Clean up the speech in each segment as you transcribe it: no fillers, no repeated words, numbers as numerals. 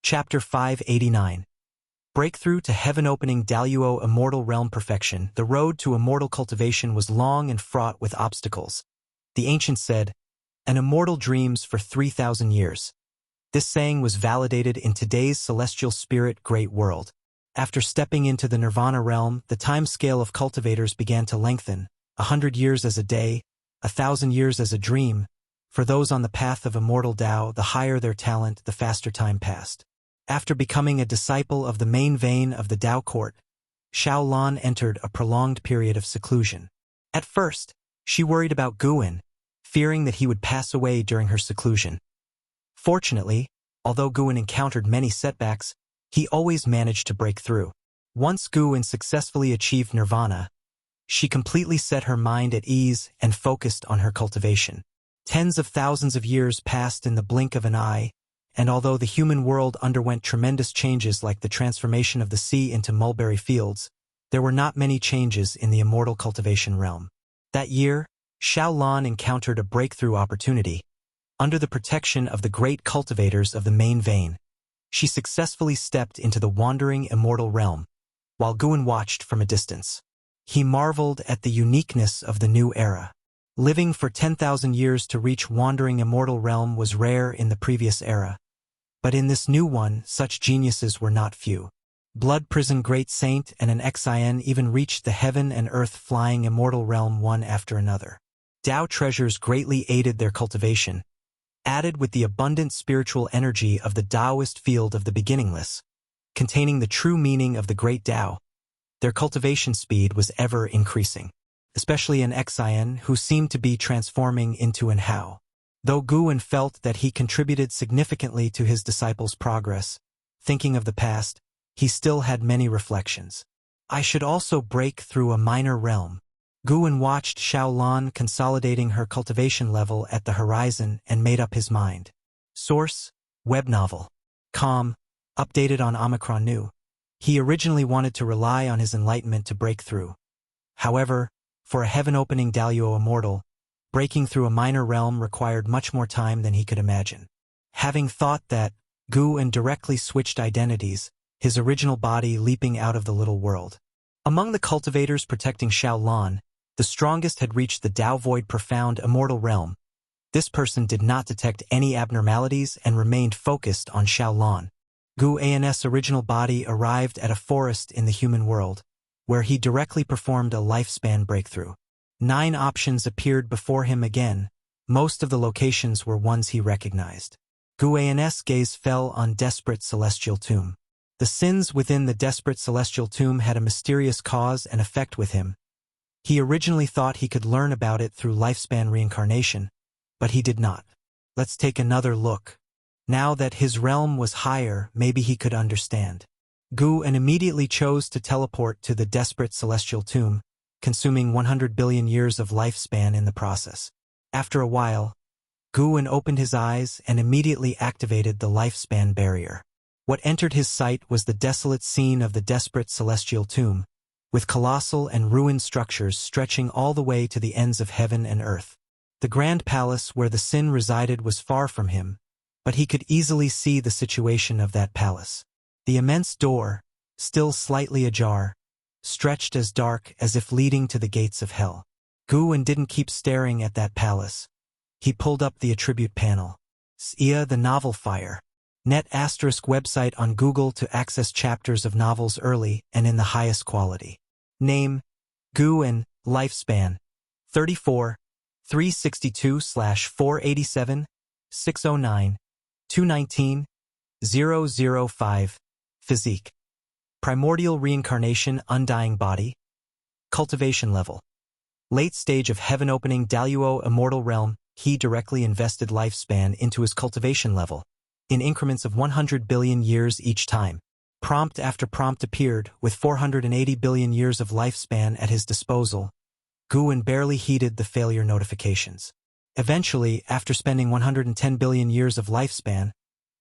Chapter 589. Breakthrough to Heaven-Opening Daluo Immortal Realm Perfection. The road to immortal cultivation was long and fraught with obstacles. The ancients said, "An immortal dreams for 3,000 years." This saying was validated in today's celestial spirit great world. After stepping into the nirvana realm, the time scale of cultivators began to lengthen, 100 years as a day, 1,000 years as a dream. For those on the path of immortal Tao, the higher their talent, the faster time passed. After becoming a disciple of the main vein of the Tao court, Xiao Lan entered a prolonged period of seclusion. At first, she worried about Guan, fearing that he would pass away during her seclusion. Fortunately, although Guan encountered many setbacks, he always managed to break through. Once Guan successfully achieved nirvana, she completely set her mind at ease and focused on her cultivation. Tens of thousands of years passed in the blink of an eye, and although the human world underwent tremendous changes like the transformation of the sea into mulberry fields, there were not many changes in the immortal cultivation realm. That year, Xiao Lan encountered a breakthrough opportunity. Under the protection of the great cultivators of the main vein, she successfully stepped into the wandering immortal realm, while Guan watched from a distance. He marveled at the uniqueness of the new era. Living for 10,000 years to reach wandering immortal realm was rare in the previous era. But in this new one, such geniuses were not few. Blood Prison Great Saint and an Xin even reached the heaven and earth flying immortal realm one after another. Tao treasures greatly aided their cultivation, added with the abundant spiritual energy of the Taoist field of the beginningless, containing the true meaning of the great Tao. Their cultivation speed was ever increasing, especially an Xin who seemed to be transforming into an Hao. Though Guan felt that he contributed significantly to his disciples' progress, thinking of the past, he still had many reflections. I should also break through a minor realm. Guan watched Xiao Lan consolidating her cultivation level at the horizon and made up his mind. Source: web novel. Com. Updated on Omicron New. He originally wanted to rely on his enlightenment to break through. However, for a heaven-opening Daluo immortal, breaking through a minor realm required much more time than he could imagine. Having thought that, Guan directly switched identities, his original body leaping out of the little world. Among the cultivators protecting Xiao Lan, the strongest had reached the Tao Void Profound Immortal Realm. This person did not detect any abnormalities and remained focused on Xiao Lan. Guan's original body arrived at a forest in the human world, where he directly performed a lifespan breakthrough. 9 options appeared before him again. Most of the locations were ones he recognized. Guan's gaze fell on Desperate Celestial Tomb. The sins within the Desperate Celestial Tomb had a mysterious cause and effect with him. He originally thought he could learn about it through lifespan reincarnation, but he did not. Let's take another look. Now that his realm was higher, maybe he could understand. Guan immediately chose to teleport to the Desperate Celestial Tomb, consuming 100 billion years of lifespan in the process. After a while, Guan opened his eyes and immediately activated the lifespan barrier. What entered his sight was the desolate scene of the Desperate Celestial Tomb, with colossal and ruined structures stretching all the way to the ends of heaven and earth. The grand palace where the sin resided was far from him, but he could easily see the situation of that palace. The immense door, still slightly ajar, stretched as dark as if leading to the gates of hell. Guan didn't keep staring at that palace. He pulled up the attribute panel. Xia the Novel Fire. Net ** website on Google to access chapters of novels early and in the highest quality. Name: Guan. Lifespan: 34, 362/487, 609, 219, 005. Physique: primordial reincarnation, undying body. Cultivation level: late stage of heaven-opening Daluo immortal realm. He directly invested lifespan into his cultivation level, in increments of 100 billion years each time. Prompt after prompt appeared, with 480 billion years of lifespan at his disposal. Guan barely heeded the failure notifications. Eventually, after spending 110 billion years of lifespan,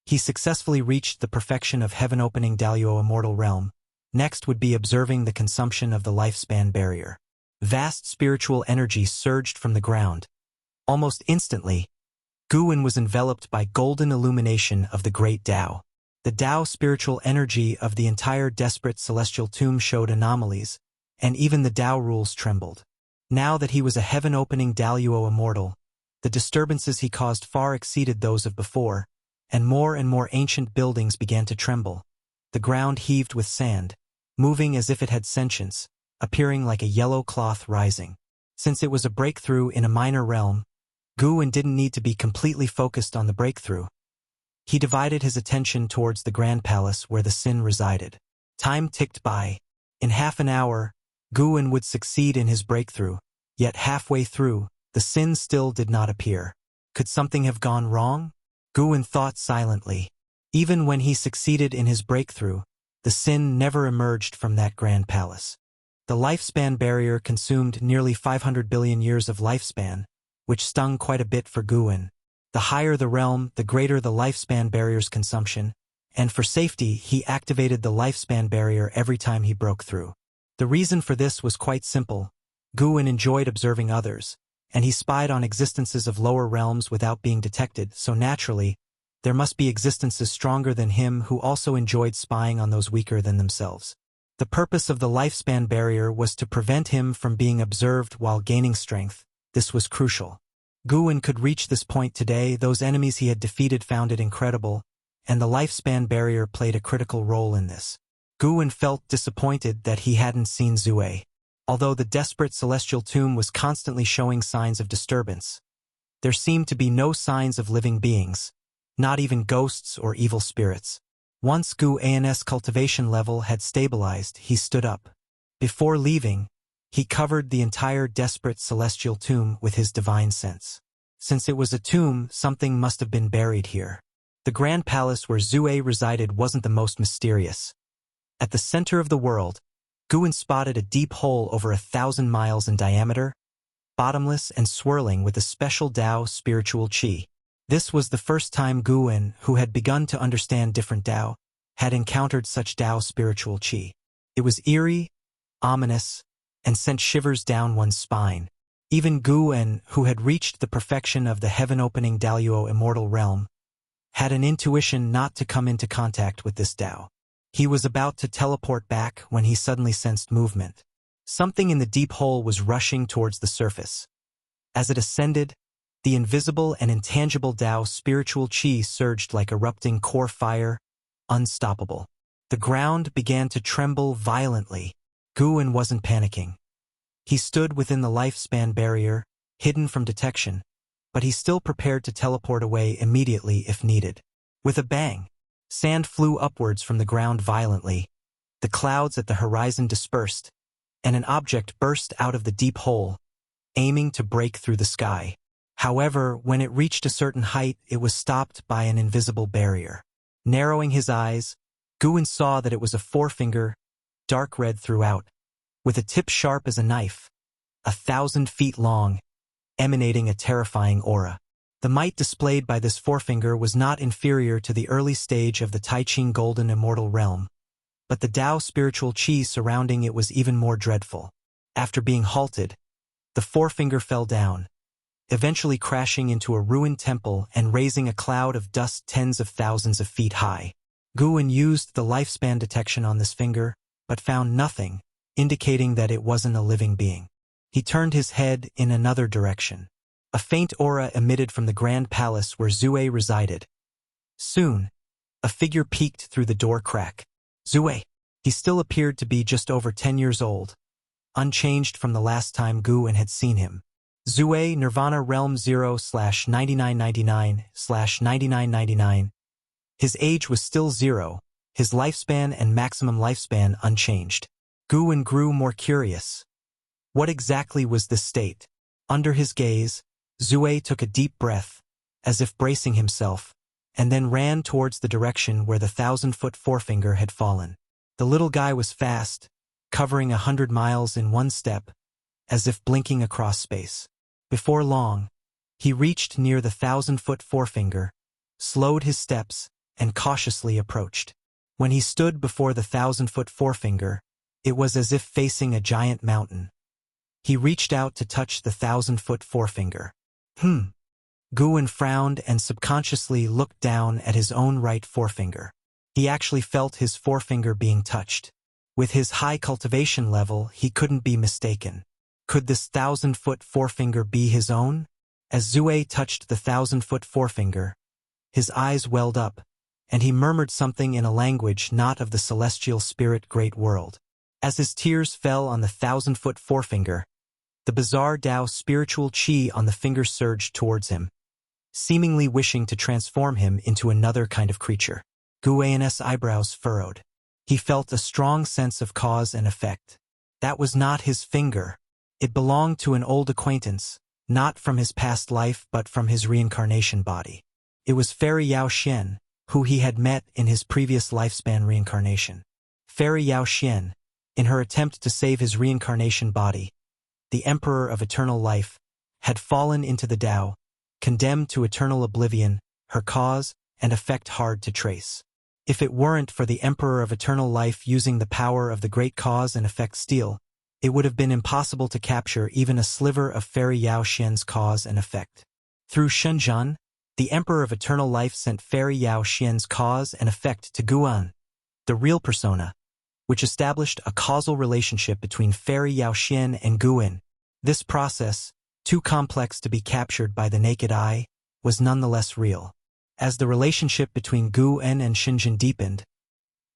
he successfully reached the perfection of heaven-opening Daluo immortal realm. Next would be observing the consumption of the lifespan barrier. Vast spiritual energy surged from the ground. Almost instantly, Guan was enveloped by golden illumination of the great Tao. The Tao spiritual energy of the entire desperate celestial tomb showed anomalies, and even the Tao rules trembled. Now that he was a heaven-opening Daluo immortal, the disturbances he caused far exceeded those of before, and more ancient buildings began to tremble. The ground heaved with sand, moving as if it had sentience, appearing like a yellow cloth rising. Since it was a breakthrough in a minor realm, Guwen didn't need to be completely focused on the breakthrough. He divided his attention towards the Grand Palace where the Sin resided. Time ticked by. In half an hour, Guwen would succeed in his breakthrough, yet halfway through, the Sin still did not appear. Could something have gone wrong? Guwen thought silently. Even when he succeeded in his breakthrough, the Sin never emerged from that Grand Palace. The lifespan barrier consumed nearly 500 billion years of lifespan, which stung quite a bit for Guwen. The higher the realm, the greater the lifespan barrier's consumption, and for safety, he activated the lifespan barrier every time he broke through. The reason for this was quite simple. Guwen enjoyed observing others, and he spied on existences of lower realms without being detected, so naturally, there must be existences stronger than him who also enjoyed spying on those weaker than themselves. The purpose of the lifespan barrier was to prevent him from being observed while gaining strength. This was crucial. Guwen could reach this point today. Those enemies he had defeated found it incredible, and the lifespan barrier played a critical role in this. Guwen felt disappointed that he hadn't seen Zue. Although the desperate celestial tomb was constantly showing signs of disturbance, there seemed to be no signs of living beings, not even ghosts or evil spirits. Once Guwen's cultivation level had stabilized, he stood up. Before leaving, he covered the entire desperate celestial tomb with his divine sense. Since it was a tomb, something must have been buried here. The Grand Palace where Zue resided wasn't the most mysterious. At the center of the world, Guwen spotted a deep hole over 1,000 miles in diameter, bottomless and swirling with a special Tao spiritual qi. This was the first time Guwen, who had begun to understand different Tao, had encountered such Tao spiritual qi. It was eerie, ominous, and sent shivers down one's spine. Even Guwen, who had reached the perfection of the heaven-opening Daluo immortal realm, had an intuition not to come into contact with this Tao. He was about to teleport back when he suddenly sensed movement. Something in the deep hole was rushing towards the surface. As it ascended, the invisible and intangible Tao spiritual qi surged like erupting core fire, unstoppable. The ground began to tremble violently. Guwen wasn't panicking. He stood within the lifespan barrier, hidden from detection, but he still prepared to teleport away immediately if needed. With a bang, sand flew upwards from the ground violently, the clouds at the horizon dispersed, and an object burst out of the deep hole, aiming to break through the sky. However, when it reached a certain height, it was stopped by an invisible barrier. Narrowing his eyes, Guwen saw that it was a forefinger, dark red throughout, with a tip sharp as a knife, 1,000 feet long, emanating a terrifying aura. The might displayed by this forefinger was not inferior to the early stage of the Taiqing Golden Immortal Realm, but the Tao spiritual qi surrounding it was even more dreadful. After being halted, the forefinger fell down, eventually crashing into a ruined temple and raising a cloud of dust tens of thousands of feet high. Guwen used the lifespan detection on this finger, but found nothing, indicating that it wasn't a living being. He turned his head in another direction. A faint aura emitted from the Grand Palace where Zue resided. Soon, a figure peeked through the door crack. Zue. He still appeared to be just over 10 years old, unchanged from the last time Guwen had seen him. Zue Nirvana Realm 0/9999/9999. His age was still 0, his lifespan and maximum lifespan unchanged. Guwen grew more curious. What exactly was this state? Under his gaze, Zue took a deep breath, as if bracing himself, and then ran towards the direction where the 1,000-foot forefinger had fallen. The little guy was fast, covering 100 miles in one step, as if blinking across space. Before long, he reached near the 1,000-foot forefinger, slowed his steps, and cautiously approached. When he stood before the 1,000-foot forefinger, it was as if facing a giant mountain. He reached out to touch the 1,000-foot forefinger. Guwen frowned and subconsciously looked down at his own right forefinger. He actually felt his forefinger being touched. With his high cultivation level, he couldn't be mistaken. Could this 1,000-foot forefinger be his own? As Zue touched the 1,000-foot forefinger, his eyes welled up, and he murmured something in a language not of the celestial spirit great world. As his tears fell on the 1,000-foot forefinger, the bizarre Tao spiritual chi on the finger surged towards him, seemingly wishing to transform him into another kind of creature. Guan's eyebrows furrowed. He felt a strong sense of cause and effect. That was not his finger. It belonged to an old acquaintance, not from his past life but from his reincarnation body. It was Fairy Yao Xian, who he had met in his previous lifespan reincarnation. Fairy Yao Xian, in her attempt to save his reincarnation body, the Emperor of Eternal Life, had fallen into the Tao, condemned to eternal oblivion, her cause and effect hard to trace. If it weren't for the Emperor of Eternal Life using the power of the great cause and effect steel, it would have been impossible to capture even a sliver of Fairy Yao Xian's cause and effect. Through Shenzhen, the Emperor of Eternal Life sent Fairy Yao Xian's cause and effect to Guan, the real persona, which established a causal relationship between Fairy Yao Xian and Guan. This process, too complex to be captured by the naked eye, was nonetheless real. As the relationship between Guan and Shenzhen deepened,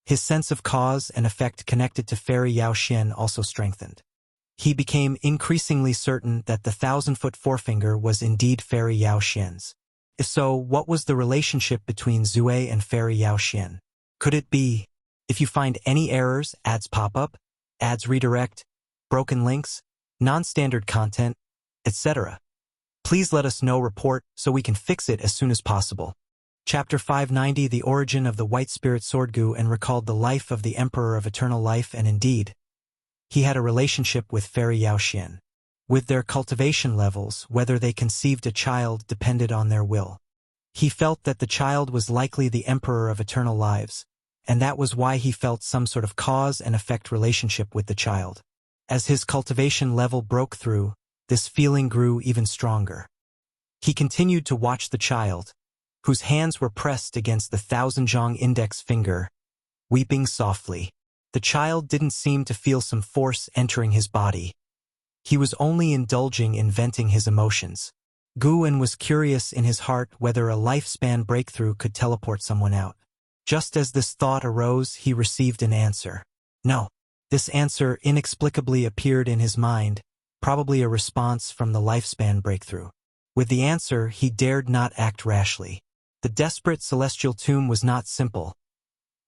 his sense of cause and effect connected to Fairy Yao Xian also strengthened. He became increasingly certain that the 1,000-foot forefinger was indeed Fairy Yao Xian's. If so, what was the relationship between Zue and Fairy Yao Xian? Could it be? If you find any errors, ads pop up, ads redirect, broken links, non-standard content, etc., please let us know. Report so we can fix it as soon as possible. Chapter 590, The Origin of the White Spirit Sword. Guan recalled the life of the Emperor of Eternal Life, and indeed, he had a relationship with Fairy Yao Xian. With their cultivation levels, whether they conceived a child depended on their will. He felt that the child was likely the Emperor of Eternal Lives, and that was why he felt some sort of cause and effect relationship with the child. As his cultivation level broke through, this feeling grew even stronger. He continued to watch the child, whose hands were pressed against the 1,000-zhong index finger, weeping softly. The child didn't seem to feel some force entering his body. He was only indulging in venting his emotions. Guan was curious in his heart whether a lifespan breakthrough could teleport someone out. Just as this thought arose, he received an answer. No. This answer inexplicably appeared in his mind, probably a response from the lifespan breakthrough. With the answer, he dared not act rashly. The desperate celestial tomb was not simple.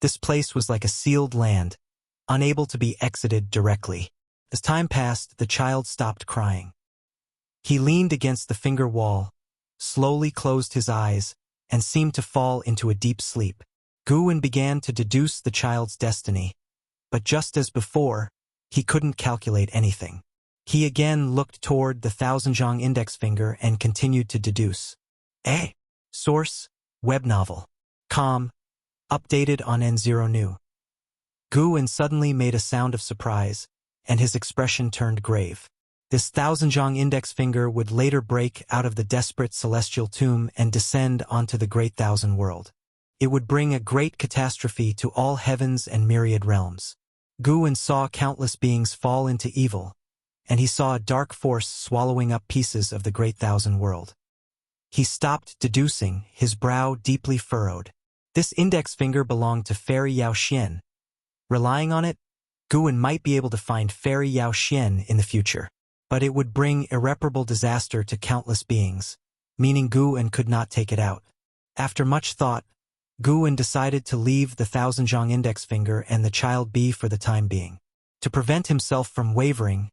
This place was like a sealed land, unable to be exited directly. As time passed, the child stopped crying. He leaned against the finger wall, slowly closed his eyes, and seemed to fall into a deep sleep. Guan began to deduce the child's destiny, but just as before, he couldn't calculate anything. He again looked toward the 1,000-zhong index finger and continued to deduce. Source, web novel. Com. Updated on N0 New. Guan suddenly made a sound of surprise, and his expression turned grave. This 1,000-zhong index finger would later break out of the desperate celestial tomb and descend onto the great thousand world. It would bring a great catastrophe to all heavens and myriad realms. Guan saw countless beings fall into evil, and he saw a dark force swallowing up pieces of the great thousand world. He stopped deducing, his brow deeply furrowed. This index finger belonged to Fairy Yao Xian. Relying on it, Guan might be able to find Fairy Yao Xian in the future, but it would bring irreparable disaster to countless beings, meaning Guan could not take it out. After much thought, Guan decided to leave the 1,000-zhong index finger and the child be for the time being. To prevent himself from wavering,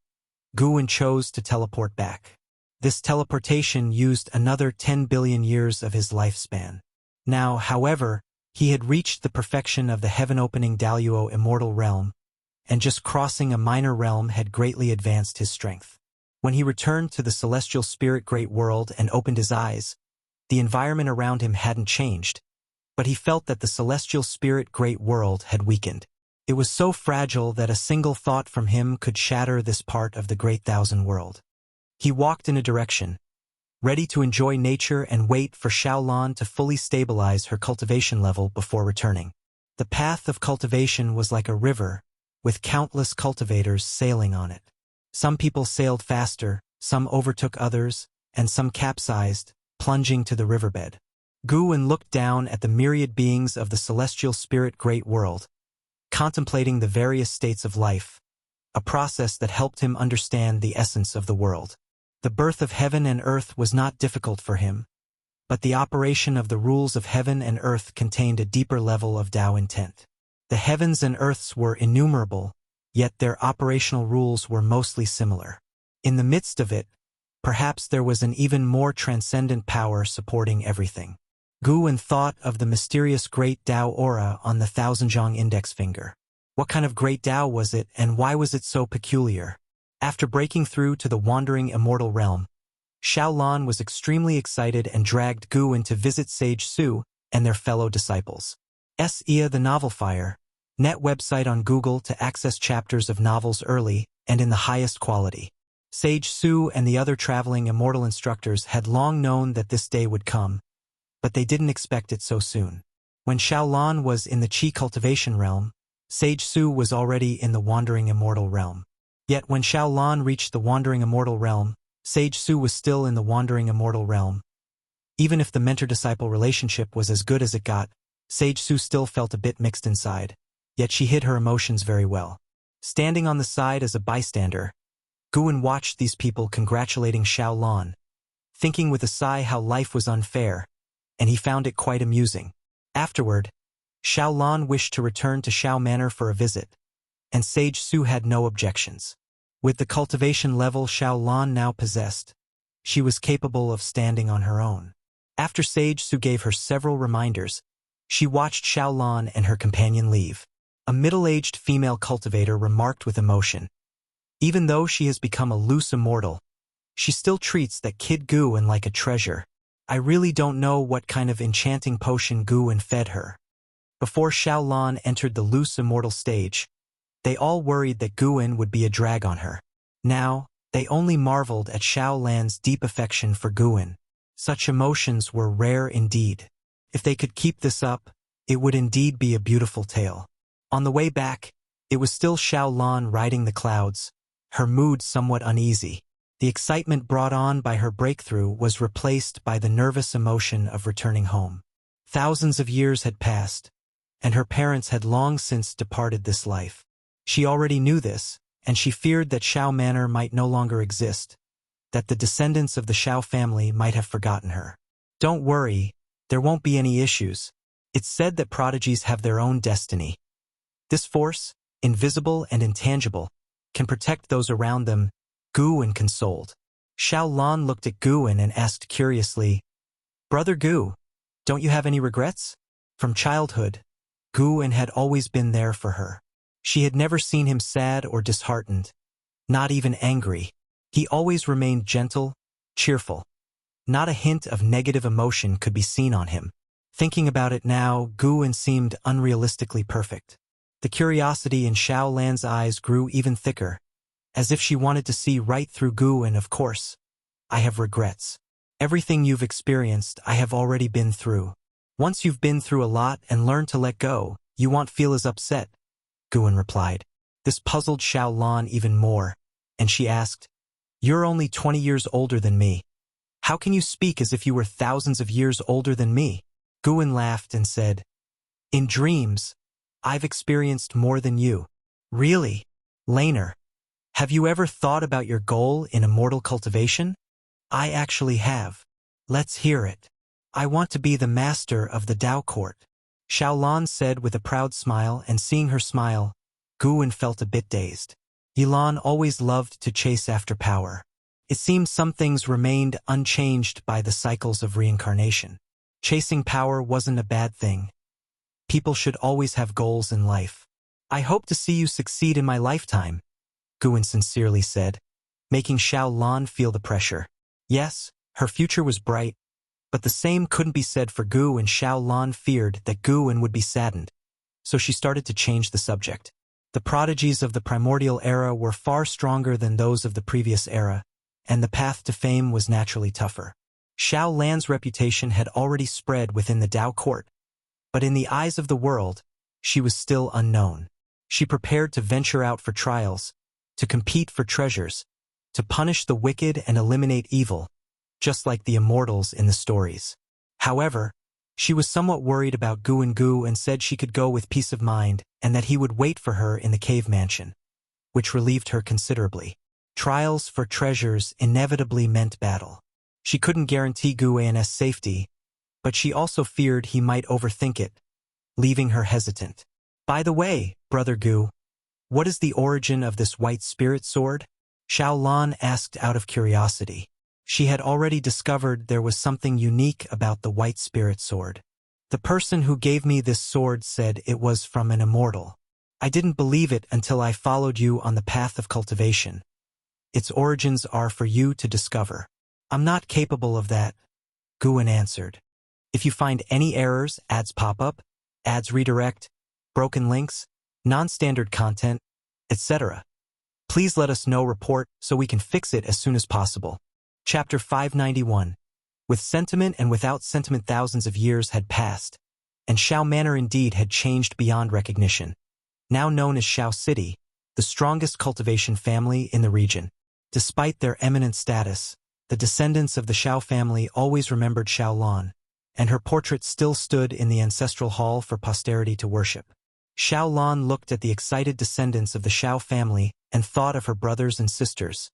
Guan chose to teleport back. This teleportation used another 10 billion years of his lifespan. Now, however, he had reached the perfection of the heaven-opening Daluo immortal realm, and just crossing a minor realm had greatly advanced his strength. When he returned to the celestial spirit great world and opened his eyes, the environment around him hadn't changed, but he felt that the celestial spirit great world had weakened. It was so fragile that a single thought from him could shatter this part of the great thousand world. He walked in a direction, ready to enjoy nature and wait for Xiaolan to fully stabilize her cultivation level before returning. The path of cultivation was like a river, with countless cultivators sailing on it. Some people sailed faster, some overtook others, and some capsized, plunging to the riverbed. Guwen looked down at the myriad beings of the celestial spirit great world, contemplating the various states of life, a process that helped him understand the essence of the world. The birth of heaven and earth was not difficult for him, but the operation of the rules of heaven and earth contained a deeper level of Tao intent. The heavens and earths were innumerable, yet their operational rules were mostly similar. In the midst of it, perhaps there was an even more transcendent power supporting everything. Guwen thought of the mysterious great Tao aura on the Thousandjiang index finger. What kind of great Tao was it, and why was it so peculiar? After breaking through to the wandering immortal realm, Xiaolan was extremely excited and dragged Guwen to visit Sage Su and their fellow disciples. Ia the Novel Fire, net website on Google to access chapters of novels early and in the highest quality. Sage Su and the other traveling immortal instructors had long known that this day would come, but they didn't expect it so soon. When Xiaolan was in the Qi cultivation realm, Sage Su was already in the wandering immortal realm. Yet when Xiaolan reached the wandering immortal realm, Sage Su was still in the wandering immortal realm. Even if the mentor-disciple relationship was as good as it got, Sage Su still felt a bit mixed inside, yet she hid her emotions very well. Standing on the side as a bystander, Guwen watched these people congratulating Xiaolan, thinking with a sigh how life was unfair, and he found it quite amusing. Afterward, Xiaolan wished to return to Xiao Manor for a visit, and Sage Su had no objections. With the cultivation level Xiaolan now possessed, she was capable of standing on her own. After Sage Su gave her several reminders, she watched Xiaolan and her companion leave. A middle-aged female cultivator remarked with emotion, "Even though she has become a loose immortal, she still treats that kid Guwen like a treasure. I really don't know what kind of enchanting potion Guwen fed her." Before Xiaolan entered the loose immortal stage, they all worried that Guwen would be a drag on her. Now, they only marveled at Xiaolan's deep affection for Guwen. Such emotions were rare indeed. If they could keep this up, it would indeed be a beautiful tale. On the way back, it was still Xiaolan riding the clouds, her mood somewhat uneasy. The excitement brought on by her breakthrough was replaced by the nervous emotion of returning home. Thousands of years had passed, and her parents had long since departed this life. She already knew this, and she feared that Xiao Manor might no longer exist, that the descendants of the Xiao family might have forgotten her. "Don't worry, there won't be any issues. It's said that prodigies have their own destiny. This force, invisible and intangible, can protect those around them," Guwen consoled. Xiaolan looked at Guwen and asked curiously, "Brother Gu, don't you have any regrets?" From childhood, Guwen had always been there for her. She had never seen him sad or disheartened, not even angry. He always remained gentle, cheerful. Not a hint of negative emotion could be seen on him. Thinking about it now, Guwen seemed unrealistically perfect. The curiosity in Xiaolan's eyes grew even thicker, as if she wanted to see right through Guwen. "Of course, I have regrets. Everything you've experienced, I have already been through. Once you've been through a lot and learned to let go, you won't feel as upset," Guwen replied. This puzzled Xiaolan even more, and she asked, "You're only 20 years older than me. How can you speak as if you were thousands of years older than me?" Guwen laughed and said, "In dreams, I've experienced more than you." "Really? Laner, have you ever thought about your goal in immortal cultivation?" "I actually have." "Let's hear it." "I want to be the master of the Tao court," Xiaolan said with a proud smile, and seeing her smile, Guwen felt a bit dazed. Yilan always loved to chase after power. It seemed some things remained unchanged by the cycles of reincarnation. Chasing power wasn't a bad thing. People should always have goals in life. "I hope to see you succeed in my lifetime," Guwen sincerely said, making Xiaolan feel the pressure. Yes, her future was bright, but the same couldn't be said for Gu, and Xiaolan feared that Guwen would be saddened, so she started to change the subject. The prodigies of the primordial era were far stronger than those of the previous era, and the path to fame was naturally tougher. Xiaolan's reputation had already spread within the Tao court, but in the eyes of the world, she was still unknown. She prepared to venture out for trials, to compete for treasures, to punish the wicked and eliminate evil, just like the immortals in the stories. However, she was somewhat worried about Gu and said she could go with peace of mind and that he would wait for her in the cave mansion, which relieved her considerably. Trials for treasures inevitably meant battle. She couldn't guarantee Guan's safety, but she also feared he might overthink it, leaving her hesitant. By the way, Brother Gu, what is the origin of this white spirit sword? Xiaolan asked out of curiosity. She had already discovered there was something unique about the white spirit sword. The person who gave me this sword said it was from an immortal. I didn't believe it until I followed you on the path of cultivation. Its origins are for you to discover. I'm not capable of that, Guan answered. If you find any errors, ads pop up, ads redirect, broken links, non-standard content, etc., please let us know report so we can fix it as soon as possible. Chapter 591. With sentiment and without sentiment, thousands of years had passed, and Shao Manor indeed had changed beyond recognition. Now known as Shao City, the strongest cultivation family in the region. Despite their eminent status, the descendants of the Shao family always remembered Xiaolan, and her portrait still stood in the ancestral hall for posterity to worship. Xiaolan looked at the excited descendants of the Shao family and thought of her brothers and sisters.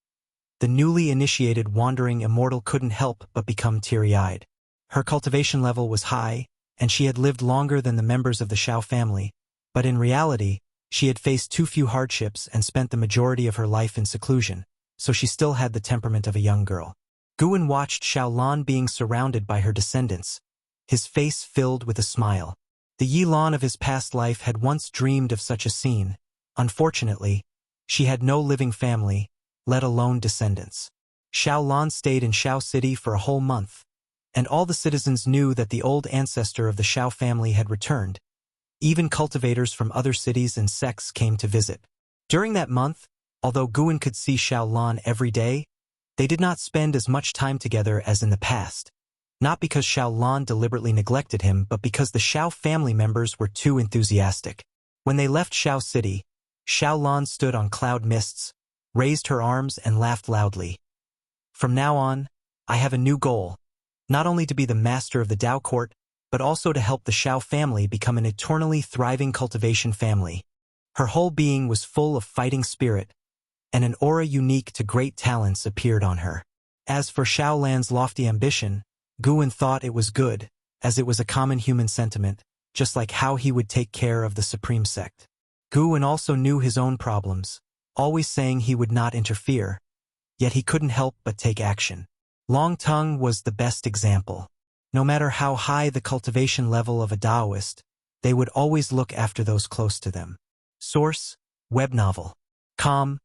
The newly initiated wandering immortal couldn't help but become teary-eyed. Her cultivation level was high, and she had lived longer than the members of the Shao family, but in reality, she had faced too few hardships and spent the majority of her life in seclusion, so she still had the temperament of a young girl. Guan watched Xiaolan being surrounded by her descendants, his face filled with a smile. The Yilan of his past life had once dreamed of such a scene. Unfortunately, she had no living family, let alone descendants. Xiaolan stayed in Shao City for a whole month, and all the citizens knew that the old ancestor of the Shao family had returned. Even cultivators from other cities and sects came to visit. During that month, although Guan could see Xiaolan every day, they did not spend as much time together as in the past. Not because Xiaolan deliberately neglected him, but because the Shao family members were too enthusiastic. When they left Shao City, Xiaolan stood on cloud mists, raised her arms and laughed loudly. From now on, I have a new goal, not only to be the master of the Dao Court, but also to help the Shao family become an eternally thriving cultivation family. Her whole being was full of fighting spirit, and an aura unique to great talents appeared on her. As for Xiaolan's lofty ambition, Guan thought it was good, as it was a common human sentiment, just like how he would take care of the supreme sect. Guan also knew his own problems, always saying he would not interfere, yet he couldn't help but take action. Long Tongue was the best example. No matter how high the cultivation level of a Taoist, they would always look after those close to them. Source: Web Novel. Com.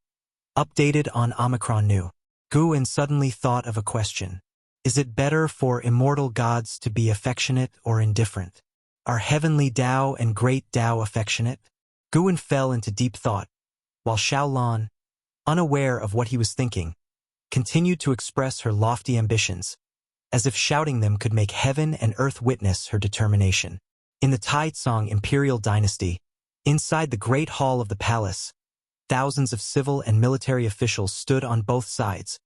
Updated on Omicron New. Guan suddenly thought of a question. Is it better for immortal gods to be affectionate or indifferent? Are heavenly Tao and great Tao affectionate? Guan fell into deep thought, while Xiaolan, unaware of what he was thinking, continued to express her lofty ambitions, as if shouting them could make heaven and earth witness her determination. In the Tai-Tsong imperial dynasty, inside the great hall of the palace, thousands of civil and military officials stood on both sides,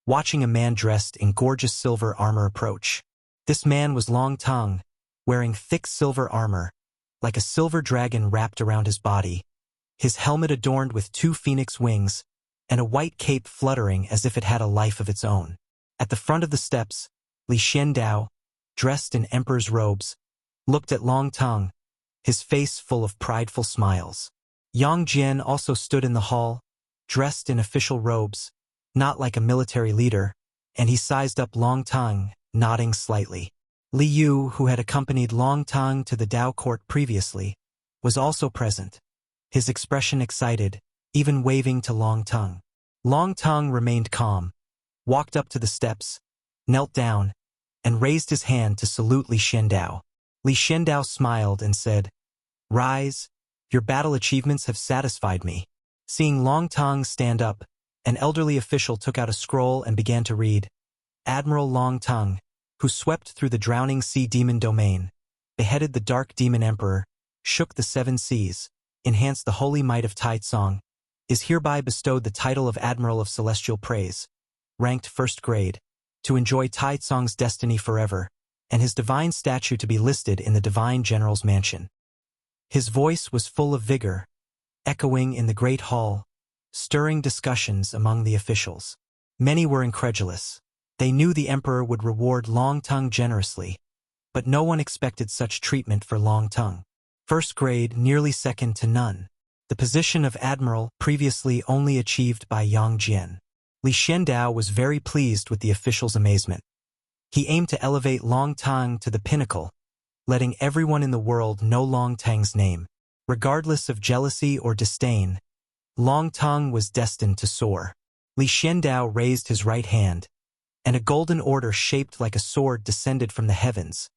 watching a man dressed in gorgeous silver armor approach. This man was Long Tongue, wearing thick silver armor, like a silver dragon wrapped around his body, his helmet adorned with 2 phoenix wings, and a white cape fluttering as if it had a life of its own. At the front of the steps, Li Xiandao, dressed in emperor's robes, looked at Long Tongue, his face full of prideful smiles. Yang Jian also stood in the hall, dressed in official robes, not like a military leader, and he sized up Long Tongue, nodding slightly. Li Yu, who had accompanied Long Tongue to the Dao Court previously, was also present, his expression excited, even waving to Long Tongue. Long Tongue remained calm, walked up to the steps, knelt down, and raised his hand to salute Li Xiandao. Li Xiandao smiled and said, "Rise, your battle achievements have satisfied me." Seeing Long Tongue stand up, an elderly official took out a scroll and began to read. Admiral Long Tongue, who swept through the drowning sea demon domain, beheaded the Dark Demon Emperor, shook the seven seas, enhanced the holy might of Tai Tsong, is hereby bestowed the title of Admiral of Celestial Praise, ranked first grade, to enjoy Tai Tsong's destiny forever, and his divine statue to be listed in the Divine General's mansion. His voice was full of vigor, echoing in the great hall, stirring discussions among the officials. Many were incredulous. They knew the emperor would reward Long Tongue generously, but no one expected such treatment for Long Tongue. First grade, nearly second to none. The position of admiral, previously only achieved by Yang Jian. Li Xiandao was very pleased with the official's amazement. He aimed to elevate Long Tongue to the pinnacle, letting everyone in the world know Long Tang's name. Regardless of jealousy or disdain, Long Tongue was destined to soar. Li Xiandao raised his right hand, and a golden order shaped like a sword descended from the heavens,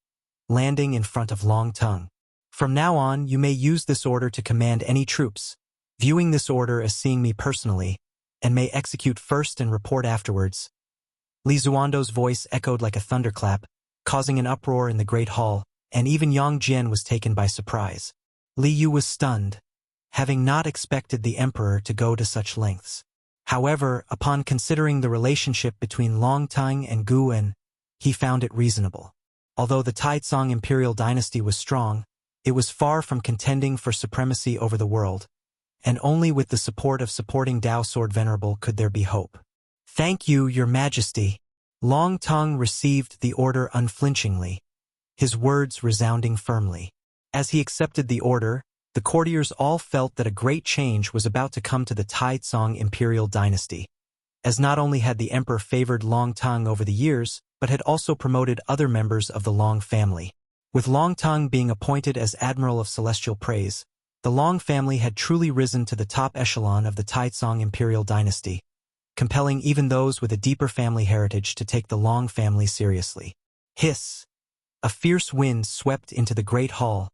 landing in front of Long Tongue. From now on, you may use this order to command any troops, viewing this order as seeing me personally, and may execute first and report afterwards. Li Zuando's voice echoed like a thunderclap, causing an uproar in the great hall, and even Yang Jian was taken by surprise. Li Yu was stunned, having not expected the emperor to go to such lengths. However, upon considering the relationship between Long Tongue and Gu Wen, he found it reasonable. Although the Taizong imperial dynasty was strong, it was far from contending for supremacy over the world, and only with the support of supporting Dao Sword Venerable could there be hope. "Thank you, Your Majesty." Long Tongue received the order unflinchingly, his words resounding firmly. As he accepted the order, the courtiers all felt that a great change was about to come to the Taizong imperial dynasty, as not only had the emperor favored Long Tongue over the years, but had also promoted other members of the Long family. With Long Tongue being appointed as Admiral of Celestial Praise, the Long family had truly risen to the top echelon of the Taizong imperial dynasty, compelling even those with a deeper family heritage to take the Long family seriously. Hiss! A fierce wind swept into the great hall,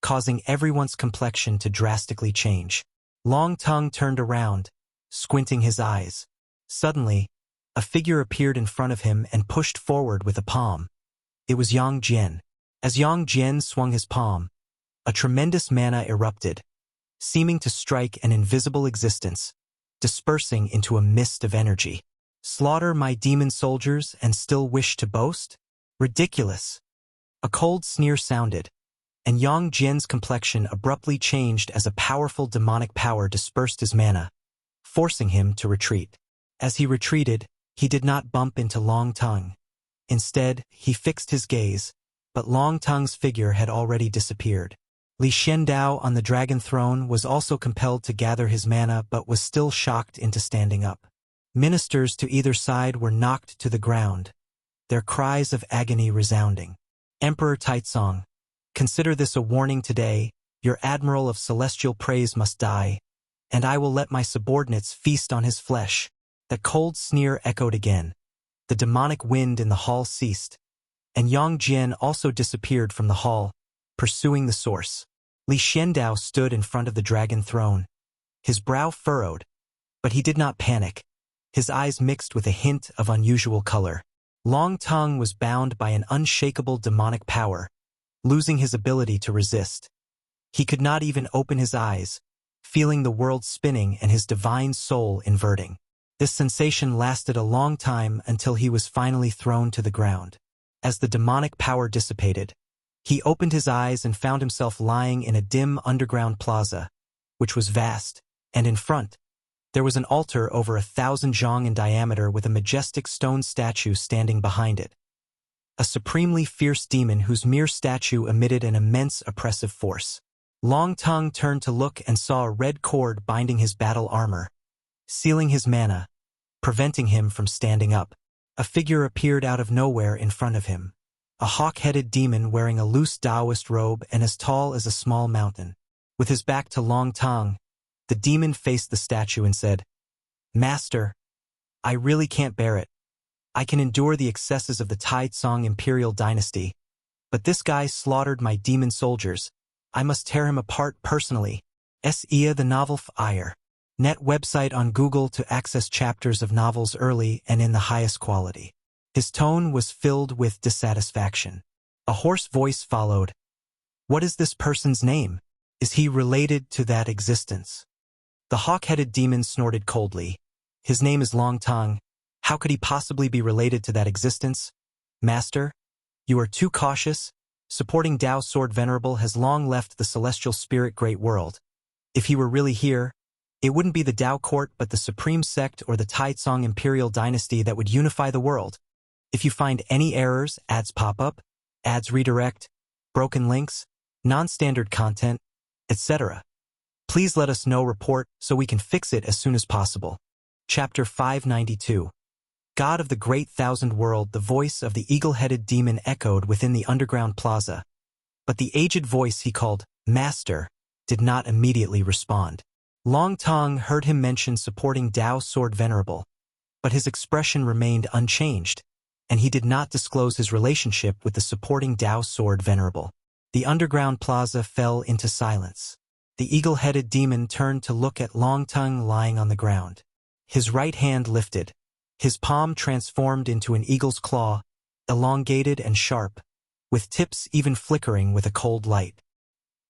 causing everyone's complexion to drastically change. Long Tongue turned around, squinting his eyes. Suddenly, a figure appeared in front of him and pushed forward with a palm. It was Yang Jian. As Yang Jian swung his palm, a tremendous mana erupted, seeming to strike an invisible existence, dispersing into a mist of energy. Slaughter my demon soldiers and still wish to boast? Ridiculous! A cold sneer sounded, and Yang Jian's complexion abruptly changed as a powerful demonic power dispersed his mana, forcing him to retreat. As he retreated, he did not bump into Long Tongue. Instead, he fixed his gaze, but Long Tongue's figure had already disappeared. Li Xiandao on the dragon throne was also compelled to gather his mana but was still shocked into standing up. Ministers to either side were knocked to the ground, their cries of agony resounding. Emperor Taizong, consider this a warning today. Your Admiral of Celestial Praise must die, and I will let my subordinates feast on his flesh. That cold sneer echoed again. The demonic wind in the hall ceased, and Yang Jian also disappeared from the hall, pursuing the source. Li Xiandao stood in front of the dragon throne, his brow furrowed, but he did not panic. His eyes mixed with a hint of unusual color. Long Tongue was bound by an unshakable demonic power, losing his ability to resist. He could not even open his eyes, feeling the world spinning and his divine soul inverting. This sensation lasted a long time until he was finally thrown to the ground. As the demonic power dissipated, he opened his eyes and found himself lying in a dim underground plaza, which was vast, and in front, there was an altar over 1,000 zhang in diameter with a majestic stone statue standing behind it. A supremely fierce demon whose mere statue emitted an immense oppressive force. Long Tongue turned to look and saw a red cord binding his battle armor, sealing his mana, preventing him from standing up. A figure appeared out of nowhere in front of him, a hawk-headed demon wearing a loose Taoist robe and as tall as a small mountain. With his back to Long Tongue, the demon faced the statue and said, "Master, I really can't bear it. I can endure the excesses of the Taizong imperial dynasty, but this guy slaughtered my demon soldiers. I must tear him apart personally." Ia the novel Fire. Net website on Google to access chapters of novels early and in the highest quality. His tone was filled with dissatisfaction. A hoarse voice followed. "What is this person's name?" Is he related to that existence? The hawk-headed demon snorted coldly. His name is Long Tongue. How could he possibly be related to that existence? Master, you are too cautious. Supporting Tao Sword Venerable has long left the celestial spirit great world. If he were really here, it wouldn't be the Tao court but the supreme sect or the Taizong imperial dynasty that would unify the world. If you find any errors, ads pop up, ads redirect, broken links, non-standard content, etc., please let us know. Report so we can fix it as soon as possible. Chapter 592. God of the Great Thousand World. The voice of the eagle-headed demon echoed within the underground plaza, but the aged voice he called Master did not immediately respond. Long Tong heard him mention supporting Tao Sword Venerable, but his expression remained unchanged, and he did not disclose his relationship with the supporting Tao Sword Venerable. The underground plaza fell into silence. The eagle-headed demon turned to look at Long Tongue lying on the ground. His right hand lifted. His palm transformed into an eagle's claw, elongated and sharp, with tips even flickering with a cold light.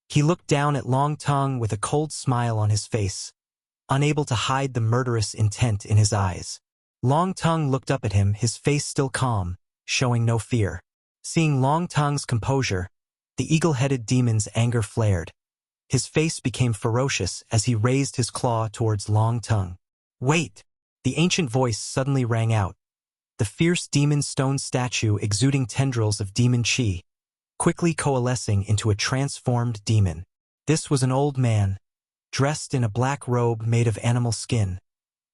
He looked down at Long Tongue with a cold smile on his face, unable to hide the murderous intent in his eyes. Long Tongue looked up at him, his face still calm, showing no fear. Seeing Long Tongue's composure, the eagle-headed demon's anger flared. His face became ferocious as he raised his claw towards Long Tongue. Wait! The ancient voice suddenly rang out. The fierce demon stone statue exuding tendrils of demon chi, quickly coalescing into a transformed demon. This was an old man, dressed in a black robe made of animal skin,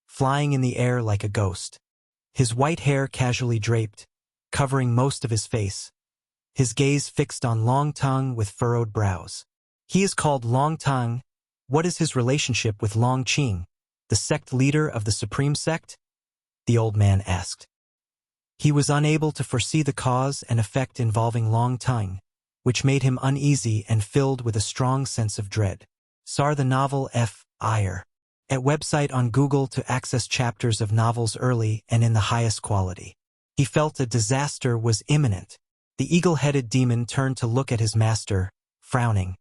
flying in the air like a ghost. His white hair casually draped, covering most of his face. His gaze fixed on Long Tongue with furrowed brows. He is called Long Tongue. What is his relationship with Long Qing, the sect leader of the Supreme Sect? The old man asked. He was unable to foresee the cause and effect involving Long Tongue, which made him uneasy and filled with a strong sense of dread. Sar the novel F. Iyer. At website on Google to access chapters of novels early and in the highest quality. He felt a disaster was imminent. The eagle-headed demon turned to look at his master, frowning.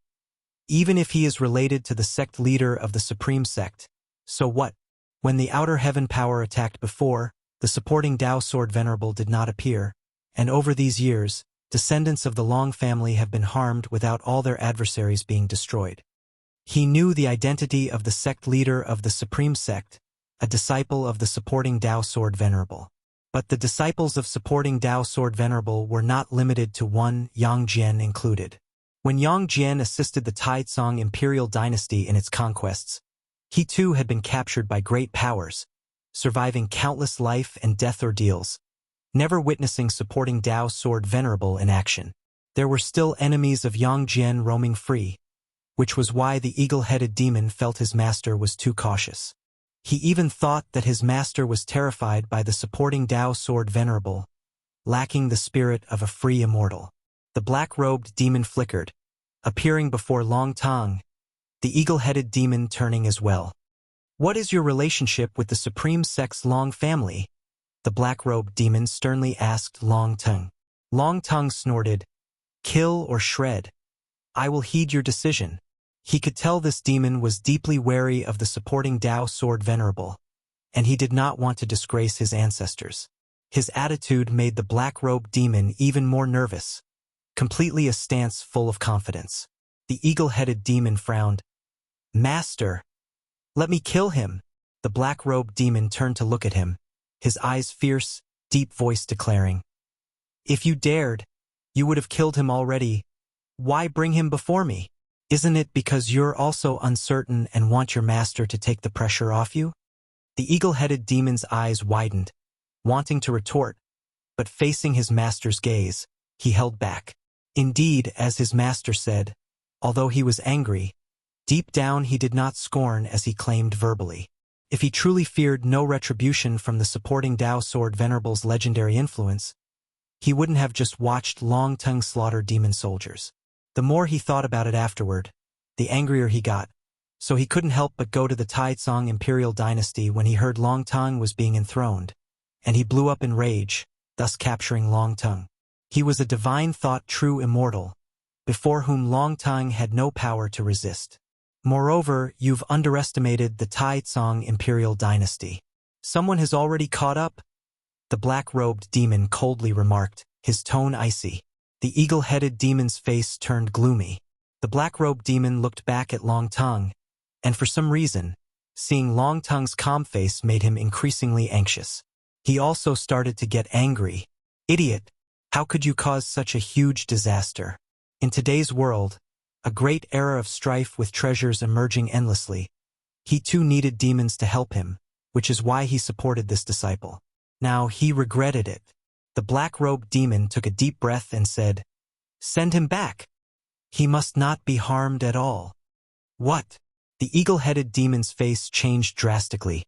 Even if he is related to the sect leader of the Supreme Sect, so what? When the outer heaven power attacked before, the supporting Tao Sword Venerable did not appear, and over these years, descendants of the Long family have been harmed without all their adversaries being destroyed. He knew the identity of the sect leader of the Supreme Sect, a disciple of the supporting Tao Sword Venerable. But the disciples of supporting Tao Sword Venerable were not limited to one, Yang Jian included. When Yang Jian assisted the Taizong imperial dynasty in its conquests, he too had been captured by great powers, surviving countless life and death ordeals, never witnessing supporting Tao Sword Venerable in action. There were still enemies of Yang Jian roaming free, which was why the eagle-headed demon felt his master was too cautious. He even thought that his master was terrified by the supporting Tao Sword Venerable, lacking the spirit of a free immortal. The black-robed demon flickered, appearing before Long Tong, the eagle-headed demon turning as well. What is your relationship with the Supreme Sect's Long family? The black-robed demon sternly asked Long Tong. Long Tong snorted, kill or shred. I will heed your decision. He could tell this demon was deeply wary of the supporting Tao Sword Venerable, and he did not want to disgrace his ancestors. His attitude made the black-robed demon even more nervous, completely a stance full of confidence. The eagle-headed demon frowned. Master, let me kill him. The black-robed demon turned to look at him, his eyes fierce, deep voice declaring. If you dared, you would have killed him already. Why bring him before me? Isn't it because you're also uncertain and want your master to take the pressure off you? The eagle-headed demon's eyes widened, wanting to retort, but facing his master's gaze, he held back. Indeed, as his master said, although he was angry, deep down he did not scorn as he claimed verbally. If he truly feared no retribution from the supporting Tao Sword Venerable's legendary influence, he wouldn't have just watched Long Tongue slaughter demon soldiers. The more he thought about it afterward, the angrier he got, so he couldn't help but go to the Taizong imperial dynasty when he heard Long Tongue was being enthroned, and he blew up in rage, thus capturing Long Tongue. He was a divine thought true immortal, before whom Long Tang had no power to resist. Moreover, you've underestimated the Taizong imperial dynasty. Someone has already caught up, the black-robed demon coldly remarked, his tone icy. The eagle-headed demon's face turned gloomy. The black-robed demon looked back at Long Tang, and for some reason, seeing Long Tang's calm face made him increasingly anxious. He also started to get angry. Idiot! How could you cause such a huge disaster? In today's world, a great era of strife with treasures emerging endlessly, he too needed demons to help him, which is why he supported this disciple. Now he regretted it. The black-robed demon took a deep breath and said, "Send him back. He must not be harmed at all." What? The eagle-headed demon's face changed drastically.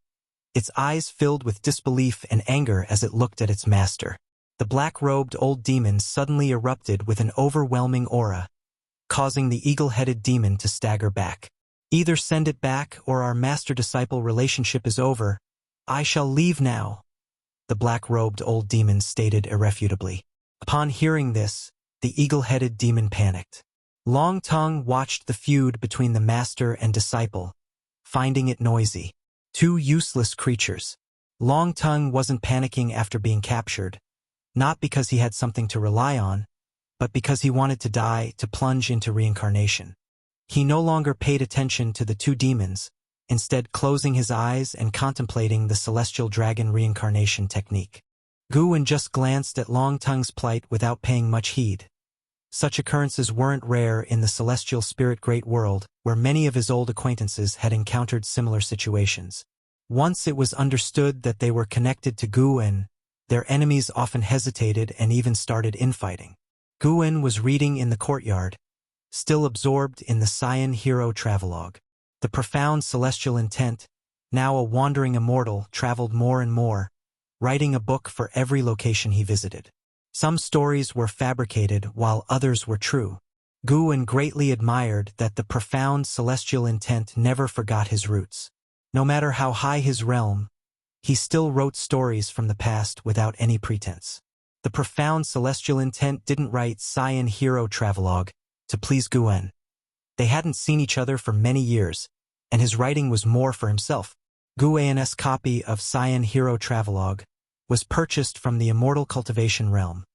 Its eyes filled with disbelief and anger as it looked at its master. The black-robed old demon suddenly erupted with an overwhelming aura, causing the eagle-headed demon to stagger back. Either send it back or our master-disciple relationship is over. I shall leave now, the black-robed old demon stated irrefutably. Upon hearing this, the eagle-headed demon panicked. Long Tang watched the feud between the master and disciple, finding it noisy. Two useless creatures. Long Tang wasn't panicking after being captured, not because he had something to rely on, but because he wanted to die to plunge into reincarnation. He no longer paid attention to the two demons, instead closing his eyes and contemplating the celestial dragon reincarnation technique. Guwen just glanced at Long Tang's plight without paying much heed. Such occurrences weren't rare in the celestial spirit great world, where many of his old acquaintances had encountered similar situations. Once it was understood that they were connected to Guwen, their enemies often hesitated and even started infighting. Guwen was reading in the courtyard, still absorbed in the Cyan Hero travelogue. The profound celestial intent, now a wandering immortal, traveled more and more, writing a book for every location he visited. Some stories were fabricated while others were true. Guwen greatly admired that the profound celestial intent never forgot his roots. No matter how high his realm, he still wrote stories from the past without any pretense. The profound celestial intent didn't write Cyan Hero travelogue to please Guwen. They hadn't seen each other for many years, and his writing was more for himself. Guwen's copy of Cyan Hero travelogue was purchased from the immortal cultivation realm.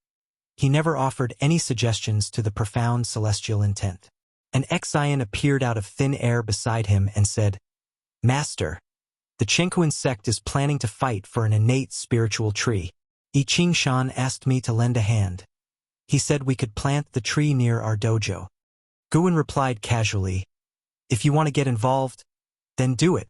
He never offered any suggestions to the profound celestial intent. An Xian appeared out of thin air beside him and said, "Master, the Chenkuan sect is planning to fight for an innate spiritual tree. I Ching Shan asked me to lend a hand. He said we could plant the tree near our dojo." Guwen replied casually, "If you want to get involved, then do it."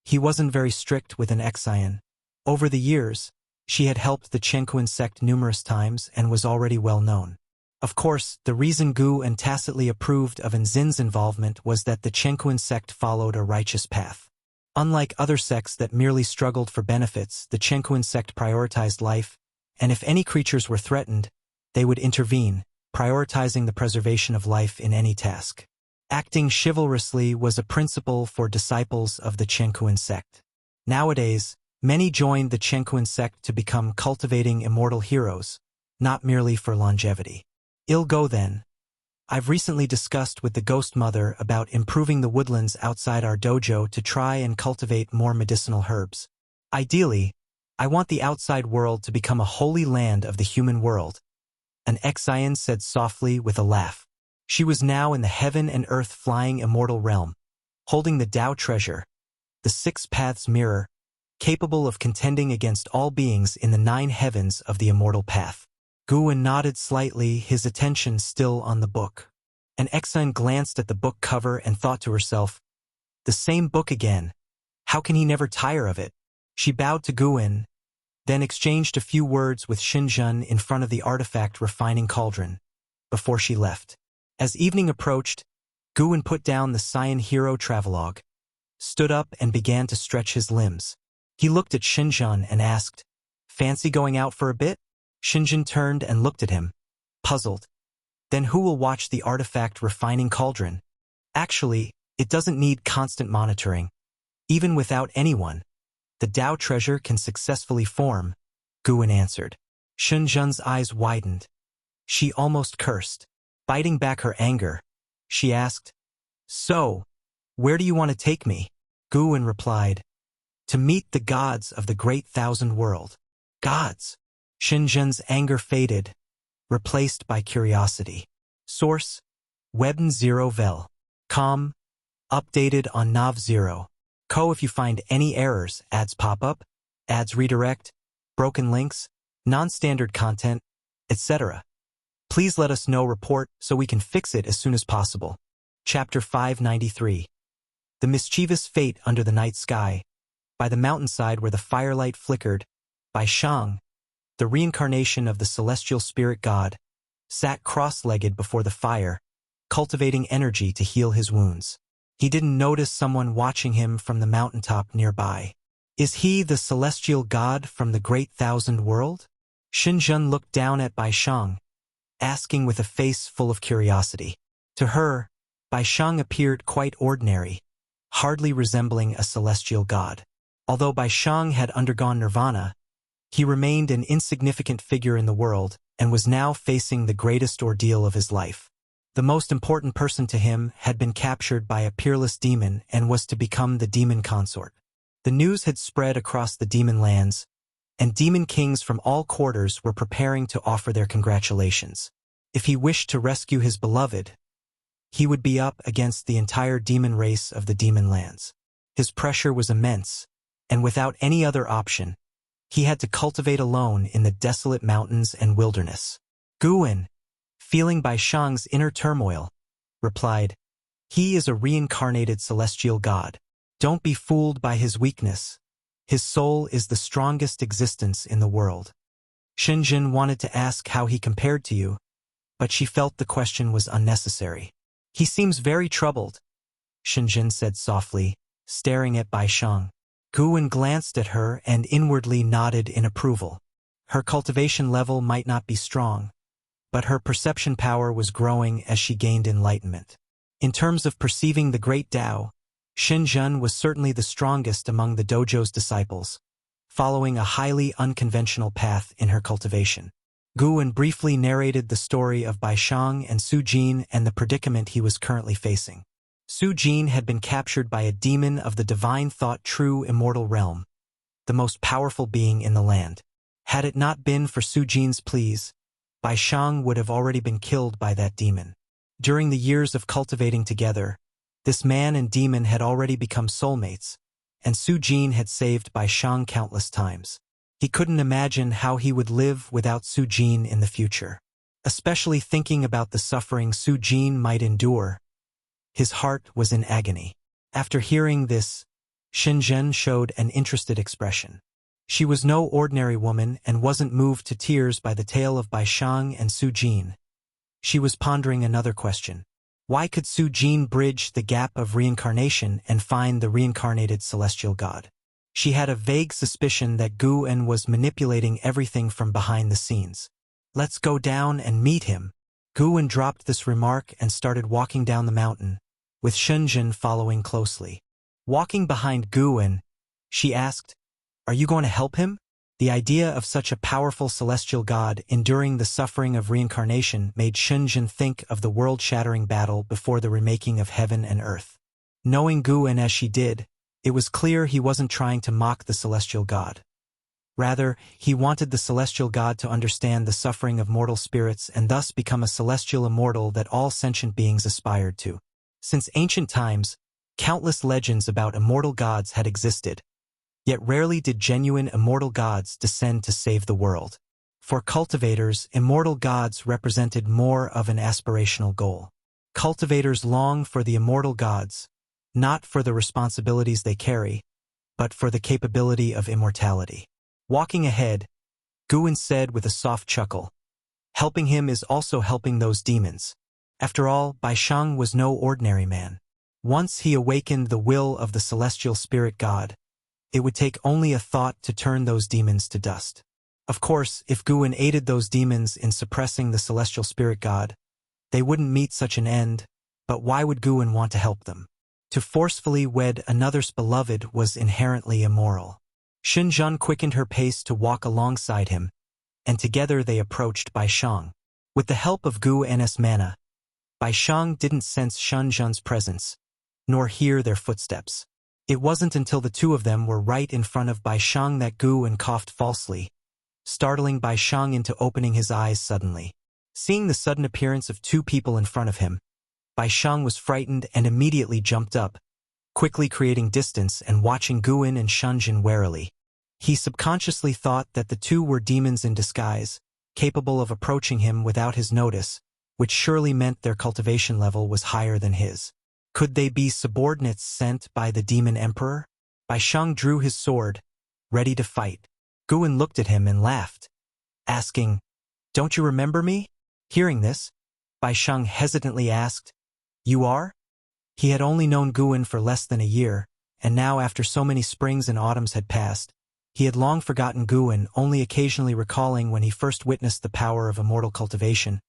He wasn't very strict with an Xian. Over the years, she had helped the Chenkuan sect numerous times and was already well known. Of course, the reason Guwen tacitly approved of Nzin's involvement was that the Chenkuan sect followed a righteous path. Unlike other sects that merely struggled for benefits, the Chenkuan sect prioritized life, and if any creatures were threatened, they would intervene, prioritizing the preservation of life in any task. Acting chivalrously was a principle for disciples of the Chenkuan sect. Nowadays, many joined the Chenkuan sect to become cultivating immortal heroes, not merely for longevity. Go then. I've recently discussed with the Ghost Mother about improving the woodlands outside our dojo to try and cultivate more medicinal herbs. Ideally, I want the outside world to become a holy land of the human world, an Xian said softly with a laugh. She was now in the heaven and earth flying immortal realm, holding the Tao treasure, the six paths mirror, capable of contending against all beings in the 9 heavens of the immortal path. Guwen nodded slightly, his attention still on the book. An Xian glanced at the book cover and thought to herself, "The same book again. How can he never tire of it?" She bowed to Guwen, then exchanged a few words with Xinjun in front of the artifact refining cauldron, before she left. As evening approached, Guwen put down the Cyan Hero travelogue, stood up and began to stretch his limbs. He looked at Xinjun and asked, "Fancy going out for a bit?" Xinjun turned and looked at him, puzzled. "Then who will watch the artifact refining cauldron?" "Actually, it doesn't need constant monitoring. Even without anyone, the Tao treasure can successfully form," Guwen answered. Xinjun's eyes widened. She almost cursed. Biting back her anger, she asked, "So, where do you want to take me?" Guwen replied, "To meet the gods of the great thousand world." Gods. Shinjun's anger faded, replaced by curiosity. Source: Webn 0 vel. Com. Updated on Nav 0. Co. If you find any errors, ads pop up, ads redirect, broken links, non-standard content, etc., please let us know. Report so we can fix it as soon as possible. Chapter 593. The mischievous fate under the night sky. By the mountainside where the firelight flickered, Bai Shang, the reincarnation of the celestial spirit god, sat cross-legged before the fire, cultivating energy to heal his wounds. He didn't notice someone watching him from the mountaintop nearby. Is he the celestial god from the great thousand world? Shinjun looked down at Bai Shang, asking with a face full of curiosity. To her, Bai Shang appeared quite ordinary, hardly resembling a celestial god. Although Bai Shang had undergone nirvana, he remained an insignificant figure in the world and was now facing the greatest ordeal of his life. The most important person to him had been captured by a peerless demon and was to become the demon consort. The news had spread across the demon lands, and demon kings from all quarters were preparing to offer their congratulations. If he wished to rescue his beloved, he would be up against the entire demon race of the demon lands. His pressure was immense, and without any other option, he had to cultivate alone in the desolate mountains and wilderness. Guwen, feeling Bai Shang's inner turmoil, replied, "He is a reincarnated celestial god. Don't be fooled by his weakness. His soul is the strongest existence in the world." Shinjun wanted to ask how he compared to you, but she felt the question was unnecessary. "He seems very troubled," Shinjun said softly, staring at Bai Shang. Guwen glanced at her and inwardly nodded in approval. Her cultivation level might not be strong, but her perception power was growing as she gained enlightenment. In terms of perceiving the great Tao, Shinjun was certainly the strongest among the dojo's disciples, following a highly unconventional path in her cultivation. Guwen briefly narrated the story of Bai Shang and Su Jin and the predicament he was currently facing. Su Jin had been captured by a demon of the divine thought true immortal realm, the most powerful being in the land. Had it not been for Su Jin's pleas, Bai Shang would have already been killed by that demon. During the years of cultivating together, this man and demon had already become soulmates, and Su Jin had saved Bai Shang countless times. He couldn't imagine how he would live without Su Jin in the future, especially thinking about the suffering Su Jin might endure. His heart was in agony. After hearing this, Shinjun showed an interested expression. She was no ordinary woman and wasn't moved to tears by the tale of Bai Shang and Su Jin. She was pondering another question. Why could Su Jin bridge the gap of reincarnation and find the reincarnated celestial god? She had a vague suspicion that Guwen was manipulating everything from behind the scenes. "Let's go down and meet him." Guwen dropped this remark and started walking down the mountain, with Shinjun following closely. Walking behind Guwen, she asked, "Are you going to help him?" The idea of such a powerful celestial god enduring the suffering of reincarnation made Shinjun think of the world-shattering battle before the remaking of heaven and earth. Knowing Guwen as she did, it was clear he wasn't trying to mock the celestial god. Rather, he wanted the celestial god to understand the suffering of mortal spirits and thus become a celestial immortal that all sentient beings aspired to. Since ancient times, countless legends about immortal gods had existed, yet rarely did genuine immortal gods descend to save the world. For cultivators, immortal gods represented more of an aspirational goal. Cultivators long for the immortal gods, not for the responsibilities they carry, but for the capability of immortality. Walking ahead, Guwen said with a soft chuckle, "Helping him is also helping those demons." After all, Bai Shang was no ordinary man. Once he awakened the will of the celestial spirit god, it would take only a thought to turn those demons to dust. Of course, if Guwen aided those demons in suppressing the celestial spirit god, they wouldn't meet such an end, but why would Guwen want to help them? To forcefully wed another's beloved was inherently immoral. Shinjun quickened her pace to walk alongside him, and together they approached Bai Shang. With the help of Guwen's mana, Bai Shang didn't sense Shun Zhen's presence, nor hear their footsteps. It wasn't until the two of them were right in front of Bai Shang that Gu En coughed falsely, startling Bai Shang into opening his eyes suddenly. Seeing the sudden appearance of two people in front of him, Bai Shang was frightened and immediately jumped up, quickly creating distance and watching Gu En and Shun Zhen warily. He subconsciously thought that the two were demons in disguise, capable of approaching him without his notice, which surely meant their cultivation level was higher than his. Could they be subordinates sent by the demon emperor? Bai Shang drew his sword, ready to fight. Gu En looked at him and laughed, asking, "Don't you remember me?" Hearing this, Bai Shang hesitantly asked, "You are?" He had only known Gu En for less than a year, and now after so many springs and autumns had passed, he had long forgotten Gu En, only occasionally recalling when he first witnessed the power of immortal cultivation.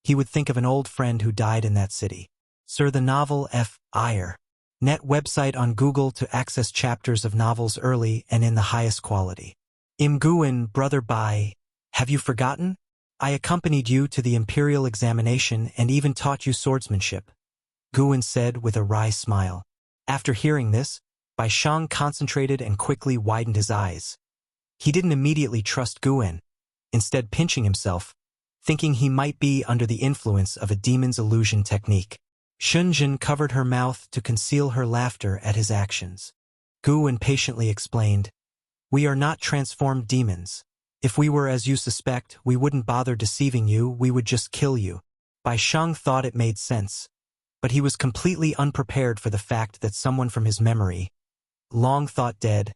He would think of an old friend who died in that city. Sir, the novel F.I.R. Net website on Google to access chapters of novels early and in the highest quality. Gu En, brother Bai, have you forgotten? I accompanied you to the imperial examination and even taught you swordsmanship, Gu En said with a wry smile. After hearing this, Bai Shang concentrated and quickly widened his eyes. He didn't immediately trust Gu En, instead pinching himself, thinking he might be under the influence of a demon's illusion technique. Shun Zhen covered her mouth to conceal her laughter at his actions. Gu En patiently explained, "We are not transformed demons. If we were as you suspect, we wouldn't bother deceiving you, we would just kill you." Bai Shang thought it made sense, but he was completely unprepared for the fact that someone from his memory, long thought dead,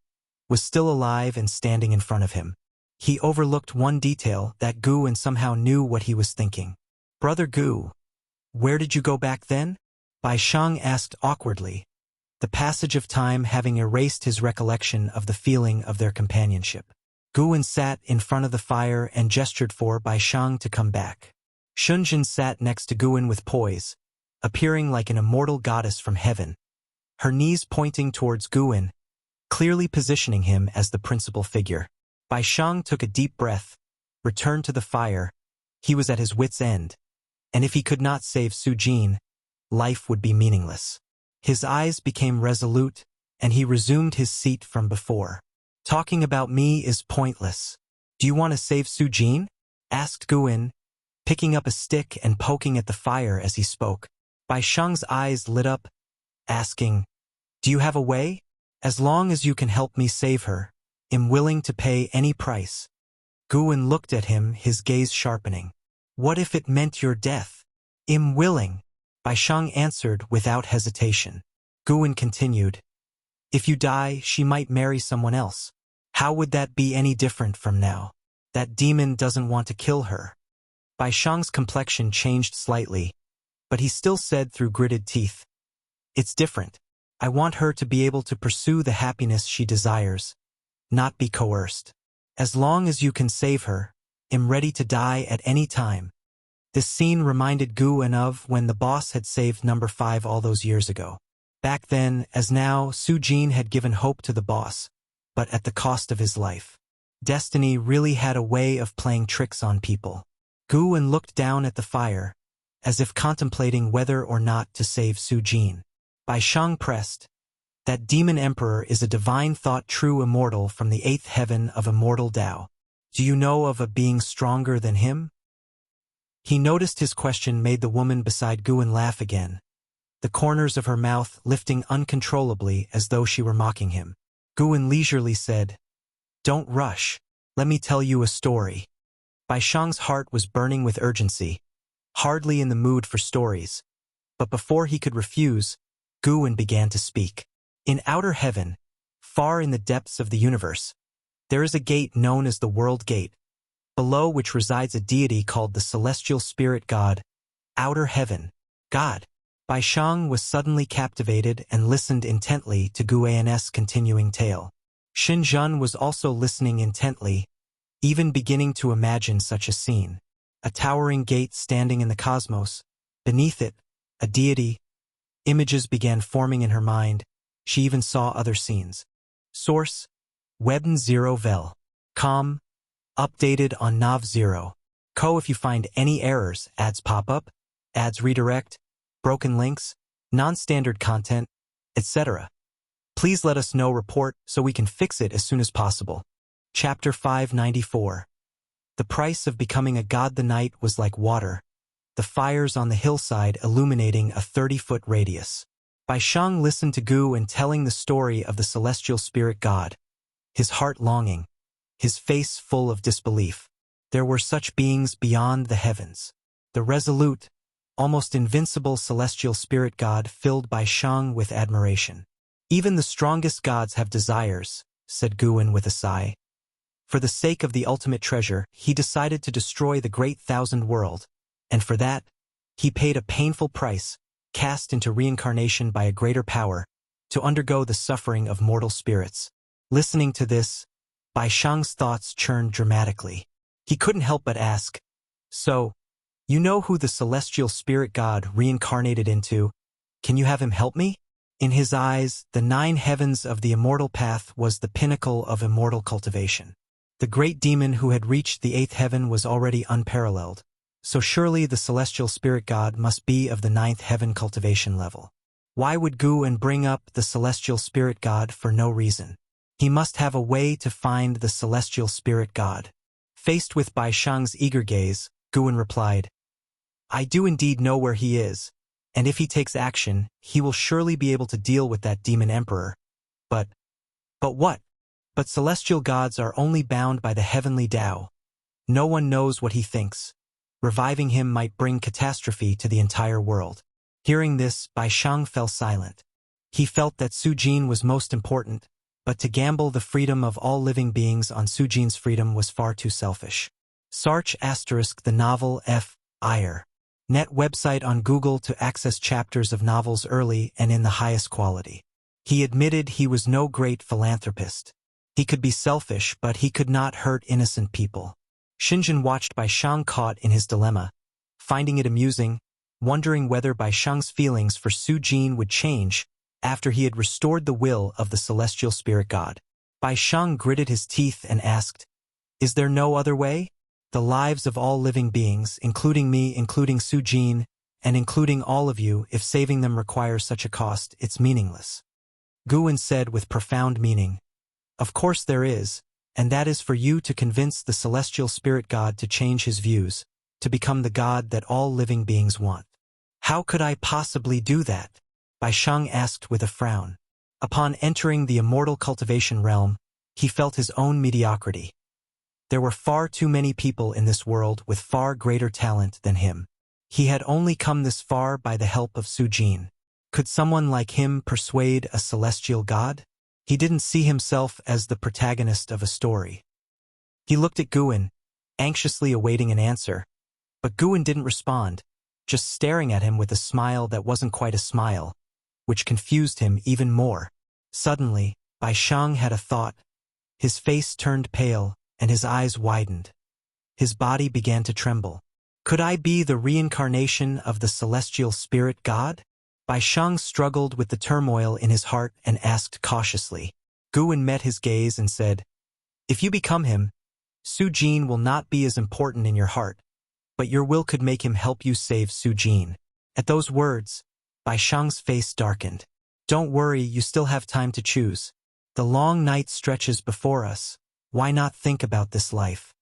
was still alive and standing in front of him. He overlooked one detail, that Gu En somehow knew what he was thinking. "Brother Gu, where did you go back then?" Bai Shang asked awkwardly, the passage of time having erased his recollection of the feeling of their companionship. Gu En sat in front of the fire and gestured for Bai Shang to come back. Shun Zhen sat next to Gu En with poise, appearing like an immortal goddess from heaven, her knees pointing towards Gu En, clearly positioning him as the principal figure. Bai Shang took a deep breath, returned to the fire. He was at his wit's end, and if he could not save Su Jin, life would be meaningless. His eyes became resolute, and he resumed his seat from before. "Talking about me is pointless. Do you want to save Su Jin?" asked Gu En, picking up a stick and poking at the fire as he spoke. Bai Shang's eyes lit up, asking, "Do you have a way? As long as you can help me save her, I'm willing to pay any price." Gu En looked at him, his gaze sharpening. "What if it meant your death?" "I'm willing," Bai Shang answered without hesitation. Gu En continued, "If you die, she might marry someone else. How would that be any different from now? That demon doesn't want to kill her." Bai Shang's complexion changed slightly, but he still said through gritted teeth, "It's different. I want her to be able to pursue the happiness she desires, not be coerced. As long as you can save her, I'm ready to die at any time." This scene reminded Gu En of when the boss had saved number 5 all those years ago. Back then, as now, Su Jin had given hope to the boss, but at the cost of his life. Destiny really had a way of playing tricks on people. Gu En looked down at the fire, as if contemplating whether or not to save Su Jin. Bai Shang pressed, "That demon emperor is a divine thought true immortal from the 8th heaven of immortal Tao. Do you know of a being stronger than him?" He noticed his question made the woman beside Gu En laugh again, the corners of her mouth lifting uncontrollably as though she were mocking him. Gu En leisurely said, "Don't rush. Let me tell you a story." Bai Shang's heart was burning with urgency, hardly in the mood for stories. But before he could refuse, Gu En began to speak. "In outer heaven, far in the depths of the universe, there is a gate known as the World Gate, below which resides a deity called the Celestial Spirit God, Outer Heaven. God." Bai Shang was suddenly captivated and listened intently to Gu En's continuing tale. Xin Zhen was also listening intently, even beginning to imagine such a scene. A towering gate standing in the cosmos, beneath it, a deity. Images began forming in her mind. She even saw other scenes. Source: Webn0vel.com. Updated on Nav0. Co. If you find any errors, ads pop up, ads redirect, broken links, non-standard content, etc. Please let us know report so we can fix it as soon as possible. Chapter 594. The price of becoming a god. The night was like water, the fires on the hillside illuminating a 30-foot radius. Bai Shang listened to Gu and telling the story of the celestial spirit god, his heart longing, his face full of disbelief. There were such beings beyond the heavens. The resolute, almost invincible celestial spirit god filled Bai Shang with admiration. Even the strongest gods have desires, said Guin with a sigh. For the sake of the ultimate treasure, he decided to destroy the great thousand world, and for that, he paid a painful price, cast into reincarnation by a greater power, to undergo the suffering of mortal spirits. Listening to this, Bai Shang's thoughts churned dramatically. He couldn't help but ask, "So, you know who the celestial spirit god reincarnated into? Can you have him help me?" In his eyes, the 9 heavens of the immortal path was the pinnacle of immortal cultivation. The great demon who had reached the 8th heaven was already unparalleled, so surely the celestial spirit god must be of the 9th heaven cultivation level. Why would Guin bring up the celestial spirit god for no reason? He must have a way to find the celestial spirit god. Faced with Bai Shang's eager gaze, Guin replied, "I do indeed know where he is, and if he takes action, he will surely be able to deal with that demon emperor. But what? But celestial gods are only bound by the heavenly Tao. No one knows what he thinks. Reviving him might bring catastrophe to the entire world." Hearing this, Bai Shang fell silent. He felt that Su Jin was most important, but to gamble the freedom of all living beings on Su Jin's freedom was far too selfish. Search * the novel F. Ire. Net website on Google to access chapters of novels early and in the highest quality. He admitted he was no great philanthropist. He could be selfish, but he could not hurt innocent people. Xinjin watched Bai Shang caught in his dilemma, finding it amusing, wondering whether Bai Shang's feelings for Su Jin would change after he had restored the will of the celestial spirit god. Bai Shang gritted his teeth and asked, "Is there no other way? The lives of all living beings, including me, including Su Jin, and including all of you, if saving them requires such a cost, it's meaningless." Guin said with profound meaning, "Of course there is, and that is for you to convince the celestial spirit god to change his views, to become the god that all living beings want." "How could I possibly do that?" Bai Shang asked with a frown. Upon entering the immortal cultivation realm, he felt his own mediocrity. There were far too many people in this world with far greater talent than him. He had only come this far by the help of Su Jin. Could someone like him persuade a celestial god? He didn't see himself as the protagonist of a story. He looked at Guin, anxiously awaiting an answer, but Guin didn't respond, just staring at him with a smile that wasn't quite a smile, which confused him even more. Suddenly, Bai Shang had a thought. His face turned pale, and his eyes widened. His body began to tremble. Could I be the reincarnation of the celestial spirit god? Bai Shang struggled with the turmoil in his heart and asked cautiously. Guin met his gaze and said, "If you become him, Su Jin will not be as important in your heart, but your will could make him help you save Su Jin." At those words, Bai Shang's face darkened. "Don't worry, you still have time to choose. The long night stretches before us. Why not think about this life?"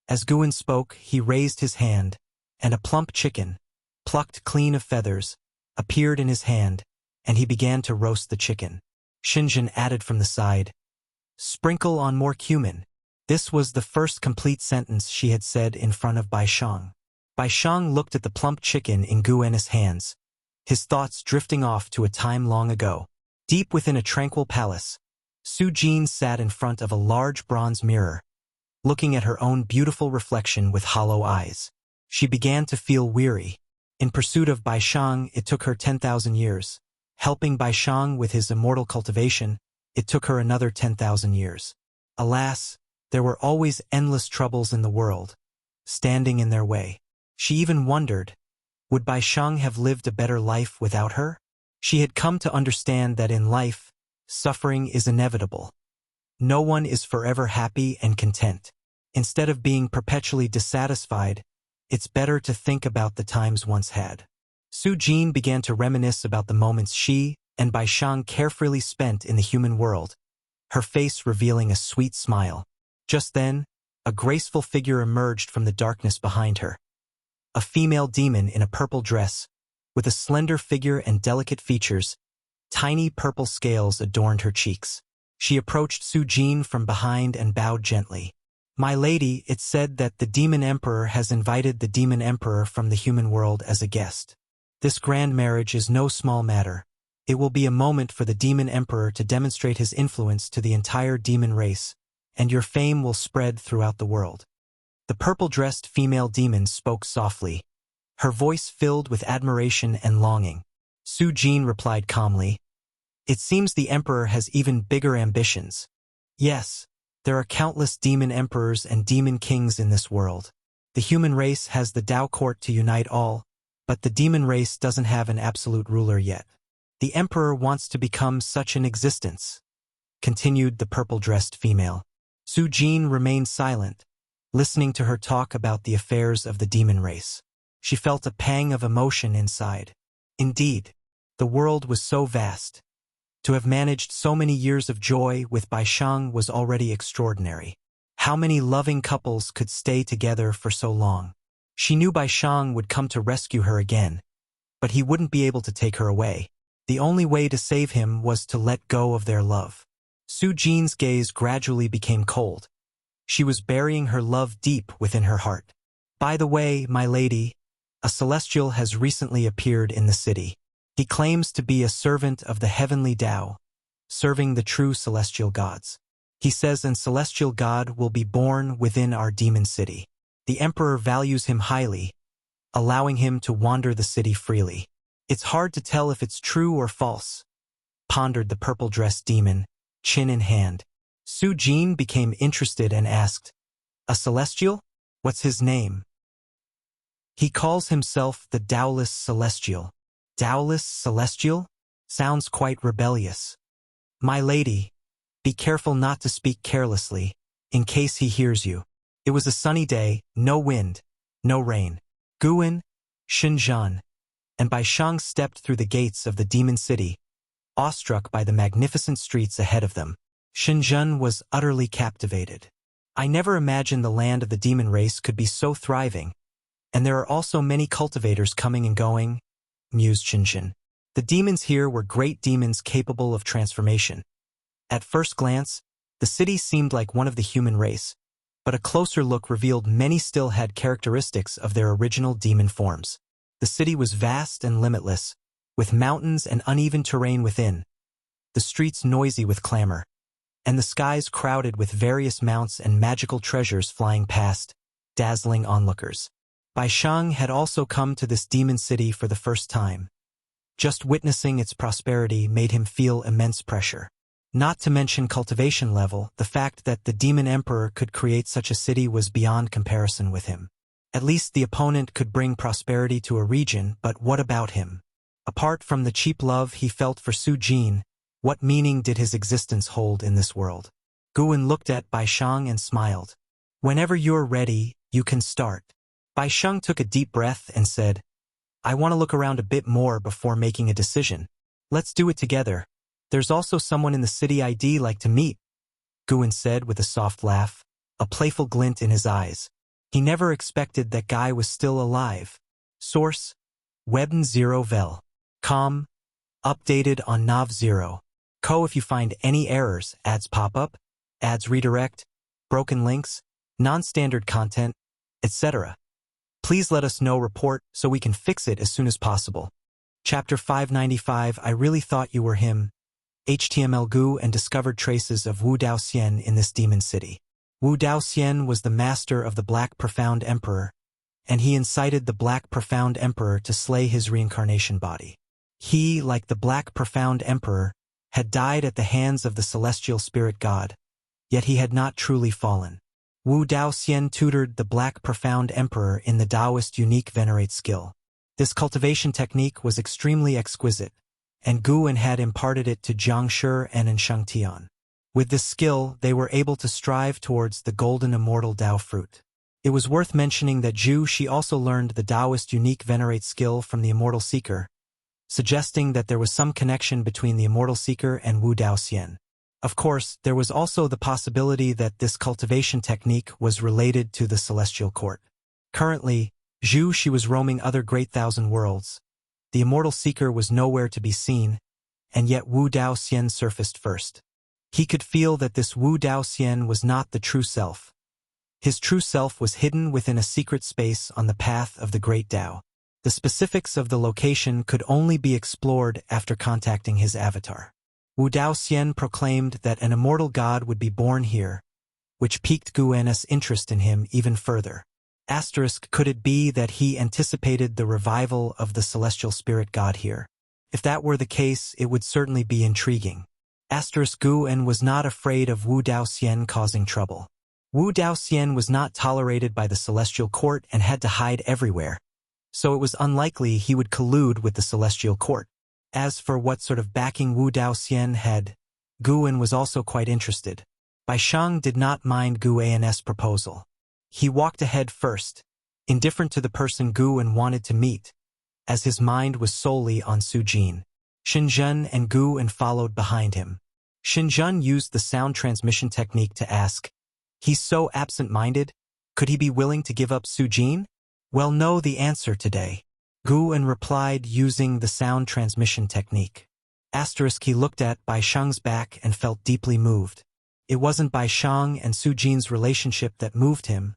As Guin spoke, he raised his hand, and a plump chicken, plucked clean of feathers, appeared in his hand, and he began to roast the chicken. Xinjin added from the side, "Sprinkle on more cumin." This was the first complete sentence she had said in front of Bai Shang. Bai Shang looked at the plump chicken in Guin's hands, his thoughts drifting off to a time long ago. Deep within a tranquil palace, Su Jin sat in front of a large bronze mirror, looking at her own beautiful reflection with hollow eyes. She began to feel weary. In pursuit of Bai Shang, it took her 10,000 years. Helping Bai Shang with his immortal cultivation, it took her another 10,000 years. Alas, there were always endless troubles in the world, standing in their way. She even wondered, would Bai Shang have lived a better life without her? She had come to understand that in life, suffering is inevitable. No one is forever happy and content. Instead of being perpetually dissatisfied, it's better to think about the times once had. Su Jin began to reminisce about the moments she and Bai Shang carefully spent in the human world, her face revealing a sweet smile. Just then, a graceful figure emerged from the darkness behind her. A female demon in a purple dress, with a slender figure and delicate features. Tiny purple scales adorned her cheeks. She approached Su Jin from behind and bowed gently. "My lady, it's said that the Demon Emperor has invited the Demon Emperor from the human world as a guest. This grand marriage is no small matter. It will be a moment for the Demon Emperor to demonstrate his influence to the entire demon race, and your fame will spread throughout the world." The purple-dressed female demon spoke softly, her voice filled with admiration and longing. Su Jin replied calmly, "It seems the Emperor has even bigger ambitions. Yes, there are countless demon emperors and demon kings in this world. The human race has the Tao court to unite all, but the demon race doesn't have an absolute ruler yet. The Emperor wants to become such an existence," continued the purple-dressed female. Su Jin remained silent, listening to her talk about the affairs of the demon race. She felt a pang of emotion inside. Indeed, the world was so vast. To have managed so many years of joy with Bai Shang was already extraordinary. How many loving couples could stay together for so long? She knew Bai Shang would come to rescue her again, but he wouldn't be able to take her away. The only way to save him was to let go of their love. Su Jin's gaze gradually became cold. She was burying her love deep within her heart. "By the way, my lady, a celestial has recently appeared in the city. He claims to be a servant of the heavenly Tao, serving the true celestial gods. He says an celestial god will be born within our demon city. The Emperor values him highly, allowing him to wander the city freely. It's hard to tell if it's true or false," pondered the purple-dressed demon, chin in hand. Su Jin became interested and asked, "A celestial? What's his name?" "He calls himself the Taoless Celestial." "Taoless Celestial? Sounds quite rebellious." "My lady, be careful not to speak carelessly, in case he hears you." It was a sunny day, no wind, no rain. Guan, Xinjiang, and Bai Shang stepped through the gates of the demon city, awestruck by the magnificent streets ahead of them. Xinjiang was utterly captivated. "I never imagined the land of the demon race could be so thriving, and there are also many cultivators coming and going," mused Xinjiang. The demons here were great demons capable of transformation. At first glance, the city seemed like one of the human race, but a closer look revealed many still had characteristics of their original demon forms. The city was vast and limitless, with mountains and uneven terrain within, the streets noisy with clamor, and the skies crowded with various mounts and magical treasures flying past, dazzling onlookers. Bai Shang had also come to this demon city for the first time. Just witnessing its prosperity made him feel immense pressure. Not to mention cultivation level, the fact that the Demon Emperor could create such a city was beyond comparison with him. At least the opponent could bring prosperity to a region, but what about him? Apart from the cheap love he felt for Su Jin, what meaning did his existence hold in this world? Guan looked at Bai Shang and smiled. "Whenever you're ready, you can start." Bai Shang took a deep breath and said, "I want to look around a bit more before making a decision. Let's do it together. There's also someone in the city I'd like to meet," Guan said with a soft laugh, a playful glint in his eyes. He never expected that guy was still alive. Source: Webn0vel. Com. Updated on Nav 0. Co. If you find any errors, ads pop up, ads redirect, broken links, non-standard content, etc., please let us know report so we can fix it as soon as possible. Chapter 595. I really thought you were him. HTML Gu and discovered traces of Wu Daoxian in this demon city. Wu Daoxian was the master of the Black Profound Emperor, and he incited the Black Profound Emperor to slay his reincarnation body. He, like the Black Profound Emperor, had died at the hands of the celestial spirit god, yet he had not truly fallen. Wu Daoxian tutored the Black Profound Emperor in the Taoist unique venerate skill. This cultivation technique was extremely exquisite, and Guan had imparted it to Jiang Shi and Shangtian. With this skill, they were able to strive towards the golden immortal Tao fruit. It was worth mentioning that she also learned the Taoist unique venerate skill from the Immortal Seeker, suggesting that there was some connection between the Immortal Seeker and Wu Daoxian. Of course, there was also the possibility that this cultivation technique was related to the Celestial Court. Currently, she was roaming other great thousand worlds. The Immortal Seeker was nowhere to be seen, and yet Wu Daoxian surfaced first. He could feel that this Wu Daoxian was not the true self. His true self was hidden within a secret space on the path of the Great Tao. The specifics of the location could only be explored after contacting his avatar. Wu Daoxian proclaimed that an immortal god would be born here, which piqued Guan's interest in him even further. Could it be that he anticipated the revival of the celestial spirit god here? If that were the case, it would certainly be intriguing. Guan was not afraid of Wu Daoxian causing trouble. Wu Daoxian was not tolerated by the celestial court and had to hide everywhere, so it was unlikely he would collude with the celestial court. As for what sort of backing Wu Daoxian had, Guan was also quite interested. Bai Shang did not mind Guan's proposal. He walked ahead first, indifferent to the person Guan wanted to meet, as his mind was solely on Su Jin. Xinjun and Guan followed behind him. Xinjun used the sound transmission technique to ask, "He's so absent-minded, could he be willing to give up Su Jin?" "Well, know the answer today," Guan replied using the sound transmission technique. He looked at Bai Shang's back and felt deeply moved. It wasn't Bai Shang and Su Jin's relationship that moved him,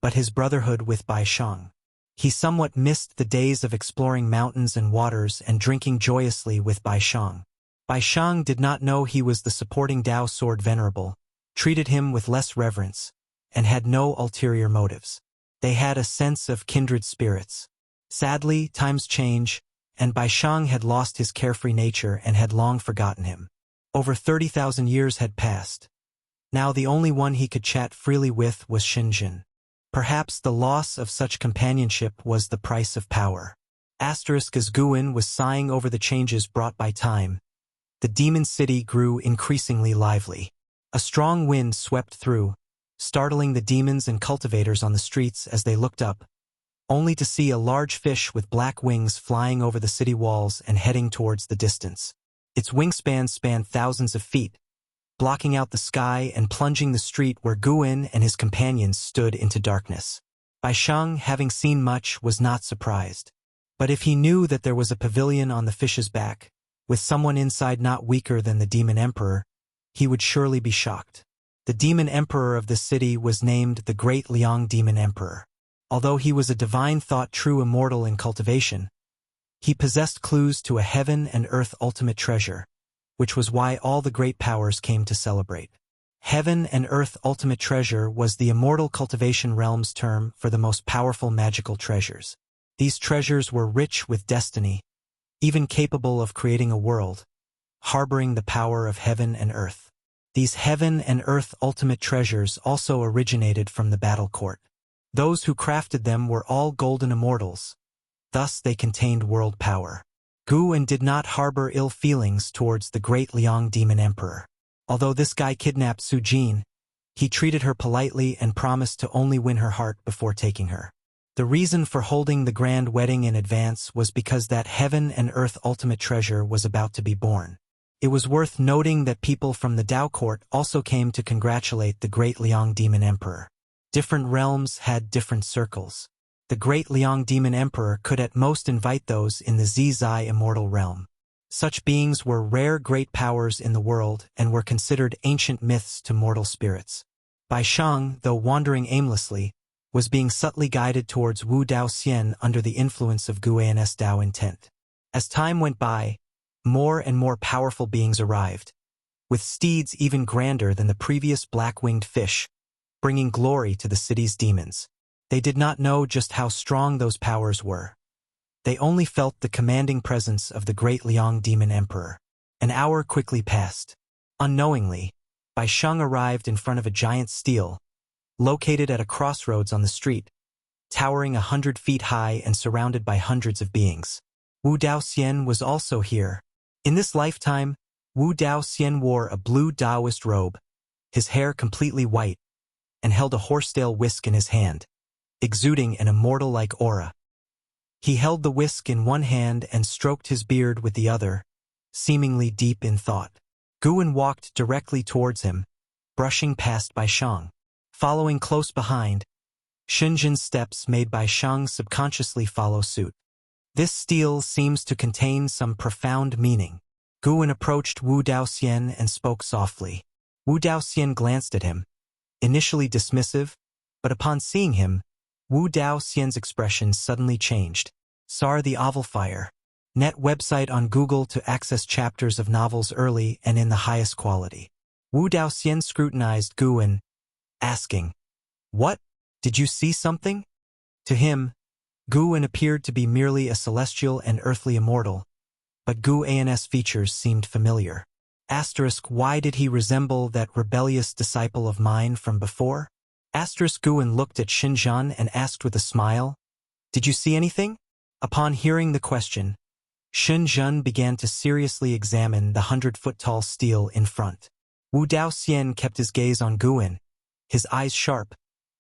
but his brotherhood with Bai Shang. He somewhat missed the days of exploring mountains and waters and drinking joyously with Bai Shang. Bai Shang did not know he was the supporting Dao Sword Venerable, treated him with less reverence, and had no ulterior motives. They had a sense of kindred spirits. Sadly, times change, and Bai Shang had lost his carefree nature and had long forgotten him. Over 30,000 years had passed. Now the only one he could chat freely with was Xinjun. Perhaps the loss of such companionship was the price of power. As Guan was sighing over the changes brought by time, the demon city grew increasingly lively. A strong wind swept through, startling the demons and cultivators on the streets as they looked up, only to see a large fish with black wings flying over the city walls and heading towards the distance. Its wingspan spanned thousands of feet, blocking out the sky and plunging the street where Guan and his companions stood into darkness. Bai Shang, having seen much, was not surprised. But if he knew that there was a pavilion on the fish's back, with someone inside not weaker than the Demon Emperor, he would surely be shocked. The Demon Emperor of the city was named the Great Liang Demon Emperor. Although he was a divine thought true immortal in cultivation, he possessed clues to a heaven and earth ultimate treasure, which was why all the great powers came to celebrate. Heaven and Earth Ultimate Treasure was the immortal cultivation realm's term for the most powerful magical treasures. These treasures were rich with destiny, even capable of creating a world, harboring the power of heaven and earth. These Heaven and Earth Ultimate Treasures also originated from the battle court. Those who crafted them were all golden immortals, thus they contained world power. Guan did not harbor ill feelings towards the Great Liang Demon Emperor. Although this guy kidnapped Su Jin, he treated her politely and promised to only win her heart before taking her. The reason for holding the grand wedding in advance was because that Heaven and Earth Ultimate Treasure was about to be born. It was worth noting that people from the Dao Court also came to congratulate the Great Liang Demon Emperor. Different realms had different circles. The Great Liang Demon Emperor could at most invite those in the Zizai immortal realm. Such beings were rare great powers in the world and were considered ancient myths to mortal spirits. Bai Shang, though wandering aimlessly, was being subtly guided towards Wu Daoxian under the influence of Guan's Dao intent. As time went by, more and more powerful beings arrived, with steeds even grander than the previous black-winged fish, bringing glory to the city's demons. They did not know just how strong those powers were. They only felt the commanding presence of the Great Liang Demon Emperor. An hour quickly passed. Unknowingly, Bai Shang arrived in front of a giant stele, located at a crossroads on the street, towering 100 feet high and surrounded by hundreds of beings. Wu Daoxian was also here. In this lifetime, Wu Daoxian wore a blue Taoist robe, his hair completely white, and held a horsetail whisk in his hand. exuding an immortal-like aura. He held the whisk in one hand and stroked his beard with the other, seemingly deep in thought. Guwen walked directly towards him, brushing past Bai Shang. Following close behind, Xinjin's steps made Bai Shang subconsciously follow suit. This stele seems to contain some profound meaning. Guwen approached Wu Daoxian and spoke softly. Wu Daoxian glanced at him, initially dismissive, but upon seeing him, Wu Daoxian's expression suddenly changed. Sar the Oval Fire. Net website on Google to access chapters of novels early and in the highest quality. Wu Daoxian scrutinized Guwen, asking, "What? Did you see something?" To him, Guwen appeared to be merely a celestial and earthly immortal, but Guwen's features seemed familiar. Why did he resemble that rebellious disciple of mine from before? Guwen looked at Xinjian and asked with a smile, "Did you see anything?" Upon hearing the question, Xinjian began to seriously examine the 100-foot-tall stele in front. Wu Daoxian kept his gaze on Guwen, his eyes sharp,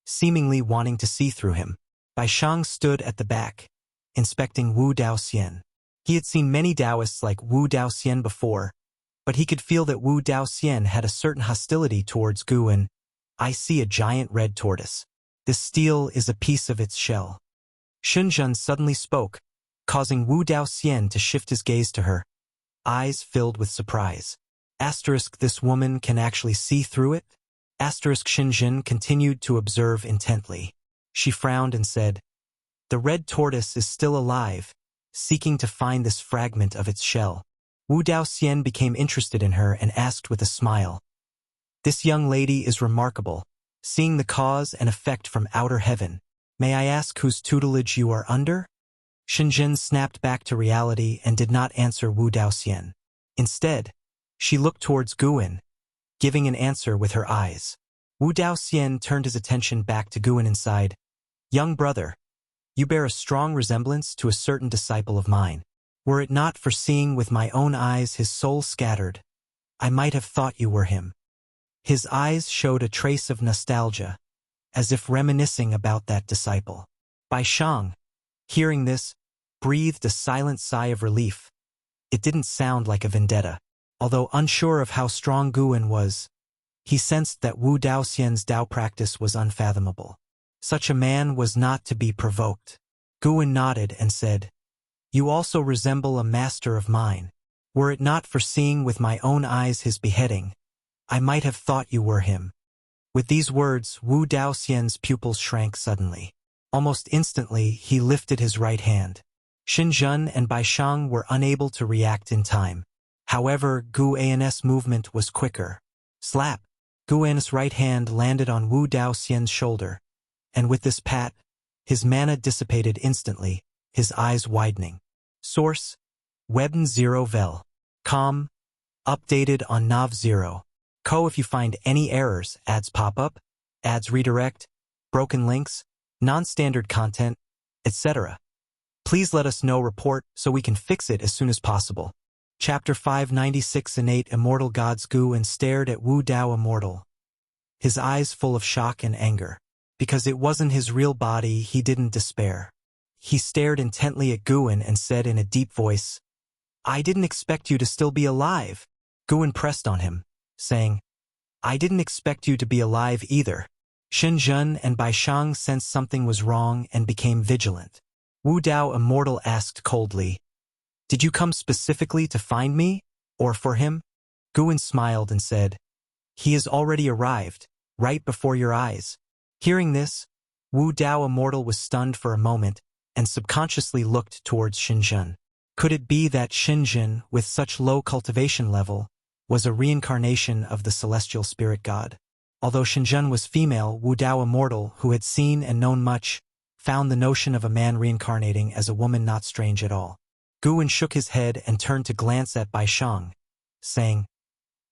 seemingly wanting to see through him. Bai Shang stood at the back, inspecting Wu Daoxian. He had seen many Taoists like Wu Daoxian before, but he could feel that Wu Daoxian had a certain hostility towards Guwen. "I see a giant red tortoise. This stele is a piece of its shell." Xinjian suddenly spoke, causing Wu Daoxian to shift his gaze to her, eyes filled with surprise. This woman can actually see through it? Xinjian continued to observe intently. She frowned and said, "The red tortoise is still alive, seeking to find this fragment of its shell." Wu Daoxian became interested in her and asked with a smile, "This young lady is remarkable, seeing the cause and effect from outer heaven. May I ask whose tutelage you are under?" Xinjian snapped back to reality and did not answer Wu Daoxian. Instead, she looked towards Guwen, giving an answer with her eyes. Wu Daoxian turned his attention back to Guwen and sighed, "Young brother, you bear a strong resemblance to a certain disciple of mine. Were it not for seeing with my own eyes his soul scattered, I might have thought you were him." His eyes showed a trace of nostalgia, as if reminiscing about that disciple. Bai Shang, hearing this, breathed a silent sigh of relief. It didn't sound like a vendetta. Although unsure of how strong Guwen was, he sensed that Wu Daoxian's Tao practice was unfathomable. Such a man was not to be provoked. Guwen nodded and said, "You also resemble a master of mine. Were it not for seeing with my own eyes his beheading, I might have thought you were him." With these words, Wu Daoxian's pupils shrank suddenly. Almost instantly, he lifted his right hand. Xinjian and Bai Shang were unable to react in time. However, Guwen's movement was quicker. Slap! Guwen's right hand landed on Wu Daoxian's shoulder, and with this pat, his mana dissipated instantly, his eyes widening. Source: Webn 0 vel. Com. Updated on Nav 0. Co. If you find any errors, ads pop up, ads redirect, broken links, non-standard content, etc., please let us know report so we can fix it as soon as possible. Chapter 596 Innate Immortal Gods. Guwen stared at Wu Dao Immortal, his eyes full of shock and anger. Because it wasn't his real body, he didn't despair. He stared intently at Guwen and said in a deep voice, "I didn't expect you to still be alive." Guwen pressed on him, saying, "I didn't expect you to be alive either." Xinjian and Bai Shang sensed something was wrong and became vigilant. Wu Dao Immortal asked coldly, "Did you come specifically to find me, or for him?" Guwen smiled and said, "He has already arrived, right before your eyes." Hearing this, Wu Dao Immortal was stunned for a moment and subconsciously looked towards Xinjian. Could it be that Xinjian, with such low cultivation level, was a reincarnation of the celestial spirit god? Although Xinjian was female, Wu Dao Immortal, who had seen and known much, found the notion of a man reincarnating as a woman not strange at all. Guwen shook his head and turned to glance at Bai Shang, saying,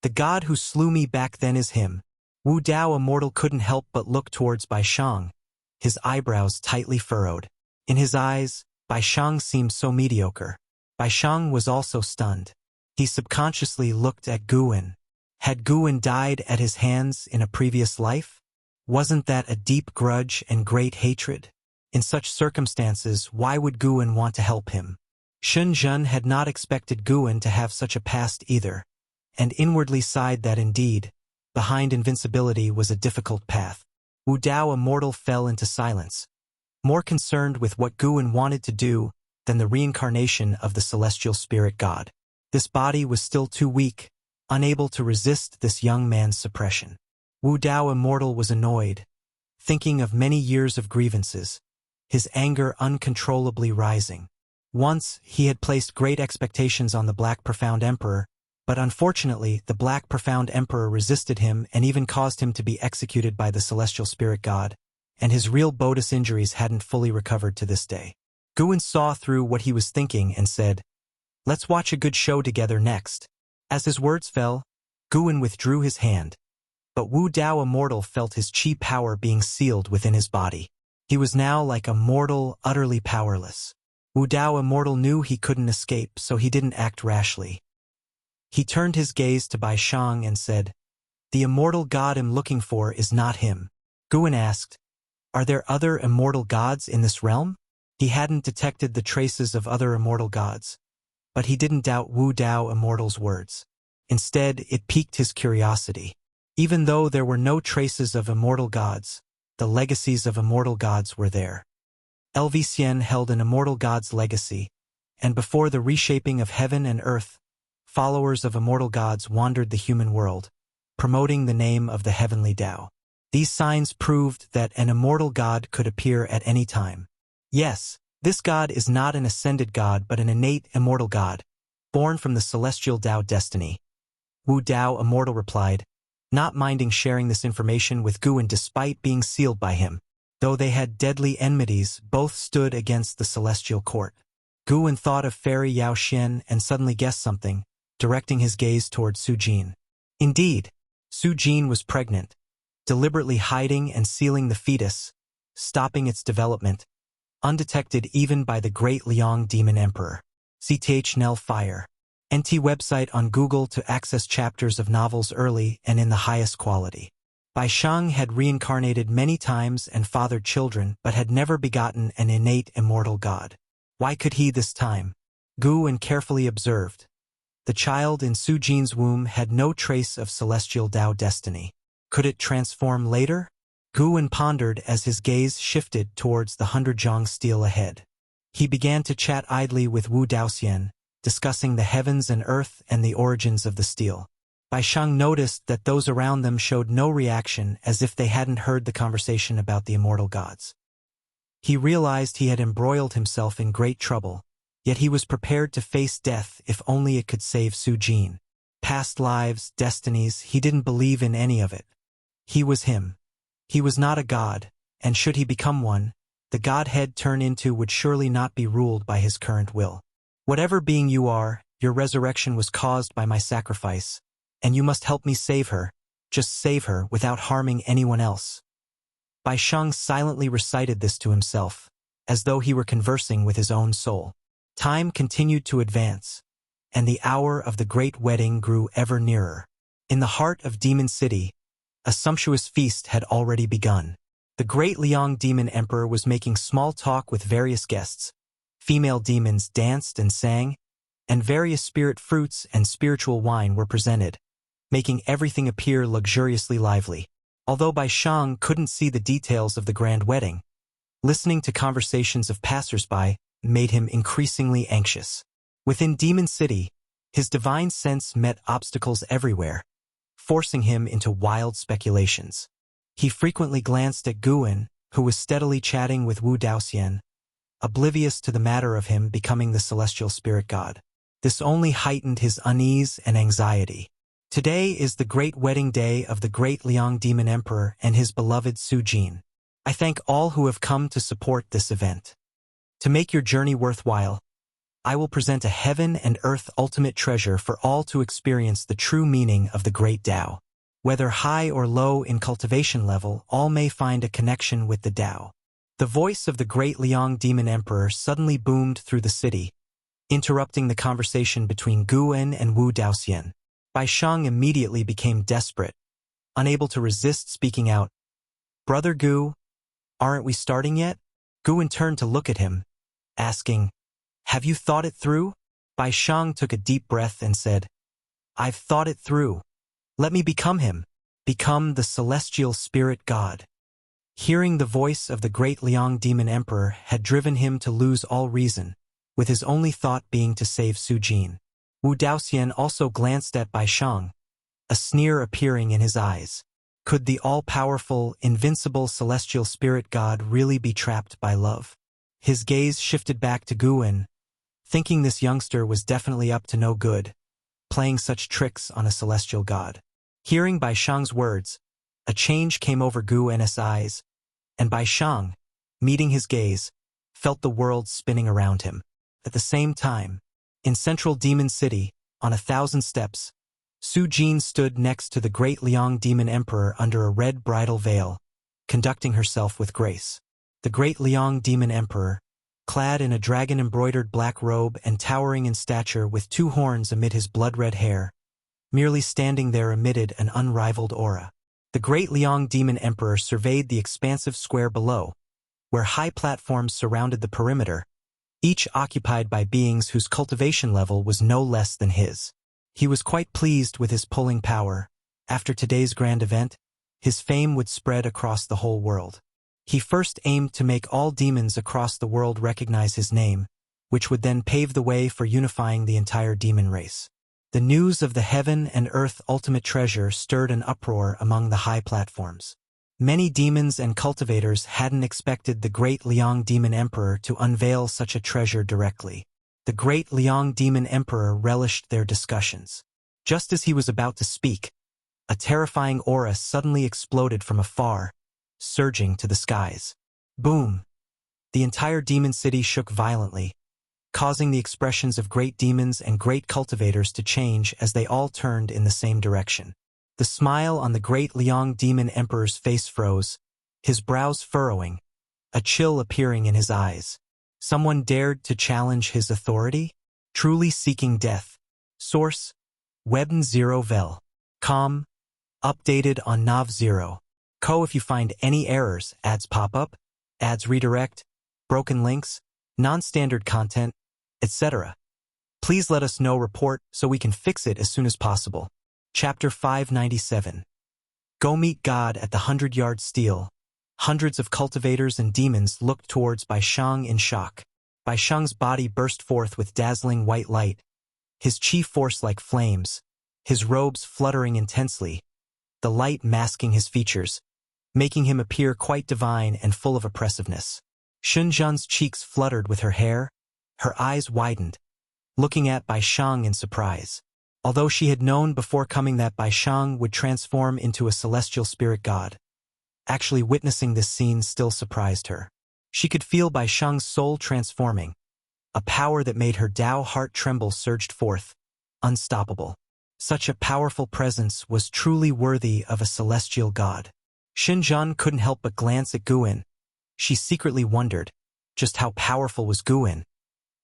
"The god who slew me back then is him." Wu Dao Immortal couldn't help but look towards Bai Shang, his eyebrows tightly furrowed. In his eyes, Bai Shang seemed so mediocre. Bai Shang was also stunned. He subconsciously looked at Guwen. Had Guwen died at his hands in a previous life? Wasn't that a deep grudge and great hatred? In such circumstances, why would Guan want to help him? Shun Jun had not expected Guan to have such a past either, and inwardly sighed that indeed, behind invincibility was a difficult path. Wu Dao Immortal fell into silence, more concerned with what Guan wanted to do than the reincarnation of the celestial spirit god. This body was still too weak, unable to resist this young man's suppression. Wu Dao Immortal was annoyed, thinking of many years of grievances, his anger uncontrollably rising. Once, he had placed great expectations on the Black Profound Emperor, but unfortunately, the Black Profound Emperor resisted him and even caused him to be executed by the celestial spirit god, and his real Bodis injuries hadn't fully recovered to this day. Guan saw through what he was thinking and said, "Let's watch a good show together next." As his words fell, Guan withdrew his hand, but Wu Dao Immortal felt his chi power being sealed within his body. He was now like a mortal, utterly powerless. Wu Dao Immortal knew he couldn't escape, so he didn't act rashly. He turned his gaze to Bai Shang and said, "The immortal god I'm looking for is not him." Guan asked, "Are there other immortal gods in this realm?" He hadn't detected the traces of other immortal gods, but he didn't doubt Wu Dao Immortal's words. Instead, it piqued his curiosity. Even though there were no traces of immortal gods, the legacies of immortal gods were there. Xian held an immortal god's legacy, and before the reshaping of heaven and earth, followers of immortal gods wandered the human world, promoting the name of the heavenly Tao. These signs proved that an immortal god could appear at any time. Yes, this god is not an ascended god but an innate immortal god, born from the celestial Tao destiny. Wu Dao Immortal replied, not minding sharing this information with Guan despite being sealed by him. Though they had deadly enmities, both stood against the celestial court. Guan thought of Fairy Yao Xian and suddenly guessed something, directing his gaze toward Su Jin. Indeed, Su Jin was pregnant, deliberately hiding and sealing the fetus, stopping its development, undetected even by the great Liang Demon Emperor. CTH Nell Fire. NT website on Google to access chapters of novels early and in the highest quality. Bai Shang had reincarnated many times and fathered children but had never begotten an innate immortal god. Why could he this time? Guan carefully observed. The child in Su Jin's womb had no trace of celestial Tao destiny. Could it transform later? Guan pondered as his gaze shifted towards the 100-jong stele ahead. He began to chat idly with Wu Daoxian, discussing the heavens and earth and the origins of the stele. Bai Shang noticed that those around them showed no reaction, as if they hadn't heard the conversation about the immortal gods. He realized he had embroiled himself in great trouble, yet he was prepared to face death if only it could save Su Jin. Past lives, destinies, he didn't believe in any of it. He was him. He was not a god, and should he become one, the godhead turn into would surely not be ruled by his current will. Whatever being you are, your resurrection was caused by my sacrifice, and you must help me save her, just save her without harming anyone else. Bai Shang silently recited this to himself, as though he were conversing with his own soul. Time continued to advance, and the hour of the great wedding grew ever nearer. In the heart of Demon City, a sumptuous feast had already begun. The great Liang Demon Emperor was making small talk with various guests. Female demons danced and sang, and various spirit fruits and spiritual wine were presented, making everything appear luxuriously lively. Although Bai Shang couldn't see the details of the grand wedding, listening to conversations of passers-by made him increasingly anxious. Within Demon City, his divine sense met obstacles everywhere, forcing him into wild speculations. He frequently glanced at Guan, who was steadily chatting with Wu Daoxian, oblivious to the matter of him becoming the celestial spirit god. This only heightened his unease and anxiety. Today is the great wedding day of the great Liang Demon Emperor and his beloved Su Jin. I thank all who have come to support this event. To make your journey worthwhile, I will present a heaven and earth ultimate treasure for all to experience the true meaning of the great Tao. Whether high or low in cultivation level, all may find a connection with the Tao. The voice of the great Liang Demon Emperor suddenly boomed through the city, interrupting the conversation between Guan and Wu Daoxian. Bai Shang immediately became desperate, unable to resist speaking out. "Brother Gu, aren't we starting yet?" Guwen turned to look at him, asking, "Have you thought it through?" Bai Shang took a deep breath and said, "I've thought it through. Let me become him, become the celestial spirit god." Hearing the voice of the great Liang demon emperor had driven him to lose all reason, with his only thought being to save Su Jin. Wu Daoxian also glanced at Bai Shang, a sneer appearing in his eyes. Could the all-powerful, invincible celestial spirit god really be trapped by love? His gaze shifted back to Guwen, thinking this youngster was definitely up to no good, playing such tricks on a celestial god. Hearing Bai Shang's words, a change came over Guwen's eyes, and Bai Shang, meeting his gaze, felt the world spinning around him. At the same time, in central Demon City, on 1,000 steps, Su Jin stood next to the great Liang demon emperor under a red bridal veil, conducting herself with grace. The great Liang demon emperor, clad in a dragon-embroidered black robe and towering in stature with 2 horns amid his blood-red hair, merely standing there emitted an unrivaled aura. The great Liang demon emperor surveyed the expansive square below, where high platforms surrounded the perimeter, each occupied by beings whose cultivation level was no less than his. He was quite pleased with his pulling power. After today's grand event, his fame would spread across the whole world. He first aimed to make all demons across the world recognize his name, which would then pave the way for unifying the entire demon race. The news of the heaven and earth ultimate treasure stirred an uproar among the high platforms. Many demons and cultivators hadn't expected the great Liang demon emperor to unveil such a treasure directly. The great Liang demon emperor relished their discussions. Just as he was about to speak, a terrifying aura suddenly exploded from afar, surging to the skies. Boom! The entire demon city shook violently, causing the expressions of great demons and great cultivators to change as they all turned in the same direction. The smile on the great Liang demon emperor's face froze, his brows furrowing, a chill appearing in his eyes. Someone dared to challenge his authority? Truly seeking death. Source: Webn 0 Vel. Com. Updated on Nav 0. Co. If you find any errors, ads pop up, ads redirect, broken links, non-standard content, etc., please let us know. Report so we can fix it as soon as possible. Chapter 597. Go meet God at the 100-yard steel. Hundreds of cultivators and demons looked towards Bai Shang in shock. Bai Shang's body burst forth with dazzling white light, his chi force like flames, his robes fluttering intensely, the light masking his features, making him appear quite divine and full of oppressiveness. Shunjan's cheeks fluttered with her hair, her eyes widened, looking at Bai Shang in surprise. Although she had known before coming that Bai Shang would transform into a celestial spirit god, actually witnessing this scene still surprised her. She could feel Bai Shang's soul transforming. A power that made her Dao heart tremble surged forth, unstoppable. Such a powerful presence was truly worthy of a celestial god. Xinjiang couldn't help but glance at Guwen. She secretly wondered just how powerful was Guwen,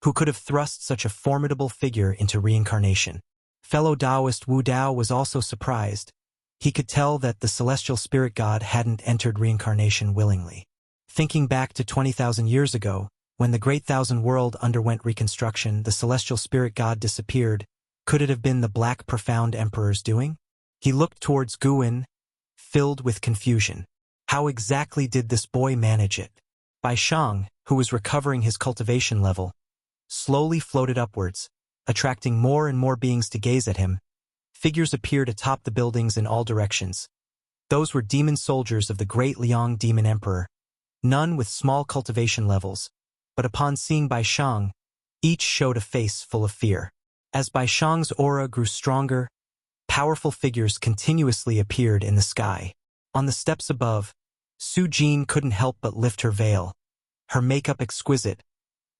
who could have thrust such a formidable figure into reincarnation. Fellow Taoist Wu Dao was also surprised. He could tell that the celestial spirit god hadn't entered reincarnation willingly. Thinking back to 20,000 years ago, when the Great Thousand World underwent reconstruction, the celestial spirit god disappeared. Could it have been the Black Profound Emperor's doing? He looked towards Guwen, filled with confusion. How exactly did this boy manage it? Bai Shang, who was recovering his cultivation level, slowly floated upwards, attracting more and more beings to gaze at him. Figures appeared atop the buildings in all directions. Those were demon soldiers of the great Liang demon emperor, none with small cultivation levels, but upon seeing Bai Shang, each showed a face full of fear. As Bai Shang's aura grew stronger, powerful figures continuously appeared in the sky. On the steps above, Su Jin couldn't help but lift her veil, her makeup exquisite,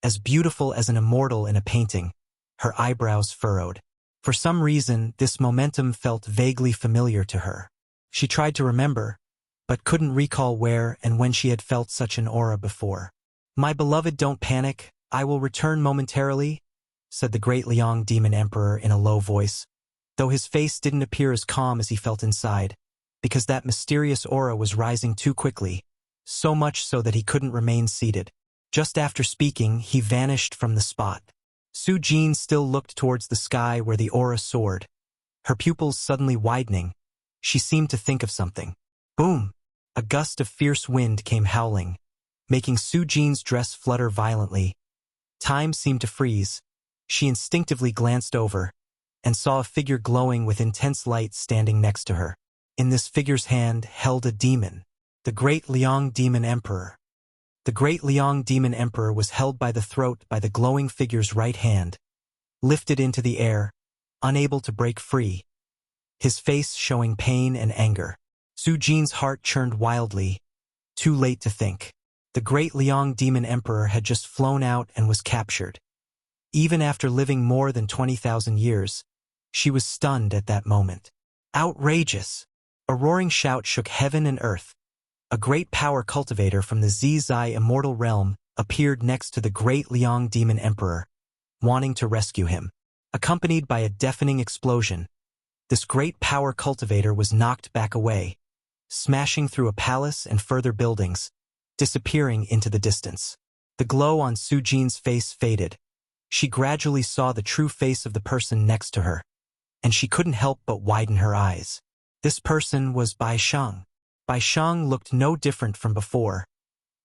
as beautiful as an immortal in a painting, her eyebrows furrowed. For some reason, this momentum felt vaguely familiar to her. She tried to remember, but couldn't recall where and when she had felt such an aura before. "My beloved, don't panic, I will return momentarily," said the great Liang demon emperor in a low voice, though his face didn't appear as calm as he felt inside, because that mysterious aura was rising too quickly, so much so that he couldn't remain seated. Just after speaking, he vanished from the spot. Su Jin still looked towards the sky where the aura soared. Her pupils suddenly widening. She seemed to think of something. Boom! A gust of fierce wind came howling, making Su Jin's dress flutter violently. Time seemed to freeze. She instinctively glanced over and saw a figure glowing with intense light standing next to her. In this figure's hand held a demon, the Great Liang Demon Emperor. The Great Liang Demon Emperor was held by the throat by the glowing figure's right hand, lifted into the air, unable to break free, his face showing pain and anger. Su Jin's heart churned wildly. Too late to think. The Great Liang Demon Emperor had just flown out and was captured. Even after living more than 20,000 years, she was stunned at that moment. Outrageous! A roaring shout shook heaven and earth. A great power cultivator from the Zizai immortal realm appeared next to the Great Liang Demon Emperor, wanting to rescue him. Accompanied by a deafening explosion, this great power cultivator was knocked back away, smashing through a palace and further buildings, disappearing into the distance. The glow on Su Jin's face faded. She gradually saw the true face of the person next to her, and she couldn't help but widen her eyes. This person was Bai Shang. Bai Shang looked no different from before,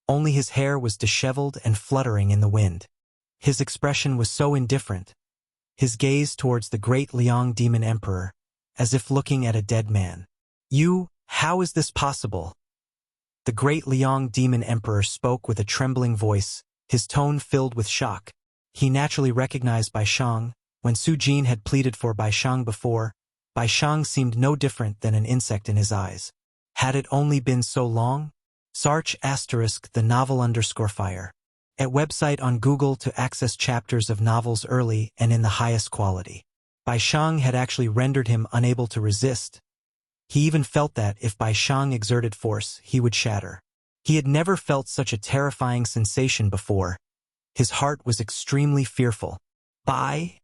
only his hair was disheveled and fluttering in the wind. His expression was so indifferent, his gaze towards the Great Liang Demon Emperor, as if looking at a dead man. How is this possible? The Great Liang Demon Emperor spoke with a trembling voice, his tone filled with shock. He naturally recognized Bai Shang. When Su Jin had pleaded for Bai Shang before, Bai Shang seemed no different than an insect in his eyes. Had it only been so long? Sarch * the novel _fire. At website on Google to access chapters of novels early and in the highest quality. Bai Shang had actually rendered him unable to resist. He even felt that if Bai Shang exerted force, he would shatter. He had never felt such a terrifying sensation before. His heart was extremely fearful. Bai?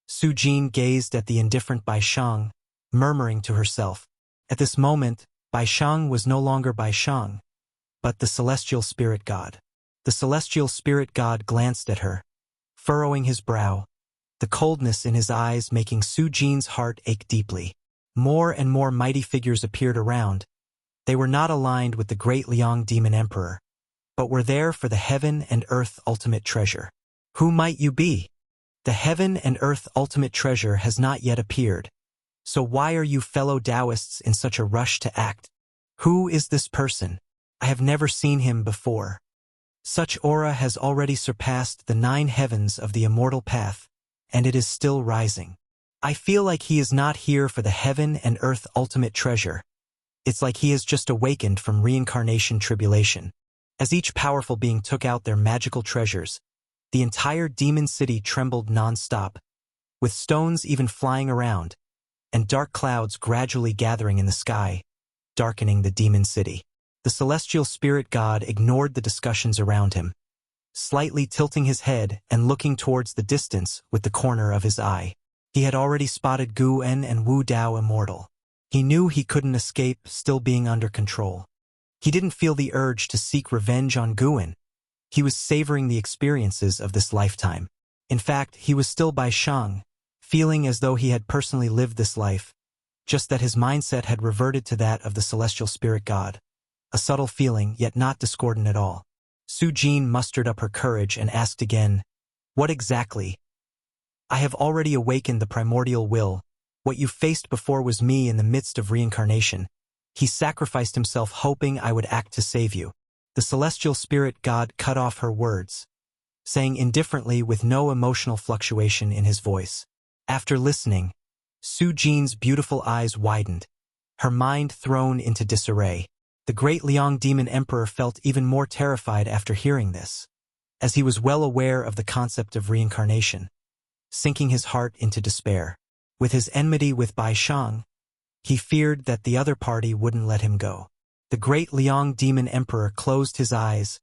Su Jin gazed at the indifferent Bai Shang, murmuring to herself. At this moment, Bai Shang was no longer Bai Shang, but the celestial spirit god. The celestial spirit god glanced at her, furrowing his brow, the coldness in his eyes making Su Jin's heart ache deeply. More and more mighty figures appeared around. They were not aligned with the Great Liang Demon Emperor, but were there for the heaven and earth ultimate treasure. Who might you be? The heaven and earth ultimate treasure has not yet appeared. So why are you fellow Taoists in such a rush to act? Who is this person? I have never seen him before. Such aura has already surpassed the 9 heavens of the immortal path, and it is still rising. I feel like he is not here for the heaven and earth ultimate treasure. It's like he has just awakened from reincarnation tribulation. As each powerful being took out their magical treasures, the entire demon city trembled non-stop, with stones even flying around, and dark clouds gradually gathering in the sky, darkening the demon city. The celestial spirit god ignored the discussions around him, slightly tilting his head and looking towards the distance with the corner of his eye. He had already spotted Gu En and Wu Dao immortal. He knew he couldn't escape still being under control. He didn't feel the urge to seek revenge on Gu En. He was savoring the experiences of this lifetime. In fact, he was still Bai Shang, feeling as though he had personally lived this life, just that his mindset had reverted to that of the celestial spirit god. A subtle feeling, yet not discordant at all. Su Jin mustered up her courage and asked again, "What exactly?" "I have already awakened the primordial will. What you faced before was me in the midst of reincarnation. He sacrificed himself hoping I would act to save you." The celestial spirit god cut off her words, saying indifferently with no emotional fluctuation in his voice. After listening, Su Jin's beautiful eyes widened, her mind thrown into disarray. The Great Liang Demon Emperor felt even more terrified after hearing this, as he was well aware of the concept of reincarnation, sinking his heart into despair. With his enmity with Bai Shang, he feared that the other party wouldn't let him go. The Great Liang Demon Emperor closed his eyes,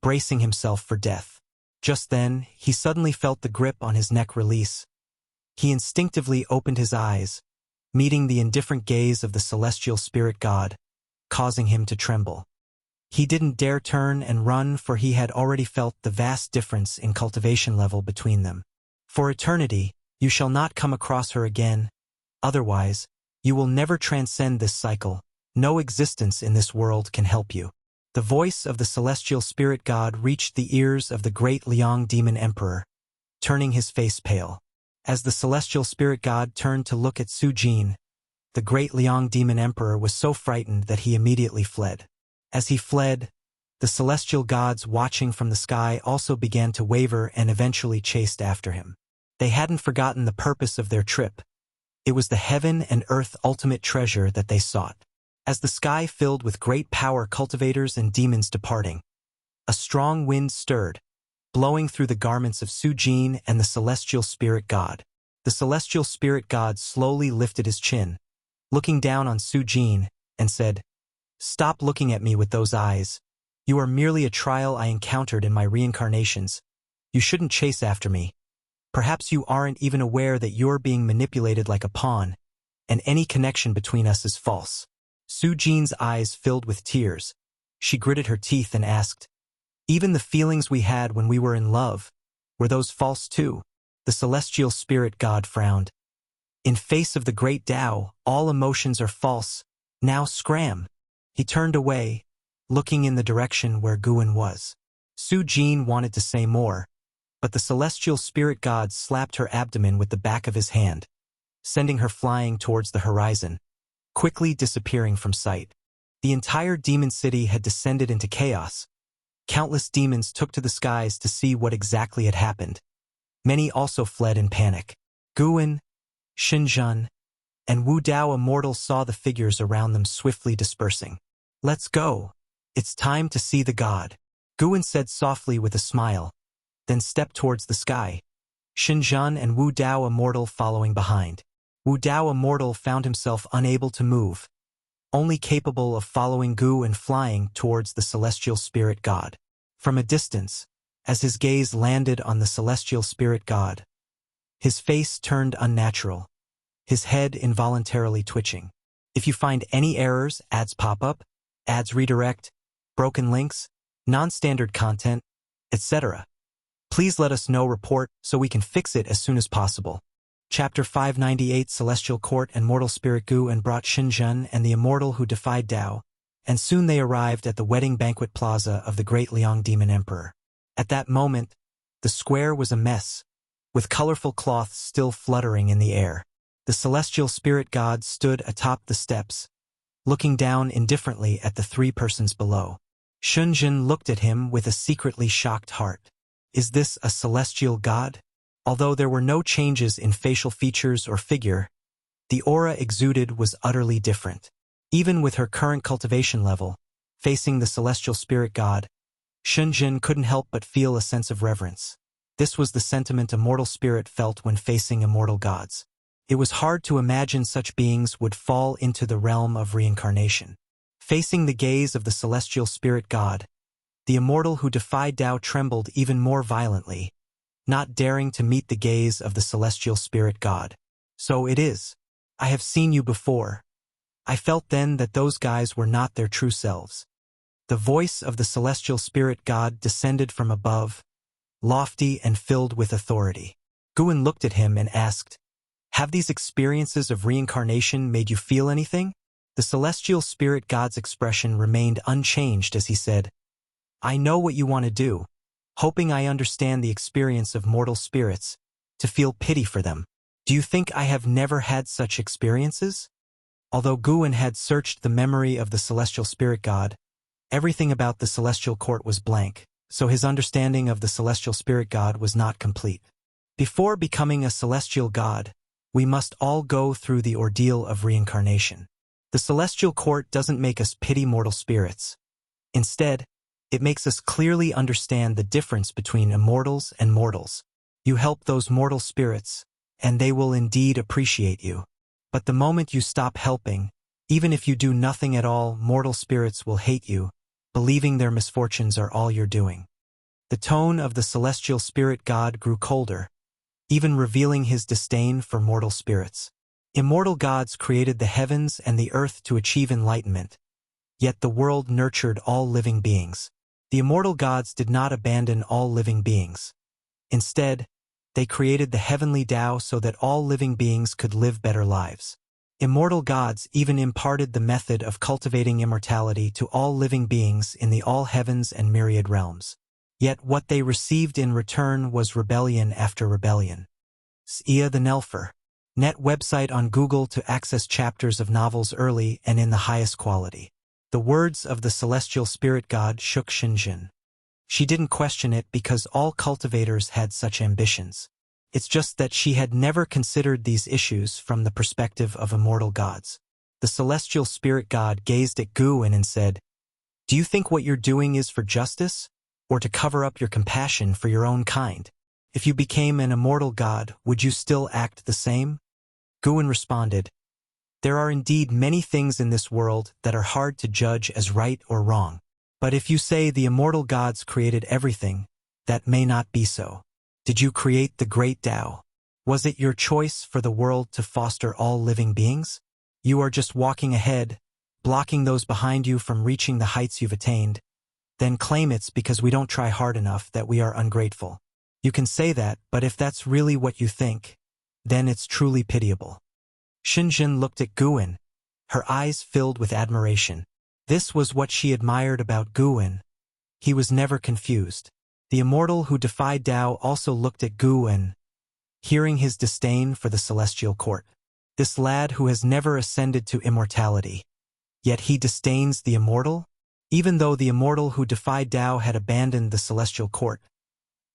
bracing himself for death. Just then, he suddenly felt the grip on his neck release. He instinctively opened his eyes, meeting the indifferent gaze of the celestial spirit god, causing him to tremble. He didn't dare turn and run, for he had already felt the vast difference in cultivation level between them. For eternity, you shall not come across her again. Otherwise, you will never transcend this cycle. No existence in this world can help you. The voice of the celestial spirit god reached the ears of the great Liang demon emperor, turning his face pale. As the celestial spirit god turned to look at Su Jin, the great Liang demon emperor was so frightened that he immediately fled. As he fled, the celestial gods watching from the sky also began to waver and eventually chased after him. They hadn't forgotten the purpose of their trip. It was the heaven and earth ultimate treasure that they sought. As the sky filled with great power cultivators and demons departing, a strong wind stirred, blowing through the garments of Su Jin and the celestial spirit god. The celestial spirit god slowly lifted his chin, looking down on Su Jin, and said, "Stop looking at me with those eyes. You are merely a trial I encountered in my reincarnations. You shouldn't chase after me. Perhaps you aren't even aware that you're being manipulated like a pawn, and any connection between us is false." Su Jin's eyes filled with tears. She gritted her teeth and asked, "Even the feelings we had when we were in love, were those false too?" The celestial spirit god frowned. "In face of the great Tao, all emotions are false. Now scram." He turned away, looking in the direction where Guan was. Su Jin wanted to say more, but the celestial spirit god slapped her abdomen with the back of his hand, sending her flying towards the horizon, quickly disappearing from sight. The entire demon city had descended into chaos. Countless demons took to the skies to see what exactly had happened. Many also fled in panic. Guan, Xinjun, and Wu Dao immortals saw the figures around them swiftly dispersing. "Let's go. It's time to see the god," Guan said softly with a smile, then stepped towards the sky, Xinjun and Wu Dao immortal following behind. Wu Dao immortal found himself unable to move, only capable of following Gu and flying towards the celestial spirit god. From a distance, as his gaze landed on the celestial spirit god, his face turned unnatural, his head involuntarily twitching. If you find any errors, ads pop up, ads redirect, broken links, non-standard content, etc., please let us know. Report so we can fix it as soon as possible. Chapter 598 Celestial Court and Mortal Spirit Gu and brought Xinjun and the immortal who defied Tao, and soon they arrived at the wedding banquet plaza of the great Liang Demon Emperor. At that moment, the square was a mess, with colorful cloths still fluttering in the air. The celestial spirit god stood atop the steps, looking down indifferently at the three persons below. Xinjun looked at him with a secretly shocked heart. Is this a celestial god? Although there were no changes in facial features or figure, the aura exuded was utterly different. Even with her current cultivation level, facing the celestial spirit god, Xinjun couldn't help but feel a sense of reverence. This was the sentiment a mortal spirit felt when facing immortal gods. It was hard to imagine such beings would fall into the realm of reincarnation. Facing the gaze of the celestial spirit god, the immortal who defied Tao trembled even more violently, not daring to meet the gaze of the celestial spirit god. "So it is. I have seen you before. I felt then that those guys were not their true selves." The voice of the celestial spirit god descended from above, lofty and filled with authority. Guan looked at him and asked, "Have these experiences of reincarnation made you feel anything?" The celestial spirit god's expression remained unchanged as he said, "I know what you want to do, hoping I understand the experience of mortal spirits, to feel pity for them. Do you think I have never had such experiences?" Although Guan had searched the memory of the celestial spirit god, everything about the celestial court was blank, so his understanding of the celestial spirit god was not complete. Before becoming a celestial god, we must all go through the ordeal of reincarnation. The celestial court doesn't make us pity mortal spirits. Instead, it makes us clearly understand the difference between immortals and mortals. You help those mortal spirits, and they will indeed appreciate you. But the moment you stop helping, even if you do nothing at all, mortal spirits will hate you, believing their misfortunes are all you're doing. The tone of the celestial spirit god grew colder, even revealing his disdain for mortal spirits. Immortal gods created the heavens and the earth to achieve enlightenment, Yet the world nurtured all living beings. The immortal gods did not abandon all living beings. Instead, they created the heavenly Tao so that all living beings could live better lives. Immortal gods even imparted the method of cultivating immortality to all living beings in the all heavens and myriad realms. Yet what they received in return was rebellion after rebellion. Wuxia the Nelfer. Net website on Google to access chapters of novels early and in the highest quality. The words of the celestial spirit god shook Xinjin. She didn't question it because all cultivators had such ambitions. It's just that she had never considered these issues from the perspective of immortal gods. The celestial spirit god gazed at Guwen and said, "Do you think what you're doing is for justice, or to cover up your compassion for your own kind? If you became an immortal god, would you still act the same?" Guwen responded, "There are indeed many things in this world that are hard to judge as right or wrong. But if you say the immortal gods created everything, that may not be so. Did you create the great Tao? Was it your choice for the world to foster all living beings? You are just walking ahead, blocking those behind you from reaching the heights you've attained. Then claim it's because we don't try hard enough that we are ungrateful. You can say that, but if that's really what you think, then it's truly pitiable." Xinjin looked at Guwen, her eyes filled with admiration. This was what she admired about Guwen. He was never confused. The immortal who defied Tao also looked at Guwen, hearing his disdain for the celestial court. This lad who has never ascended to immortality. Yet he disdains the immortal? Even though the immortal who defied Tao had abandoned the celestial court,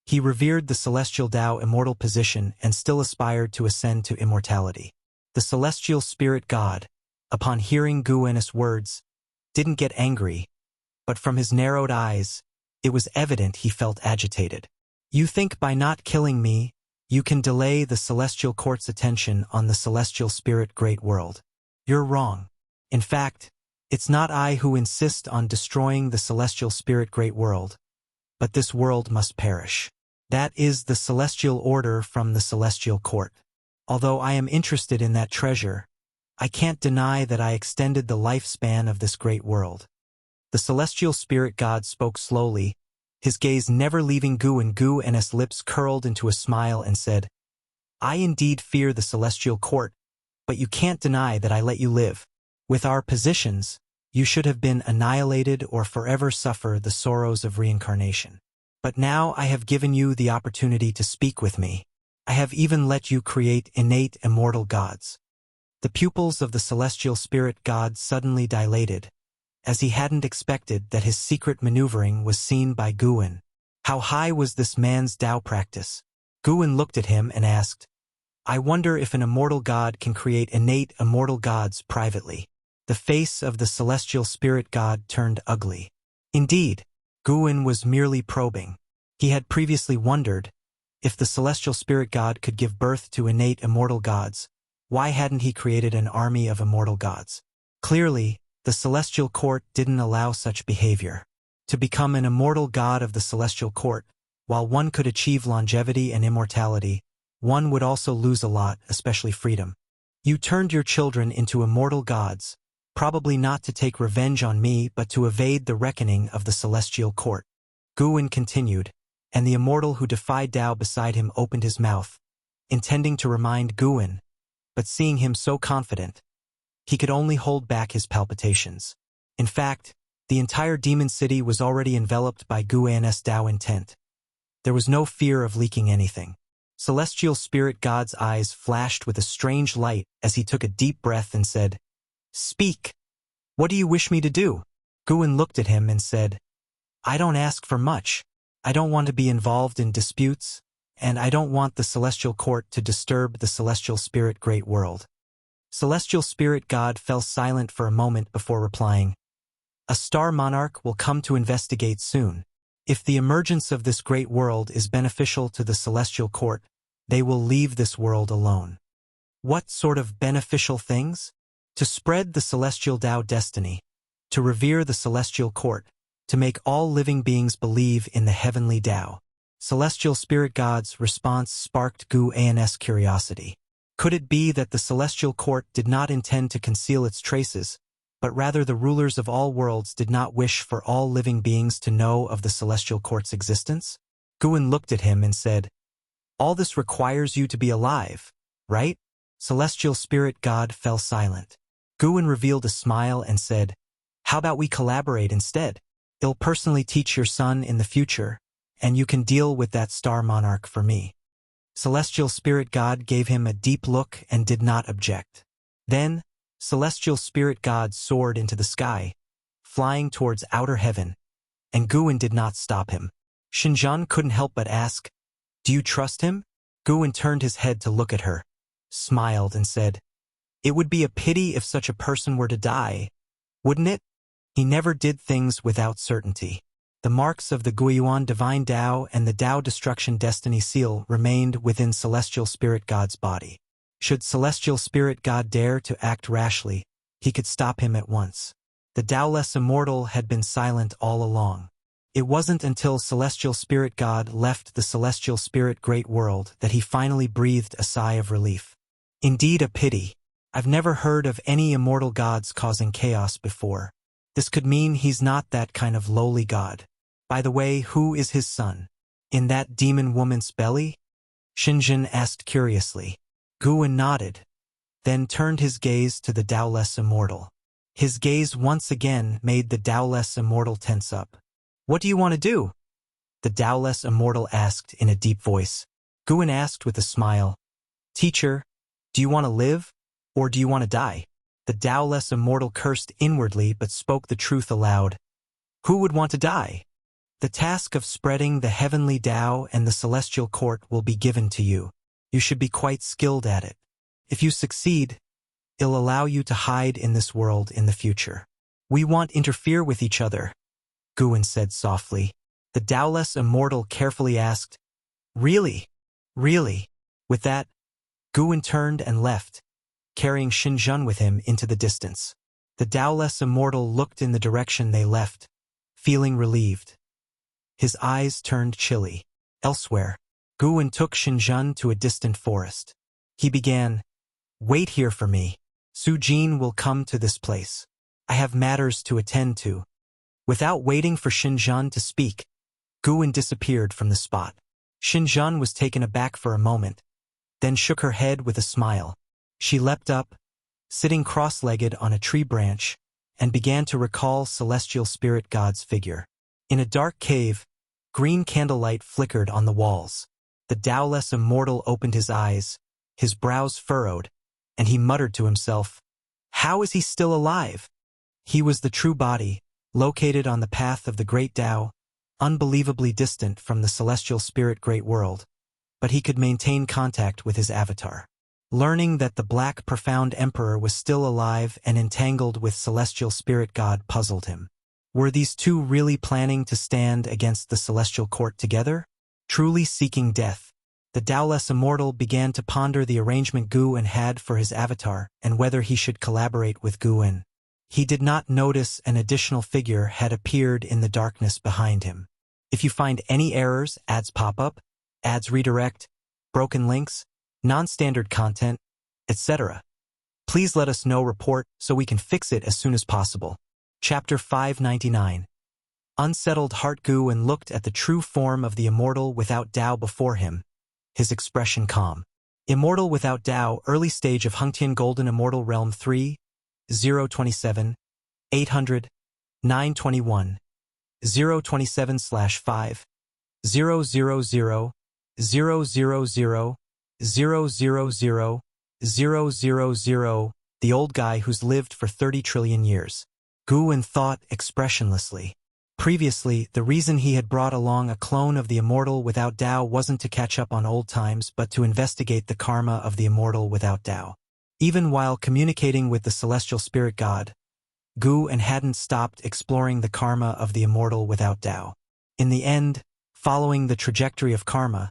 he revered the celestial Tao immortal position and still aspired to ascend to immortality. The celestial spirit god, upon hearing Guwen's words, didn't get angry, but from his narrowed eyes, it was evident he felt agitated. "You think by not killing me, you can delay the celestial court's attention on the celestial spirit great world. You're wrong. In fact, it's not I who insist on destroying the celestial spirit great world, but this world must perish. That is the celestial order from the celestial court. Although I am interested in that treasure, I can't deny that I extended the lifespan of this great world." The celestial spirit god spoke slowly, his gaze never leaving Guwen's lips curled into a smile and said, "I indeed fear the celestial court, but you can't deny that I let you live. With our positions, you should have been annihilated or forever suffer the sorrows of reincarnation. But now I have given you the opportunity to speak with me. I have even let you create innate immortal gods." The pupils of the celestial spirit god suddenly dilated, as he hadn't expected that his secret maneuvering was seen by Guwen. How high was this man's Tao practice? Guwen looked at him and asked, "I wonder if an immortal god can create innate immortal gods privately." The face of the celestial spirit god turned ugly. Indeed, Guwen was merely probing. He had previously wondered, if the celestial spirit god could give birth to innate immortal gods, why hadn't he created an army of immortal gods? Clearly, the celestial court didn't allow such behavior. To become an immortal god of the celestial court, while one could achieve longevity and immortality, one would also lose a lot, especially freedom. You turned your children into immortal gods, probably not to take revenge on me but to evade the reckoning of the celestial court. Guwen continued, and the immortal who defied Tao beside him opened his mouth, intending to remind Guwen, but seeing him so confident, he could only hold back his palpitations. In fact, the entire demon city was already enveloped by Guwen's Tao intent. There was no fear of leaking anything. Celestial spirit god's eyes flashed with a strange light as he took a deep breath and said, "Speak. What do you wish me to do?" Guwen looked at him and said, "I don't ask for much. I don't want to be involved in disputes, and I don't want the celestial court to disturb the celestial spirit great world." Celestial spirit god fell silent for a moment before replying, "A star monarch will come to investigate soon. If the emergence of this great world is beneficial to the celestial court, they will leave this world alone." What sort of beneficial things? To spread the celestial Tao destiny, to revere the celestial court, to make all living beings believe in the heavenly Tao. Celestial spirit god's response sparked Guwen's curiosity. Could it be that the celestial court did not intend to conceal its traces, but rather the rulers of all worlds did not wish for all living beings to know of the celestial court's existence? Guin looked at him and said, "All this requires you to be alive, right?" Celestial spirit god fell silent. Guin revealed a smile and said, "How about we collaborate instead? I'll personally teach your son in the future, and you can deal with that star monarch for me." Celestial spirit god gave him a deep look and did not object. Then, celestial spirit god soared into the sky, flying towards outer heaven, and Guin did not stop him. Xinjiang couldn't help but ask, "Do you trust him?" Guin turned his head to look at her, smiled and said, "It would be a pity if such a person were to die, wouldn't it?" He never did things without certainty. The marks of the Guiyuan Divine Tao and the Tao Destruction Destiny Seal remained within Celestial Spirit God's body. Should Celestial Spirit God dare to act rashly, he could stop him at once. The Taoless Immortal had been silent all along. It wasn't until Celestial Spirit God left the Celestial Spirit Great World that he finally breathed a sigh of relief. Indeed a pity. I've never heard of any immortal gods causing chaos before. This could mean he's not that kind of lowly god. By the way, who is his son? In that demon woman's belly? Xinjiang asked curiously. Guin nodded, then turned his gaze to the Taoless Immortal. His gaze once again made the Taoless Immortal tense up. "What do you want to do?" the Taoless Immortal asked in a deep voice. Guin asked with a smile, "Teacher, do you want to live, or do you want to die?" The Taoless Immortal cursed inwardly but spoke the truth aloud. "Who would want to die? The task of spreading the heavenly Tao and the celestial court will be given to you. You should be quite skilled at it. If you succeed, it'll allow you to hide in this world in the future." "We won't interfere with each other," Guin said softly. The Taoless Immortal carefully asked, "Really? Really?" With that, Guin turned and left, carrying Xinjiang with him into the distance. The Taoless Immortal looked in the direction they left, feeling relieved. His eyes turned chilly. Elsewhere, Guin took Xinjiang to a distant forest. He began, "Wait here for me. Su Jin will come to this place. I have matters to attend to." Without waiting for Xinjiang to speak, Guin disappeared from the spot. Xinjiang was taken aback for a moment, then shook her head with a smile. She leapt up, sitting cross-legged on a tree branch, and began to recall Celestial Spirit God's figure. In a dark cave, green candlelight flickered on the walls. The Taoless Immortal opened his eyes, his brows furrowed, and he muttered to himself, "How is he still alive?" He was the true body, located on the path of the Great Tao, unbelievably distant from the Celestial Spirit Great World, but he could maintain contact with his avatar. Learning that the Black Profound Emperor was still alive and entangled with Celestial Spirit God puzzled him. Were these two really planning to stand against the Celestial Court together? Truly seeking death? The Taoless Immortal began to ponder the arrangement Guin had for his avatar and whether he should collaborate with Guin. He did not notice an additional figure had appeared in the darkness behind him. If you find any errors, ads pop up, ads redirect, broken links, non-standard content, etc., please let us know. Report so we can fix it as soon as possible. Chapter 599. Unsettled heart. Guin looked at the true form of the Immortal without Tao before him, his expression calm. Immortal without Tao, early stage of Hengtian Golden Immortal Realm 3, 027, 800, 921, 027/5, 000, 000, 000, 000, 000, the old guy who's lived for 30 trillion years. Guin thought expressionlessly. Previously, the reason he had brought along a clone of the Immortal without Tao wasn't to catch up on old times but to investigate the karma of the Immortal without Tao. Even while communicating with the Celestial Spirit God, Guin hadn't stopped exploring the karma of the Immortal without Tao. In the end, following the trajectory of karma,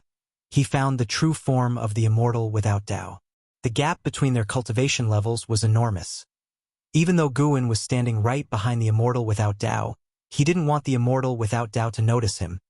he found the true form of the Immortal without Tao. The gap between their cultivation levels was enormous. Even though Guin was standing right behind the Immortal without Tao, he didn't want the Immortal without Tao to notice him,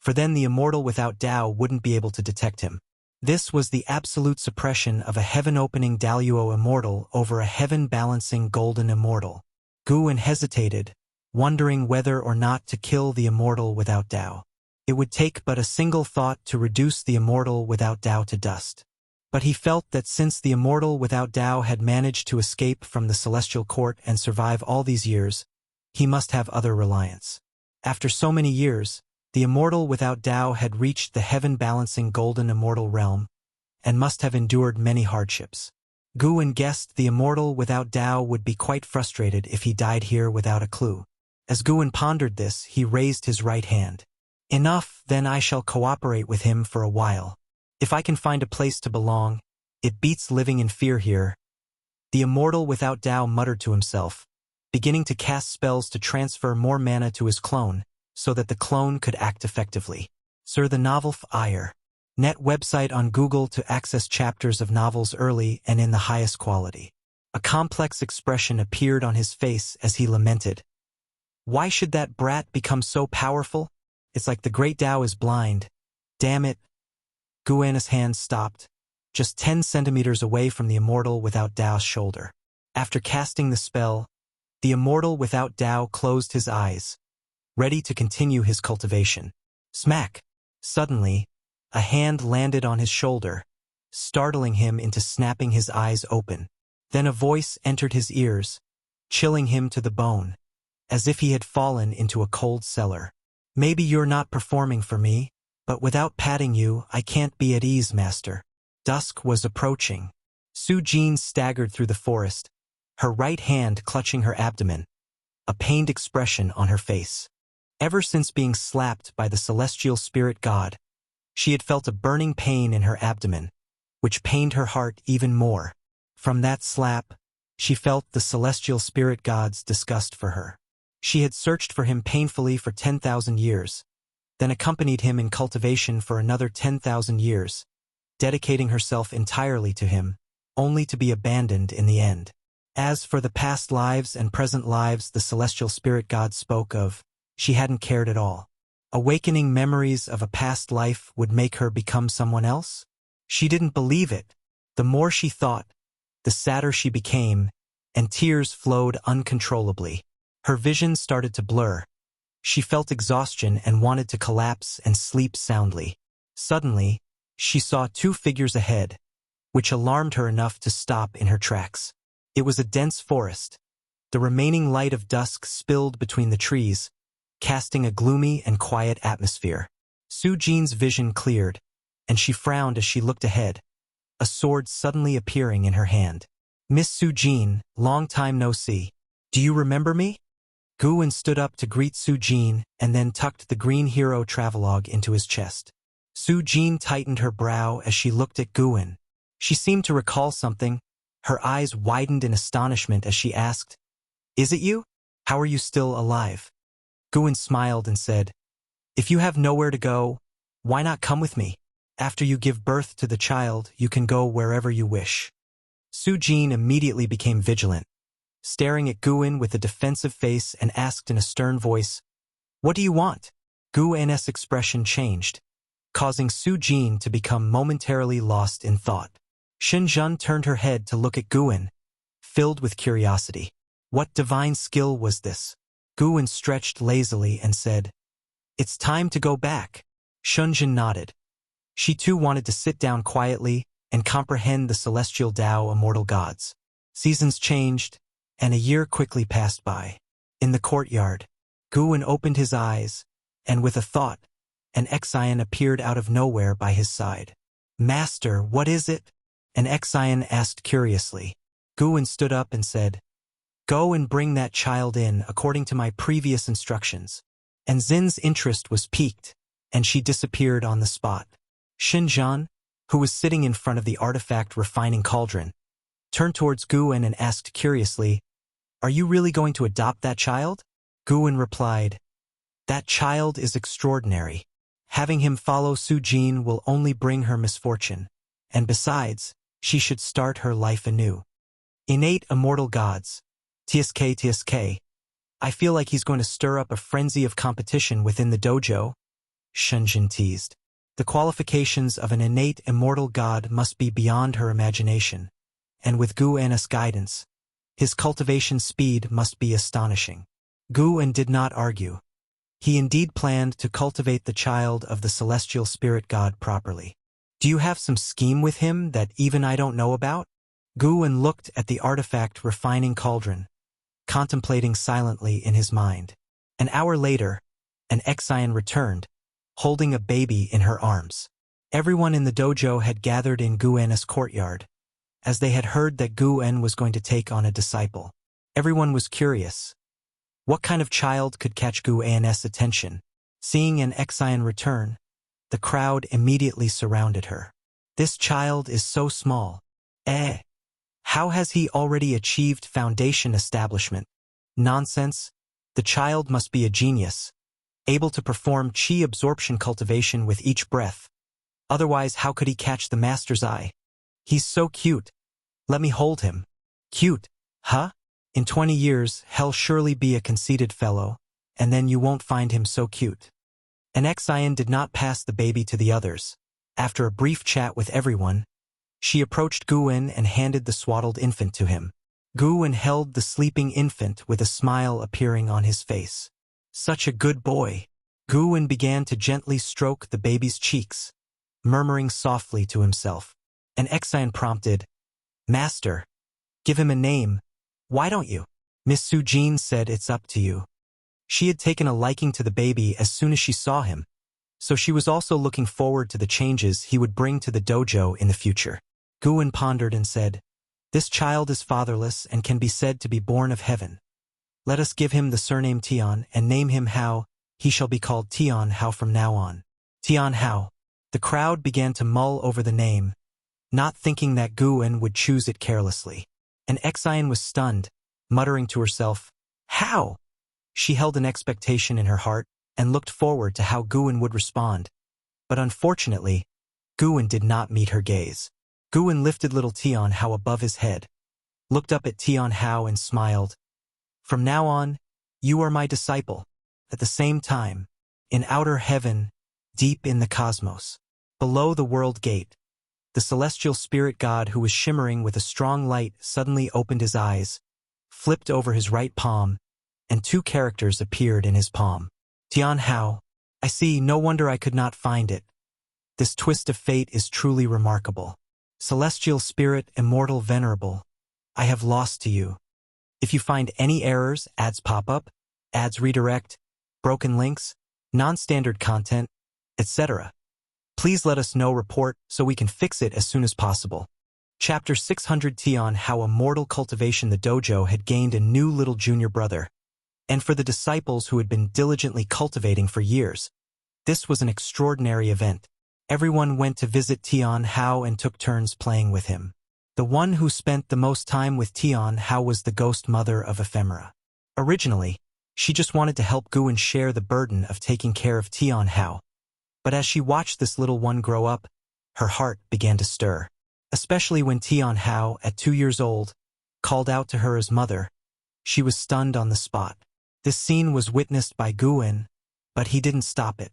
for then the Immortal without Tao wouldn't be able to detect him. This was the absolute suppression of a heaven-opening Daluo Immortal over a heaven-balancing Golden Immortal. Guan hesitated, wondering whether or not to kill the immortal without Tao. It would take but a single thought to reduce the immortal without Tao to dust. But he felt that since the immortal without Tao had managed to escape from the celestial court and survive all these years, he must have other reliance. After so many years, the immortal without Tao had reached the heaven-balancing golden immortal realm, and must have endured many hardships. Guan guessed the immortal without Tao would be quite frustrated if he died here without a clue. As Guan pondered this, he raised his right hand. Enough, then I shall cooperate with him for a while. If I can find a place to belong, it beats living in fear here. The immortal without Tao muttered to himself, beginning to cast spells to transfer more mana to his clone, so that the clone could act effectively. Sir, the novel Fire. Net website on Google to access chapters of novels early and in the highest quality. A complex expression appeared on his face as he lamented. Why should that brat become so powerful? It's like the great Tao is blind. Damn it. Guan's hand stopped, just 10 centimeters away from the immortal without Tao's shoulder. After casting the spell, the immortal without Tao closed his eyes, ready to continue his cultivation. Smack! Suddenly, a hand landed on his shoulder, startling him into snapping his eyes open. Then a voice entered his ears, chilling him to the bone, as if he had fallen into a cold cellar. Maybe you're not performing for me, but without patting you, I can't be at ease, master. Dusk was approaching. Su Jin staggered through the forest, her right hand clutching her abdomen, a pained expression on her face. Ever since being slapped by the celestial spirit god, she had felt a burning pain in her abdomen, which pained her heart even more. From that slap, she felt the celestial spirit god's disgust for her. She had searched for him painfully for 10,000 years, then accompanied him in cultivation for another 10,000 years, dedicating herself entirely to him, only to be abandoned in the end. As for the past lives and present lives the celestial spirit god spoke of, she hadn't cared at all. Awakening memories of a past life would make her become someone else? She didn't believe it. The more she thought, the sadder she became, and tears flowed uncontrollably. Her vision started to blur. She felt exhaustion and wanted to collapse and sleep soundly. Suddenly, she saw 2 figures ahead, which alarmed her enough to stop in her tracks. It was a dense forest. The remaining light of dusk spilled between the trees, casting a gloomy and quiet atmosphere. Su Jin's vision cleared, and she frowned as she looked ahead, a sword suddenly appearing in her hand. Miss Su Jin, long time no see. Do you remember me? Guan stood up to greet Su Jin and then tucked the green hero travelogue into his chest. Su Jin tightened her brow as she looked at Guan. She seemed to recall something. Her eyes widened in astonishment as she asked, "Is it you? How are you still alive?" Guan smiled and said, "If you have nowhere to go, why not come with me? After you give birth to the child, you can go wherever you wish." Su Jin immediately became vigilant, staring at Guan with a defensive face and asked in a stern voice, "What do you want?" Guan's expression changed, causing Su Jin to become momentarily lost in thought. Xinjun turned her head to look at Guan, filled with curiosity. What divine skill was this? Guan stretched lazily and said, "It's time to go back." Xinjun nodded. She too wanted to sit down quietly and comprehend the celestial Tao immortal gods. Seasons changed, and a year quickly passed by. In the courtyard, Guan opened his eyes, and with a thought, an Exion appeared out of nowhere by his side. "Master, what is it?" an Exion asked curiously. Guan stood up and said, "Go and bring that child in according to my previous instructions." And Zin's interest was piqued, and she disappeared on the spot. Xinjian, who was sitting in front of the artifact refining cauldron, turned towards Guan and asked curiously, "Are you really going to adopt that child?" Guan replied, "That child is extraordinary. Having him follow Su Jin will only bring her misfortune, and besides, she should start her life anew. Innate immortal gods. TSK. I feel like he's going to stir up a frenzy of competition within the dojo," Shunjin teased. The qualifications of an innate immortal god must be beyond her imagination, and with Guan's guidance, His cultivation speed must be astonishing. Gu-en did not argue. He indeed planned to cultivate the child of the celestial spirit god properly. Do you have some scheme with him that even I don't know about? Gu-en looked at the artifact refining cauldron, contemplating silently in his mind. An hour later, an Exian returned, holding a baby in her arms. Everyone in the dojo had gathered in Gu-en's courtyard, as they had heard that Gu-en was going to take on a disciple. Everyone was curious. What kind of child could catch Gu-en's attention? Seeing an Exian return, the crowd immediately surrounded her. This child is so small. How has he already achieved foundation establishment? Nonsense. The child must be a genius, able to perform chi absorption cultivation with each breath. Otherwise, how could he catch the master's eye? He's so cute. Let me hold him. Cute, huh? In 20 years, he'll surely be a conceited fellow, and then you won't find him so cute. An Exian did not pass the baby to the others. After a brief chat with everyone, she approached Gu-en and handed the swaddled infant to him. Gu-en held the sleeping infant with a smile appearing on his face. Such a good boy. Gu-en began to gently stroke the baby's cheeks, murmuring softly to himself. An Exian prompted, "Master, give him a name. Why don't you?" Miss Sujin said it's up to you. She had taken a liking to the baby as soon as she saw him, so she was also looking forward to the changes he would bring to the dojo in the future. Gu-en pondered and said, "This child is fatherless and can be said to be born of heaven. Let us give him the surname Tian and name him Hao. He shall be called Tian Hao from now on." Tian Hao. The crowd began to mull over the name, not thinking that Gu-en would choose it carelessly. An Exian was stunned, muttering to herself, "How?" She held an expectation in her heart and looked forward to how Gu-en would respond. But unfortunately, Gu-en did not meet her gaze. Gu-en lifted little Tian Hao above his head, looked up at Tian Hao and smiled. "From now on, you are my disciple." At the same time, in outer heaven, deep in the cosmos, below the world gate, the celestial spirit god who was shimmering with a strong light suddenly opened his eyes, flipped over his right palm, and two characters appeared in his palm. "Tian Hao, I see, no wonder I could not find it. This twist of fate is truly remarkable. Celestial spirit, immortal, venerable, I have lost to you. If you find any errors, ads pop up, ads redirect, broken links, non-standard content, etc., please let us know, report, so we can fix it as soon as possible." Chapter 600 Tian Hao Immortal Cultivation. The dojo had gained a new little junior brother, and for the disciples who had been diligently cultivating for years, this was an extraordinary event. Everyone went to visit Tian Hao and took turns playing with him. The one who spent the most time with Tian Hao was the ghost mother of Ephemera. Originally, she just wanted to help Gu-en share the burden of taking care of Tian Hao. But as she watched this little one grow up, her heart began to stir. Especially when Tian Hao, at 2 years old, called out to her as mother. She was stunned on the spot. This scene was witnessed by Gu-en, but he didn't stop it.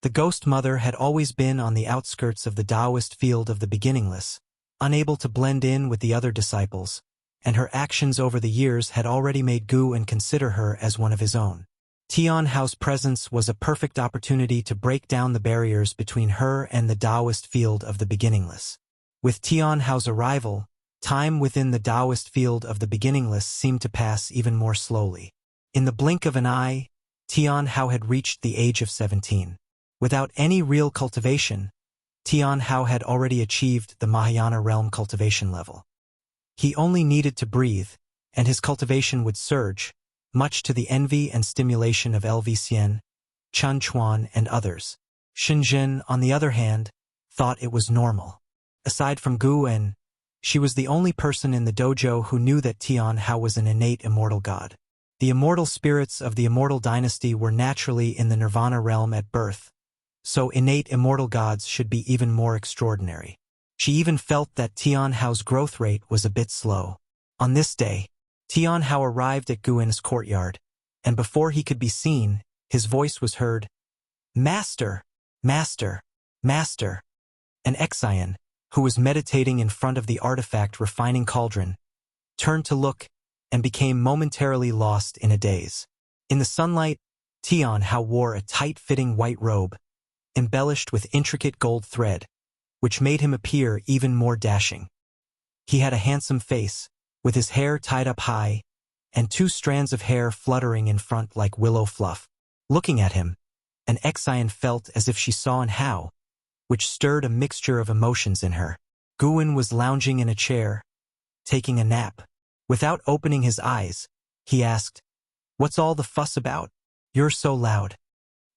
The ghost mother had always been on the outskirts of the Taoist field of the beginningless, unable to blend in with the other disciples, and her actions over the years had already made Gu-en consider her as one of his own. Tian Hao's presence was a perfect opportunity to break down the barriers between her and the Taoist field of the beginningless. With Tian Hao's arrival, time within the Taoist field of the beginningless seemed to pass even more slowly. In the blink of an eye, Tian Hao had reached the age of 17. Without any real cultivation, Tian Hao had already achieved the Mahayana realm cultivation level. He only needed to breathe, and his cultivation would surge, much to the envy and stimulation of LV Xian, Chun Chuan, and others. Shenzhen, on the other hand, thought it was normal. Aside from Gu-en, she was the only person in the dojo who knew that Tian Hao was an innate immortal god. The immortal spirits of the immortal dynasty were naturally in the nirvana realm at birth, so innate immortal gods should be even more extraordinary. She even felt that Tian Hao's growth rate was a bit slow. On this day, Tian Hao arrived at Gu-en's courtyard, and before he could be seen, his voice was heard, "Master! Master! Master!" An Exian, who was meditating in front of the artifact refining cauldron, turned to look, and became momentarily lost in a daze. In the sunlight, Tian Hao wore a tight-fitting white robe, embellished with intricate gold thread, which made him appear even more dashing. He had a handsome face, with his hair tied up high, and 2 strands of hair fluttering in front like willow fluff. Looking at him, an Exian felt as if she saw an Hao, which stirred a mixture of emotions in her. Guwen was lounging in a chair, taking a nap. Without opening his eyes, he asked, "What's all the fuss about? You're so loud."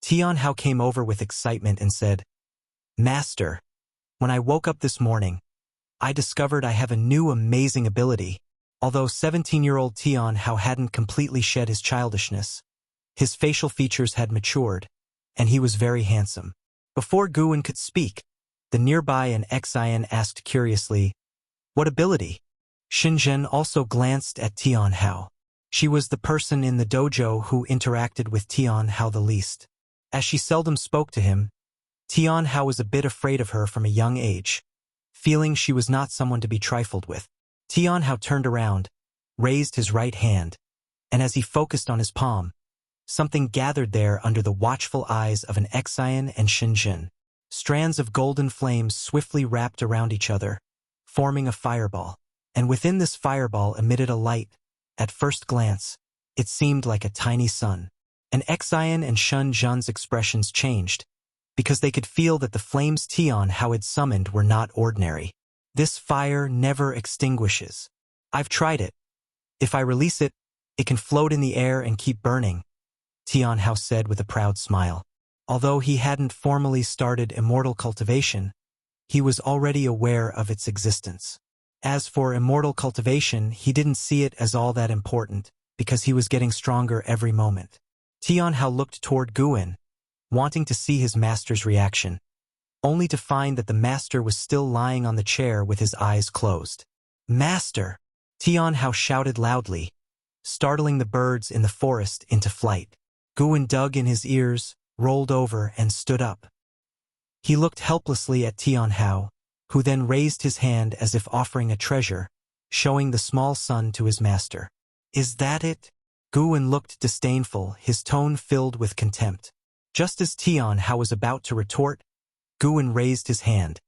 Tian Hao came over with excitement and said, "Master, when I woke up this morning, I discovered I have a new amazing ability." Although 17-year-old Tian Hao hadn't completely shed his childishness, his facial features had matured, and he was very handsome. Before Guwen could speak, the nearby an Exian asked curiously, "What ability?" Xinzhen also glanced at Tian Hao. She was the person in the dojo who interacted with Tian Hao the least. As she seldom spoke to him, Tian Hao was a bit afraid of her from a young age, feeling she was not someone to be trifled with. Tian Hao turned around, raised his right hand, and as he focused on his palm, something gathered there under the watchful eyes of an Exian and Xinzhen. Strands of golden flames swiftly wrapped around each other, forming a fireball. And within this fireball emitted a light. At first glance, it seemed like a tiny sun. An Exian and Xinzhen's expressions changed, because they could feel that the flames Tian Hao had summoned were not ordinary. "This fire never extinguishes. I've tried it. If I release it, it can float in the air and keep burning," Tian Hao said with a proud smile. Although he hadn't formally started immortal cultivation, he was already aware of its existence. As for immortal cultivation, he didn't see it as all that important, because he was getting stronger every moment. Tian Hao looked toward Guwen, wanting to see his master's reaction, only to find that the master was still lying on the chair with his eyes closed. "Master!" Tian Hao shouted loudly, startling the birds in the forest into flight. Guwen dug in his ears, rolled over, and stood up. He looked helplessly at Tian Hao, who then raised his hand as if offering a treasure, showing the small sun to his master. "Is that it?" Guwen looked disdainful, his tone filled with contempt. Just as Tian Hao was about to retort, Guwen raised his hand,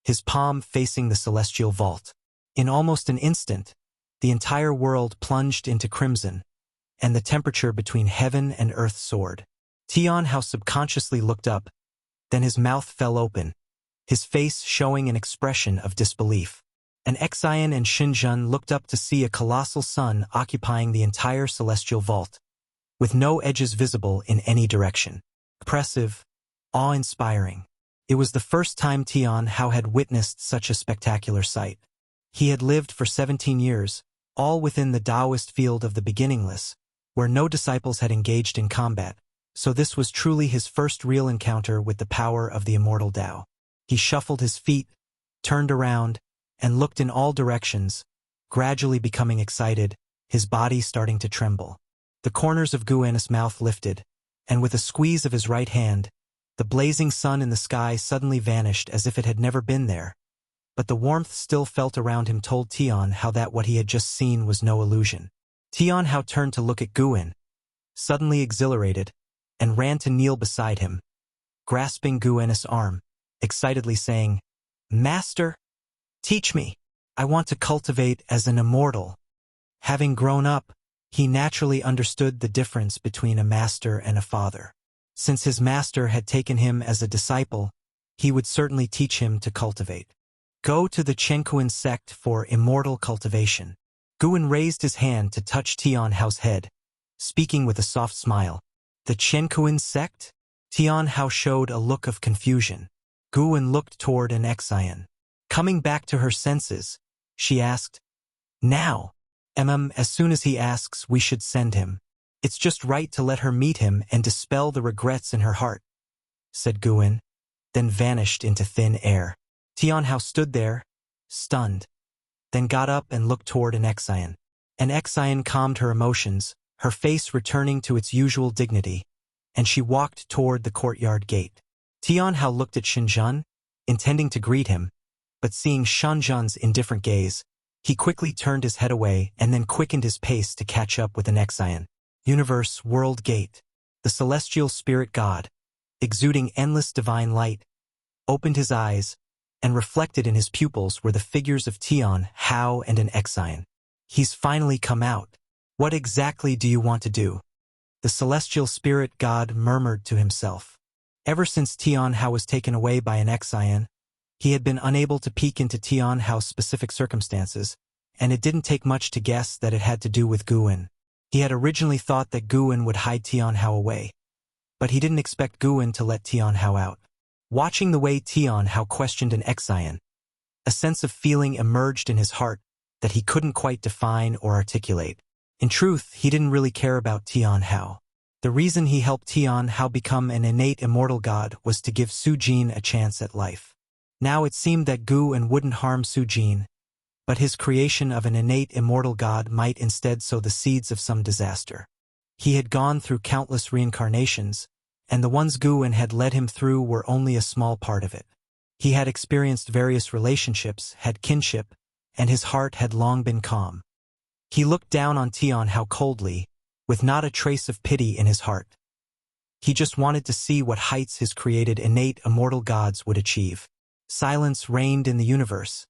his palm facing the celestial vault. In almost an instant, the entire world plunged into crimson, and the temperature between heaven and earth soared. Tian Hao subconsciously looked up, then his mouth fell open, his face showing an expression of disbelief. An Exian and Xinzhen looked up to see a colossal sun occupying the entire celestial vault, with no edges visible in any direction. Impressive, awe-inspiring. It was the first time Tian Hao had witnessed such a spectacular sight. He had lived for 17 years, all within the Taoist field of the beginningless, where no disciples had engaged in combat, so this was truly his first real encounter with the power of the immortal Tao. He shuffled his feet, turned around, and looked in all directions, gradually becoming excited, his body starting to tremble. The corners of Guwen's mouth lifted, and with a squeeze of his right hand, the blazing sun in the sky suddenly vanished as if it had never been there. But the warmth still felt around him told Tian Hao that what he had just seen was no illusion. Tian Hao turned to look at Guwen, suddenly exhilarated, and ran to kneel beside him, grasping Guwen's arm, excitedly saying, "Master, teach me. I want to cultivate as an immortal." Having grown up, he naturally understood the difference between a master and a father. Since his master had taken him as a disciple, he would certainly teach him to cultivate. "Go to the Chenkuan sect for immortal cultivation." Guwen raised his hand to touch Tian Hao's head, speaking with a soft smile. "The Chenkuan sect?" Tian Hao showed a look of confusion. Guwen looked toward an Exian. Coming back to her senses, she asked, "Now, as soon as he asks, we should send him. It's just right to let her meet him and dispel the regrets in her heart," said Guwen, then vanished into thin air. Tian Hao stood there, stunned, then got up and looked toward an Exian. An Exian calmed her emotions, her face returning to its usual dignity, and she walked toward the courtyard gate. Tian Hao looked at Xinzhen, intending to greet him, but seeing Xinzhen's indifferent gaze, He quickly turned his head away and then quickened his pace to catch up with the Nexian. Universe World Gate. The celestial spirit god, exuding endless divine light, opened his eyes, and reflected in his pupils were the figures of Tian, Hao, and an Nexian. He's finally come out. What exactly do you want to do? The celestial spirit god murmured to himself. Ever since Tian Hao was taken away by an Nexian, he had been unable to peek into Tian Hao's specific circumstances, and it didn't take much to guess that it had to do with Guan. He had originally thought that Guan would hide Tian Hao away, but he didn't expect Guan to let Tian Hao out. Watching the way Tian Hao questioned an Nexian, a sense of feeling emerged in his heart that he couldn't quite define or articulate. In truth, he didn't really care about Tian Hao. The reason he helped Tian Hao become an innate immortal god was to give Su Jin a chance at life. Now it seemed that Guan wouldn't harm Su Jin, but his creation of an innate immortal god might instead sow the seeds of some disaster. He had gone through countless reincarnations, and the ones Guan had led him through were only a small part of it. He had experienced various relationships, had kinship, and his heart had long been calm. He looked down on Tian Hao coldly, with not a trace of pity in his heart. He just wanted to see what heights his created innate immortal gods would achieve. Silence reigned in the universe,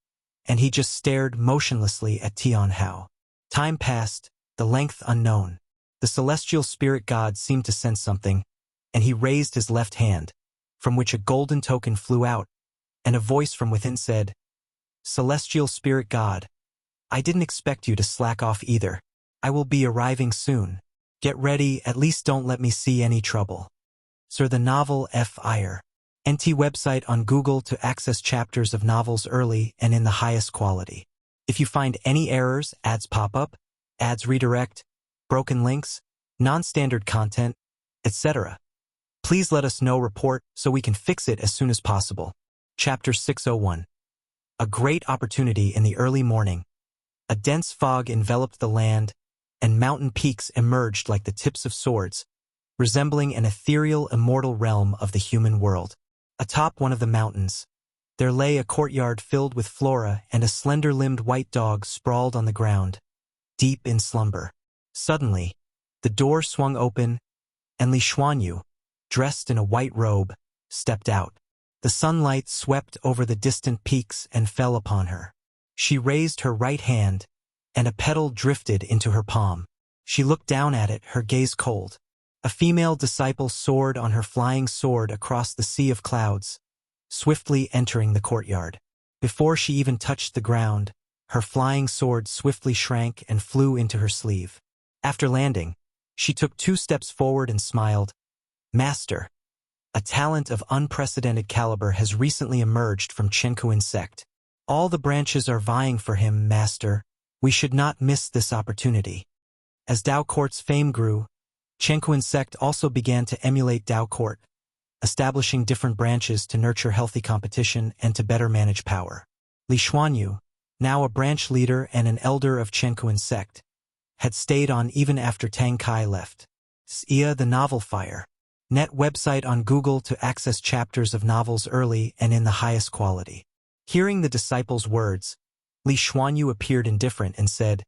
and he just stared motionlessly at Tian Hao. Time passed, the length unknown. The celestial spirit god seemed to sense something, and he raised his left hand, from which a golden token flew out, and a voice from within said, "Celestial spirit god, I didn't expect you to slack off either. I will be arriving soon. Get ready, at least don't let me see any trouble." Sir, the novel Fire. NT website on Google to access chapters of novels early and in the highest quality. If you find any errors, ads pop up, ads redirect, broken links, non-standard content, etc., please let us know. Report so we can fix it as soon as possible. Chapter 601. A great opportunity in the early morning. A dense fog enveloped the land, and mountain peaks emerged like the tips of swords, resembling an ethereal, immortal realm of the human world. Atop one of the mountains, there lay a courtyard filled with flora, and a slender-limbed white dog sprawled on the ground, deep in slumber. Suddenly, the door swung open, and Li Xuanyu, dressed in a white robe, stepped out. The sunlight swept over the distant peaks and fell upon her. She raised her right hand, and a petal drifted into her palm. She looked down at it, her gaze cold. A female disciple soared on her flying sword across the sea of clouds, swiftly entering the courtyard. Before she even touched the ground, her flying sword swiftly shrank and flew into her sleeve. After landing, she took 2 steps forward and smiled. "Master, a talent of unprecedented caliber has recently emerged from Chenkuin's sect. All the branches are vying for him, Master. We should not miss this opportunity." As Dao Court's fame grew, Chenkuin's sect also began to emulate Dao Court, establishing different branches to nurture healthy competition and to better manage power. Li Xuanyu, now a branch leader and an elder of Chenkuin's sect, had stayed on even after Tang Kai left. Xia, the novel Fire. Net website on Google to access chapters of novels early and in the highest quality. Hearing the disciple's words, Li Xuanyu appeared indifferent and said,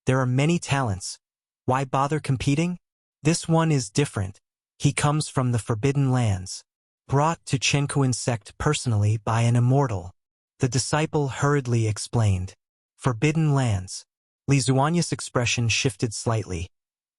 "There are many talents. Why bother competing? This one is different. He comes from the Forbidden Lands, brought to Chenkuin's sect personally by an immortal." The disciple hurriedly explained. Forbidden Lands. Li Xuanyu's expression shifted slightly.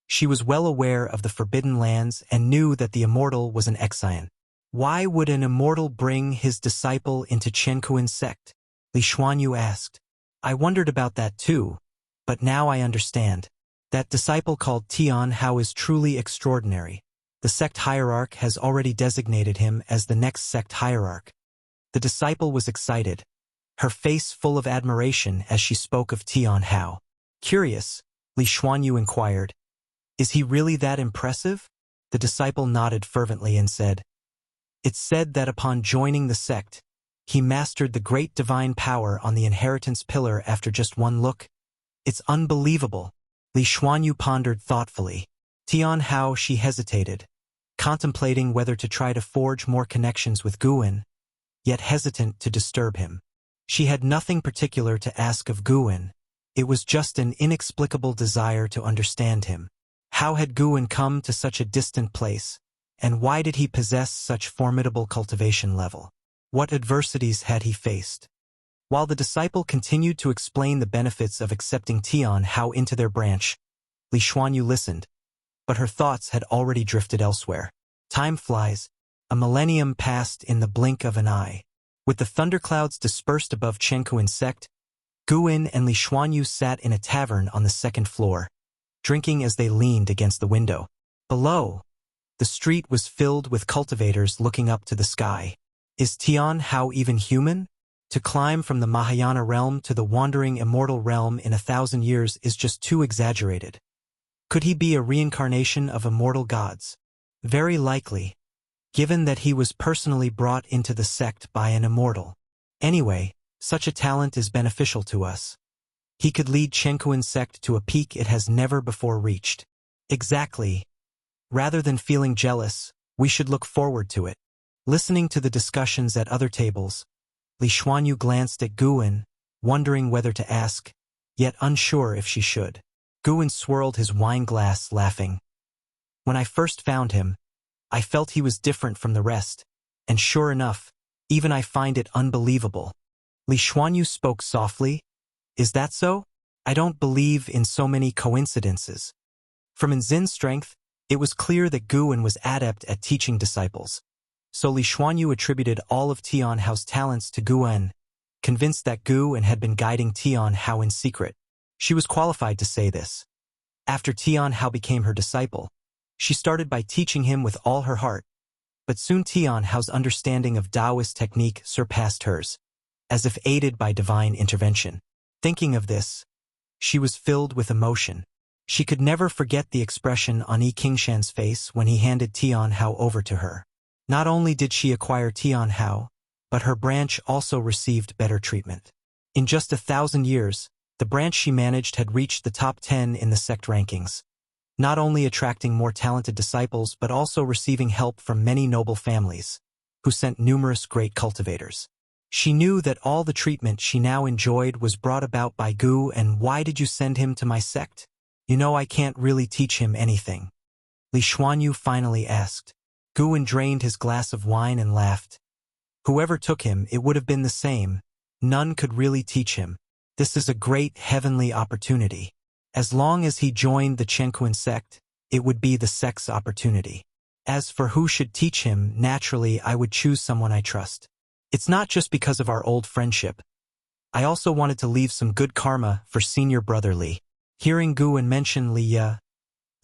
She was well aware of the Forbidden Lands and knew that the immortal was an Nexian. Why would an immortal bring his disciple into Chenkuin's sect? Li Xuanyu asked. "I wondered about that too, but now I understand. That disciple called Tian Hao is truly extraordinary. The sect hierarch has already designated him as the next sect hierarch." The disciple was excited, her face full of admiration as she spoke of Tian Hao. Curious, Li Xuanyu inquired, "Is he really that impressive?" The disciple nodded fervently and said, "It's said that upon joining the sect, he mastered the great divine power on the inheritance pillar after just one look. It's unbelievable." Li Xuanyu pondered thoughtfully. Tian Hao, she hesitated, contemplating whether to try to forge more connections with Guan, yet hesitant to disturb him. She had nothing particular to ask of Guan, It was just an inexplicable desire to understand him. How had Guan come to such a distant place, and why did he possess such formidable cultivation level? What adversities had he faced? While the disciple continued to explain the benefits of accepting Tian Hao into their branch, Li Xuanyu listened, but her thoughts had already drifted elsewhere. Time flies. A millennium passed in the blink of an eye. With the thunderclouds dispersed above Chengkuin's sect, Guan and Li Xuanyu sat in a tavern on the second floor, drinking as they leaned against the window. Below, the street was filled with cultivators looking up to the sky. Is Tian Hao even human? To climb from the Mahayana realm to the wandering immortal realm in 1,000 years is just too exaggerated. Could he be a reincarnation of immortal gods? Very likely, given that he was personally brought into the sect by an immortal. Anyway, such a talent is beneficial to us. He could lead Chengkuin's sect to a peak it has never before reached. Exactly. Rather than feeling jealous, we should look forward to it. Listening to the discussions at other tables, Li Xuanyu glanced at Guan, wondering whether to ask, yet unsure if she should. Guan swirled his wine glass, laughing. When I first found him, I felt he was different from the rest, and sure enough, even I find it unbelievable. Li Xuanyu spoke softly. Is that so? I don't believe in so many coincidences. From Nzin's strength, it was clear that Guan was adept at teaching disciples. So Li Xuanyu attributed all of Tian Hao's talents to Guan, convinced that Guan had been guiding Tian Hao in secret. She was qualified to say this. After Tian Hao became her disciple, she started by teaching him with all her heart, but soon Tian Hao's understanding of Taoist technique surpassed hers, as if aided by divine intervention. Thinking of this, she was filled with emotion. She could never forget the expression on Yi Qingshan's face when he handed Tian Hao over to her. Not only did she acquire Tian Hao, but her branch also received better treatment. In just 1,000 years, the branch she managed had reached the top 10 in the sect rankings, not only attracting more talented disciples but also receiving help from many noble families, who sent numerous great cultivators. She knew that all the treatment she now enjoyed was brought about by Gu. And why did you send him to my sect? You know I can't really teach him anything. Li Xuanyu finally asked. Guan drained his glass of wine and laughed. Whoever took him, it would have been the same. None could really teach him. This is a great heavenly opportunity. As long as he joined the Chengkuin sect, it would be the sect's opportunity. As for who should teach him, naturally I would choose someone I trust. It's not just because of our old friendship. I also wanted to leave some good karma for senior brother Li. Hearing Guan mention Li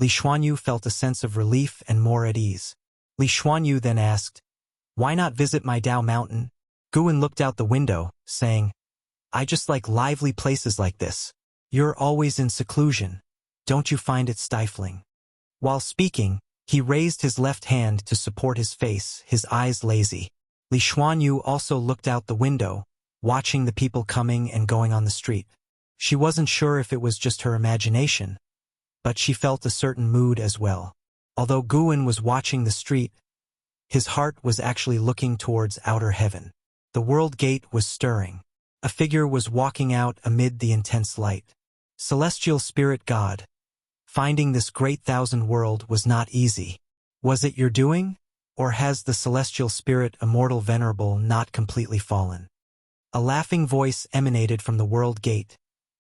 Xuanyu felt a sense of relief and more at ease. Li Xuanyu then asked, why not visit my Dao mountain? Guan looked out the window, saying, I just like lively places like this. You're always in seclusion. Don't you find it stifling? While speaking, he raised his left hand to support his face, his eyes lazy. Li Xuanyu also looked out the window, watching the people coming and going on the street. She wasn't sure if it was just her imagination, but she felt a certain mood as well. Although Guan was watching the street, his heart was actually looking towards outer heaven. The world gate was stirring. A figure was walking out amid the intense light. Celestial Spirit God. Finding this great thousand world was not easy. Was it your doing? Or has the Celestial Spirit Immortal Venerable not completely fallen? A laughing voice emanated from the world gate,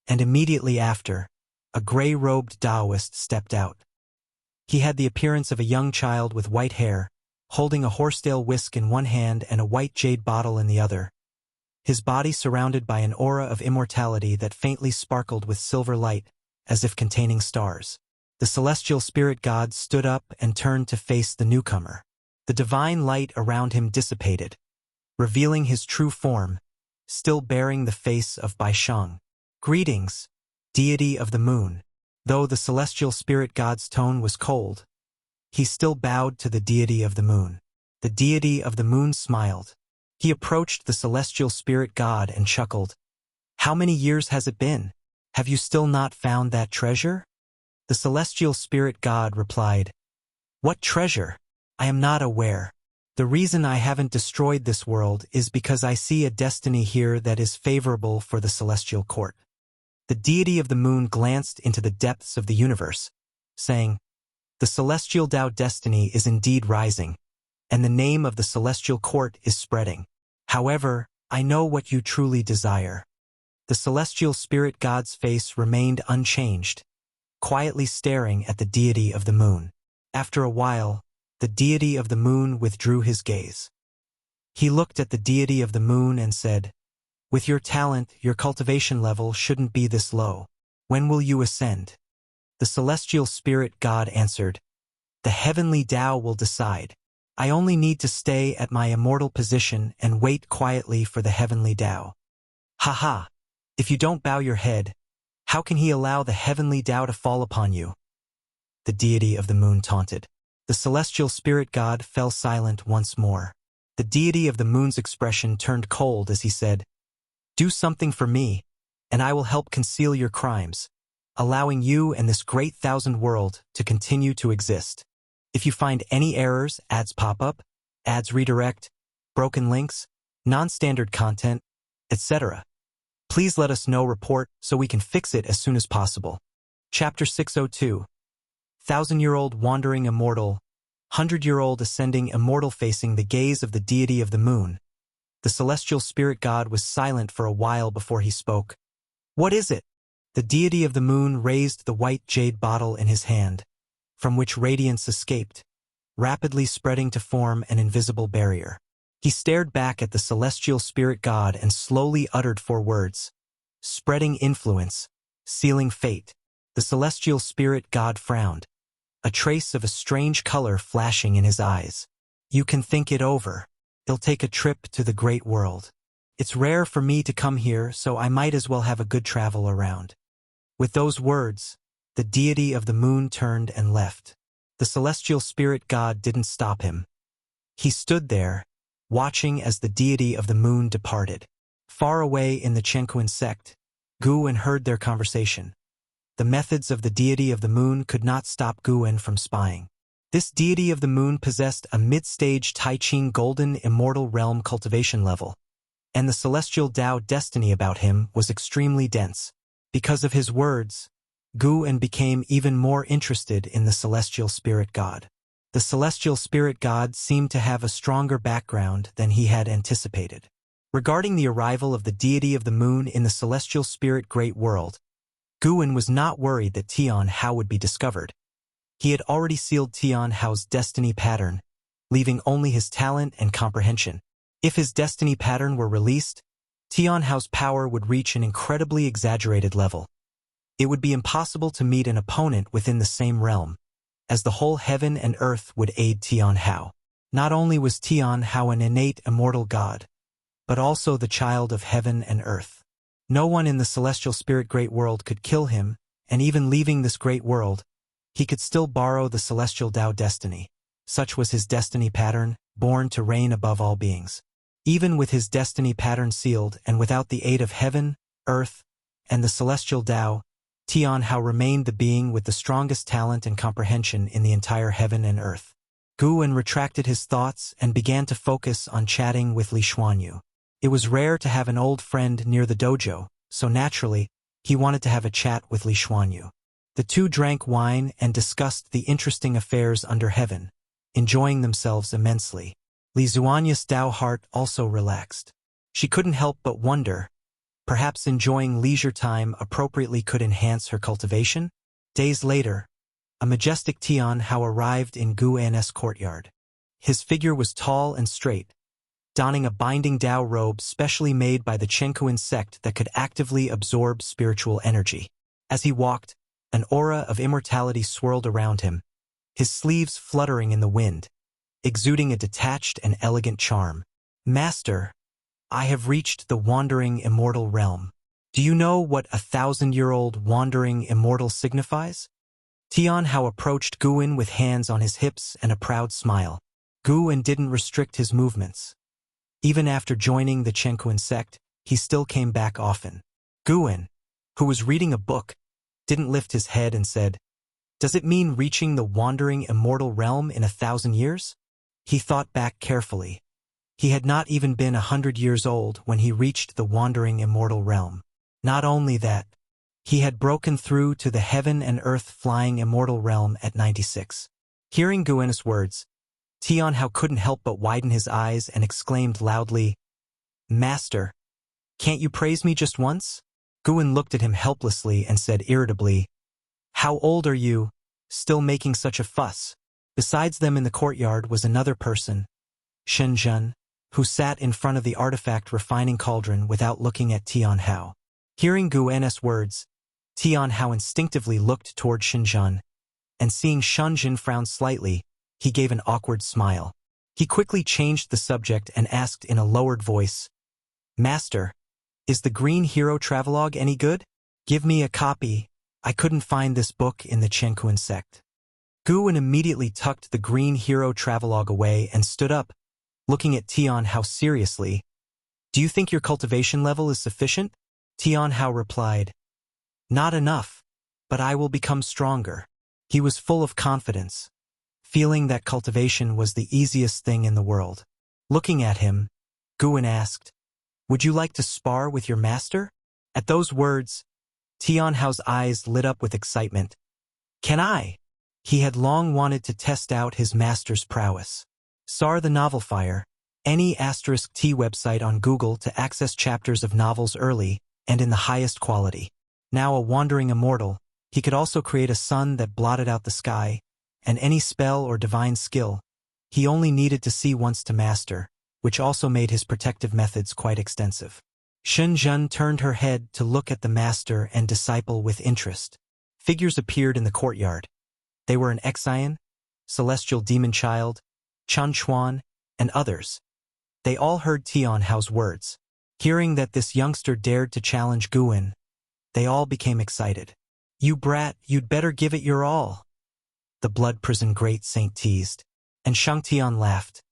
and immediately after, a gray-robed Taoist stepped out. He had the appearance of a young child with white hair, holding a horsetail whisk in one hand and a white jade bottle in the other. His body surrounded by an aura of immortality that faintly sparkled with silver light, as if containing stars. The Celestial Spirit God stood up and turned to face the newcomer. The divine light around him dissipated, revealing his true form, still bearing the face of Baisheng. Greetings, deity of the moon. Though the Celestial Spirit God's tone was cold, he still bowed to the deity of the moon. The deity of the moon smiled. He approached the Celestial Spirit God and chuckled. How many years has it been? Have you still not found that treasure? The Celestial Spirit God replied, What treasure? I am not aware. The reason I haven't destroyed this world is because I see a destiny here that is favorable for the Celestial Court. The deity of the moon glanced into the depths of the universe, saying, "The celestial Tao destiny is indeed rising, and the name of the celestial court is spreading. However, I know what you truly desire." The celestial spirit god's face remained unchanged, quietly staring at the deity of the moon. After a while, the deity of the moon withdrew his gaze. He looked at the deity of the moon and said, "With your talent, your cultivation level shouldn't be this low. When will you ascend?" The celestial spirit god answered, "The heavenly Tao will decide. I only need to stay at my immortal position and wait quietly for the heavenly Tao." "Haha, if you don't bow your head, how can he allow the heavenly Tao to fall upon you?" The deity of the moon taunted. The celestial spirit god fell silent once more. The deity of the moon's expression turned cold as he said, "Do something for me, and I will help conceal your crimes, allowing you and this great thousand world to continue to exist. If you find any errors, ads pop up, ads redirect, broken links, non-standard content, etc., please let us know. Report so we can fix it as soon as possible." Chapter 602. Thousand-year-old wandering immortal, 100-year-old ascending immortal facing the gaze of the deity of the moon. The celestial spirit god was silent for a while before he spoke. "What is it?" The deity of the moon raised the white jade bottle in his hand, from which radiance escaped, rapidly spreading to form an invisible barrier. He stared back at the celestial spirit god and slowly uttered 4 words: "Spreading influence, sealing fate." The celestial spirit god frowned, a trace of a strange color flashing in his eyes. "You can think it over. It'll take a trip to the great world. It's rare for me to come here, so I might as well have a good travel around." With those words, the deity of the moon turned and left. The celestial spirit god didn't stop him. He stood there, watching as the deity of the moon departed. Far away in the Chenkuan sect, Guwen heard their conversation. The methods of the deity of the moon could not stop Guwen from spying. This deity of the moon possessed a mid-stage Tai-Ching golden immortal realm cultivation level, and the celestial Tao destiny about him was extremely dense. Because of his words, Guwen became even more interested in the celestial spirit god. The celestial spirit god seemed to have a stronger background than he had anticipated. Regarding the arrival of the deity of the moon in the celestial spirit great world, Guwen was not worried that Tian Hao would be discovered. He had already sealed Tian Hao's destiny pattern, leaving only his talent and comprehension. If his destiny pattern were released, Tian Hao's power would reach an incredibly exaggerated level. It would be impossible to meet an opponent within the same realm, as the whole heaven and earth would aid Tian Hao. Not only was Tian Hao an innate immortal god, but also the child of heaven and earth. No one in the celestial spirit great world could kill him, and even leaving this great world, he could still borrow the celestial Tao destiny. Such was his destiny pattern, born to reign above all beings. Even with his destiny pattern sealed and without the aid of heaven, earth, and the celestial Tao, Tian Hao remained the being with the strongest talent and comprehension in the entire heaven and earth. Guwen retracted his thoughts and began to focus on chatting with Li Xuanyu. It was rare to have an old friend near the dojo, so naturally, he wanted to have a chat with Li Xuanyu. The two drank wine and discussed the interesting affairs under heaven, enjoying themselves immensely. Li Xuanyu's Tao heart also relaxed. She couldn't help but wonder, perhaps enjoying leisure time appropriately could enhance her cultivation? Days later, a majestic Tian Hao arrived in Guwen's courtyard. His figure was tall and straight, donning a binding Tao robe specially made by the Chenkuan sect that could actively absorb spiritual energy. As he walked, an aura of immortality swirled around him, his sleeves fluttering in the wind, exuding a detached and elegant charm. "Master, I have reached the wandering immortal realm. Do you know what 1,000-year-old wandering immortal signifies?" Tian Hao approached Guwen with hands on his hips and a proud smile. Guwen didn't restrict his movements. Even after joining the Chenkuan sect, he still came back often. Guwen, who was reading a book, didn't lift his head and said, "Does it mean reaching the wandering immortal realm in 1,000 years?" He thought back carefully. He had not even been 100 years old when he reached the wandering immortal realm. Not only that, He had broken through to the heaven and earth flying immortal realm at 96. Hearing Guen's words, Tianhao couldn't help but widen his eyes and exclaimed loudly, "Master, can't you praise me just once?" Guen looked at him helplessly and said irritably, "How old are you, still making such a fuss?" Besides them in the courtyard was another person, Shenzhen, who sat in front of the artifact refining cauldron without looking at Tianhao. Hearing Guen's words, Tianhao instinctively looked toward Shenzhen, and seeing Shenzhen frown slightly, he gave an awkward smile. He quickly changed the subject and asked in a lowered voice, "Master, is the Green Hero Travelogue any good? Give me a copy. I couldn't find this book in the Chenkuan sect." Guen immediately tucked the Green Hero Travelogue away and stood up, looking at Tianhao seriously. "Do you think your cultivation level is sufficient?" Tianhao replied, "Not enough, but I will become stronger." He was full of confidence, feeling that cultivation was the easiest thing in the world. Looking at him, Guen asked, "Would you like to spar with your master?" At those words, Tianhao's eyes lit up with excitement. "Can I?" He had long wanted to test out his master's prowess. SAR the Novel Fire, any *T website on Google to access chapters of novels early and in the highest quality. Now a wandering immortal, he could also create a sun that blotted out the sky, and any spell or divine skill he only needed to see once to master, which also made his protective methods quite extensive. Shenzhen turned her head to look at the master and disciple with interest. Figures appeared in the courtyard. They were an Exian, celestial demon child, Chun Chuan, and others. They all heard Tianhao's words. Hearing that this youngster dared to challenge Guen, they all became excited. "You brat, you'd better give it your all," the blood prison great saint teased. And Shangtian laughed.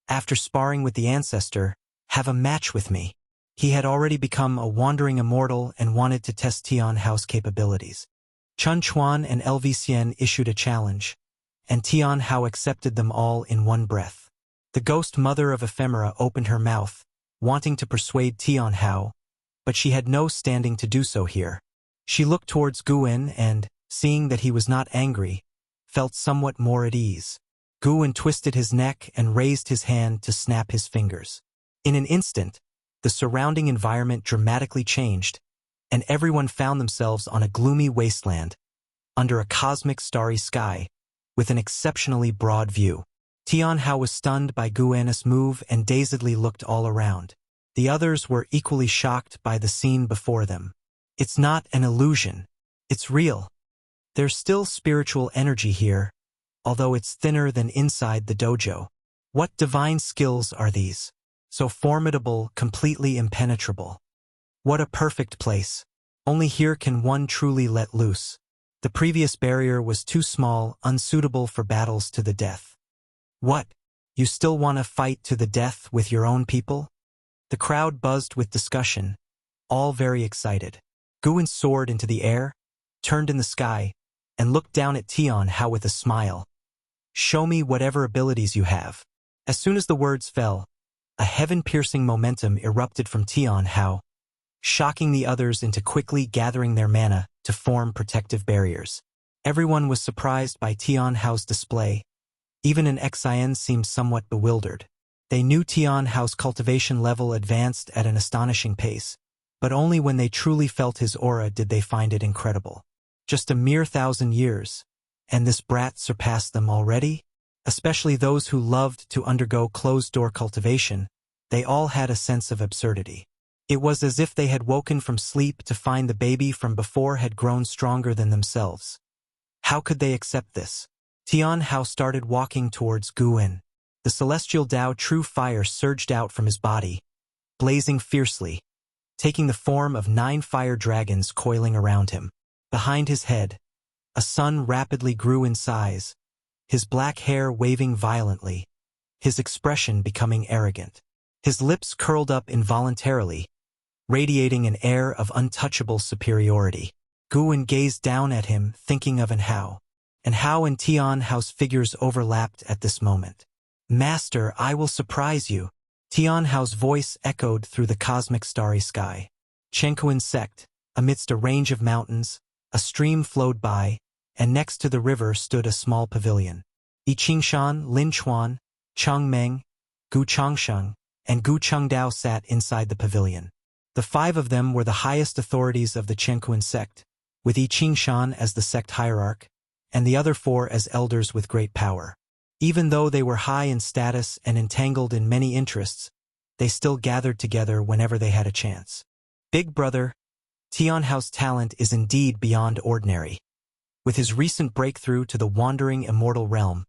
"After sparring with the ancestor, have a match with me." He had already become a wandering immortal and wanted to test Tianhao's capabilities. Chun Chuan and Lvcien issued a challenge, and Tianhao accepted them all in one breath. The ghost mother of ephemera opened her mouth, wanting to persuade Tianhao, but she had no standing to do so here. She looked towards Guen and, seeing that he was not angry, felt somewhat more at ease. Guen twisted his neck and raised his hand to snap his fingers. In an instant, the surrounding environment dramatically changed, and everyone found themselves on a gloomy wasteland, under a cosmic starry sky, with an exceptionally broad view. Tianhao was stunned by Guen's move and dazedly looked all around. The others were equally shocked by the scene before them. "It's not an illusion. It's real. There's still spiritual energy here, although it's thinner than inside the dojo. What divine skills are these? So formidable, completely impenetrable. What a perfect place. Only here can one truly let loose. The previous barrier was too small, unsuitable for battles to the death." "What? You still want to fight to the death with your own people?" The crowd buzzed with discussion, all very excited. Guen soared into the air, turned in the sky, and looked down at Tianhao with a smile. "Show me whatever abilities you have." As soon as the words fell, a heaven-piercing momentum erupted from Tianhao, shocking the others into quickly gathering their mana to form protective barriers. Everyone was surprised by Tianhao's display. Even an Exian seemed somewhat bewildered. They knew Tianhao's cultivation level advanced at an astonishing pace, but only when they truly felt his aura did they find it incredible. Just a mere 1,000 years, and this brat surpassed them already? Especially those who loved to undergo closed-door cultivation, they all had a sense of absurdity. It was as if they had woken from sleep to find the baby from before had grown stronger than themselves. How could they accept this? Tianhao started walking towards Guen. The celestial Dao true fire surged out from his body, blazing fiercely, taking the form of 9 fire dragons coiling around him. Behind his head, a sun rapidly grew in size, his black hair waving violently, his expression becoming arrogant. His lips curled up involuntarily, radiating an air of untouchable superiority. Guen gazed down at him, thinking of Hao and Tianhao's figures overlapped at this moment. "Master, I will surprise you." Tianhao's voice echoed through the cosmic starry sky. Chenkuan sect, Amidst a range of mountains, a stream flowed by, and next to the river stood a small pavilion. Yi Qingshan, Lin Chuan, Cheng Meng, Gu Changsheng, and Gu Chengdao sat inside the pavilion. The five of them were the highest authorities of the Qianquan sect, with Yi Qingshan as the sect hierarch, and the other four as elders with great power. Even though they were high in status and entangled in many interests, they still gathered together whenever they had a chance. Big brother, Tianhao's talent is indeed beyond ordinary. With his recent breakthrough to the wandering immortal realm,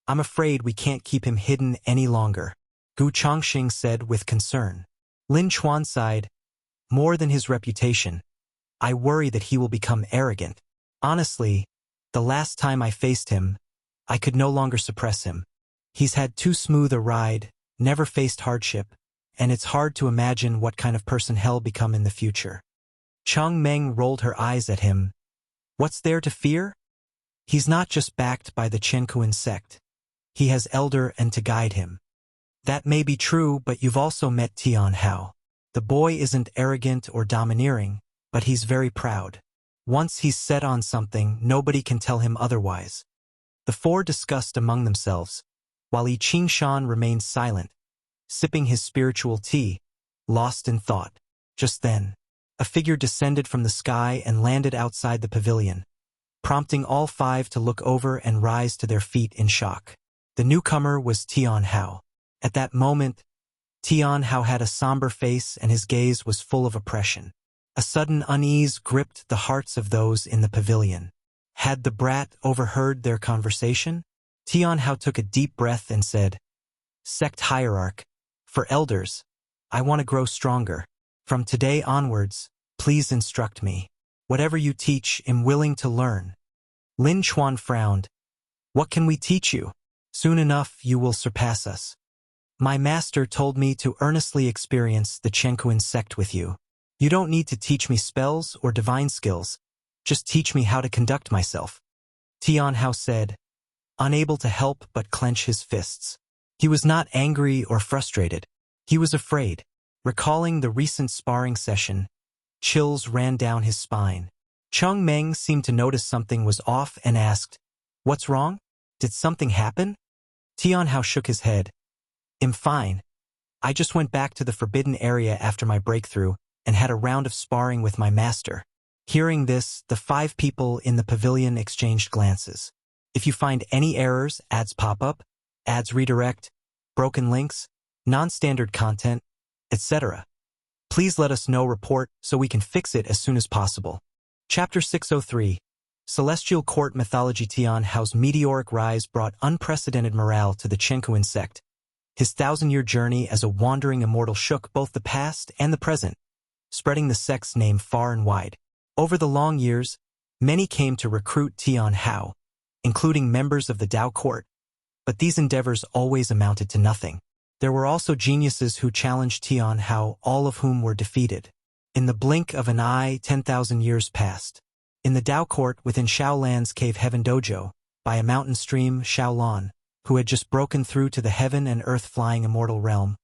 I'm afraid we can't keep him hidden any longer, Gu Changxing said with concern. Lin Chuan sighed. More than his reputation, I worry that he will become arrogant. Honestly, the last time I faced him, I could no longer suppress him. He's had too smooth a ride, never faced hardship, and it's hard to imagine what kind of person he'll become in the future. Cheng Meng rolled her eyes at him. What's there to fear? He's not just backed by the Qianquan sect. He has elder and to guide him. That may be true, but you've also met Tianhao. The boy isn't arrogant or domineering, but he's very proud. Once he's set on something, nobody can tell him otherwise. The four discussed among themselves, while Yi Qingshan remained silent, sipping his spiritual tea, lost in thought. Just then, a figure descended from the sky and landed outside the pavilion, prompting all five to look over and rise to their feet in shock. The newcomer was Tianhao. At that moment, Tianhao had a somber face and his gaze was full of oppression. A sudden unease gripped the hearts of those in the pavilion. Had the brat overheard their conversation? Tianhao took a deep breath and said, "Sect hierarch, for elders, I want to grow stronger. From today onwards, please instruct me. Whatever you teach, I'm willing to learn." Lin Chuan frowned. "What can we teach you? Soon enough you will surpass us. My master told me to earnestly experience the Qianquan sect with you. You don't need to teach me spells or divine skills. Just teach me how to conduct myself." Tianhao said, unable to help but clench his fists. He was not angry or frustrated. He was afraid. Recalling the recent sparring session, chills ran down his spine. Cheng Meng seemed to notice something was off and asked, "What's wrong? Did something happen?" Tianhao shook his head. "I'm fine. I just went back to the forbidden area after my breakthrough and had a round of sparring with my master." Hearing this, the five people in the pavilion exchanged glances. If you find any errors, ads pop up, ads redirect, broken links, non-standard content, etc., please let us know. Report so we can fix it as soon as possible. Chapter 603. Celestial Court Mythology. Tianhao's meteoric rise brought unprecedented morale to the Qianquan sect. His 1,000-year journey as a wandering immortal shook both the past and the present, spreading the sect's name far and wide. Over the long years, many came to recruit Tianhao, including members of the Dao court, but these endeavors always amounted to nothing. There were also geniuses who challenged Tianhao, all of whom were defeated. In the blink of an eye, 10,000 years passed. In the Dao court within Shaolan's Cave Heaven Dojo, by a mountain stream, Shaolan, who had just broken through to the heaven and earth flying immortal realm,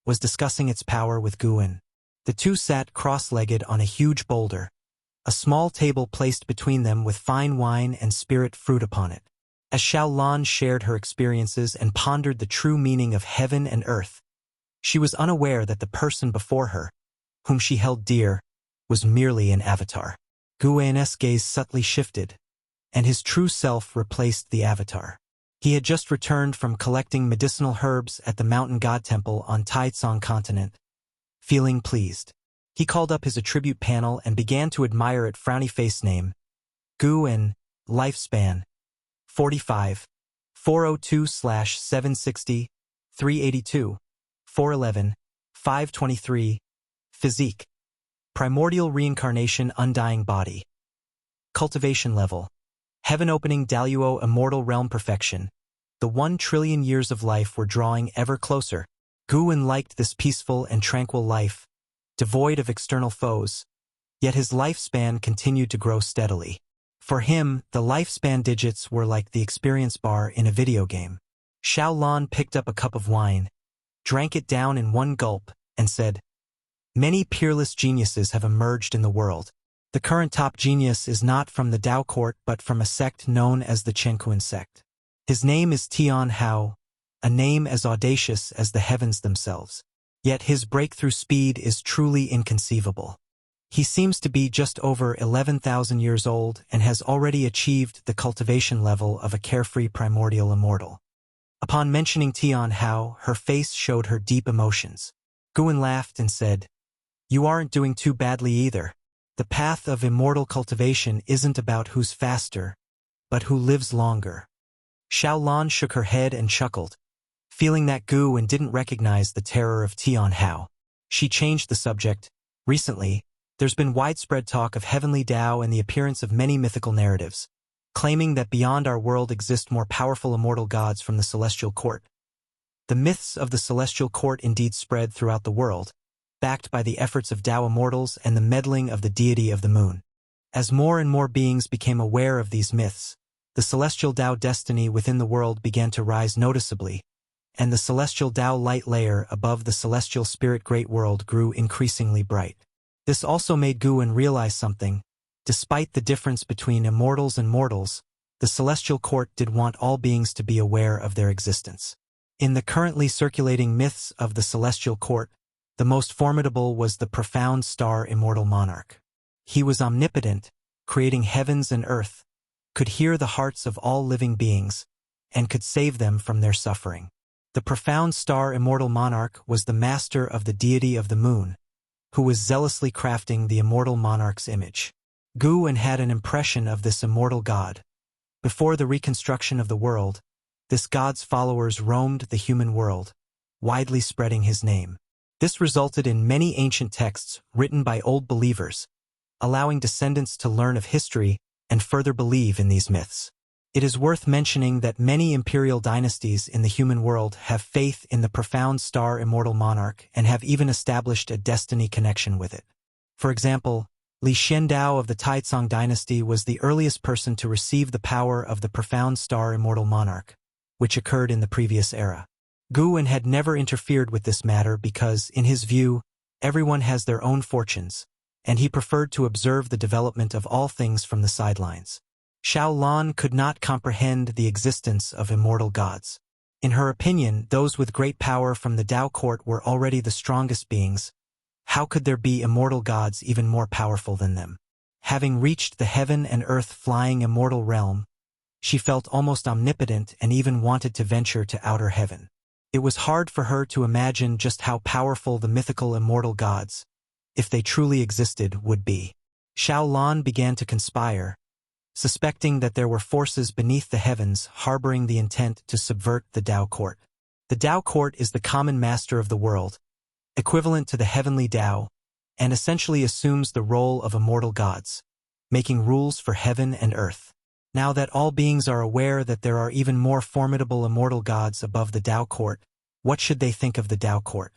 was discussing its power with Guan. The two sat cross-legged on a huge boulder, a small table placed between them with fine wine and spirit fruit upon it. As Shaolan shared her experiences and pondered the true meaning of heaven and earth, she was unaware that the person before her, whom she held dear, was merely an avatar. Guan's gaze subtly shifted, and his true self replaced the avatar. He had just returned from collecting medicinal herbs at the Mountain God Temple on Taicang continent. Feeling pleased, he called up his attribute panel and began to admire it. Frowny face name, Guan, lifespan, 45, 402/760, 382, 411, 523, physique, primordial reincarnation, undying body. Cultivation level, heaven opening Daluo, immortal realm perfection. The 1 trillion years of life were drawing ever closer. Guan liked this peaceful and tranquil life, devoid of external foes, yet his lifespan continued to grow steadily. For him, the lifespan digits were like the experience bar in a video game. Shaolan picked up a cup of wine, drank it down in one gulp, and said, "Many peerless geniuses have emerged in the world, The current top genius is not from the Tao court but from a sect known as the Chenkuan sect. His name is Tian Hao, a name as audacious as the heavens themselves. Yet his breakthrough speed is truly inconceivable. He seems to be just over 11,000 years old and has already achieved the cultivation level of a carefree primordial immortal. Upon mentioning Tian Hao, her face showed her deep emotions. Guan laughed and said, "You aren't doing too badly either. The path of immortal cultivation isn't about who's faster, but who lives longer." Xiaolan shook her head and chuckled, feeling that Guan didn't recognize the terror of Tian Hao. She changed the subject. "Recently, there's been widespread talk of heavenly Tao and the appearance of many mythical narratives, claiming that beyond our world exist more powerful immortal gods from the celestial court. The myths of the celestial court indeed spread throughout the world, backed by the efforts of Tao immortals and the meddling of the deity of the moon. As more and more beings became aware of these myths, the celestial Tao destiny within the world began to rise noticeably, and the celestial Tao light layer above the celestial spirit great world grew increasingly bright. This also made Guan realize something. Despite the difference between immortals and mortals, the celestial court did want all beings to be aware of their existence. In the currently circulating myths of the celestial court, the most formidable was the profound star immortal monarch. He was omnipotent, creating heavens and earth, could hear the hearts of all living beings, and could save them from their suffering. The profound star immortal monarch was the master of the deity of the moon, who was zealously crafting the immortal monarch's image. Guan had an impression of this immortal god. Before the reconstruction of the world, this god's followers roamed the human world, widely spreading his name. This resulted in many ancient texts written by old believers, allowing descendants to learn of history and further believe in these myths. It is worth mentioning that many imperial dynasties in the human world have faith in the profound star immortal monarch and have even established a destiny connection with it. For example, Li Xiandao of the Taizong dynasty was the earliest person to receive the power of the profound star immortal monarch, which occurred in the previous era. Guan had never interfered with this matter because, in his view, everyone has their own fortunes, and he preferred to observe the development of all things from the sidelines. Xiaolan could not comprehend the existence of immortal gods. In her opinion, those with great power from the Tao court were already the strongest beings. How could there be immortal gods even more powerful than them? Having reached the heaven and earth flying immortal realm, she felt almost omnipotent and even wanted to venture to outer heaven. It was hard for her to imagine just how powerful the mythical immortal gods, if they truly existed, would be. Xiaolan began to conspire, suspecting that there were forces beneath the heavens harboring the intent to subvert the Tao court. The Tao court is the common master of the world, equivalent to the heavenly Tao, and essentially assumes the role of immortal gods, making rules for heaven and earth. Now that all beings are aware that there are even more formidable immortal gods above the Tao court, what should they think of the Tao court?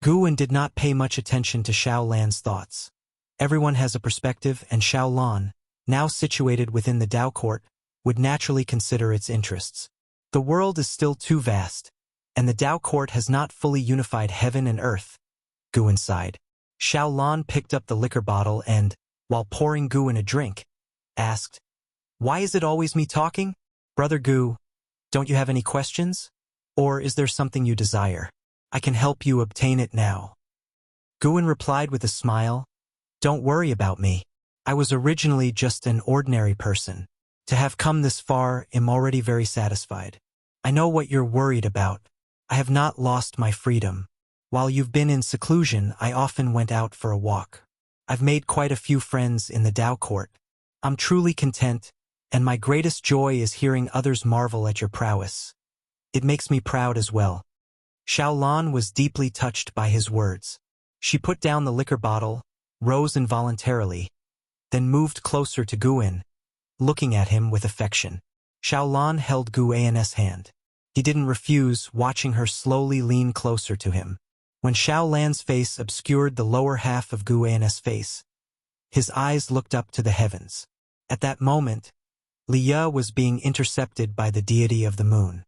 Guan did not pay much attention to Xiaolan's thoughts. Everyone has a perspective, and Xiaolan, now situated within the Tao court, would naturally consider its interests. The world is still too vast, and the Tao court has not fully unified heaven and earth. Guan sighed. Xiaolan picked up the liquor bottle and, while pouring Guan a drink, asked, "Why is it always me talking? Brother Gu, don't you have any questions? Or is there something you desire? I can help you obtain it now." Guan replied with a smile, "Don't worry about me. I was originally just an ordinary person. To have come this far, I'm already very satisfied. I know what you're worried about. I have not lost my freedom. While you've been in seclusion, I often went out for a walk. I've made quite a few friends in the Tao court. I'm truly content, and my greatest joy is hearing others marvel at your prowess. It makes me proud as well." Xiaolan was deeply touched by his words. She put down the liquor bottle, rose involuntarily, then moved closer to Guan, looking at him with affection. Xiaolan held Guan's hand. He didn't refuse, watching her slowly lean closer to him. When Xiaolan's face obscured the lower half of Guan's face, his eyes looked up to the heavens. At that moment, Liya was being intercepted by the deity of the moon.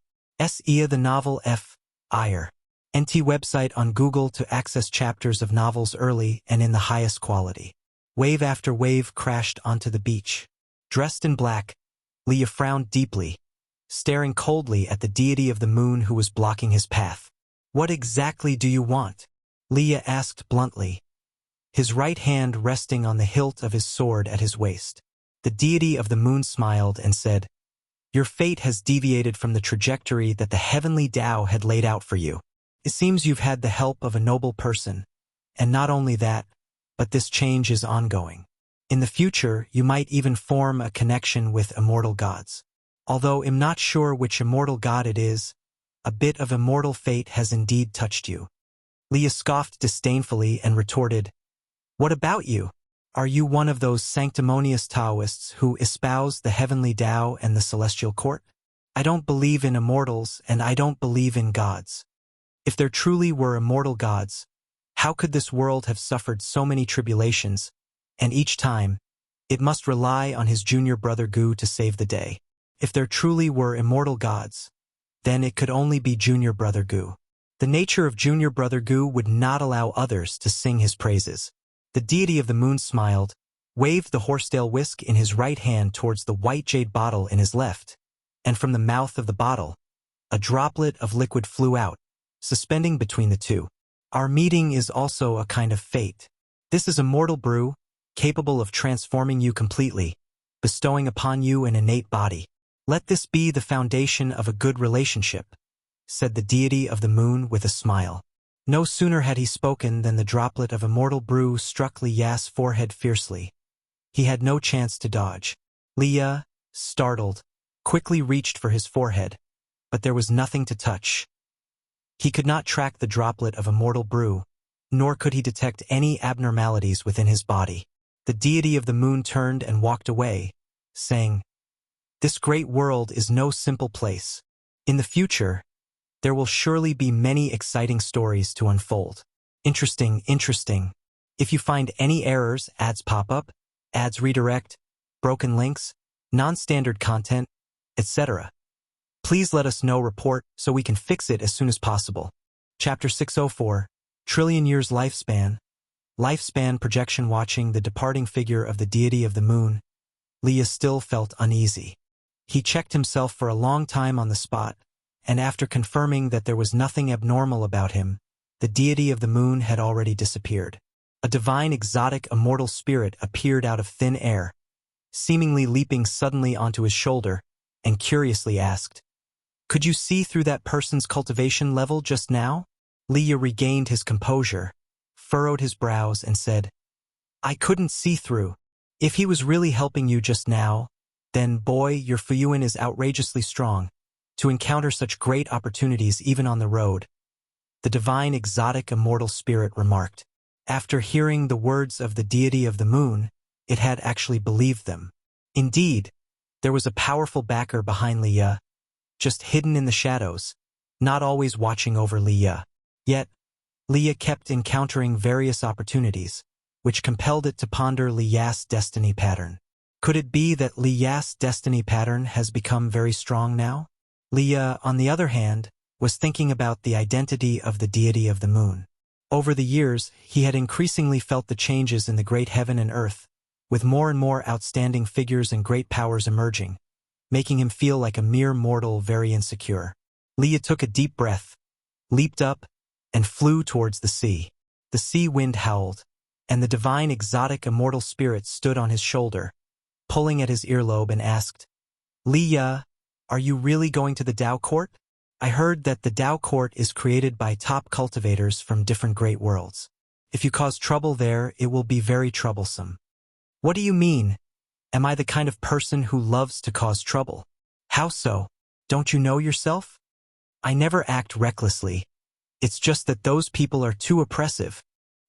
Ia the novel F. Ire. NT website on Google to access chapters of novels early and in the highest quality. Wave after wave crashed onto the beach. Dressed in black, Leah frowned deeply, staring coldly at the deity of the moon who was blocking his path. "What exactly do you want?" Leah asked bluntly, his right hand resting on the hilt of his sword at his waist. The deity of the moon smiled and said, "Your fate has deviated from the trajectory that the heavenly Tao had laid out for you. It seems you've had the help of a noble person, and not only that, but this change is ongoing. In the future, you might even form a connection with immortal gods. Although I'm not sure which immortal god it is, a bit of immortal fate has indeed touched you." Leah scoffed disdainfully and retorted, "What about you? Are you one of those sanctimonious Taoists who espouse the heavenly Tao and the celestial court? I don't believe in immortals, and I don't believe in gods. If there truly were immortal gods, how could this world have suffered so many tribulations, and each time, it must rely on his junior brother Gu to save the day? If there truly were immortal gods, then it could only be junior brother Gu. The nature of junior brother Gu would not allow others to sing his praises." The deity of the moon smiled, waved the horsetail whisk in his right hand towards the white jade bottle in his left, and from the mouth of the bottle, a droplet of liquid flew out, suspending between the two. "Our meeting is also a kind of fate. This is a mortal brew, capable of transforming you completely, bestowing upon you an innate body. Let this be the foundation of a good relationship," said the deity of the moon with a smile. No sooner had he spoken than the droplet of immortal brew struck Lia's forehead fiercely. He had no chance to dodge. Lia, startled, quickly reached for his forehead, but there was nothing to touch. He could not track the droplet of immortal brew, nor could he detect any abnormalities within his body. The deity of the moon turned and walked away, saying, "This great world is no simple place. In the future, there will surely be many exciting stories to unfold. Interesting. If you find any errors, ads pop up, ads redirect, broken links, non-standard content, etc. Please let us know, report, so we can fix it as soon as possible." Chapter 604, Trillion Years Lifespan. Lifespan projection. Watching the departing figure of the deity of the moon, Leah still felt uneasy. He checked himself for a long time on the spot, and after confirming that there was nothing abnormal about him, the deity of the moon had already disappeared. A divine exotic immortal spirit appeared out of thin air, seemingly leaping suddenly onto his shoulder, and curiously asked, "Could you see through that person's cultivation level just now?" Leah regained his composure, furrowed his brows, and said, "I couldn't see through. If he was really helping you just now, then boy, your Fuyuan is outrageously strong to encounter such great opportunities even on the road," the divine exotic immortal spirit remarked. After hearing the words of the deity of the moon, it had actually believed them. Indeed, there was a powerful backer behind Leah, just hidden in the shadows, not always watching over Leah. Yet, Leah kept encountering various opportunities, which compelled it to ponder Lia's destiny pattern. Could it be that Lia's destiny pattern has become very strong now? Leah, on the other hand, was thinking about the identity of the deity of the moon. Over the years, he had increasingly felt the changes in the great heaven and earth, with more and more outstanding figures and great powers emerging, making him feel like a mere mortal, very insecure. Leah took a deep breath, leaped up, and flew towards the sea. The sea wind howled, and the divine exotic immortal spirit stood on his shoulder, pulling at his earlobe, and asked, "Leah, are you really going to the Tao Court? I heard that the Tao Court is created by top cultivators from different great worlds. If you cause trouble there, it will be very troublesome." "What do you mean? Am I the kind of person who loves to cause trouble?" "How so? Don't you know yourself? I never act recklessly. It's just that those people are too oppressive."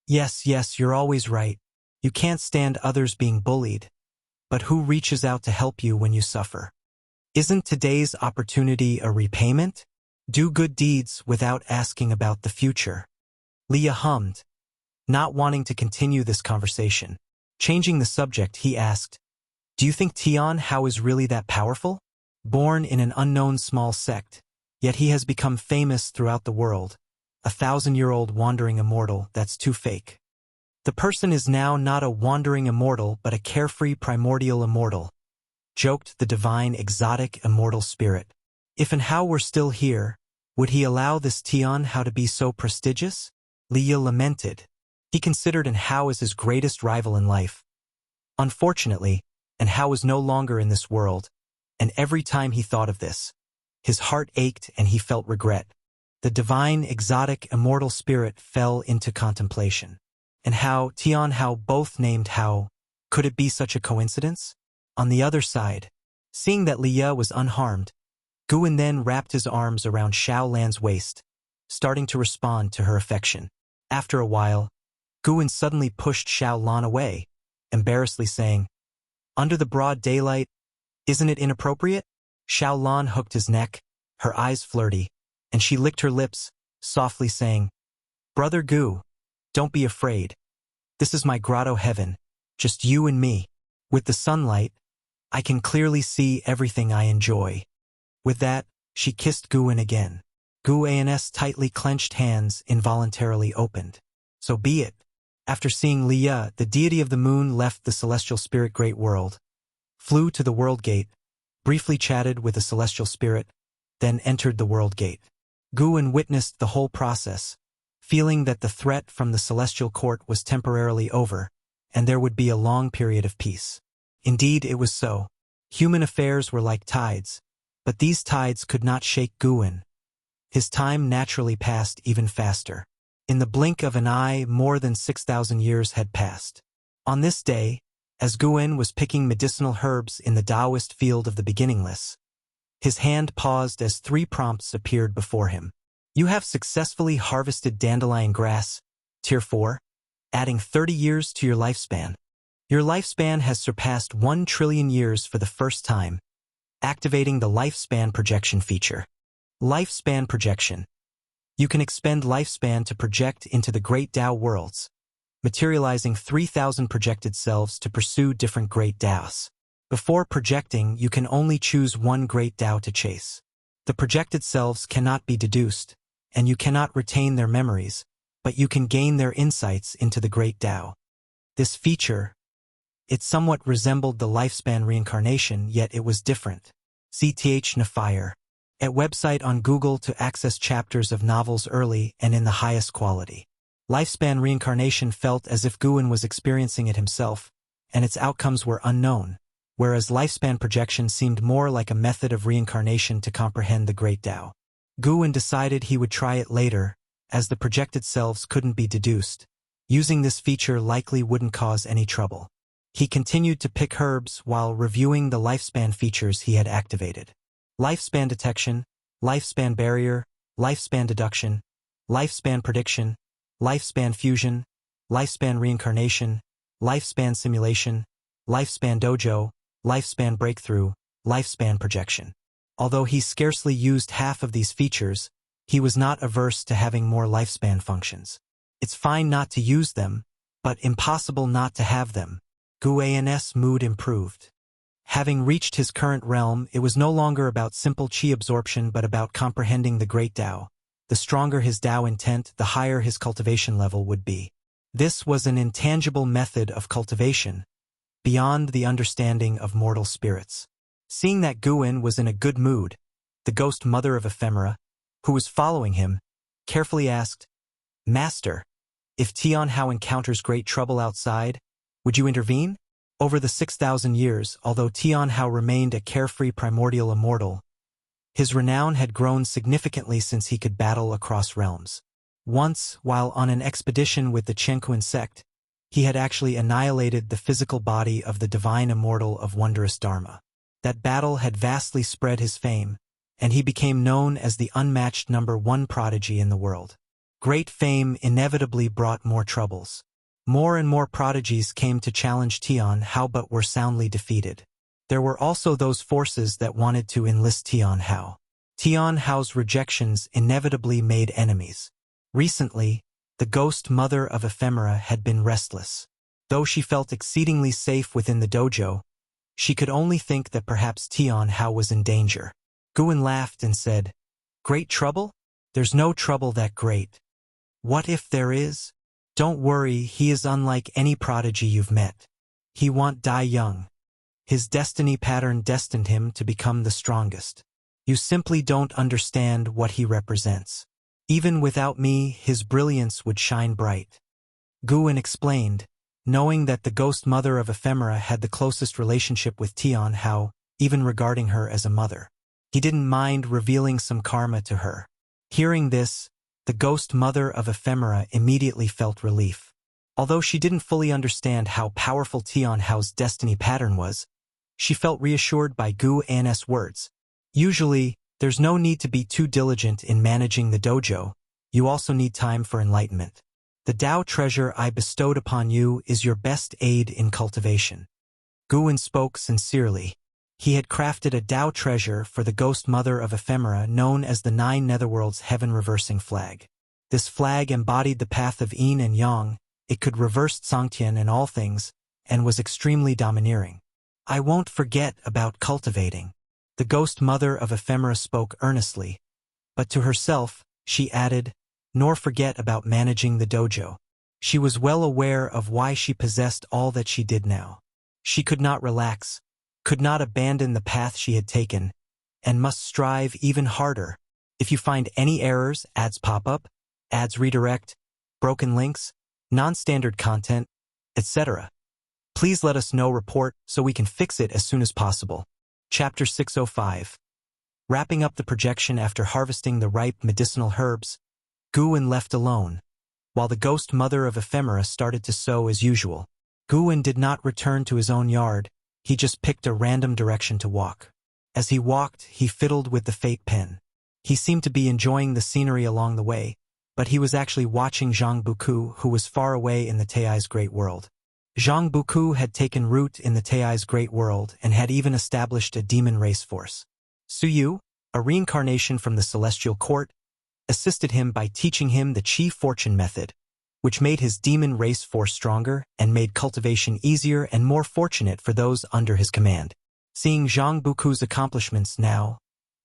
Yes, you're always right. You can't stand others being bullied. But who reaches out to help you when you suffer? Isn't today's opportunity a repayment? Do good deeds without asking about the future. Leah hummed, not wanting to continue this conversation. Changing the subject, he asked, "Do you think Tian Hao is really that powerful? Born in an unknown small sect, yet he has become famous throughout the world. A 1,000-year-old wandering immortal, that's too fake." The person is now not a wandering immortal but a carefree primordial immortal, joked the divine exotic immortal spirit. If and how were still here, would he allow this Tian Hao to be so prestigious? Liya lamented. He considered and Hao as his greatest rival in life. Unfortunately, and Hao was no longer in this world, and every time he thought of this, his heart ached and he felt regret. The divine exotic immortal spirit fell into contemplation. And Hao, Tian Hao, both named Hao. Could it be such a coincidence? On the other side, seeing that Liya was unharmed, Guan then wrapped his arms around Xiao Lan's waist, starting to respond to her affection. After a while, Guan suddenly pushed Xiao Lan away, embarrassedly saying, "Under the broad daylight, isn't it inappropriate?" Xiao Lan hooked his neck, her eyes flirty, and she licked her lips, softly saying, "Brother Gu, don't be afraid. This is my grotto heaven, just you and me. With the sunlight, I can clearly see everything I enjoy." With that, she kissed Guan again. Guan's tightly clenched hands involuntarily opened. So be it. After seeing Liya, the deity of the moon left the celestial spirit great world, flew to the world gate, briefly chatted with the celestial spirit, then entered the world gate. Guan witnessed the whole process, feeling that the threat from the celestial court was temporarily over, and there would be a long period of peace. Indeed, it was so. Human affairs were like tides, but these tides could not shake Guan. His time naturally passed even faster. In the blink of an eye, more than 6,000 years had passed. On this day, as Guan was picking medicinal herbs in the Taoist field of the beginningless, his hand paused as 3 prompts appeared before him. You have successfully harvested dandelion grass, Tier 4, adding 30 years to your lifespan. Your lifespan has surpassed 1 trillion years for the first time, activating the lifespan projection feature. Lifespan projection. You can expend lifespan to project into the great Tao worlds, materializing 3,000 projected selves to pursue different great Taos. Before projecting, you can only choose one great Tao to chase. The projected selves cannot be deduced, and you cannot retain their memories, but you can gain their insights into the great Tao. This feature, it somewhat resembled the lifespan reincarnation, yet it was different. CTH Nafire. At website on Google to access chapters of novels early and in the highest quality. Lifespan reincarnation felt as if Guan was experiencing it himself, and its outcomes were unknown, whereas lifespan projection seemed more like a method of reincarnation to comprehend the great Tao. Guan decided he would try it later, as the projected selves couldn't be deduced. Using this feature likely wouldn't cause any trouble. He continued to pick herbs while reviewing the lifespan features he had activated. Lifespan detection, lifespan barrier, lifespan deduction, lifespan prediction, lifespan fusion, lifespan reincarnation, lifespan simulation, lifespan dojo, lifespan breakthrough, lifespan projection. Although he scarcely used half of these features, he was not averse to having more lifespan functions. It's fine not to use them, but impossible not to have them. Guan's mood improved. Having reached his current realm, it was no longer about simple qi absorption but about comprehending the great Tao. The stronger his Tao intent, the higher his cultivation level would be. This was an intangible method of cultivation, beyond the understanding of mortal spirits. Seeing that Guan was in a good mood, the ghost mother of ephemera, who was following him, carefully asked, "Master, if Tian Hao encounters great trouble outside, would you intervene?" Over the 6,000 years, although Tian Hao remained a carefree primordial immortal, his renown had grown significantly since he could battle across realms. Once, while on an expedition with the Chenkuan sect, he had actually annihilated the physical body of the divine immortal of wondrous Dharma. That battle had vastly spread his fame, and he became known as the unmatched #1 prodigy in the world. Great fame inevitably brought more troubles. More and more prodigies came to challenge Tian Hao but were soundly defeated. There were also those forces that wanted to enlist Tian Hao. Tian Hao's rejections inevitably made enemies. Recently, the ghost mother of ephemera had been restless. Though she felt exceedingly safe within the dojo, she could only think that perhaps Tian Hao was in danger. Guan laughed and said, "Great trouble? There's no trouble that great. What if there is?" Don't worry, he is unlike any prodigy you've met. He won't die young. His destiny pattern destined him to become the strongest. You simply don't understand what he represents. Even without me, his brilliance would shine bright. Guwen explained, knowing that the ghost mother of Ephemera had the closest relationship with Tian Hao, even regarding her as a mother. He didn't mind revealing some karma to her. Hearing this, the ghost mother of Ephemera immediately felt relief. Although she didn't fully understand how powerful Tian Hao's destiny pattern was, she felt reassured by Gu An's words. Usually, there's no need to be too diligent in managing the dojo. You also need time for enlightenment. The Tao treasure I bestowed upon you is your best aid in cultivation. Guwen spoke sincerely. He had crafted a Tao treasure for the ghost mother of Ephemera known as the Nine Netherworlds Heaven-Reversing Flag. This flag embodied the path of Yin and Yang. It could reverse Tsangtian in all things, and was extremely domineering. I won't forget about cultivating. The ghost mother of Ephemera spoke earnestly, but to herself, she added, nor forget about managing the dojo. She was well aware of why she possessed all that she did now. She could not relax, could not abandon the path she had taken, and must strive even harder. If you find any errors, ads pop up, ads redirect, broken links, non-standard content, etc., please let us know. Report so we can fix it as soon as possible. Chapter 605. Wrapping up the projection after harvesting the ripe medicinal herbs, Guwen left alone, while the ghost mother of Ephemera started to sow as usual. Guwen did not return to his own yard, he just picked a random direction to walk. As he walked, he fiddled with the fate pen. He seemed to be enjoying the scenery along the way, but he was actually watching Zhang Buku, who was far away in the Tai's Great World. Zhang Buku had taken root in the Tai's Great World and had even established a demon race force. Suyu, a reincarnation from the Celestial Court, assisted him by teaching him the Chi Fortune method, which made his demon race force stronger and made cultivation easier and more fortunate for those under his command. Seeing Zhang Buku's accomplishments now,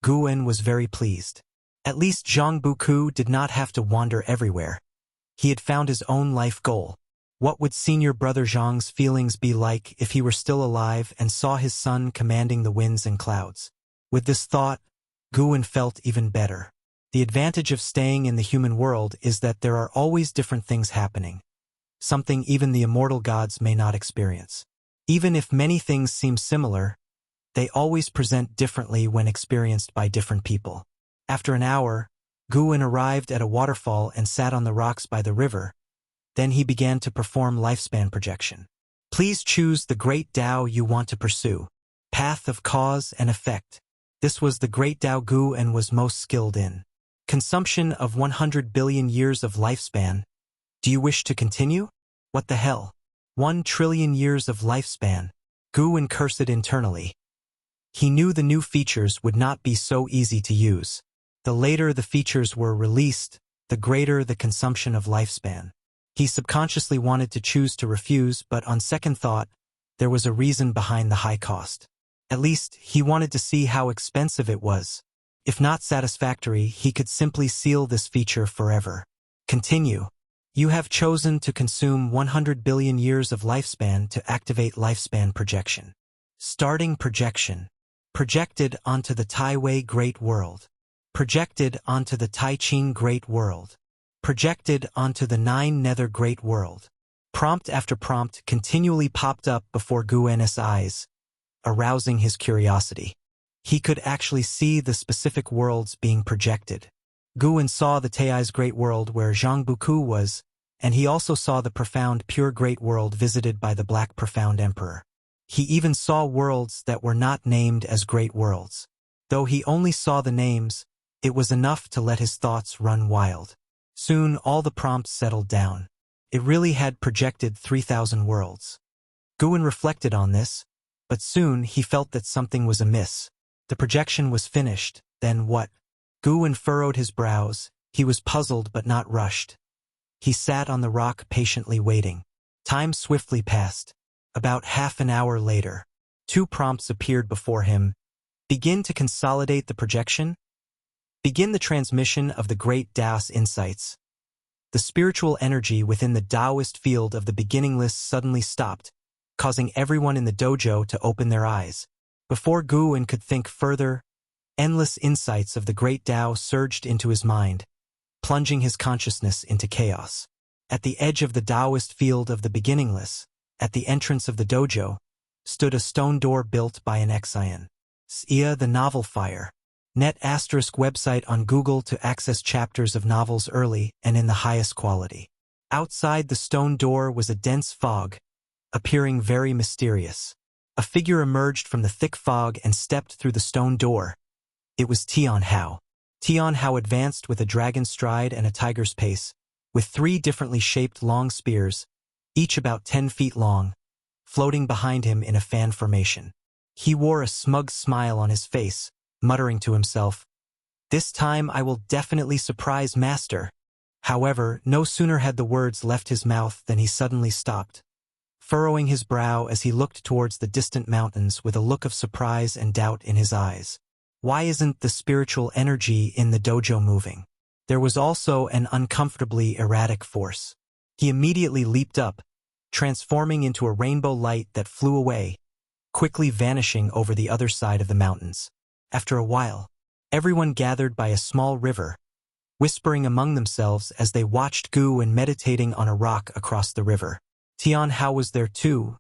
Guwen was very pleased. At least Zhang Buku did not have to wander everywhere. He had found his own life goal. What would senior brother Zhang's feelings be like if he were still alive and saw his son commanding the winds and clouds? With this thought, Guwen felt even better. The advantage of staying in the human world is that there are always different things happening, something even the immortal gods may not experience. Even if many things seem similar, they always present differently when experienced by different people. After an hour, Guwen arrived at a waterfall and sat on the rocks by the river. Then he began to perform lifespan projection. Please choose the great Tao you want to pursue. Path of cause and effect. This was the great Tao Guwen was most skilled in. Consumption of 100 billion years of lifespan. Do you wish to continue? What the hell? 1 trillion years of lifespan. Guwen cursed internally. He knew the new features would not be so easy to use. The later the features were released, the greater the consumption of lifespan. He subconsciously wanted to choose to refuse, but on second thought, there was a reason behind the high cost. At least, he wanted to see how expensive it was. If not satisfactory, he could simply seal this feature forever. Continue. You have chosen to consume 100 billion years of lifespan to activate lifespan projection. Starting projection. Projected onto the Taiwei Great World. Projected onto the Taiching Great World. Projected onto the Nine Nether Great World. Prompt after prompt continually popped up before Guwen's eyes, arousing his curiosity. He could actually see the specific worlds being projected. Guwen saw the Tai's Great World where Zhang Buku was, and he also saw the profound pure Great World visited by the Black Profound Emperor. He even saw worlds that were not named as Great Worlds. Though he only saw the names, it was enough to let his thoughts run wild. Soon all the prompts settled down. It really had projected 3,000 worlds. Guwen reflected on this, but soon he felt that something was amiss. The projection was finished, then what? Guwen furrowed his brows. He was puzzled but not rushed. He sat on the rock patiently waiting. Time swiftly passed. About half an hour later, 2 prompts appeared before him. Begin to consolidate the projection. Begin the transmission of the great Tao's insights. The spiritual energy within the Taoist field of the beginningless suddenly stopped, causing everyone in the dojo to open their eyes. Before Guwen could think further, endless insights of the great Tao surged into his mind, plunging his consciousness into chaos. At the edge of the Taoist field of the beginningless, at the entrance of the dojo, stood a stone door built by an Xian. Wuxia the Novel Fire. Net ** website on Google to access chapters of novels early and in the highest quality. Outside the stone door was a dense fog, appearing very mysterious. A figure emerged from the thick fog and stepped through the stone door. It was Tian Hao. Tian Hao advanced with a dragon's stride and a tiger's pace, with 3 differently shaped long spears, each about 10 feet long, floating behind him in a fan formation. He wore a smug smile on his face, muttering to himself, "This time I will definitely surprise Master." However, no sooner had the words left his mouth than he suddenly stopped, furrowing his brow as he looked towards the distant mountains with a look of surprise and doubt in his eyes. Why isn't the spiritual energy in the dojo moving? There was also an uncomfortably erratic force. He immediately leaped up, transforming into a rainbow light that flew away, quickly vanishing over the other side of the mountains. After a while, everyone gathered by a small river, whispering among themselves as they watched Guwen meditating on a rock across the river. Tian Hao was there too,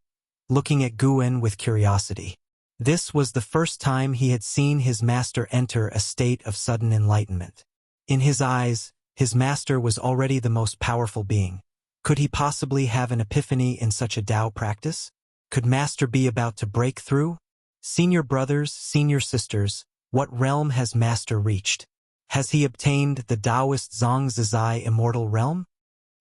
looking at Guwen with curiosity. This was the first time he had seen his master enter a state of sudden enlightenment. In his eyes, his master was already the most powerful being. Could he possibly have an epiphany in such a Tao practice? Could master be about to break through? Senior brothers, senior sisters, what realm has master reached? Has he obtained the Taoist Zhongzhizai immortal realm?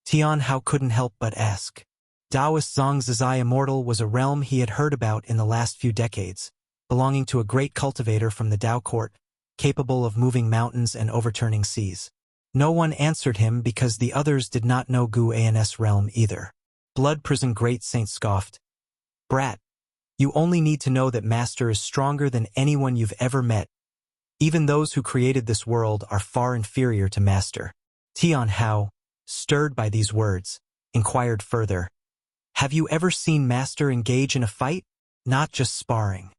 Tian Hao couldn't help but ask. Taoist Zhongzhizai immortal was a realm he had heard about in the last few decades, belonging to a great cultivator from the Tao court, capable of moving mountains and overturning seas. No one answered him because the others did not know Guwen's realm either. Blood Prison Great Saint scoffed, "Brat, you only need to know that Master is stronger than anyone you've ever met. Even those who created this world are far inferior to Master." Tian Hao, stirred by these words, inquired further, "Have you ever seen Master engage in a fight? Not just sparring."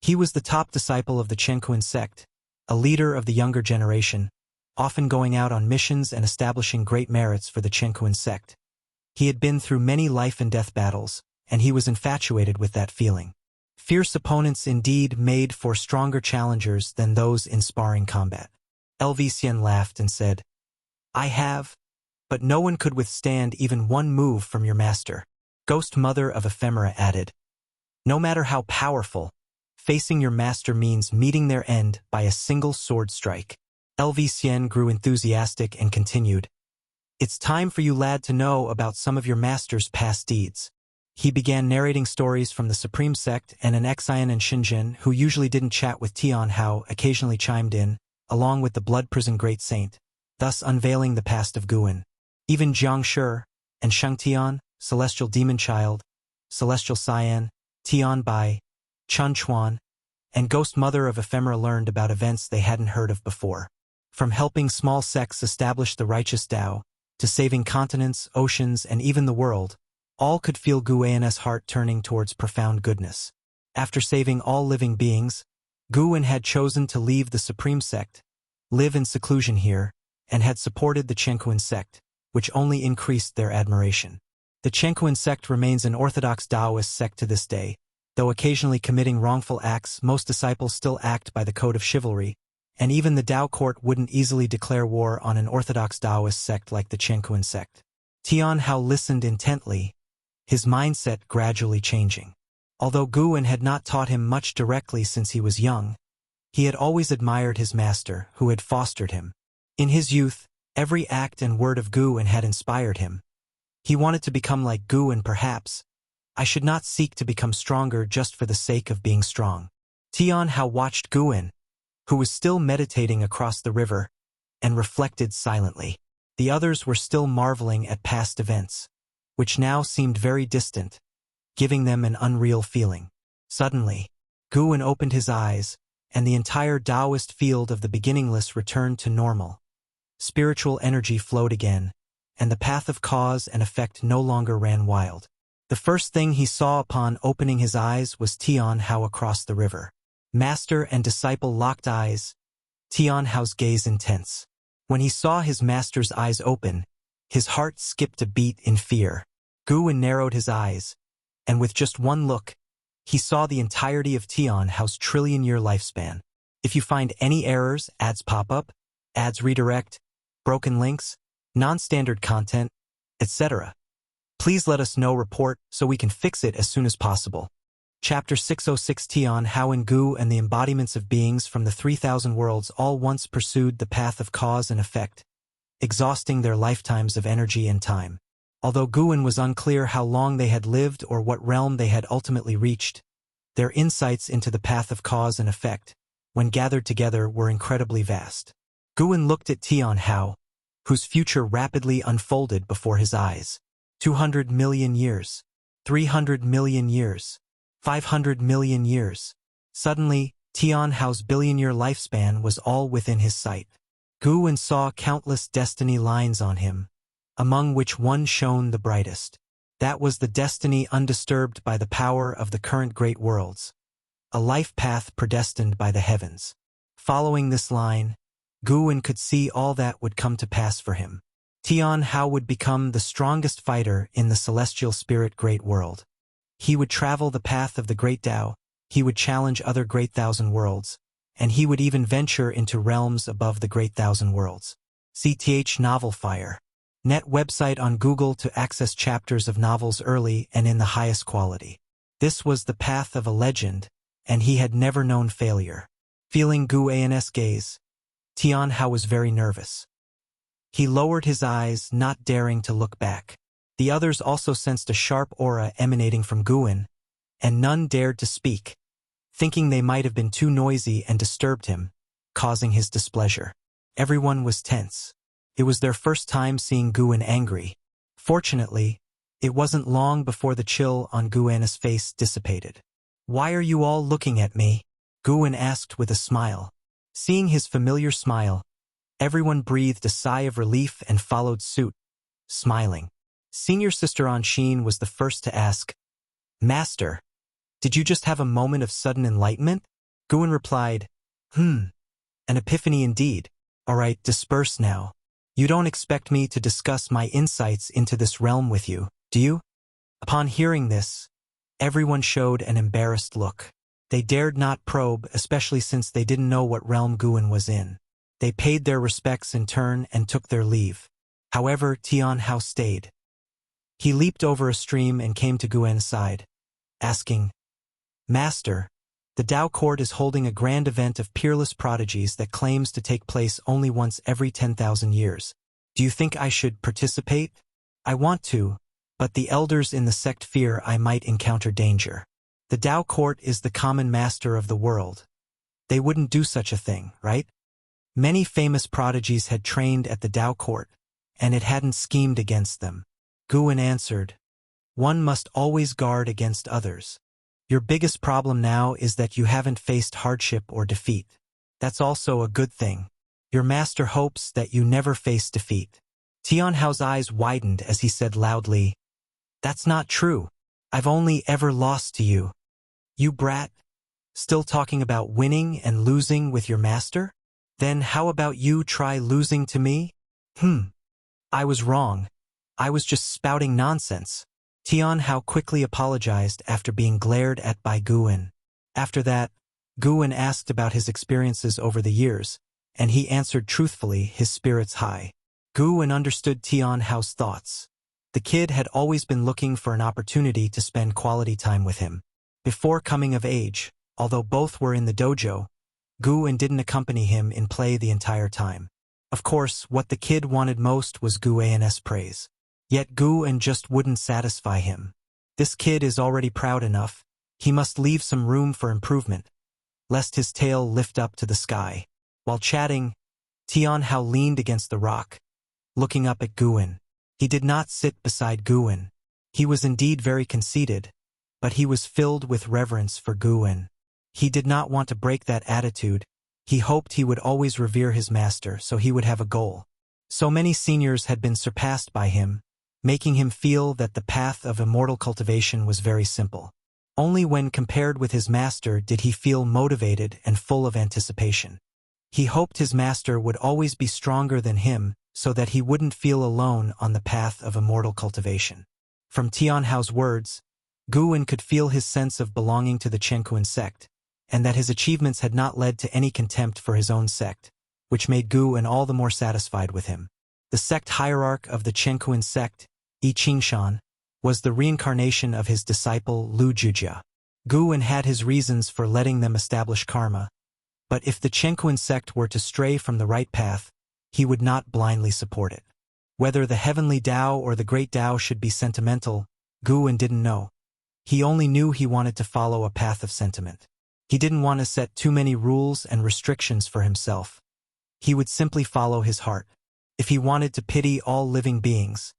He was the top disciple of the Chenkuan sect, a leader of the younger generation, often going out on missions and establishing great merits for the Chenkuan sect. He had been through many life and death battles, and he was infatuated with that feeling. Fierce opponents indeed made for stronger challengers than those in sparring combat. Lvcien laughed and said, "I have, but no one could withstand even one move from your master." Ghost Mother of Ephemera added, "No matter how powerful, facing your master means meeting their end by a single sword strike." Lvcien grew enthusiastic and continued, "It's time for you lad to know about some of your master's past deeds." He began narrating stories from the Supreme Sect, and an Xian and Xinjian, who usually didn't chat with Tian Hao, occasionally chimed in, along with the Blood Prison Great Saint, thus unveiling the past of Guwen. Even Jiang Shi and Sheng Tian, Celestial Demon Child, Celestial Cyan, Tian Bai, Chun Chuan, and Ghost Mother of Ephemera learned about events they hadn't heard of before. From helping small sects establish the righteous Tao, to saving continents, oceans, and even the world, all could feel Guwen's heart turning towards profound goodness. After saving all living beings, Guwen had chosen to leave the Supreme Sect, live in seclusion here, and had supported the Chenkuan sect, which only increased their admiration. The Chenkuan sect remains an orthodox Taoist sect to this day. Though occasionally committing wrongful acts, most disciples still act by the code of chivalry, and even the Tao court wouldn't easily declare war on an orthodox Taoist sect like the Chenkuan sect. Tian Hao listened intently, his mindset gradually changing. Although Guwen had not taught him much directly since he was young, he had always admired his master, who had fostered him. In his youth, every act and word of Guwen had inspired him. He wanted to become like Guwen perhaps. I should not seek to become stronger just for the sake of being strong. Tian Hao watched Guwen, who was still meditating across the river, and reflected silently. The others were still marveling at past events, which now seemed very distant, giving them an unreal feeling. Suddenly, Guwen opened his eyes, and the entire Taoist field of the beginningless returned to normal. spiritual energy flowed again, and the path of cause and effect no longer ran wild. The first thing he saw upon opening his eyes was Tian Hao across the river. Master and disciple locked eyes, Tian Hao's gaze intense. When he saw his master's eyes open, his heart skipped a beat in fear. Guwen narrowed his eyes, and with just one look, he saw the entirety of Tian Hao's trillion-year lifespan. If you find any errors, ads pop up, ads redirect, broken links, non-standard content, etc., please let us know. Report so we can fix it as soon as possible. Chapter 606. Tian Hao and Gu and the embodiments of beings from the 3,000 worlds all once pursued the path of cause and effect, exhausting their lifetimes of energy and time. Although Guwen was unclear how long they had lived or what realm they had ultimately reached, their insights into the path of cause and effect, when gathered together, were incredibly vast. Guwen looked at Tian Hao, whose future rapidly unfolded before his eyes. 200 million years, 300 million years, 500 million years. Suddenly, Tian Hao's billion-year lifespan was all within his sight. Guwen saw countless destiny lines on him, among which one shone the brightest. That was the destiny undisturbed by the power of the current great worlds, a life path predestined by the heavens. Following this line, Guwen could see all that would come to pass for him. Tian Hao would become the strongest fighter in the celestial spirit great world. He would travel the path of the great Tao, he would challenge other great thousand worlds, and he would even venture into realms above the great thousand worlds. CTH Novel Fire. Net website on Google to access chapters of novels early and in the highest quality. This was the path of a legend, and he had never known failure. Feeling Guwen's gaze, Tian Hao was very nervous. He lowered his eyes, not daring to look back. The others also sensed a sharp aura emanating from Guwen, and none dared to speak, thinking they might have been too noisy and disturbed him, causing his displeasure. Everyone was tense. It was their first time seeing Guwen angry. Fortunately, it wasn't long before the chill on Guwen's face dissipated. "Why are you all looking at me?" Guwen asked with a smile. Seeing his familiar smile, everyone breathed a sigh of relief and followed suit, smiling. Senior Sister Anshin was the first to ask, "Master, did you just have a moment of sudden enlightenment?" Guwen replied, An epiphany indeed. All right, disperse now. You don't expect me to discuss my insights into this realm with you, do you?" Upon hearing this, everyone showed an embarrassed look. They dared not probe, especially since they didn't know what realm Guwen was in. They paid their respects in turn and took their leave. However, Tian Hao stayed. He leaped over a stream and came to Guwen's side, asking, "Master, the Tao Court is holding a grand event of peerless prodigies that claims to take place only once every 10,000 years. Do you think I should participate?" "I want to, but the elders in the sect fear I might encounter danger. The Tao Court is the common master of the world. They wouldn't do such a thing, right?" Many famous prodigies had trained at the Tao Court, and it hadn't schemed against them. Guwen answered, "One must always guard against others. Your biggest problem now is that you haven't faced hardship or defeat. That's also a good thing. Your master hopes that you never face defeat." Tian Hao's eyes widened as he said loudly, "That's not true. I've only ever lost to you. You brat. Still talking about winning and losing with your master? Then how about you try losing to me?" I was wrong. I was just spouting nonsense." Tian Hao quickly apologized after being glared at by Guwen. After that, Guwen asked about his experiences over the years, and he answered truthfully, his spirits high. Guwen understood Tian Hao's thoughts. The kid had always been looking for an opportunity to spend quality time with him. Before coming of age, although both were in the dojo, Guwen didn't accompany him in play the entire time. Of course, what the kid wanted most was Guwen's praise. Yet Guwen just wouldn't satisfy him. This kid is already proud enough. He must leave some room for improvement, lest his tail lift up to the sky. While chatting, Tian Hao leaned against the rock, looking up at Guwen. He did not sit beside Guwen. He was indeed very conceited, but he was filled with reverence for Guwen. He did not want to break that attitude. He hoped he would always revere his master, so he would have a goal. So many seniors had been surpassed by him, making him feel that the path of immortal cultivation was very simple. Only when compared with his master did he feel motivated and full of anticipation. He hoped his master would always be stronger than him so that he wouldn't feel alone on the path of immortal cultivation. From Tianhao's words, Guwen could feel his sense of belonging to the Chenkuan sect, and that his achievements had not led to any contempt for his own sect, which made Guwen all the more satisfied with him. The sect hierarch of the Chenkuan sect, Yi Qingshan, was the reincarnation of his disciple Lu Jujia. Guwen had his reasons for letting them establish karma, but if the Chenkuan sect were to stray from the right path, he would not blindly support it. Whether the heavenly Tao or the great Tao should be sentimental, Guwen didn't know. He only knew he wanted to follow a path of sentiment. He didn't want to set too many rules and restrictions for himself. He would simply follow his heart. If he wanted to pity all living beings,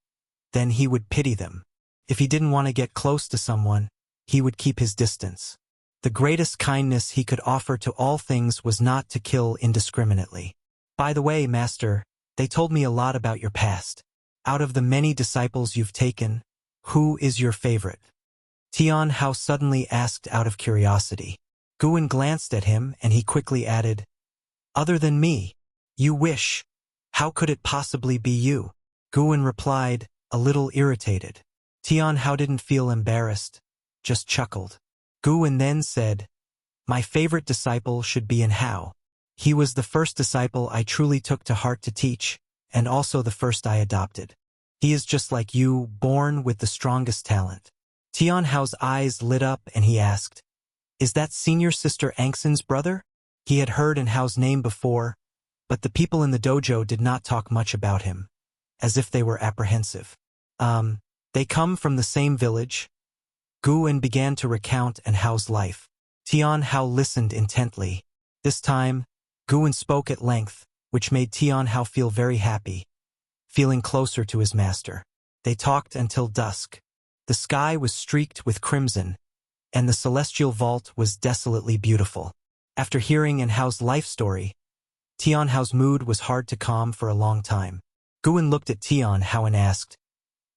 then he would pity them. If he didn't want to get close to someone, he would keep his distance. The greatest kindness he could offer to all things was not to kill indiscriminately. By the way, Master, they told me a lot about your past. Out of the many disciples you've taken, who is your favorite? Tianhao suddenly asked out of curiosity. Guwen glanced at him and he quickly added, "Other than me, you wish. How could it possibly be you?" Guwen replied, a little irritated. Tianhao didn't feel embarrassed, just chuckled. Guwen then said, "My favorite disciple should be in Hao. He was the first disciple I truly took to heart to teach, and also the first I adopted. He is just like you, born with the strongest talent." Tianhao's eyes lit up and he asked, "Is that senior sister Angxin's brother?" He had heard in Hao's name before, but the people in the dojo did not talk much about him, as if they were apprehensive. They come from the same village." Guwen began to recount Hao's life. Tianhao listened intently. This time, Guwen spoke at length, which made Tianhao feel very happy, feeling closer to his master. They talked until dusk. The sky was streaked with crimson, and the celestial vault was desolately beautiful. After hearing Hao's life story, Tianhao's mood was hard to calm for a long time. Guwen looked at Tianhao and asked,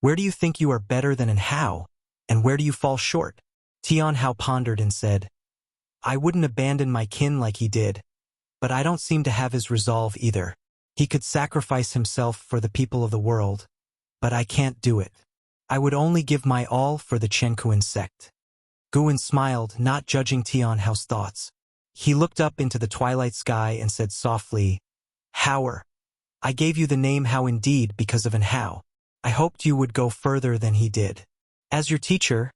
"Where do you think you are better than Hao, and where do you fall short?" Tianhao pondered and said, "I wouldn't abandon my kin like he did, but I don't seem to have his resolve either. He could sacrifice himself for the people of the world, but I can't do it. I would only give my all for the Chenkuan sect." Guwen smiled, not judging Tianhao's thoughts. He looked up into the twilight sky and said softly, "Haoer, I gave you the name Hao indeed because of Hao. I hoped you would go further than he did. As your teacher,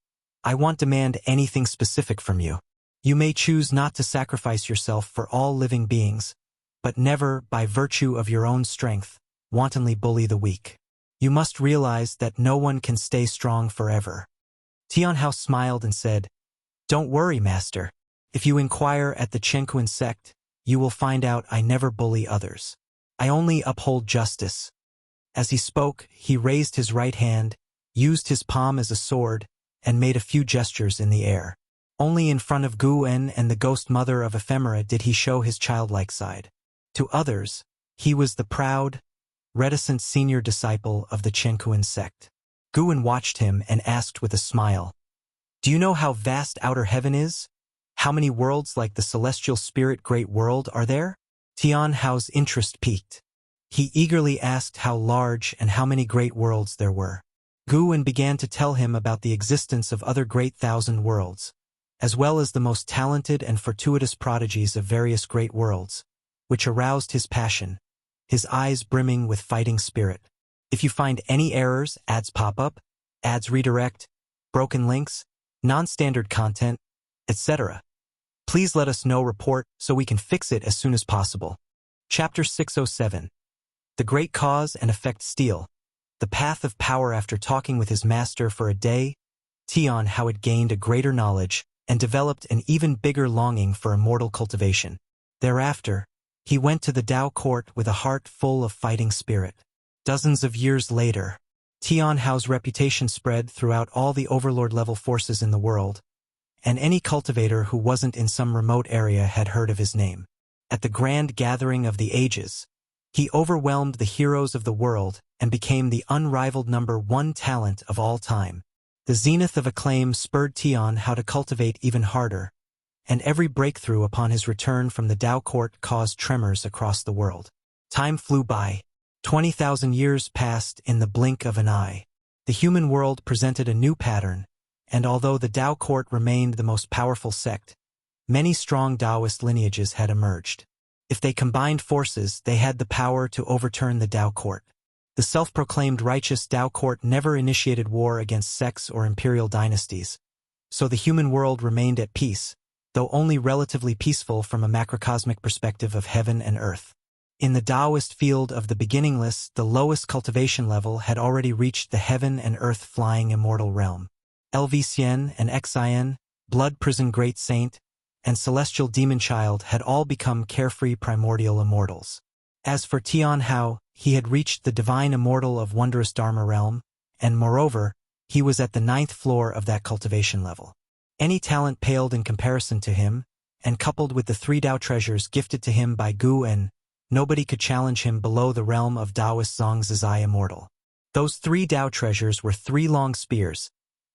I won't demand anything specific from you. You may choose not to sacrifice yourself for all living beings, but never, by virtue of your own strength, wantonly bully the weak. You must realize that no one can stay strong forever." Tianhao smiled and said, "Don't worry, Master. If you inquire at the Chenkuan sect, you will find out I never bully others. I only uphold justice." As he spoke, he raised his right hand, used his palm as a sword, and made a few gestures in the air. Only in front of Guwen and the ghost mother of Ephemera did he show his childlike side. To others, he was the proud, reticent senior disciple of the Chenkuan sect. Guwen watched him and asked with a smile, "Do you know how vast outer heaven is? How many worlds like the celestial spirit great world are there?" Tianhao's interest piqued. He eagerly asked how large and how many great worlds there were. Guwen began to tell him about the existence of other great thousand worlds, as well as the most talented and fortuitous prodigies of various great worlds, which aroused his passion, his eyes brimming with fighting spirit. "If you find any errors, ads pop up, ads redirect, broken links, non-standard content, etc., please let us know. Report so we can fix it as soon as possible." Chapter 607. The Great Cause and Effect Steel. The Path of Power. After talking with his master for a day, Tianhao had gained a greater knowledge and developed an even bigger longing for immortal cultivation. Thereafter, he went to the Tao court with a heart full of fighting spirit. Dozens of years later, Tianhao's reputation spread throughout all the overlord-level forces in the world, and any cultivator who wasn't in some remote area had heard of his name. At the grand gathering of the ages, He overwhelmed the heroes of the world and became the unrivaled #1 talent of all time. The zenith of acclaim spurred Tian Hao to cultivate even harder, and every breakthrough upon his return from the Dao court caused tremors across the world. Time flew by. 20,000 years passed in the blink of an eye. The human world presented a new pattern, and although the Dao court remained the most powerful sect, many strong Taoist lineages had emerged. If they combined forces, they had the power to overturn the Dao court. The self-proclaimed righteous Dao court never initiated war against sects or imperial dynasties, so the human world remained at peace, though only relatively peaceful from a macrocosmic perspective of heaven and earth. In the Taoist field of the beginningless, the lowest cultivation level had already reached the heaven and earth flying immortal realm. Lvcn and Xin, Blood Prison Great Saint, and Celestial Demon Child had all become carefree primordial immortals. As for Tian Hao, he had reached the divine immortal of wondrous Dharma realm, and moreover, he was at the 9th floor of that cultivation level. Any talent paled in comparison to him, and coupled with the 3 Dao treasures gifted to him by Gu En, nobody could challenge him below the realm of Taoist Zongzizai immortal. Those 3 Dao treasures were 3 long spears,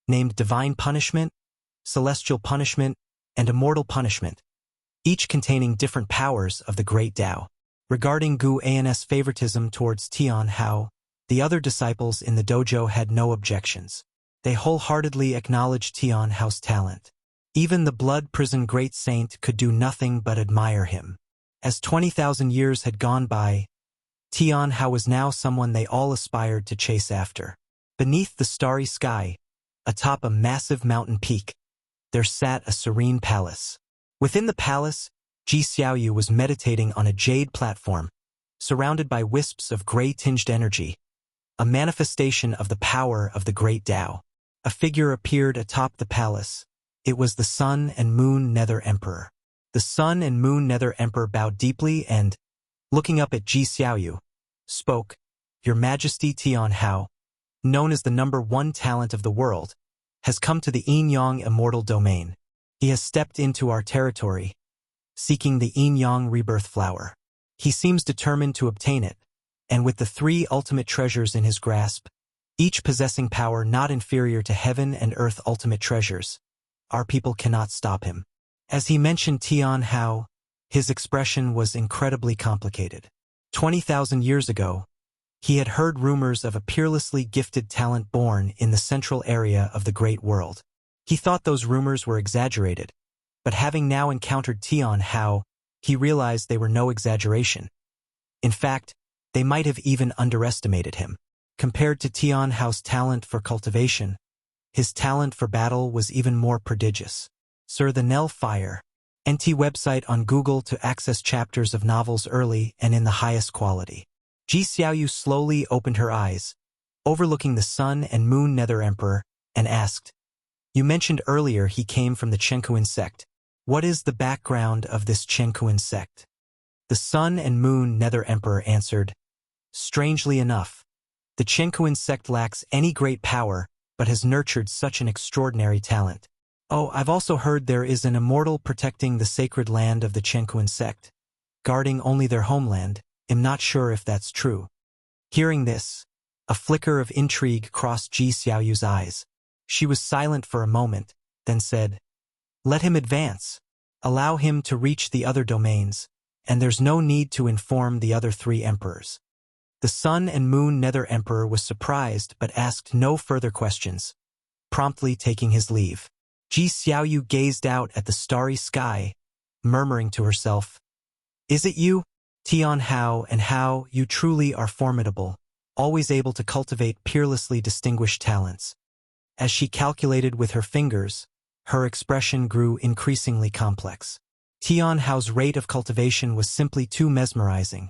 named Divine Punishment, Celestial Punishment, and Immortal Punishment, each containing different powers of the Great Tao. Regarding Gu An's favoritism towards Tian Hao, the other disciples in the dojo had no objections. They wholeheartedly acknowledged Tian Hao's talent. Even the Blood Prison Great Saint could do nothing but admire him. As 20,000 years had gone by, Tian Hao was now someone they all aspired to chase after. Beneath the starry sky, atop a massive mountain peak, there sat a serene palace. Within the palace, Ji Xiaoyu was meditating on a jade platform, surrounded by wisps of gray-tinged energy, a manifestation of the power of the Great Tao. A figure appeared atop the palace. It was the Sun and Moon Nether Emperor. The Sun and Moon Nether Emperor bowed deeply and, looking up at Ji Xiaoyu, spoke, "Your Majesty Tian Hao, known as the #1 talent of the world, has come to the Yin-Yang immortal domain. He has stepped into our territory, seeking the Yin-Yang rebirth flower. He seems determined to obtain it, and with the 3 ultimate treasures in his grasp, each possessing power not inferior to heaven and earth ultimate treasures, our people cannot stop him." As he mentioned Tian Hao, his expression was incredibly complicated. 20,000 years ago, he had heard rumors of a peerlessly gifted talent born in the central area of the great world. He thought those rumors were exaggerated, but having now encountered Tian Hao, he realized they were no exaggeration. In fact, they might have even underestimated him. Compared to Tian Hao's talent for cultivation, his talent for battle was even more prodigious. Sir the Nell Fire, NT website on Google to access chapters of novels early and in the highest quality. Ji Xiaoyu slowly opened her eyes, overlooking the Sun and Moon Nether Emperor, and asked, "You mentioned earlier he came from the Chenkuan sect. What is the background of this Chenkuan sect?" The Sun and Moon Nether Emperor answered, "Strangely enough, the Chenkuan sect lacks any great power, but has nurtured such an extraordinary talent. Oh, I've also heard there is an immortal protecting the sacred land of the Chenkuan sect, guarding only their homeland. I'm not sure if that's true." Hearing this, a flicker of intrigue crossed Ji Xiaoyu's eyes. She was silent for a moment, then said, "Let him advance. Allow him to reach the other domains, and there's no need to inform the other 3 emperors." The Sun and Moon Nether Emperor was surprised but asked no further questions, promptly taking his leave. Ji Xiaoyu gazed out at the starry sky, murmuring to herself, "Is it you, Tian Hao, and how you truly are formidable, always able to cultivate peerlessly distinguished talents." As she calculated with her fingers, her expression grew increasingly complex. Tian Hao's rate of cultivation was simply too mesmerizing,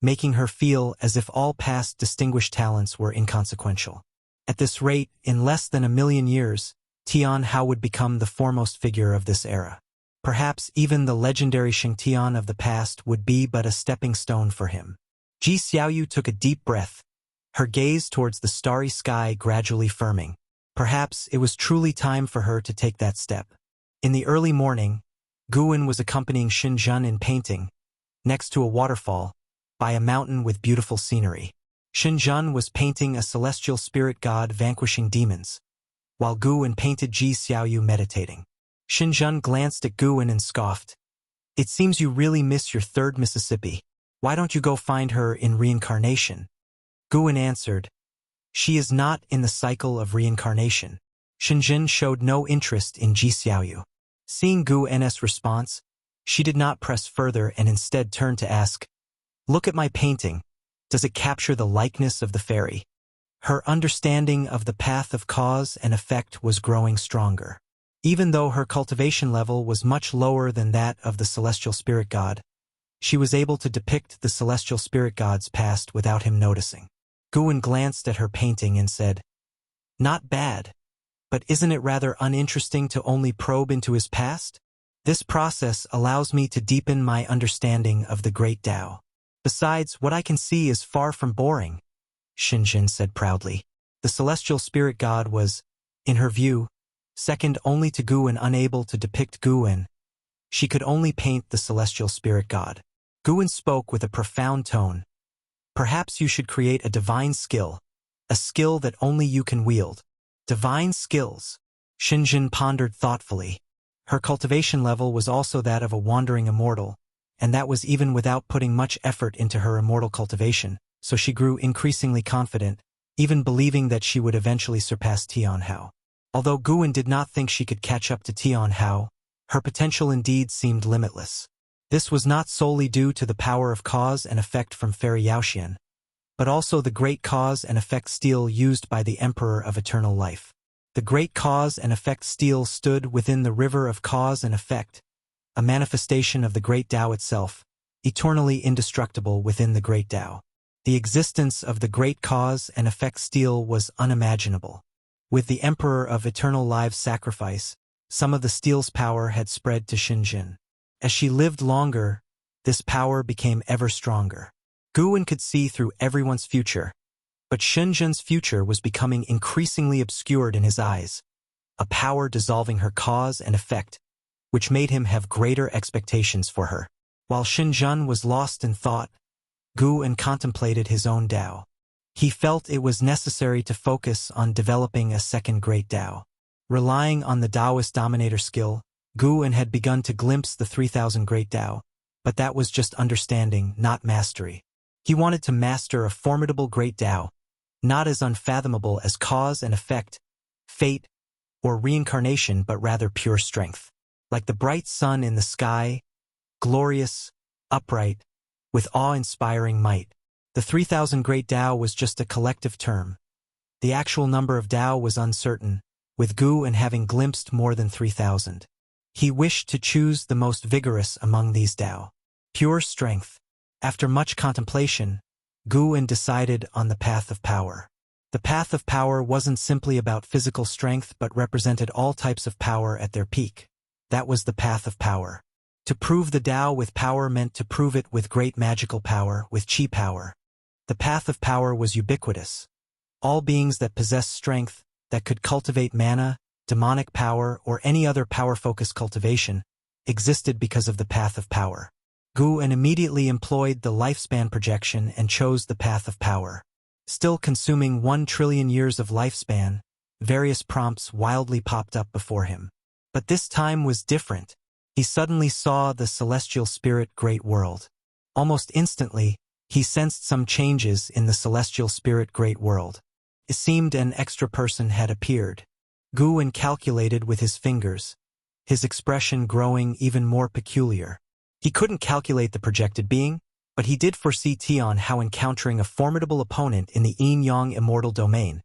making her feel as if all past distinguished talents were inconsequential. At this rate, in less than 1,000,000 years, Tian Hao would become the foremost figure of this era. Perhaps even the legendary Shengtian of the past would be but a stepping stone for him. Ji Xiaoyu took a deep breath, her gaze towards the starry sky gradually firming. Perhaps it was truly time for her to take that step. In the early morning, Guwen was accompanying Xinjun in painting, next to a waterfall, by a mountain with beautiful scenery. Xinjun was painting a celestial spirit god vanquishing demons, while Guwen painted Ji Xiaoyu meditating. Xinjun glanced at Guwen and scoffed. "It seems you really miss your third Mississippi. Why don't you go find her in reincarnation?" Guwen answered, "She is not in the cycle of reincarnation." Xinjun showed no interest in Ji Xiaoyu. Seeing Guwen's response, she did not press further and instead turned to ask, "Look at my painting. Does it capture the likeness of the fairy?" Her understanding of the path of cause and effect was growing stronger. Even though her cultivation level was much lower than that of the celestial spirit god, she was able to depict the celestial spirit god's past without him noticing. Guwen glanced at her painting and said, "Not bad, but isn't it rather uninteresting to only probe into his past? This process allows me to deepen my understanding of the great Tao. Besides, what I can see is far from boring," Xinjun said proudly. The celestial spirit god was, in her view, second only to Guwen. Unable to depict Guwen, she could only paint the celestial spirit god. Guwen spoke with a profound tone. "Perhaps you should create a divine skill, a skill that only you can wield." Divine skills? Xinjun pondered thoughtfully. Her cultivation level was also that of a wandering immortal, and that was even without putting much effort into her immortal cultivation, so she grew increasingly confident, even believing that she would eventually surpass Tian Hao. Although Guwen did not think she could catch up to Tian Hao, her potential indeed seemed limitless. This was not solely due to the power of cause and effect from Fairy Yaoxian, but also the great cause and effect steel used by the Emperor of Eternal Life. The great cause and effect steel stood within the river of cause and effect, a manifestation of the great Tao itself, eternally indestructible within the great Tao. The existence of the great cause and effect steel was unimaginable. With the Emperor of Eternal Live's sacrifice, some of the steel's power had spread to Xinjun. As she lived longer, this power became ever stronger. Guwen could see through everyone's future, but Xinjun's future was becoming increasingly obscured in his eyes, a power dissolving her cause and effect, which made him have greater expectations for her. While Xinjun was lost in thought, Guwen contemplated his own Tao. He felt it was necessary to focus on developing a second great Tao. Relying on the Taoist dominator skill, Guwen had begun to glimpse the 3,000 great Tao, but that was just understanding, not mastery. He wanted to master a formidable great Tao, not as unfathomable as cause and effect, fate, or reincarnation, but rather pure strength. Like the bright sun in the sky, glorious, upright, with awe-inspiring might. The 3,000 great Tao was just a collective term. The actual number of Tao was uncertain, with Guwen having glimpsed more than 3,000. He wished to choose the most vigorous among these Tao. Pure strength. After much contemplation, Guwen decided on the path of power. The path of power wasn't simply about physical strength but represented all types of power at their peak. That was the path of power. To prove the Tao with power meant to prove it with great magical power, with chi power. The path of power was ubiquitous. All beings that possessed strength, that could cultivate mana, demonic power, or any other power-focused cultivation, existed because of the path of power. Guwen immediately employed the lifespan projection and chose the path of power. Still consuming 1 trillion years of lifespan, various prompts wildly popped up before him. But this time was different. He suddenly saw the celestial spirit great world. Almost instantly, he sensed some changes in the celestial spirit great world. It seemed an extra person had appeared. Guwen calculated with his fingers, his expression growing even more peculiar. He couldn't calculate the projected being, but he did foresee Tian Hao encountering a formidable opponent in the yin-yang immortal domain,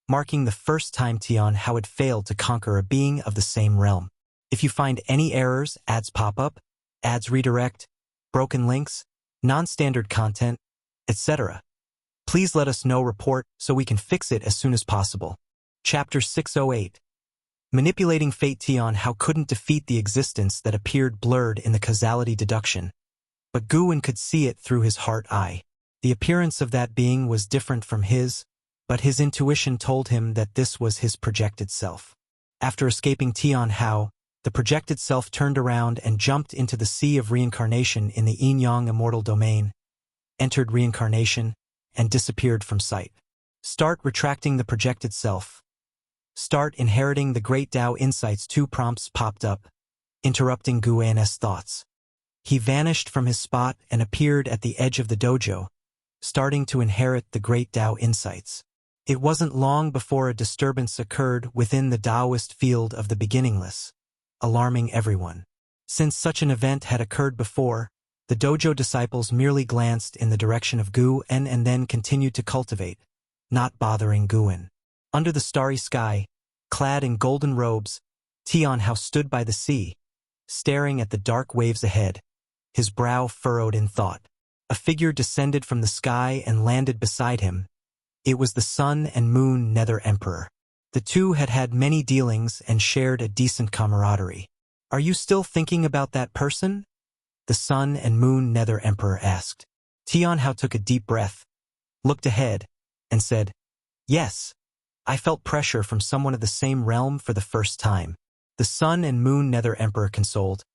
marking the first time Tian Hao had failed to conquer a being of the same realm. If you find any errors, ads pop up, ads redirect, broken links, non-standard content, etc., please let us know. Report so we can fix it as soon as possible. Chapter 608. Manipulating fate. Tian Hao couldn't defeat the existence that appeared blurred in the causality deduction, but Guwen could see it through his heart eye. The appearance of that being was different from his, but his intuition told him that this was his projected self. After escaping Tian Hao, the projected self turned around and jumped into the sea of reincarnation in the yin-yang immortal domain, entered reincarnation, and disappeared from sight. Start retracting the projected self. Start inheriting the great Tao insights. 2 prompts popped up, interrupting Guan's thoughts. He vanished from his spot and appeared at the edge of the dojo, starting to inherit the great Tao insights. It wasn't long before a disturbance occurred within the Taoist field of the beginningless, alarming everyone. Since such an event had occurred before, the dojo disciples merely glanced in the direction of Guan and then continued to cultivate, not bothering Guan. Under the starry sky, clad in golden robes, Tianhao stood by the sea, staring at the dark waves ahead, his brow furrowed in thought. A figure descended from the sky and landed beside him. It was the Sun and Moon Nether Emperor. The two had had many dealings and shared a decent camaraderie. "Are you still thinking about that person?" the Sun and Moon Nether Emperor asked. Tianhao took a deep breath, looked ahead, and said, "Yes. I felt pressure from someone of the same realm for the first time." The Sun and Moon Nether Emperor consoled.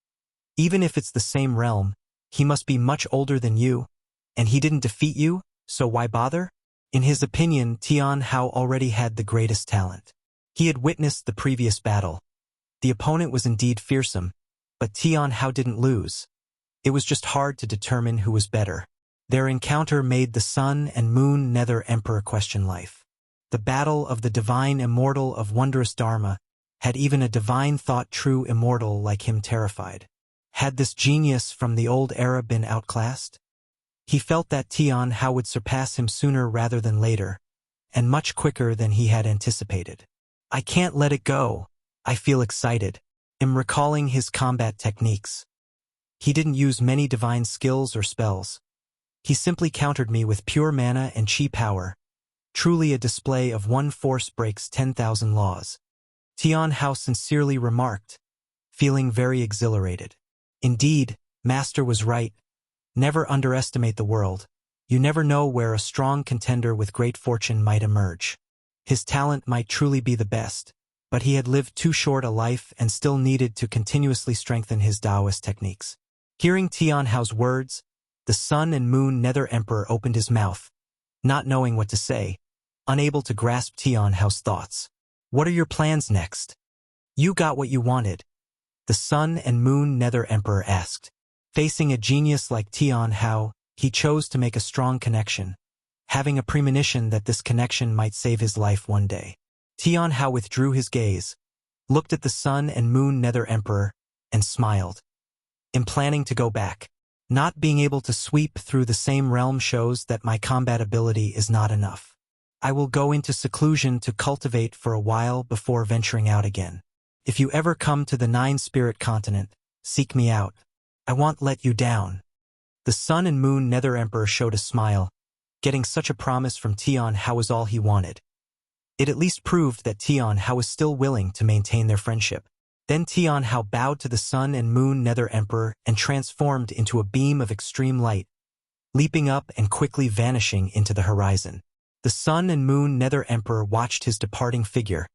"Even if it's the same realm, he must be much older than you, and he didn't defeat you, so why bother?" In his opinion, Tianhao already had the greatest talent. He had witnessed the previous battle. The opponent was indeed fearsome, but Tianhao didn't lose. It was just hard to determine who was better. Their encounter made the Sun and Moon Nether Emperor question life. The battle of the divine immortal of wondrous Dharma had even a divine thought true immortal like him terrified. Had this genius from the old era been outclassed? He felt that Tianhao would surpass him sooner rather than later, and much quicker than he had anticipated. "I can't let it go. I feel excited." I'm recalling his combat techniques. He didn't use many divine skills or spells. He simply countered me with pure mana and chi power. Truly a display of one force breaks 10,000 laws. Tianhao sincerely remarked, feeling very exhilarated. Indeed, Master was right. Never underestimate the world. You never know where a strong contender with great fortune might emerge. His talent might truly be the best, but he had lived too short a life and still needed to continuously strengthen his Taoist techniques. Hearing Tianhao's words, the Sun and Moon Nether Emperor opened his mouth, not knowing what to say, unable to grasp Tianhao's thoughts. "What are your plans next?" "You got what you wanted?" the Sun and Moon Nether Emperor asked. Facing a genius like Tianhao, he chose to make a strong connection, having a premonition that this connection might save his life one day. Tianhao withdrew his gaze, looked at the Sun and Moon Nether Emperor, and smiled. "I'm planning to go back. Not being able to sweep through the same realm shows that my combat ability is not enough. I will go into seclusion to cultivate for a while before venturing out again. If you ever come to the 9-spirit continent, seek me out. I won't let you down." The Sun and Moon Nether Emperor showed a smile. Getting such a promise from Tianhao was all he wanted. It at least proved that Tianhao was still willing to maintain their friendship. Then Tianhao bowed to the Sun and Moon Nether Emperor and transformed into a beam of extreme light, leaping up and quickly vanishing into the horizon. The Sun and Moon Nether Emperor watched his departing figure,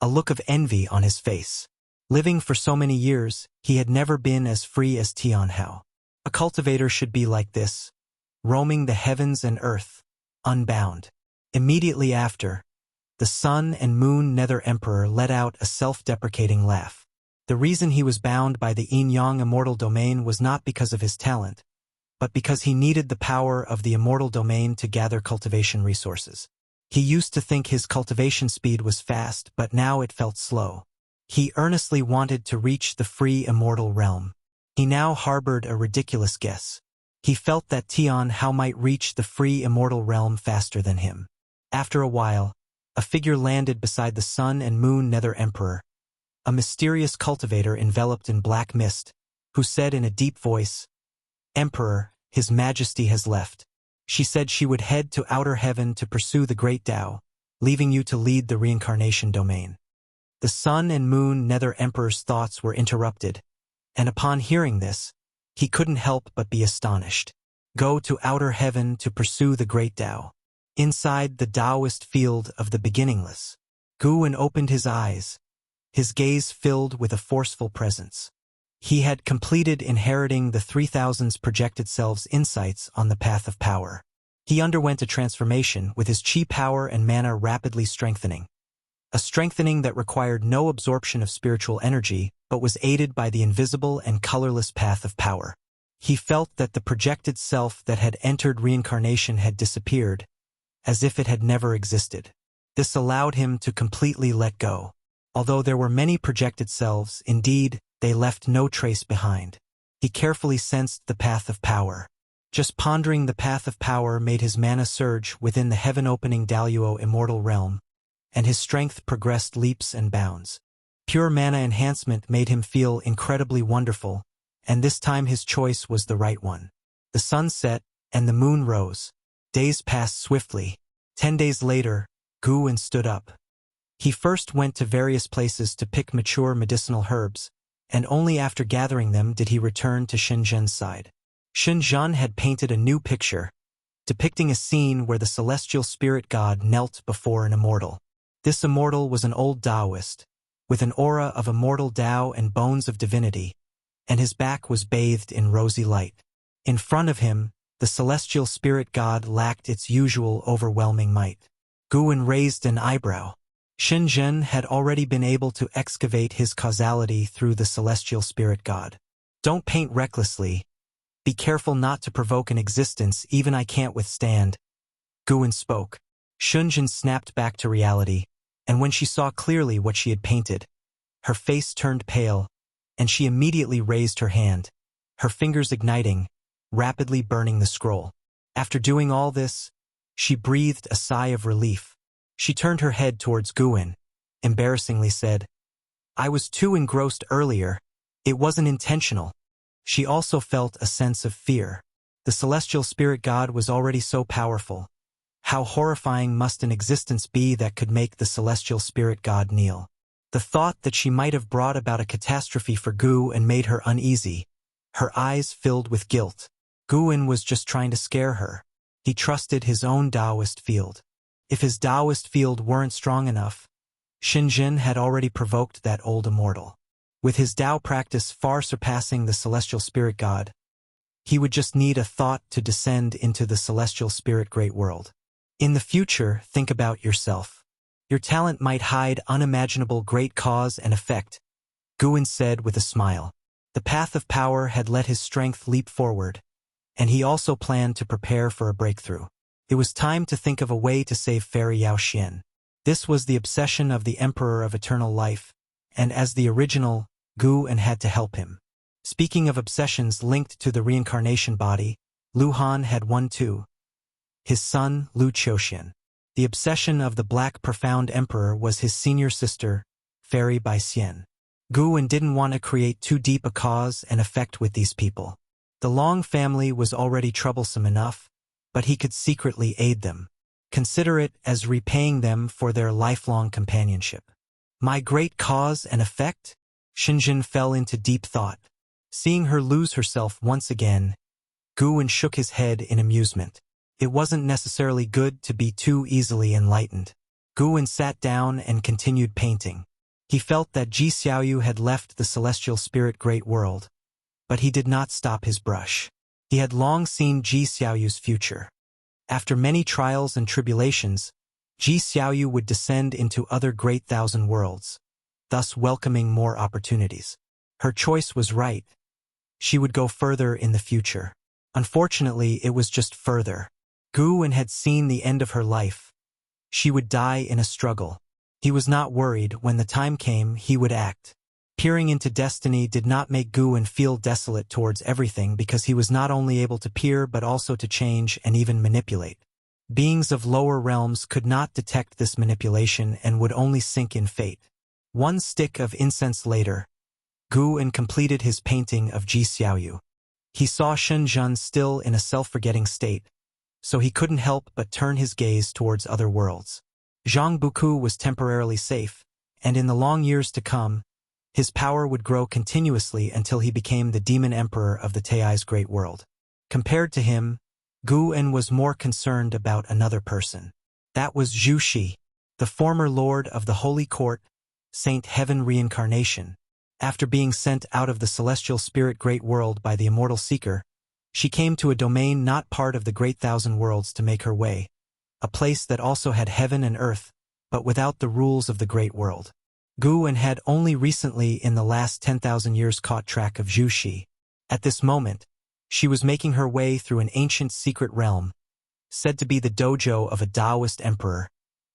a look of envy on his face. Living for so many years, he had never been as free as Tianhao. A cultivator should be like this, roaming the heavens and earth, unbound. Immediately after, the Sun and Moon Nether Emperor let out a self-deprecating laugh. The reason he was bound by the yin-yang immortal domain was not because of his talent, but because he needed the power of the immortal domain to gather cultivation resources. He used to think his cultivation speed was fast, but now it felt slow. He earnestly wanted to reach the free immortal realm. He now harbored a ridiculous guess. He felt that Tianhao might reach the free immortal realm faster than him. After a while, a figure landed beside the Sun and Moon Nether Emperor, a mysterious cultivator enveloped in black mist, who said in a deep voice, "Emperor, His Majesty has left. She said she would head to outer heaven to pursue the great Tao, leaving you to lead the reincarnation domain." The Sun and Moon Nether Emperor's thoughts were interrupted, and upon hearing this, he couldn't help but be astonished. Go to outer heaven to pursue the great Tao. Inside the Taoist field of the beginningless, Guan opened his eyes, his gaze filled with a forceful presence. He had completed inheriting the 3000's projected selves' insights on the path of power. He underwent a transformation, with his chi power and mana rapidly strengthening. A strengthening that required no absorption of spiritual energy, but was aided by the invisible and colorless path of power. He felt that the projected self that had entered reincarnation had disappeared, as if it had never existed. This allowed him to completely let go. Although there were many projected selves, indeed, they left no trace behind. He carefully sensed the path of power. Just pondering the path of power made his mana surge within the heaven-opening Daluo immortal realm, and his strength progressed leaps and bounds. Pure mana enhancement made him feel incredibly wonderful, and this time his choice was the right one. The sun set, and the moon rose. Days passed swiftly. 10 days later, Guwen stood up. He first went to various places to pick mature medicinal herbs, and only after gathering them did he return to Shenzhen's side. Shenzhen had painted a new picture, depicting a scene where the celestial spirit god knelt before an immortal. This immortal was an old Taoist, with an aura of immortal Tao and bones of divinity, and his back was bathed in rosy light. In front of him, the celestial spirit god lacked its usual overwhelming might. Guwen raised an eyebrow. Shenzhen had already been able to excavate his causality through the celestial spirit god. Don't paint recklessly. Be careful not to provoke an existence even I can't withstand. Guwen spoke. Shenzhen snapped back to reality, and when she saw clearly what she had painted, her face turned pale, and she immediately raised her hand, her fingers igniting, rapidly burning the scroll. After doing all this, she breathed a sigh of relief. She turned her head towards Guwen, embarrassingly said, "I was too engrossed earlier. It wasn't intentional." She also felt a sense of fear. The celestial spirit god was already so powerful. How horrifying must an existence be that could make the celestial spirit god kneel? The thought that she might have brought about a catastrophe for Guwen made her uneasy, her eyes filled with guilt. Guwen was just trying to scare her. He trusted his own Taoist field. If his Taoist field weren't strong enough, Shenzhen had already provoked that old immortal. With his Tao practice far surpassing the celestial spirit god, he would just need a thought to descend into the celestial spirit great world. In the future, think about yourself. Your talent might hide unimaginable great cause and effect, Guwen said with a smile. The path of power had let his strength leap forward, and he also planned to prepare for a breakthrough. It was time to think of a way to save Fairy Yao Xian. This was the obsession of the Emperor of Eternal Life, and as the original, Guwen had to help him. Speaking of obsessions linked to the reincarnation body, Lu Han had one too. His son, Lu Qiuxian. The obsession of the Black Profound Emperor was his senior sister, Fairy Bai Xian. Guwen didn't want to create too deep a cause and effect with these people. The Long family was already troublesome enough, but he could secretly aid them. Consider it as repaying them for their lifelong companionship. My great cause and effect? Shenzhen fell into deep thought. Seeing her lose herself once again, Guwen shook his head in amusement. It wasn't necessarily good to be too easily enlightened. Guwen sat down and continued painting. He felt that Ji Xiaoyu had left the celestial spirit great world, but he did not stop his brush. He had long seen Ji Xiaoyu's future. After many trials and tribulations, Ji Xiaoyu would descend into other great thousand worlds, thus welcoming more opportunities. Her choice was right. She would go further in the future. Unfortunately, it was just further. Guwen had seen the end of her life. She would die in a struggle. He was not worried. When the time came, he would act. Peering into destiny did not make Guwen feel desolate towards everything because he was not only able to peer but also to change and even manipulate. Beings of lower realms could not detect this manipulation and would only sink in fate. One stick of incense later, Guwen completed his painting of Ji Xiaoyu. He saw Shenzhen still in a self-forgetting state, so he couldn't help but turn his gaze towards other worlds. Zhang Buku was temporarily safe, and in the long years to come, his power would grow continuously until he became the demon emperor of the Tai's great world. Compared to him, Guwen was more concerned about another person. That was Zhu Shi, the former lord of the Holy Court, Saint Heaven Reincarnation. After being sent out of the celestial spirit great world by the immortal seeker, she came to a domain not part of the great thousand worlds to make her way, a place that also had heaven and earth, but without the rules of the great world. Guan had only recently in the last 10,000 years caught track of Zhu Shi. At this moment, she was making her way through an ancient secret realm, said to be the dojo of a Taoist emperor,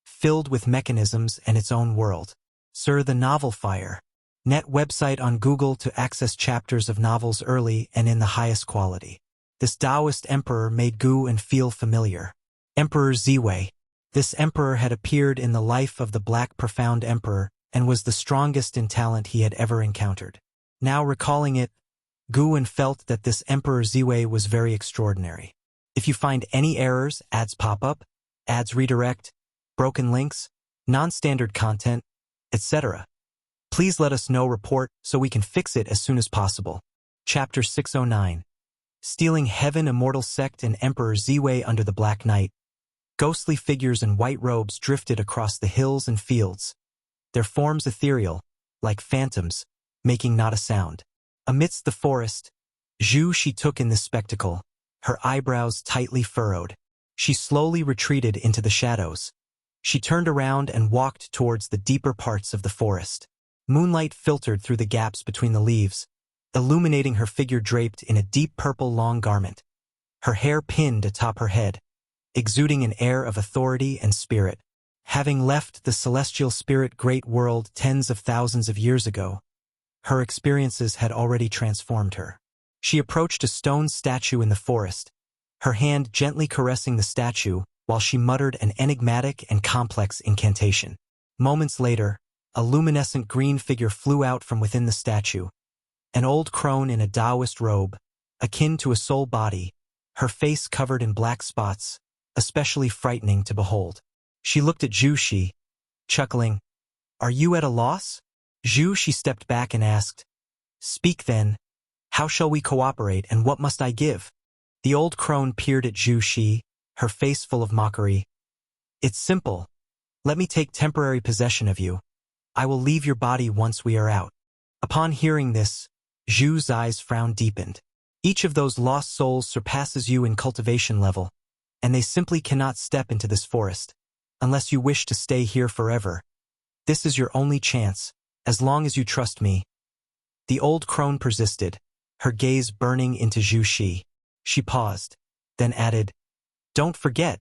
filled with mechanisms and its own world. Sir, the Novel Fire. Net website on Google to access chapters of novels early and in the highest quality. This Taoist emperor made Guan feel familiar. Emperor Ziwei. This emperor had appeared in the life of the Black Profound Emperor and was the strongest in talent he had ever encountered. Now recalling it, Guan felt that this Emperor Ziwei was very extraordinary. If you find any errors, ads pop up, ads redirect, broken links, non-standard content, etc., please let us know report so we can fix it as soon as possible. Chapter 609. Stealing Heaven Immortal Sect and Emperor Ziwei under the Black Night. Ghostly figures in white robes drifted across the hills and fields, their forms ethereal, like phantoms, making not a sound. Amidst the forest, Zhu Shi took in this spectacle, her eyebrows tightly furrowed. She slowly retreated into the shadows. She turned around and walked towards the deeper parts of the forest. Moonlight filtered through the gaps between the leaves, illuminating her figure draped in a deep purple long garment, her hair pinned atop her head, exuding an air of authority and spirit. Having left the celestial spirit great world tens of thousands of years ago, her experiences had already transformed her. She approached a stone statue in the forest, her hand gently caressing the statue while she muttered an enigmatic and complex incantation. Moments later, a luminescent green figure flew out from within the statue, an old crone in a Taoist robe, akin to a soul body, her face covered in black spots, especially frightening to behold. She looked at Zhu Shi, chuckling. "Are you at a loss?" Zhu Shi stepped back and asked, "Speak then. How shall we cooperate and what must I give?" The old crone peered at Zhu Shi, her face full of mockery. "It's simple. Let me take temporary possession of you. I will leave your body once we are out." Upon hearing this, Zhu's eyes frown deepened. "Each of those lost souls surpasses you in cultivation level, and they simply cannot step into this forest, unless you wish to stay here forever. This is your only chance, as long as you trust me." The old crone persisted, her gaze burning into Zhu Shi. She paused, then added, "Don't forget,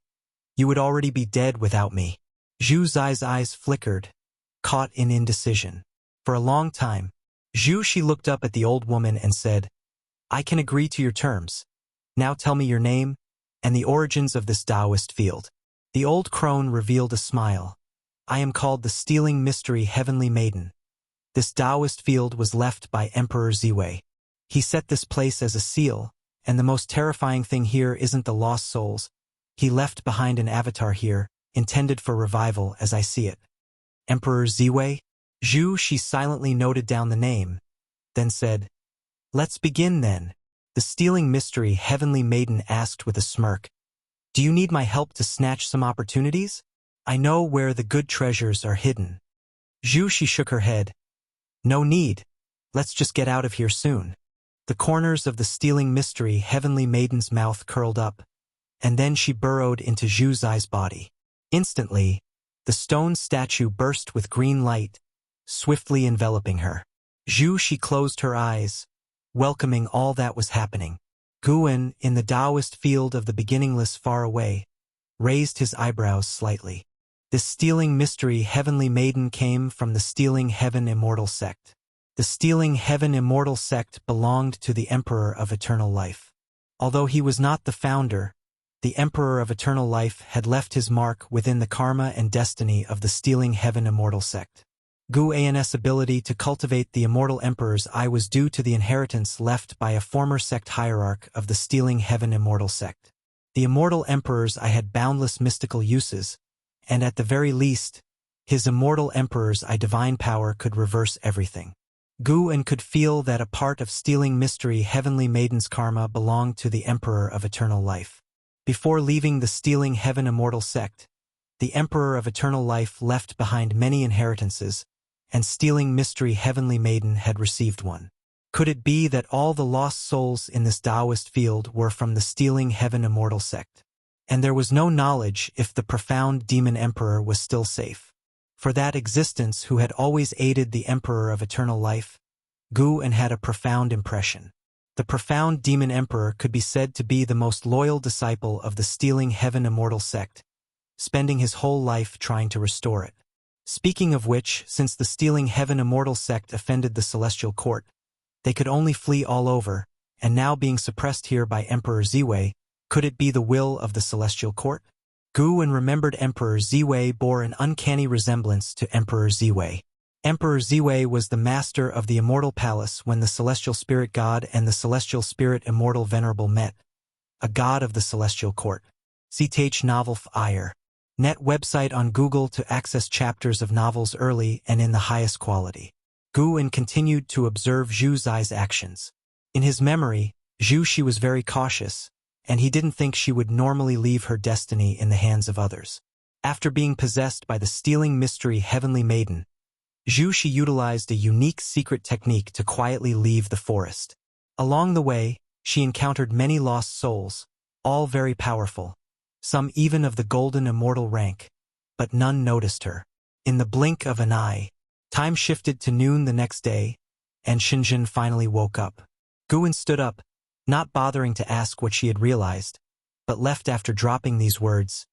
you would already be dead without me." Zhu's eyes flickered, caught in indecision. For a long time, Zhu Shi looked up at the old woman and said, "I can agree to your terms. Now tell me your name and the origins of this Taoist field." The old crone revealed a smile. "I am called the Stealing Mystery Heavenly Maiden. This Taoist field was left by Emperor Ziwei. He set this place as a seal, and the most terrifying thing here isn't the lost souls. He left behind an avatar here, intended for revival as I see it." Emperor Ziwei? Zhu Shi silently noted down the name, then said, "Let's begin then." The Stealing Mystery Heavenly Maiden asked with a smirk, "Do you need my help to snatch some opportunities? I know where the good treasures are hidden." Zhu Shi shook her head. "No need. Let's just get out of here soon." The corners of the Stealing Mystery Heavenly Maiden's mouth curled up, and then she burrowed into Zhu's body. Instantly, the stone statue burst with green light, swiftly enveloping her. Zhu Shi closed her eyes, welcoming all that was happening. Guan, in the Taoist field of the beginningless far away, raised his eyebrows slightly. This Stealing Mystery Heavenly Maiden came from the Stealing Heaven Immortal Sect. The Stealing Heaven Immortal Sect belonged to the Emperor of Eternal Life. Although he was not the founder, the Emperor of Eternal Life had left his mark within the karma and destiny of the Stealing Heaven Immortal Sect. Guan's ability to cultivate the Immortal Emperor's eye was due to the inheritance left by a former sect hierarch of the Stealing Heaven Immortal Sect. The Immortal Emperor's eye had boundless mystical uses, and at the very least, his Immortal Emperor's eye divine power could reverse everything. Guan could feel that a part of Stealing Mystery Heavenly Maiden's karma belonged to the Emperor of Eternal Life. Before leaving the Stealing Heaven Immortal Sect, the Emperor of Eternal Life left behind many inheritances, and stealing mystery heavenly maiden had received one. Could it be that all the lost souls in this Taoist field were from the stealing heaven immortal sect? And there was no knowledge if the profound demon emperor was still safe. For that existence who had always aided the emperor of eternal life, Gu and had a profound impression. The profound demon emperor could be said to be the most loyal disciple of the stealing heaven immortal sect, spending his whole life trying to restore it. Speaking of which, since the stealing heaven immortal sect offended the celestial court, they could only flee all over, and now being suppressed here by Emperor Ziwei, could it be the will of the celestial court? Gu and remembered Emperor Ziwei bore an uncanny resemblance to Emperor Ziwei. Emperor Ziwei was the master of the immortal palace when the celestial spirit god and the celestial spirit immortal venerable met, a god of the celestial court. CTH novel Fire. Net website on Google to access chapters of novels early and in the highest quality. Guan continued to observe Zhu Zai's actions. In his memory, Zhu Shi was very cautious, and he didn't think she would normally leave her destiny in the hands of others. After being possessed by the stealing mystery heavenly maiden, Zhu Shi utilized a unique secret technique to quietly leave the forest. Along the way, she encountered many lost souls, all very powerful, some even of the golden immortal rank, but none noticed her. In the blink of an eye, time shifted to noon the next day, and Xinjin finally woke up. Guan stood up, not bothering to ask what she had realized, but left after dropping these words.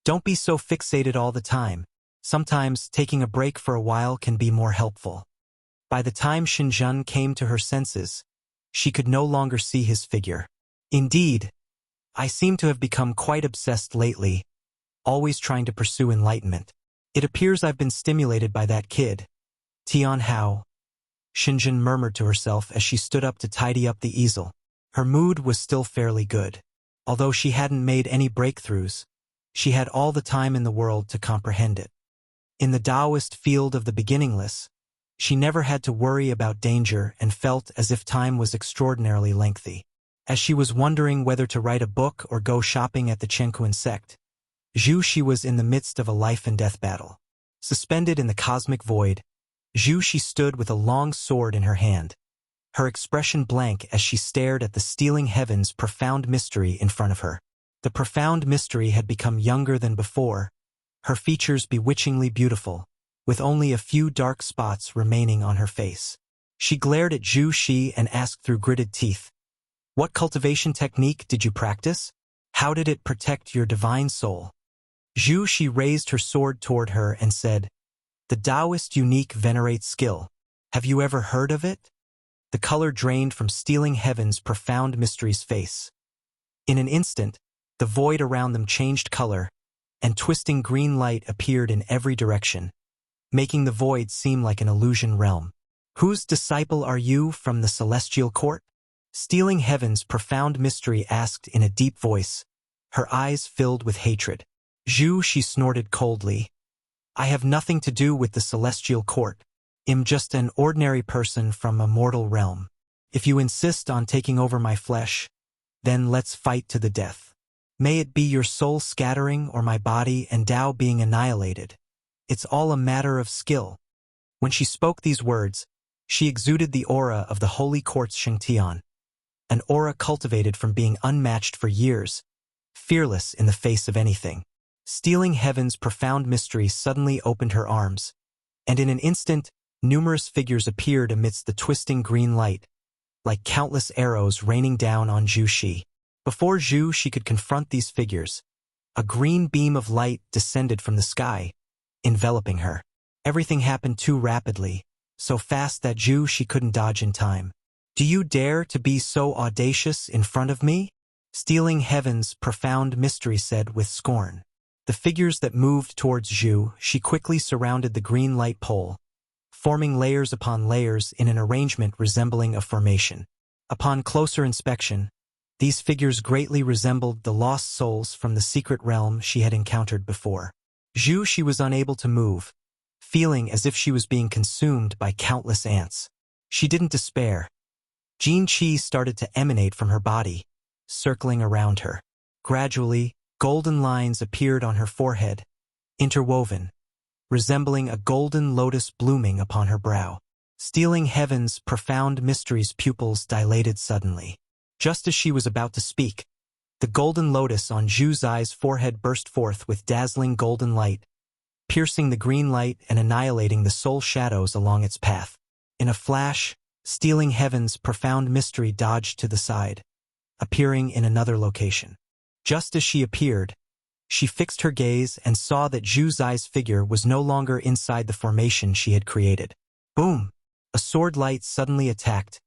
Don't be so fixated all the time. Sometimes taking a break for a while can be more helpful. By the time Xinjun came to her senses, she could no longer see his figure. Indeed, I seem to have become quite obsessed lately, always trying to pursue enlightenment. It appears I've been stimulated by that kid. Tian Hao, Xinjun murmured to herself as she stood up to tidy up the easel. Her mood was still fairly good. Although she hadn't made any breakthroughs, she had all the time in the world to comprehend it. In the Taoist field of the beginningless, she never had to worry about danger and felt as if time was extraordinarily lengthy. As she was wondering whether to write a book or go shopping at the Chenkuan sect, Zhu Shi was in the midst of a life-and-death battle. Suspended in the cosmic void, Zhu Shi stood with a long sword in her hand, her expression blank as she stared at the stealing heaven's profound mystery in front of her. The profound mystery had become younger than before, her features bewitchingly beautiful, with only a few dark spots remaining on her face. She glared at Zhu Shi and asked through gritted teeth, "What cultivation technique did you practice? How did it protect your divine soul?" Zhu Shi raised her sword toward her and said, "The Taoist unique venerate skill. Have you ever heard of it?" The color drained from stealing heaven's profound mystery's face. In an instant, the void around them changed color, and twisting green light appeared in every direction, making the void seem like an illusion realm. "Whose disciple are you from the celestial court?" Stealing heaven's profound mystery asked in a deep voice, her eyes filled with hatred. Zhu Shi snorted coldly. "I have nothing to do with the celestial court. I'm just an ordinary person from a mortal realm. If you insist on taking over my flesh, then let's fight to the death. May it be your soul scattering or my body and Tao being annihilated. It's all a matter of skill." When she spoke these words, she exuded the aura of the holy court's Shengtian, an aura cultivated from being unmatched for years, fearless in the face of anything. Stealing heaven's profound mystery suddenly opened her arms, and in an instant, numerous figures appeared amidst the twisting green light, like countless arrows raining down on Zhu Shi. Before Zhu Shi could confront these figures, a green beam of light descended from the sky, enveloping her. Everything happened too rapidly, so fast that Zhu Shi couldn't dodge in time. "Do you dare to be so audacious in front of me?" Stealing heaven's profound mystery said with scorn. The figures that moved towards Zhu Shi quickly surrounded the green light pole, forming layers upon layers in an arrangement resembling a formation. Upon closer inspection, these figures greatly resembled the lost souls from the secret realm she had encountered before. Zhu Shi was unable to move, feeling as if she was being consumed by countless ants. She didn't despair. Jin Qi started to emanate from her body, circling around her. Gradually, golden lines appeared on her forehead, interwoven, resembling a golden lotus blooming upon her brow. Stealing Heaven's profound mysteries' pupils dilated suddenly. Just as she was about to speak, the golden lotus on Zhu Zai's forehead burst forth with dazzling golden light, piercing the green light and annihilating the soul shadows along its path. In a flash, Stealing Heaven's profound mystery dodged to the side, appearing in another location. Just as she appeared, she fixed her gaze and saw that Zhu Zai's figure was no longer inside the formation she had created. Boom! A sword light suddenly attacked,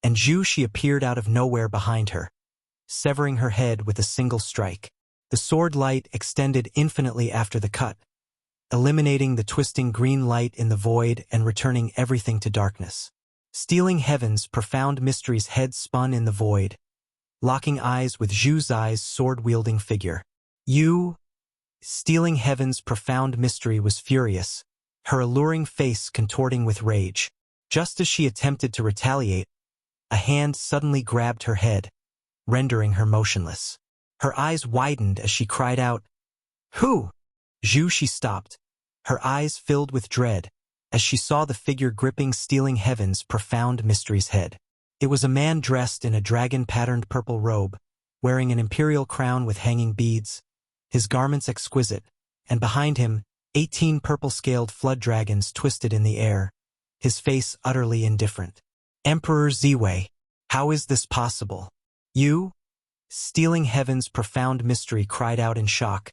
and Zhu Xi appeared out of nowhere behind her, severing her head with a single strike. The sword light extended infinitely after the cut, eliminating the twisting green light in the void and returning everything to darkness. Stealing Heaven's profound mysteries' head spun in the void, locking eyes with Zhu Zai's sword-wielding figure. Stealing Heaven's profound mystery was furious, her alluring face contorting with rage. Just as she attempted to retaliate, a hand suddenly grabbed her head, rendering her motionless. Her eyes widened as she cried out, "Who?" Zhu Xi stopped, her eyes filled with dread, as she saw the figure gripping Stealing Heaven's profound mystery's head. It was a man dressed in a dragon-patterned purple robe, wearing an imperial crown with hanging beads, his garments exquisite, and behind him, 18 purple-scaled flood dragons twisted in the air, his face utterly indifferent. "Emperor Ziwei, how is this possible? You?" Stealing Heaven's profound mystery cried out in shock,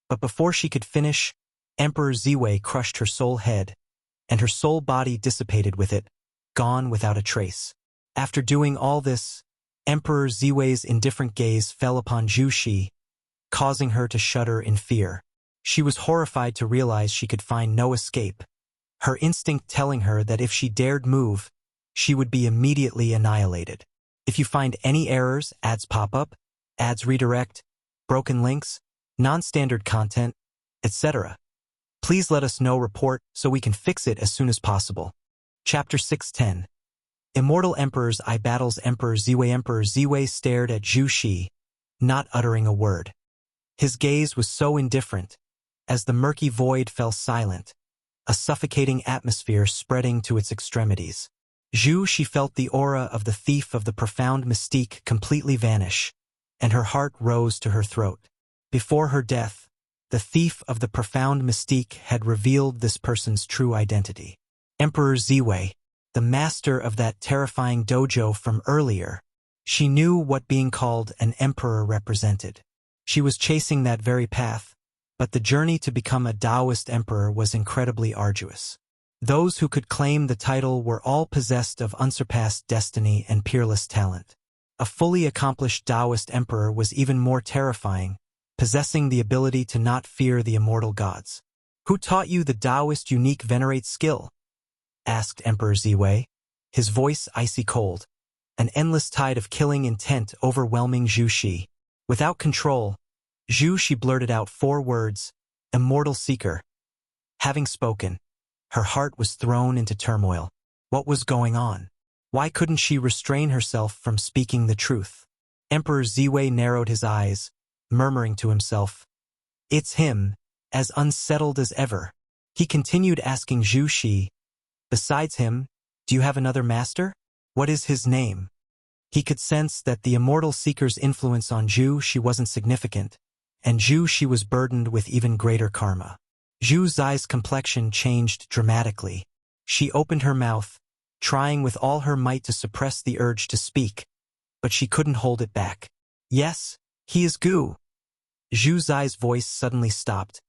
but before she could finish, Emperor Ziwei crushed her soul head, and her soul body dissipated with it, gone without a trace. After doing all this, Emperor Ziwei's indifferent gaze fell upon Zhu Xi, causing her to shudder in fear. She was horrified to realize she could find no escape, her instinct telling her that if she dared move, she would be immediately annihilated. If you find any errors, ads pop up, ads redirect, broken links, non-standard content, etc., please let us know. Report so we can fix it as soon as possible. Chapter 610. Immortal Emperor's Eye battles Emperor Ziwei. Emperor Ziwei stared at Zhu Xi, not uttering a word. His gaze was so indifferent, as the murky void fell silent, a suffocating atmosphere spreading to its extremities. Zhu Xi felt the aura of the thief of the profound mystique completely vanish, and her heart rose to her throat. Before her death, the thief of the profound mystique had revealed this person's true identity. Emperor Ziwei, the master of that terrifying dojo from earlier. She knew what being called an emperor represented. She was chasing that very path, but the journey to become a Taoist emperor was incredibly arduous. Those who could claim the title were all possessed of unsurpassed destiny and peerless talent. A fully accomplished Taoist emperor was even more terrifying, possessing the ability to not fear the immortal gods. "Who taught you the Taoist unique venerate skill?" asked Emperor Ziwei, his voice icy cold, an endless tide of killing intent overwhelming Zhu Xi. Without control, Zhu Xi blurted out 4 words, "Immortal Seeker." Having spoken, her heart was thrown into turmoil. What was going on? Why couldn't she restrain herself from speaking the truth? Emperor Ziwei narrowed his eyes, murmuring to himself, "It's him, as unsettled as ever." He continued asking Zhu Xi, "Besides him, do you have another master? What is his name?" He could sense that the immortal seeker's influence on Zhu Xi wasn't significant, and Zhu Xi was burdened with even greater karma. Zhu Zai's complexion changed dramatically. She opened her mouth, trying with all her might to suppress the urge to speak, but she couldn't hold it back. "Yes, he is Gu." Zhu Zai's voice suddenly stopped,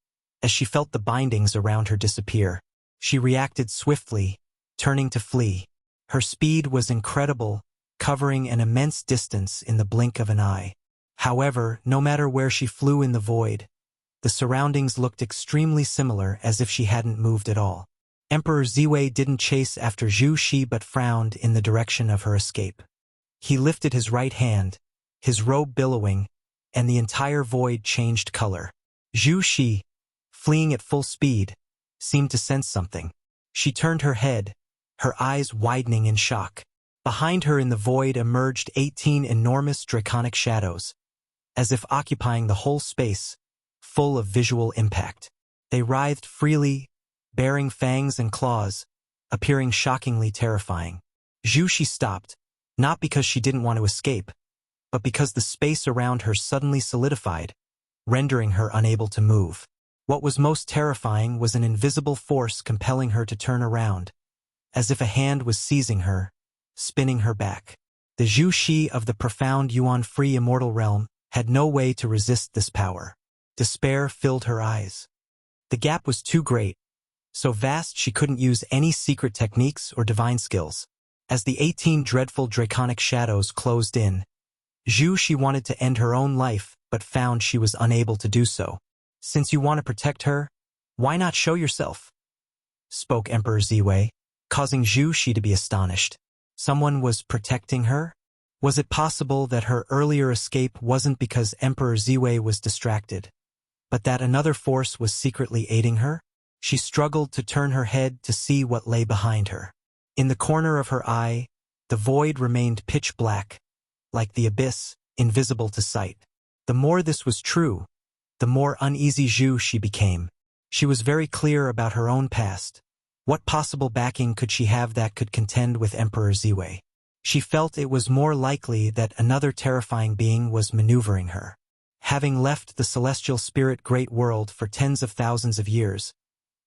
as she felt the bindings around her disappear. She reacted swiftly, turning to flee. Her speed was incredible, covering an immense distance in the blink of an eye. However, no matter where she flew in the void, the surroundings looked extremely similar, as if she hadn't moved at all. Emperor Ziwei didn't chase after Zhu Xi but frowned in the direction of her escape. He lifted his right hand, his robe billowing, and the entire void changed color. Zhu Xi, fleeing at full speed, seemed to sense something. She turned her head, her eyes widening in shock. Behind her in the void emerged 18 enormous draconic shadows, as if occupying the whole space, full of visual impact. They writhed freely, bearing fangs and claws, appearing shockingly terrifying. Zhu Shi stopped, not because she didn't want to escape, but because the space around her suddenly solidified, rendering her unable to move. What was most terrifying was an invisible force compelling her to turn around, as if a hand was seizing her, spinning her back. The Zhu Shi of the profound Yuan-free immortal realm had no way to resist this power. Despair filled her eyes. The gap was too great, so vast she couldn't use any secret techniques or divine skills. As the 18 dreadful draconic shadows closed in, Zhu Shi wanted to end her own life but found she was unable to do so. "Since you want to protect her, why not show yourself?" spoke Emperor Ziwei, causing Zhu Shi to be astonished. Someone was protecting her? Was it possible that her earlier escape wasn't because Emperor Ziwei was distracted, but that another force was secretly aiding her? She struggled to turn her head to see what lay behind her. In the corner of her eye, the void remained pitch black, like the abyss, invisible to sight. The more this was true, the more uneasy Zhu Shi became. She was very clear about her own past. What possible backing could she have that could contend with Emperor Ziwei? She felt it was more likely that another terrifying being was maneuvering her. Having left the celestial spirit great world for tens of thousands of years,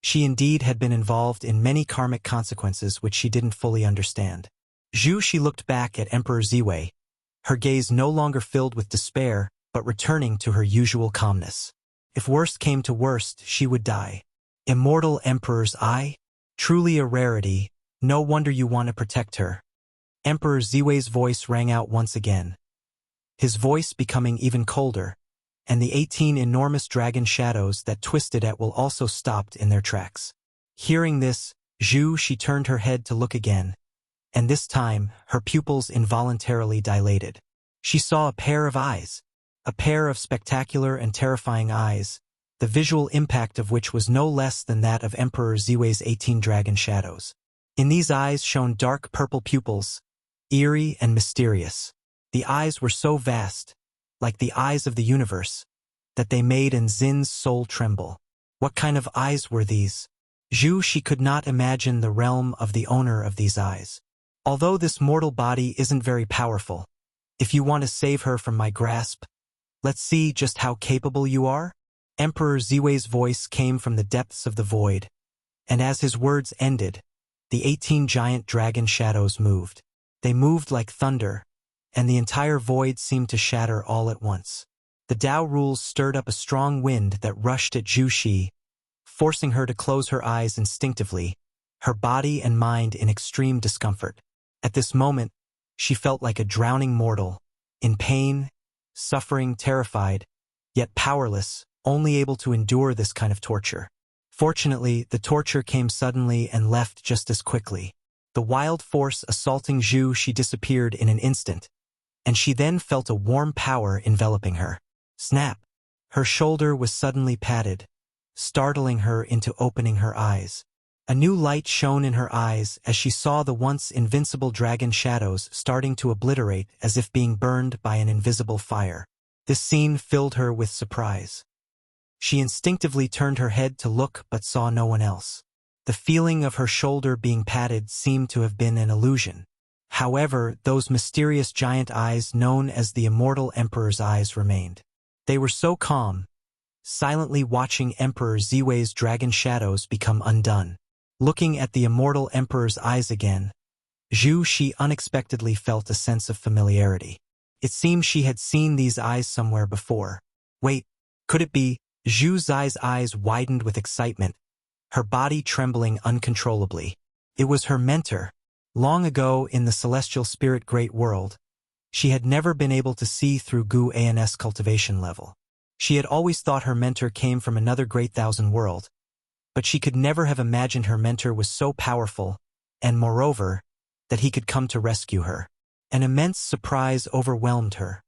she indeed had been involved in many karmic consequences which she didn't fully understand. Zhu Shi looked back at Emperor Ziwei, her gaze no longer filled with despair, but returning to her usual calmness. If worst came to worst, she would die. Immortal Emperor's eye? Truly a rarity, no wonder you want to protect her. Emperor Ziwei's voice rang out once again, his voice becoming even colder, and the 18 enormous dragon shadows that twisted at will also stopped in their tracks. Hearing this, Zhu Shi turned her head to look again, and this time her pupils involuntarily dilated. She saw a pair of eyes, a pair of spectacular and terrifying eyes, the visual impact of which was no less than that of Emperor Ziwei's 18 dragon shadows. In these eyes shone dark purple pupils, eerie and mysterious. The eyes were so vast, like the eyes of the universe, that they made Nzin's soul tremble. What kind of eyes were these? Zhu Shi could not imagine the realm of the owner of these eyes. Although this mortal body isn't very powerful, if you want to save her from my grasp, let's see just how capable you are. Emperor Ziwei's voice came from the depths of the void, and as his words ended, the 18 giant dragon shadows moved. They moved like thunder, and the entire void seemed to shatter all at once. The Tao rules stirred up a strong wind that rushed at Zhu Shi, forcing her to close her eyes instinctively, her body and mind in extreme discomfort. At this moment, she felt like a drowning mortal, in pain, suffering, terrified, yet powerless, only able to endure this kind of torture. Fortunately, the torture came suddenly and left just as quickly. The wild force assaulting Zhu Shi disappeared in an instant, and she then felt a warm power enveloping her. Snap! Her shoulder was suddenly patted, startling her into opening her eyes. A new light shone in her eyes as she saw the once invincible dragon shadows starting to obliterate as if being burned by an invisible fire. This scene filled her with surprise. She instinctively turned her head to look but saw no one else. The feeling of her shoulder being patted seemed to have been an illusion. However, those mysterious giant eyes known as the Immortal Emperor's eyes remained. They were so calm, silently watching Emperor Ziwei's dragon shadows become undone. Looking at the Immortal Emperor's eyes again, Zhu Shi unexpectedly felt a sense of familiarity. It seemed she had seen these eyes somewhere before. Wait, could it be? Zhu Zai's eyes widened with excitement, her body trembling uncontrollably. It was her mentor. Long ago in the celestial spirit great world, she had never been able to see through Gu An's cultivation level. She had always thought her mentor came from another great thousand world, but she could never have imagined her mentor was so powerful, and moreover, that he could come to rescue her. An immense surprise overwhelmed her,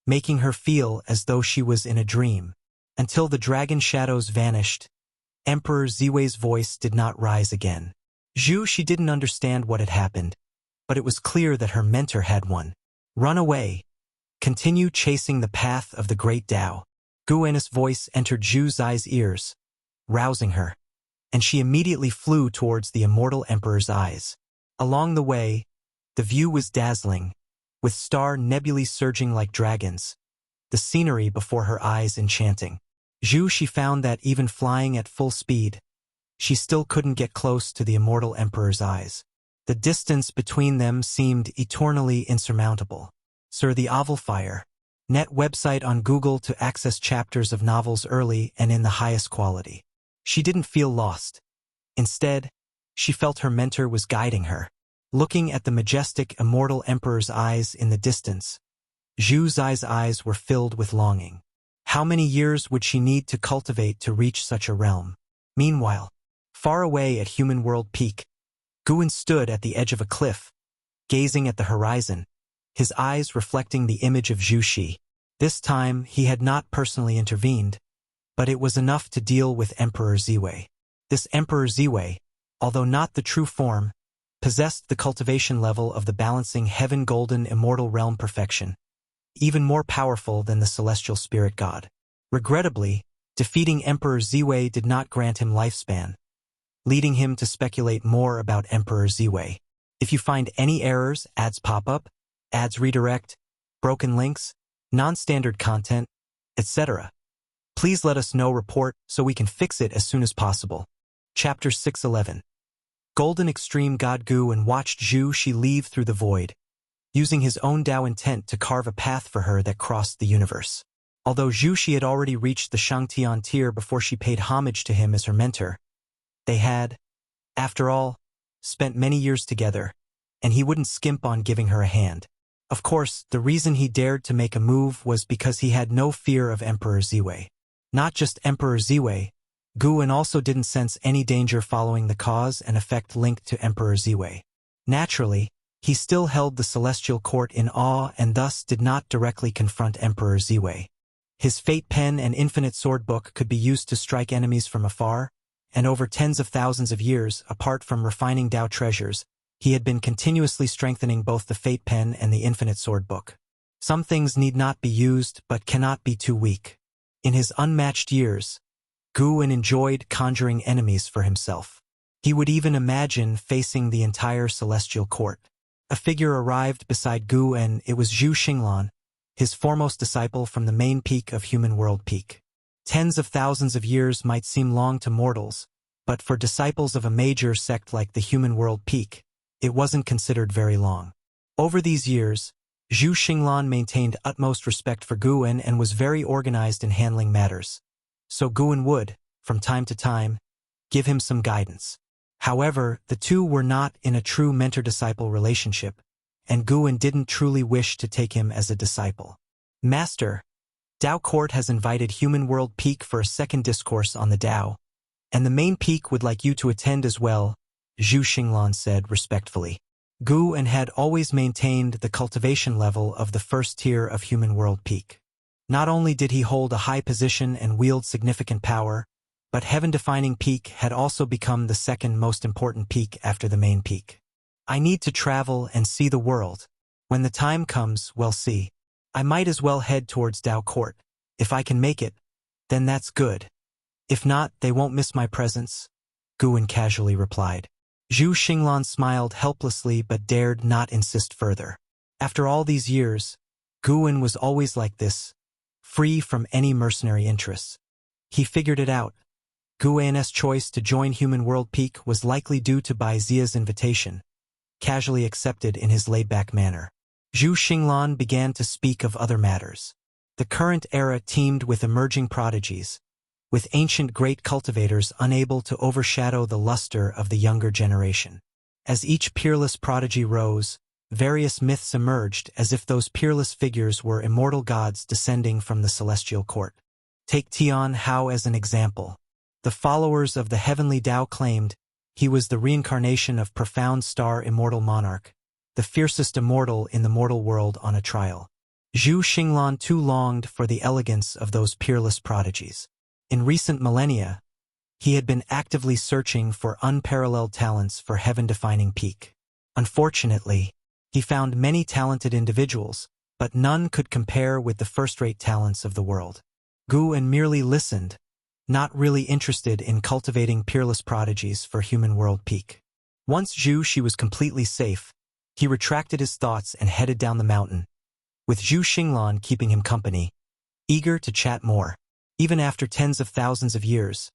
making her feel as though she was in a dream. Until the dragon shadows vanished, Emperor Ziwei's voice did not rise again. Zhu Shi didn't understand what had happened, but it was clear that her mentor had won. Run away. Continue chasing the path of the great Tao. Gu An's voice entered Zhu Zai's ears, rousing her, and she immediately flew towards the immortal emperor's eyes. Along the way, the view was dazzling, with star nebulae surging like dragons, the scenery before her eyes enchanting. She found that even flying at full speed, she still couldn't get close to the immortal emperor's eyes. The distance between them seemed eternally insurmountable. Sir the Ovalfire, net website on Google to access chapters of novels early and in the highest quality. She didn't feel lost. Instead, she felt her mentor was guiding her. Looking at the majestic immortal emperor's eyes in the distance, Zhu Zai's eyes were filled with longing. How many years would she need to cultivate to reach such a realm? Meanwhile, far away at Human World Peak, Guan stood at the edge of a cliff, gazing at the horizon, his eyes reflecting the image of Zhu Xi. This time, he had not personally intervened, but it was enough to deal with Emperor Ziwei. This Emperor Ziwei, although not the true form, possessed the cultivation level of the balancing heaven golden immortal realm perfection, even more powerful than the celestial spirit god. Regrettably, defeating Emperor Ziwei did not grant him lifespan, leading him to speculate more about Emperor Ziwei. If you find any errors, ads pop up, ads redirect, broken links, non-standard content, etc., please let us know report so we can fix it as soon as possible. Chapter 611. Golden Extreme God Guan watched Zhu Xi leave through the void, using his own Tao intent to carve a path for her that crossed the universe. Although Zhu Xi had already reached the Shangtian tier before she paid homage to him as her mentor, they had, after all, spent many years together, and he wouldn't skimp on giving her a hand. Of course, the reason he dared to make a move was because he had no fear of Emperor Ziwei. Not just Emperor Ziwei, Guan also didn't sense any danger following the cause and effect linked to Emperor Ziwei. Naturally, he still held the celestial court in awe and thus did not directly confront Emperor Ziwei. His fate pen and infinite sword book could be used to strike enemies from afar, and over tens of thousands of years, apart from refining Tao treasures, he had been continuously strengthening both the fate pen and the infinite sword book. Some things need not be used but cannot be too weak. In his unmatched years, Guan enjoyed conjuring enemies for himself. He would even imagine facing the entire celestial court. A figure arrived beside Gu, and it was Zhu Xinglan, his foremost disciple from the main peak of Human World Peak. Tens of thousands of years might seem long to mortals, but for disciples of a major sect like the Human World Peak, it wasn't considered very long. Over these years, Zhu Xinglan maintained utmost respect for Guan and was very organized in handling matters. So Guan would, from time to time, give him some guidance. However, the two were not in a true mentor-disciple relationship, and Guan didn't truly wish to take him as a disciple. Master, Tao Court has invited Human World Peak for a second discourse on the Tao, and the main peak would like you to attend as well, Zhu Xinglan said respectfully. Guan had always maintained the cultivation level of the first tier of Human World Peak. Not only did he hold a high position and wield significant power, but heaven-defining peak had also become the second most important peak after the main peak. I need to travel and see the world. When the time comes, we'll see. I might as well head towards Tao Court. If I can make it, then that's good. If not, they won't miss my presence, Guan casually replied. Zhu Xinglan smiled helplessly but dared not insist further. After all these years, Guan was always like this, free from any mercenary interests. He figured it out. Guan's choice to join Human World Peak was likely due to Bai Zia's invitation, casually accepted in his laid-back manner. Zhu Xinglan began to speak of other matters. The current era teemed with emerging prodigies, with ancient great cultivators unable to overshadow the luster of the younger generation. As each peerless prodigy rose, various myths emerged as if those peerless figures were immortal gods descending from the celestial court. Take Tian Hao as an example. The followers of the heavenly Tao claimed he was the reincarnation of profound star immortal monarch, the fiercest immortal in the mortal world on a trial. Zhu Xinglan too longed for the elegance of those peerless prodigies. In recent millennia, he had been actively searching for unparalleled talents for heaven-defining peak. Unfortunately, he found many talented individuals, but none could compare with the first-rate talents of the world. Guan merely listened, not really interested in cultivating peerless prodigies for human world peak. Once Zhu Shi was completely safe, he retracted his thoughts and headed down the mountain, with Zhu Xinglan keeping him company, eager to chat more. Even after tens of thousands of years,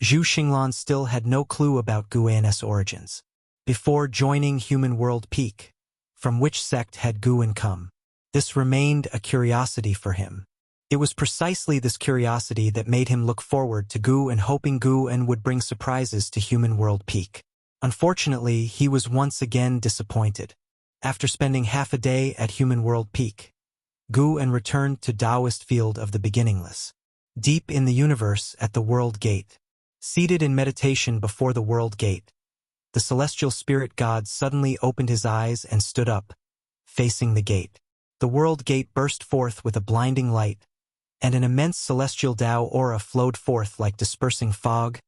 Zhu Xinglan still had no clue about Guan's origins. Before joining human world peak, from which sect had Guan come? This remained a curiosity for him. It was precisely this curiosity that made him look forward to Guan, hoping Guan would bring surprises to human world peak. Unfortunately, he was once again disappointed. After spending half a day at human world peak, Guan returned to Taoist field of the beginningless. Deep in the universe at the world gate, seated in meditation before the world gate, the celestial spirit god suddenly opened his eyes and stood up, facing the gate. The world gate burst forth with a blinding light, and an immense celestial Tao aura flowed forth like dispersing fog,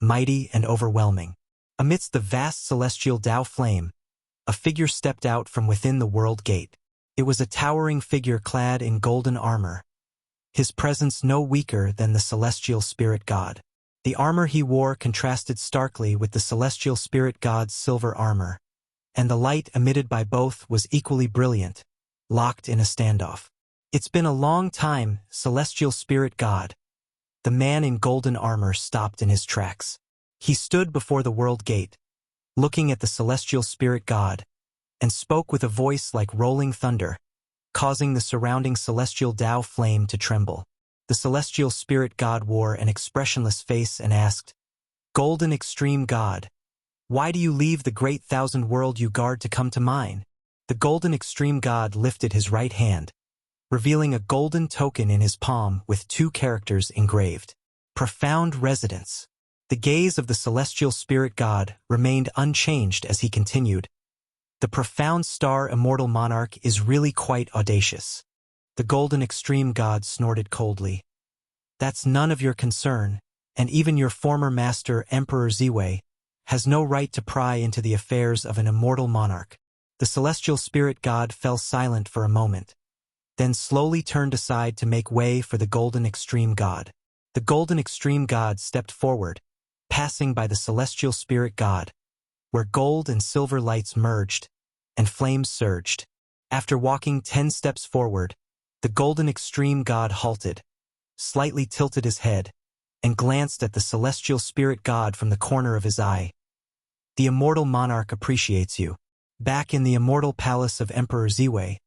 mighty and overwhelming. Amidst the vast celestial Tao flame, a figure stepped out from within the world gate. It was a towering figure clad in golden armor, his presence no weaker than the celestial spirit god. The armor he wore contrasted starkly with the celestial spirit god's silver armor, and the light emitted by both was equally brilliant, locked in a standoff. It's been a long time, celestial spirit god. The man in golden armor stopped in his tracks. He stood before the world gate, looking at the celestial spirit god, and spoke with a voice like rolling thunder, causing the surrounding celestial Tao flame to tremble. The celestial spirit god wore an expressionless face and asked, "Golden extreme god, why do you leave the great thousand world you guard to come to mine?" The golden extreme god lifted his right hand, revealing a golden token in his palm with two characters engraved. Profound residence. The gaze of the celestial spirit god remained unchanged as he continued, "The profound star immortal monarch is really quite audacious." The golden extreme god snorted coldly. "That's none of your concern, and even your former master, Emperor Ziwei, has no right to pry into the affairs of an immortal monarch." The celestial spirit god fell silent for a moment, then slowly turned aside to make way for the golden extreme god. The golden extreme god stepped forward, passing by the celestial spirit god, where gold and silver lights merged, and flames surged. After walking 10 steps forward, the golden extreme god halted, slightly tilted his head, and glanced at the celestial spirit god from the corner of his eye. "The immortal monarch appreciates you. Back in the immortal palace of Emperor Ziwei,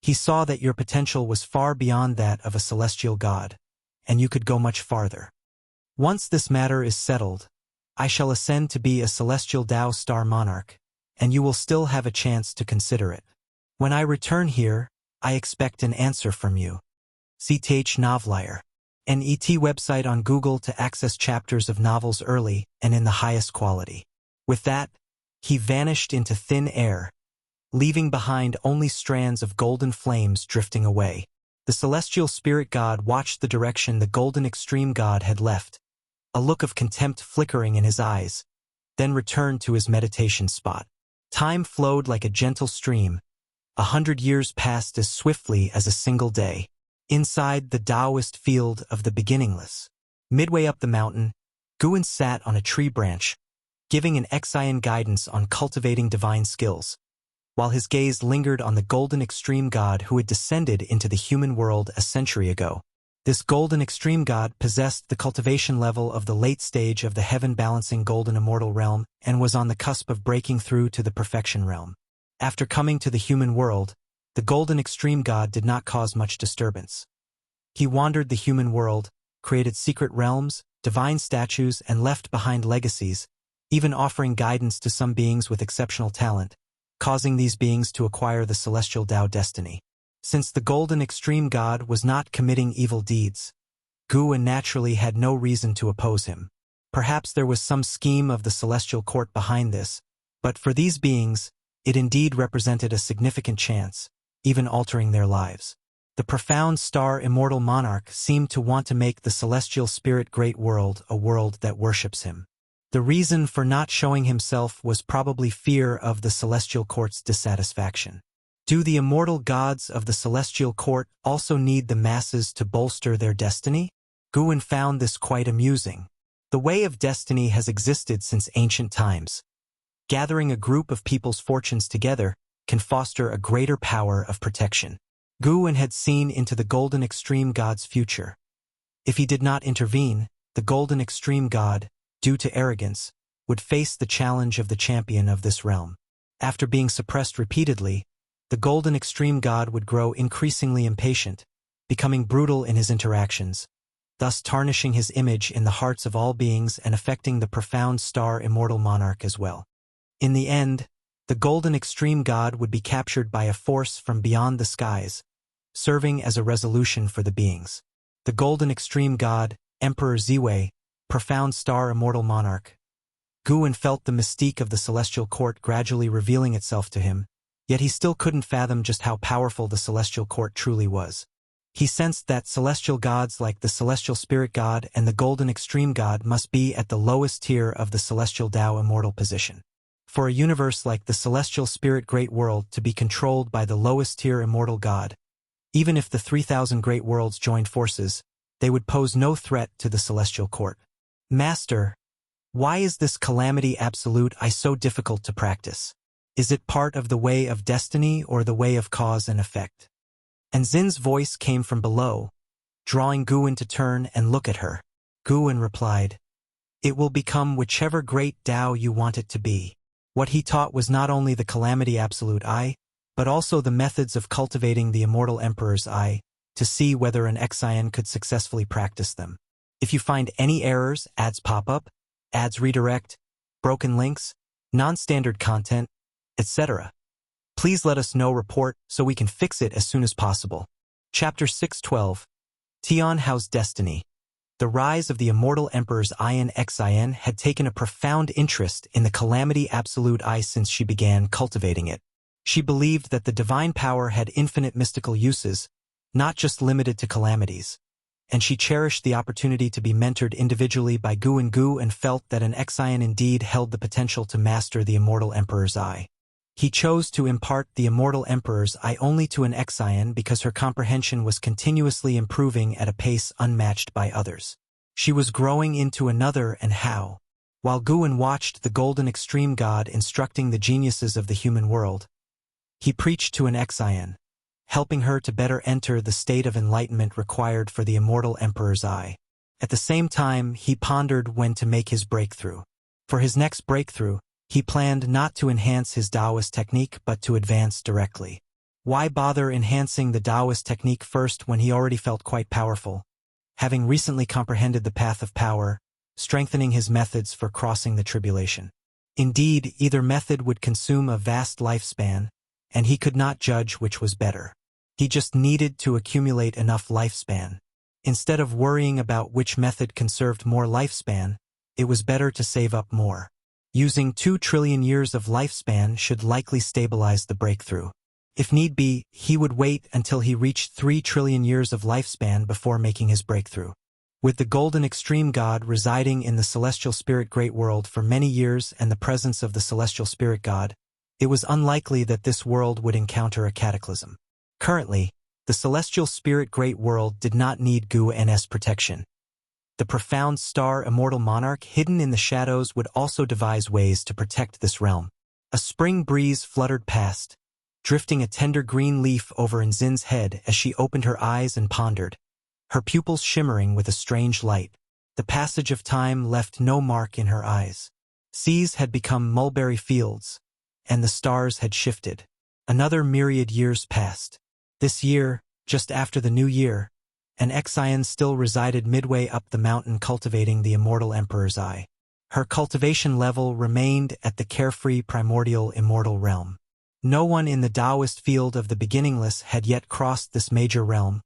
he saw that your potential was far beyond that of a celestial god, and you could go much farther. Once this matter is settled, I shall ascend to be a celestial Tao star monarch, and you will still have a chance to consider it. When I return here, I expect an answer from you." CTH Novelier, an ET website on Google to access chapters of novels early and in the highest quality. With that, he vanished into thin air, leaving behind only strands of golden flames drifting away. The celestial spirit god watched the direction the golden extreme god had left, a look of contempt flickering in his eyes, then returned to his meditation spot. Time flowed like a gentle stream. 100 years passed as swiftly as a single day. Inside the Taoist field of the beginningless, midway up the mountain, Guan sat on a tree branch, giving an Xian guidance on cultivating divine skills, while his gaze lingered on the golden extreme god who had descended into the human world a century ago. This golden extreme god possessed the cultivation level of the late stage of the heaven-balancing golden immortal realm and was on the cusp of breaking through to the perfection realm. After coming to the human world, the golden extreme god did not cause much disturbance. He wandered the human world, created secret realms, divine statues, and left behind legacies, even offering guidance to some beings with exceptional talent, causing these beings to acquire the celestial Tao destiny. Since the golden extreme god was not committing evil deeds, Guan naturally had no reason to oppose him. Perhaps there was some scheme of the celestial court behind this, but for these beings, it indeed represented a significant chance, even altering their lives. The profound star immortal monarch seemed to want to make the celestial spirit great world a world that worships him. The reason for not showing himself was probably fear of the celestial court's dissatisfaction. Do the immortal gods of the celestial court also need the masses to bolster their destiny? Guwen found this quite amusing. The way of destiny has existed since ancient times. Gathering a group of people's fortunes together can foster a greater power of protection. Guwen had seen into the Golden Extreme God's future. If he did not intervene, the Golden Extreme God, due to arrogance, would face the challenge of the champion of this realm. After being suppressed repeatedly, the Golden Extreme God would grow increasingly impatient, becoming brutal in his interactions, thus tarnishing his image in the hearts of all beings and affecting the profound star immortal monarch as well. In the end, the Golden Extreme God would be captured by a force from beyond the skies, serving as a resolution for the beings. The Golden Extreme God, Emperor Ziwei, profound star immortal monarch. Guwen felt the mystique of the celestial court gradually revealing itself to him, yet he still couldn't fathom just how powerful the celestial court truly was. He sensed that celestial gods like the celestial spirit god and the Golden Extreme God must be at the lowest tier of the celestial Tao immortal position. For a universe like the celestial spirit great world to be controlled by the lowest tier immortal god, even if the 3,000 great worlds joined forces, they would pose no threat to the celestial court. Master, why is this calamity absolute so difficult to practice? Is it part of the way of destiny or the way of cause and effect? And Zin's voice came from below, drawing Guwen to turn and look at her. Guwen replied, "It will become whichever great Tao you want it to be." What he taught was not only the calamity absolute but also the methods of cultivating the immortal emperor's to see whether an Xian could successfully practice them. If you find any errors, ads pop up, ads redirect, broken links, non-standard content, etc., please let us know report so we can fix it as soon as possible. Chapter 612. Tian Hao's Destiny. The rise of the immortal emperor's Ian Xin had taken a profound interest in the calamity absolute since she began cultivating it. She believed that the divine power had infinite mystical uses, not just limited to calamities, and she cherished the opportunity to be mentored individually by Guwen Gu and felt that an Xian indeed held the potential to master the immortal emperor's He chose to impart the immortal emperor's only to an Xian because her comprehension was continuously improving at a pace unmatched by others. She was growing into another and how. While Guwen watched the Golden Extreme God instructing the geniuses of the human world, he preached to an Xian, helping her to better enter the state of enlightenment required for the immortal emperor's At the same time, he pondered when to make his breakthrough. For his next breakthrough, he planned not to enhance his Taoist technique but to advance directly. Why bother enhancing the Taoist technique first when he already felt quite powerful, having recently comprehended the path of power, strengthening his methods for crossing the tribulation? Indeed, either method would consume a vast lifespan, and he could not judge which was better. He just needed to accumulate enough lifespan. Instead of worrying about which method conserved more lifespan, it was better to save up more. Using 2 trillion years of lifespan should likely stabilize the breakthrough. If need be, he would wait until he reached 3 trillion years of lifespan before making his breakthrough. With the Golden Extreme God residing in the Celestial Spirit Great World for many years and the presence of the Celestial Spirit God, it was unlikely that this world would encounter a cataclysm. Currently, the Celestial Spirit Great World did not need Guwen's protection. The profound star immortal monarch hidden in the shadows would also devise ways to protect this realm. A spring breeze fluttered past, drifting a tender green leaf over Nzin's head as she opened her eyes and pondered, her pupils shimmering with a strange light. The passage of time left no mark in her eyes. Seas had become mulberry fields, and the stars had shifted. Another myriad years passed. This year, just after the new year, an Xian still resided midway up the mountain cultivating the immortal emperor's Her cultivation level remained at the carefree primordial immortal realm. No one in the Taoist field of the beginningless had yet crossed this major realm,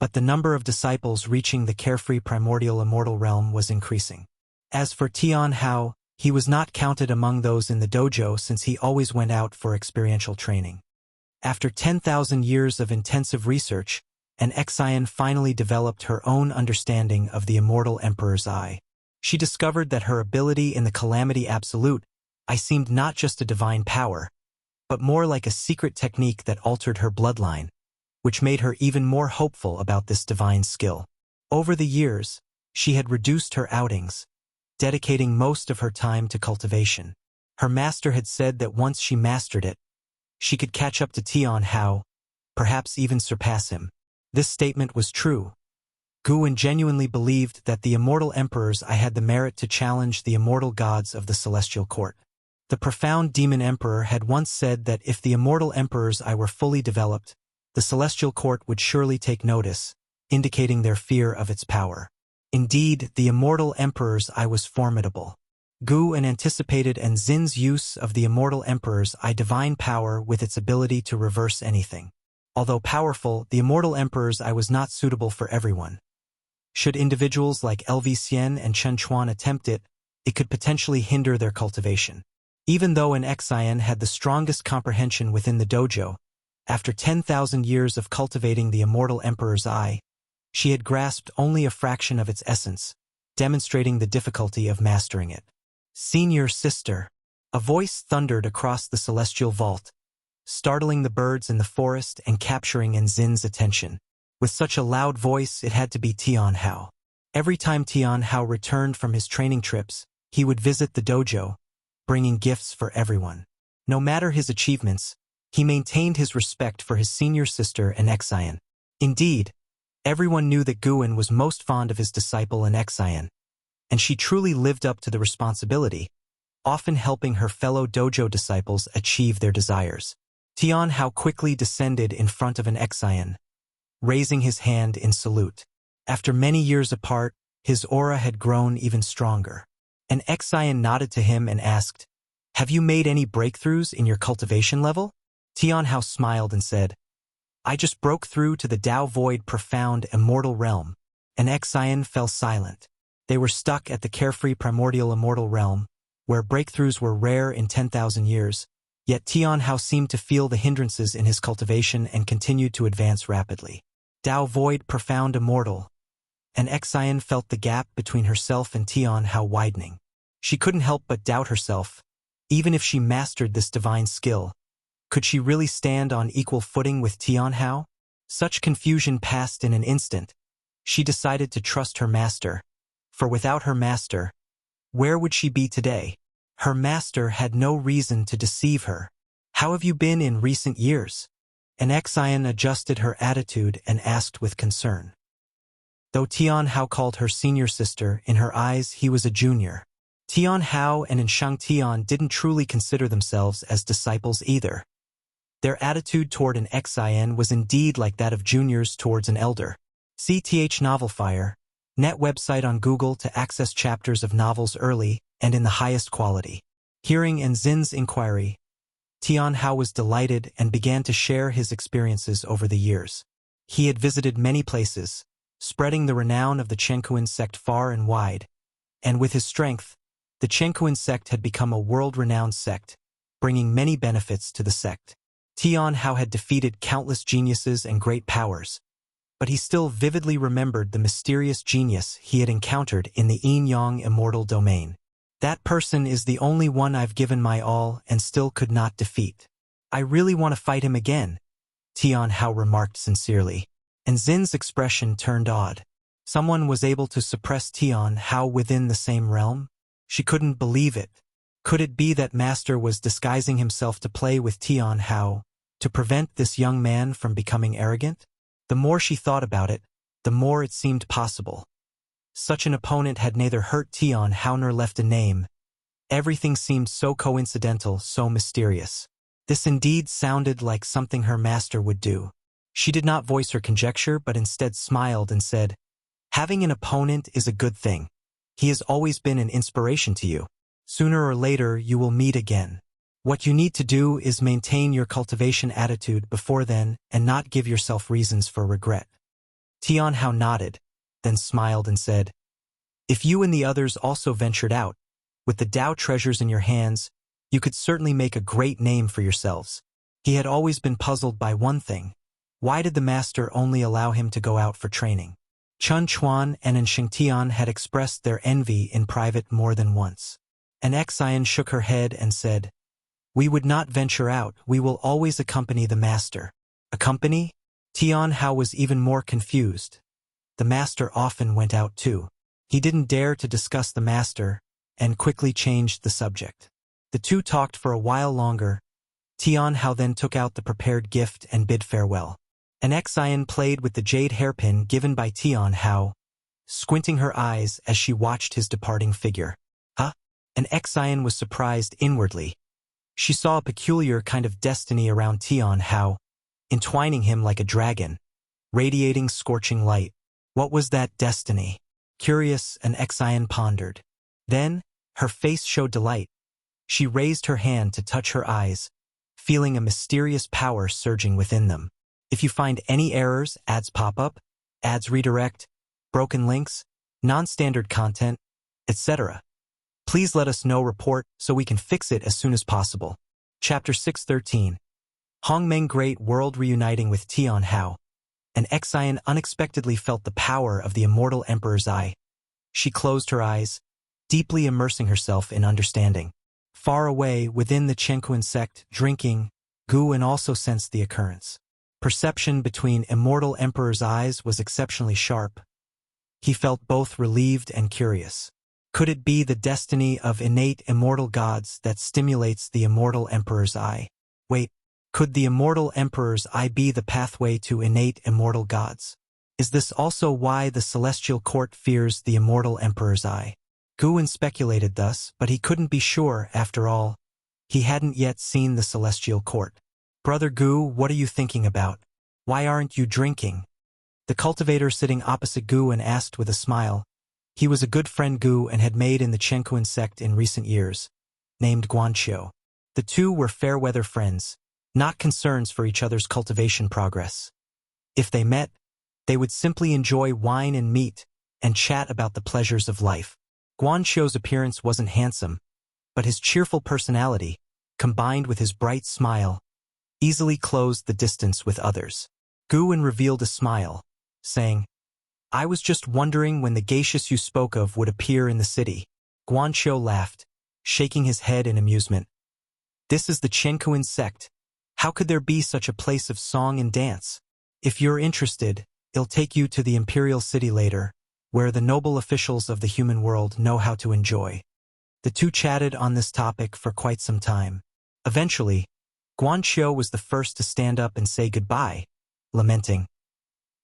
but the number of disciples reaching the carefree primordial immortal realm was increasing. As for Tian Hao, he was not counted among those in the dojo since he always went out for experiential training. After 10,000 years of intensive research, an Xian finally developed her own understanding of the immortal emperor's She discovered that her ability in the calamity absolute seemed not just a divine power, but more like a secret technique that altered her bloodline, which made her even more hopeful about this divine skill. Over the years, she had reduced her outings, dedicating most of her time to cultivation. Her master had said that once she mastered it, she could catch up to Tian Hao, perhaps even surpass him. This statement was true. Guan genuinely believed that the immortal emperors I had the merit to challenge the immortal gods of the celestial court. The profound demon emperor had once said that if the immortal emperors I were fully developed, the celestial court would surely take notice, indicating their fear of its power. Indeed, the immortal emperors I was formidable. Guan anticipated Enzin's use of the immortal emperors I divine power with its ability to reverse anything. Although powerful, the immortal emperors I was not suitable for everyone. Should individuals like LV Xian and Chen Chuan attempt it, it could potentially hinder their cultivation. Even though an Xian had the strongest comprehension within the dojo, after 10,000 years of cultivating the immortal emperor's eye, she had grasped only a fraction of its essence, demonstrating the difficulty of mastering it. Senior sister. A voice thundered across the celestial vault, startling the birds in the forest and capturing Enzin's attention. With such a loud voice, it had to be Tian Hao. Every time Tian Hao returned from his training trips, he would visit the dojo, bringing gifts for everyone. No matter his achievements, he maintained his respect for his senior sister and Xian. Indeed, everyone knew that Guan was most fond of his disciple and Xian, and she truly lived up to the responsibility, often helping her fellow dojo disciples achieve their desires. Tian Hao quickly descended in front of an Xian, raising his hand in salute. After many years apart, his aura had grown even stronger. An Xian nodded to him and asked, "Have you made any breakthroughs in your cultivation level?" Tian Hao smiled and said, "I just broke through to the Tao Void profound immortal realm." An Xian fell silent. They were stuck at the carefree primordial immortal realm, where breakthroughs were rare in 10,000 years, yet Tian Hao seemed to feel the hindrances in his cultivation and continued to advance rapidly. Tao Void profound immortal. An Xian felt the gap between herself and Tian Hao widening. She couldn't help but doubt herself. Even if she mastered this divine skill, could she really stand on equal footing with Tian Hao? Such confusion passed in an instant. She decided to trust her master, for without her master, where would she be today? Her master had no reason to deceive her. "How have you been in recent years?" An Xian adjusted her attitude and asked with concern. Though Tian Hao called her senior sister, in her eyes he was a junior. Tian Hao and Shang Tian didn't truly consider themselves as disciples either. Their attitude toward an Xian was indeed like that of juniors towards an elder. CTH Novelfire, net website on Google to access chapters of novels early and in the highest quality. Hearing Enzin's inquiry, Tian Hao was delighted and began to share his experiences over the years. He had visited many places, spreading the renown of the Chenkuan sect far and wide, and with his strength, the Chenkuan sect had become a world-renowned sect, bringing many benefits to the sect. Tian Hao had defeated countless geniuses and great powers, but he still vividly remembered the mysterious genius he had encountered in the Yin-Yang immortal domain. "That person is the only one I've given my all and still could not defeat. I really want to fight him again," Tian Hao remarked sincerely. And Zin's expression turned odd. Someone was able to suppress Tian Hao within the same realm? She couldn't believe it. Could it be that Master was disguising himself to play with Tian Hao, to prevent this young man from becoming arrogant? The more she thought about it, the more it seemed possible. Such an opponent had neither hurt Tian Hao nor left a name. Everything seemed so coincidental, so mysterious. This indeed sounded like something her master would do. She did not voice her conjecture, but instead smiled and said, "Having an opponent is a good thing. He has always been an inspiration to you. Sooner or later you will meet again. What you need to do is maintain your cultivation attitude before then and not give yourself reasons for regret." Tian Hao nodded, then smiled and said, "If you and the others also ventured out, with the Tao treasures in your hands, you could certainly make a great name for yourselves." He had always been puzzled by one thing. Why did the master only allow him to go out for training? Chen Chuan and Shengtian had expressed their envy in private more than once. An Xian shook her head and said, "We would not venture out, we will always accompany the master." Accompany? Tian Hao was even more confused. the master often went out too. He didn't dare to discuss the master, and quickly changed the subject. The two talked for a while longer. Tian Hao then took out the prepared gift and bid farewell. An Xian played with the jade hairpin given by Tian Hao, squinting her eyes as she watched his departing figure. An Xian was surprised inwardly. She saw a peculiar kind of destiny around Tian Hao, entwining him like a dragon, radiating scorching light. What was that destiny? Curious, an Xian pondered. Then, her face showed delight. She raised her hand to touch her eyes, feeling a mysterious power surging within them. If you find any errors, ads pop up, ads redirect, broken links, non-standard content, etc., please let us know. Report so we can fix it as soon as possible. Chapter 613. Hongmeng Great World reuniting with Tian Hao. An Xian unexpectedly felt the power of the immortal emperor's eye. She closed her eyes, deeply immersing herself in understanding. Far away, within the Chenquan sect, drinking, Guwen also sensed the occurrence. Perception between immortal emperor's eyes was exceptionally sharp. He felt both relieved and curious. Could it be the destiny of innate immortal gods that stimulates the immortal emperor's eye? Wait, could the immortal emperor's eye be the pathway to innate immortal gods? Is this also why the celestial court fears the immortal emperor's eye? Guwen speculated thus, but he couldn't be sure. After all, he hadn't yet seen the celestial court. Brother Gu, what are you thinking about? Why aren't you drinking? The cultivator sitting opposite Guwen asked with a smile. He was a good friend Gu and had made in the Chenquan sect in recent years, named Guanqiu. The two were fair-weather friends, not concerns for each other's cultivation progress. If they met, they would simply enjoy wine and meat and chat about the pleasures of life. Guanqiu's appearance wasn't handsome, but his cheerful personality, combined with his bright smile, easily closed the distance with others. Guwen revealed a smile, saying, I was just wondering when the geishas you spoke of would appear in the city. Guanqiu laughed, shaking his head in amusement. This is the Chenquan sect. How could there be such a place of song and dance? If you're interested, it'll take you to the imperial city later, where the noble officials of the human world know how to enjoy. The two chatted on this topic for quite some time. Eventually, Guanqiu was the first to stand up and say goodbye, lamenting,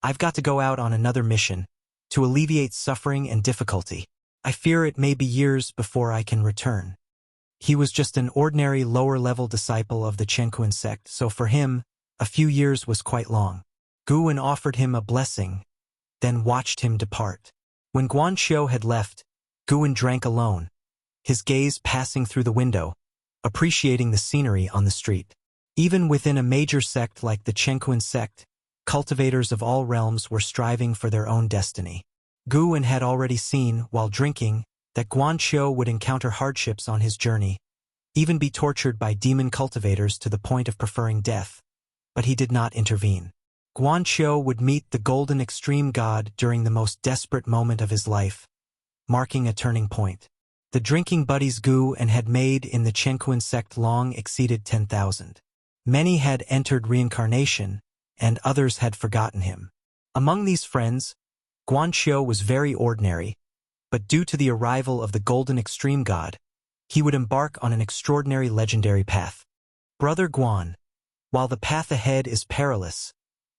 I've got to go out on another mission, to alleviate suffering and difficulty. I fear it may be years before I can return. He was just an ordinary lower-level disciple of the Chenquan sect, so for him, a few years was quite long. Guwen offered him a blessing, then watched him depart. When Guanqiu had left, Guwen drank alone, his gaze passing through the window, appreciating the scenery on the street. Even within a major sect like the Chenquan sect, cultivators of all realms were striving for their own destiny. Guwen had already seen, while drinking, that Guanqiu would encounter hardships on his journey, even be tortured by demon cultivators to the point of preferring death, but he did not intervene. Guanqiu would meet the golden extreme god during the most desperate moment of his life, marking a turning point. The drinking buddies Guwen had made in the Chenquan sect long exceeded 10,000. Many had entered reincarnation, and others had forgotten him. Among these friends, Guanqiu was very ordinary, but due to the arrival of the golden extreme god, he would embark on an extraordinary legendary path. Brother Guan, while the path ahead is perilous,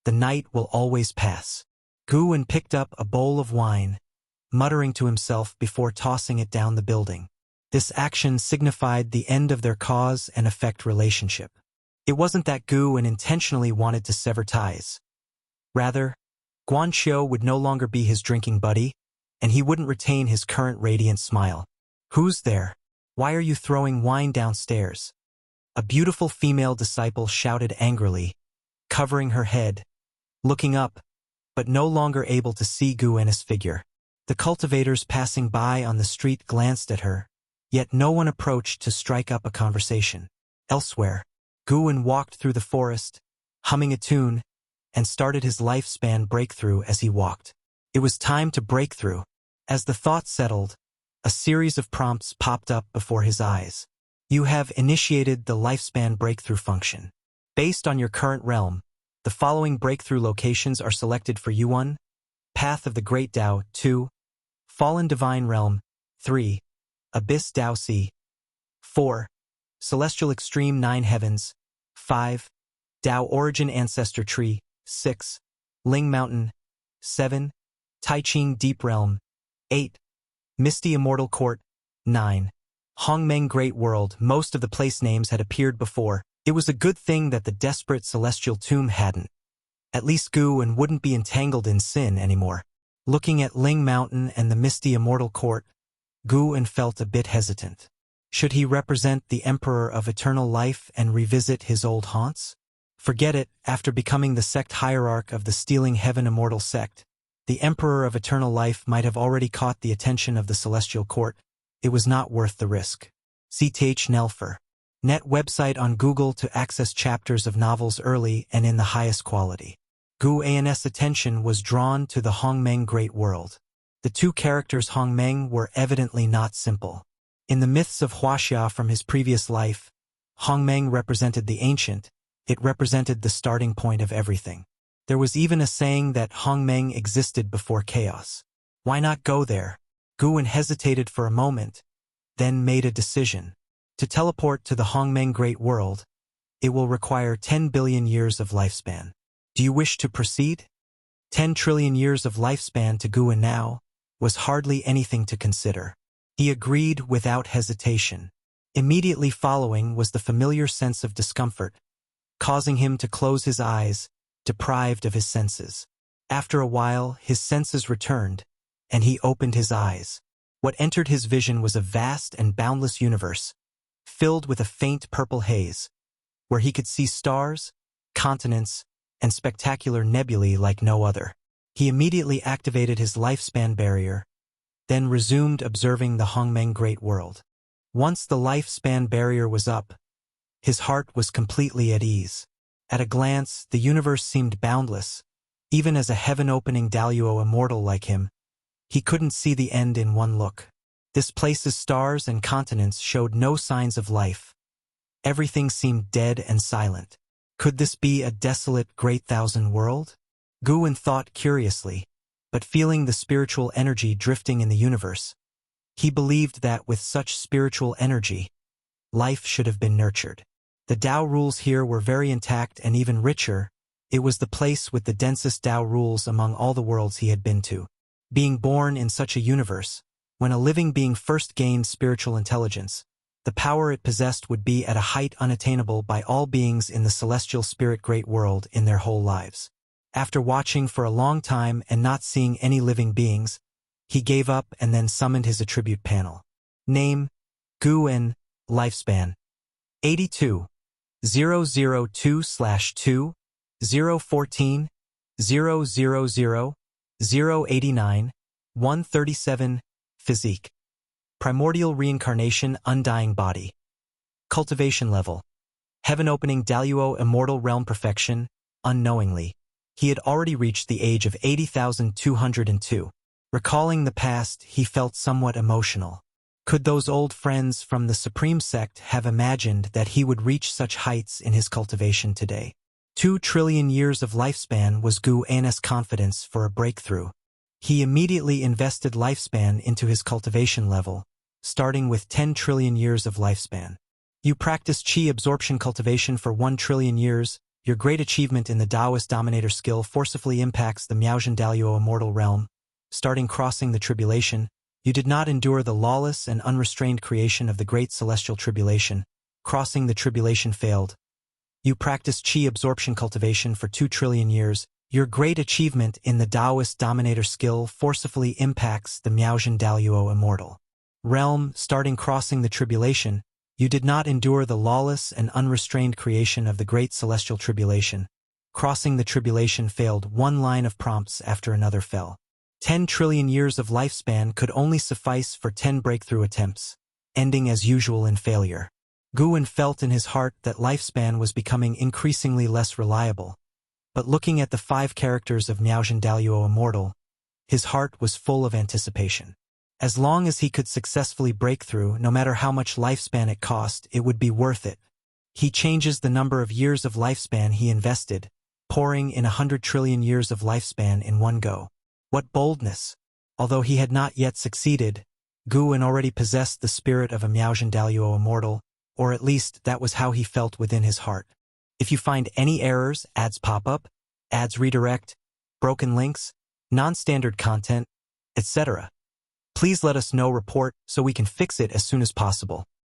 the night will always pass. Guwen picked up a bowl of wine, muttering to himself before tossing it down the building. This action signified the end of their cause and effect relationship. It wasn't that Guwen intentionally wanted to sever ties. Rather, Guanqiu would no longer be his drinking buddy, and he wouldn't retain his current radiant smile. Who's there? Why are you throwing wine downstairs? A beautiful female disciple shouted angrily, covering her head, looking up, but no longer able to see Guwen's figure. The cultivators passing by on the street glanced at her, yet no one approached to strike up a conversation. Elsewhere, Guwen walked through the forest, humming a tune, and started his lifespan breakthrough as he walked. It was time to break through. As the thought settled, a series of prompts popped up before his eyes. You have initiated the lifespan breakthrough function. Based on your current realm, the following breakthrough locations are selected for you: 1. Path of the Great Tao. 2. Fallen Divine Realm. 3. Abyss Tao Sea. 4. Celestial Extreme 9 Heavens. 5. Tao Origin Ancestor Tree. 6. Ling Mountain. 7. Tai Ching Deep Realm. 8. Misty Immortal Court. 9. Hongmeng Great World. Most of the place names had appeared before. It was a good thing that the desperate celestial tomb hadn't. At least Gu wouldn't be entangled in sin anymore. Looking at Ling Mountain and the Misty Immortal Court, Gu felt a bit hesitant. Should he represent the Emperor of Eternal Life and revisit his old haunts? Forget it. After becoming the sect hierarch of the Stealing Heaven Immortal sect, the Emperor of Eternal Life might have already caught the attention of the Celestial Court. It was not worth the risk. CTH Nelfer. Net website on Google to access chapters of novels early and in the highest quality. Gu's attention was drawn to the Hongmeng Great World. The two characters Hongmeng were evidently not simple. In the myths of Wuxia from his previous life, Hongmeng represented the ancient. It represented the starting point of everything. There was even a saying that Hongmeng existed before chaos. Why not go there? Gu hesitated for a moment, then made a decision. To teleport to the Hongmeng Great World, it will require 10 billion years of lifespan. Do you wish to proceed? 10 trillion years of lifespan to Gu now was hardly anything to consider. He agreed without hesitation. Immediately following was the familiar sense of discomfort, causing him to close his eyes, deprived of his senses. After a while, his senses returned, and he opened his eyes. What entered his vision was a vast and boundless universe, filled with a faint purple haze, where he could see stars, continents, and spectacular nebulae like no other. He immediately activated his lifespan barrier, then resumed observing the Hongmeng Great World. Once the lifespan barrier was up, his heart was completely at ease. At a glance, the universe seemed boundless. Even as a heaven-opening Daluo immortal like him, he couldn't see the end in one look. This place's stars and continents showed no signs of life. Everything seemed dead and silent. Could this be a desolate great thousand world? Gu thought curiously, but feeling the spiritual energy drifting in the universe, he believed that with such spiritual energy, life should have been nurtured. The Tao rules here were very intact and even richer. It was the place with the densest Tao rules among all the worlds he had been to. Being born in such a universe, when a living being first gained spiritual intelligence, the power it possessed would be at a height unattainable by all beings in the celestial spirit great world in their whole lives. After watching for a long time and not seeing any living beings, he gave up and then summoned his attribute panel. Name, Gu Lifespan. 82. 002/2, 014, 000, 089, 137, Physique. Primordial Reincarnation Undying Body. Cultivation Level. Heaven-opening Daluo Immortal Realm Perfection, unknowingly. He had already reached the age of 80,202. Recalling the past, he felt somewhat emotional. Could those old friends from the Supreme Sect have imagined that he would reach such heights in his cultivation today? 2 trillion years of lifespan was Gu's confidence for a breakthrough. He immediately invested lifespan into his cultivation level, starting with 10 trillion years of lifespan. You practice Qi absorption cultivation for 1 trillion years. Your great achievement in the Taoist Dominator skill forcibly impacts the Miaozhen Daluo Immortal Realm. Starting crossing the tribulation, you did not endure the lawless and unrestrained creation of the Great Celestial Tribulation. Crossing the tribulation failed. You practiced Qi absorption cultivation for 2 trillion years. Your great achievement in the Taoist Dominator skill forcibly impacts the Miaozhen Daluo Immortal Realm. Starting crossing the tribulation, you did not endure the lawless and unrestrained creation of the Great Celestial Tribulation. Crossing the tribulation failed. One line of prompts after another fell. 10 trillion years of lifespan could only suffice for 10 breakthrough attempts, ending as usual in failure. Gu felt in his heart that lifespan was becoming increasingly less reliable, but looking at the 5 characters of Miaozhen Daluo Immortal, his heart was full of anticipation. As long as he could successfully break through, no matter how much lifespan it cost, it would be worth it. He changes the number of years of lifespan he invested, pouring in 100 trillion years of lifespan in one go. What boldness! Although he had not yet succeeded, Guwen already possessed the spirit of a Miaojian Daluo immortal, or at least that was how he felt within his heart. If you find any errors, ads pop up, ads redirect, broken links, non-standard content, etc., please let us know. Report so we can fix it as soon as possible.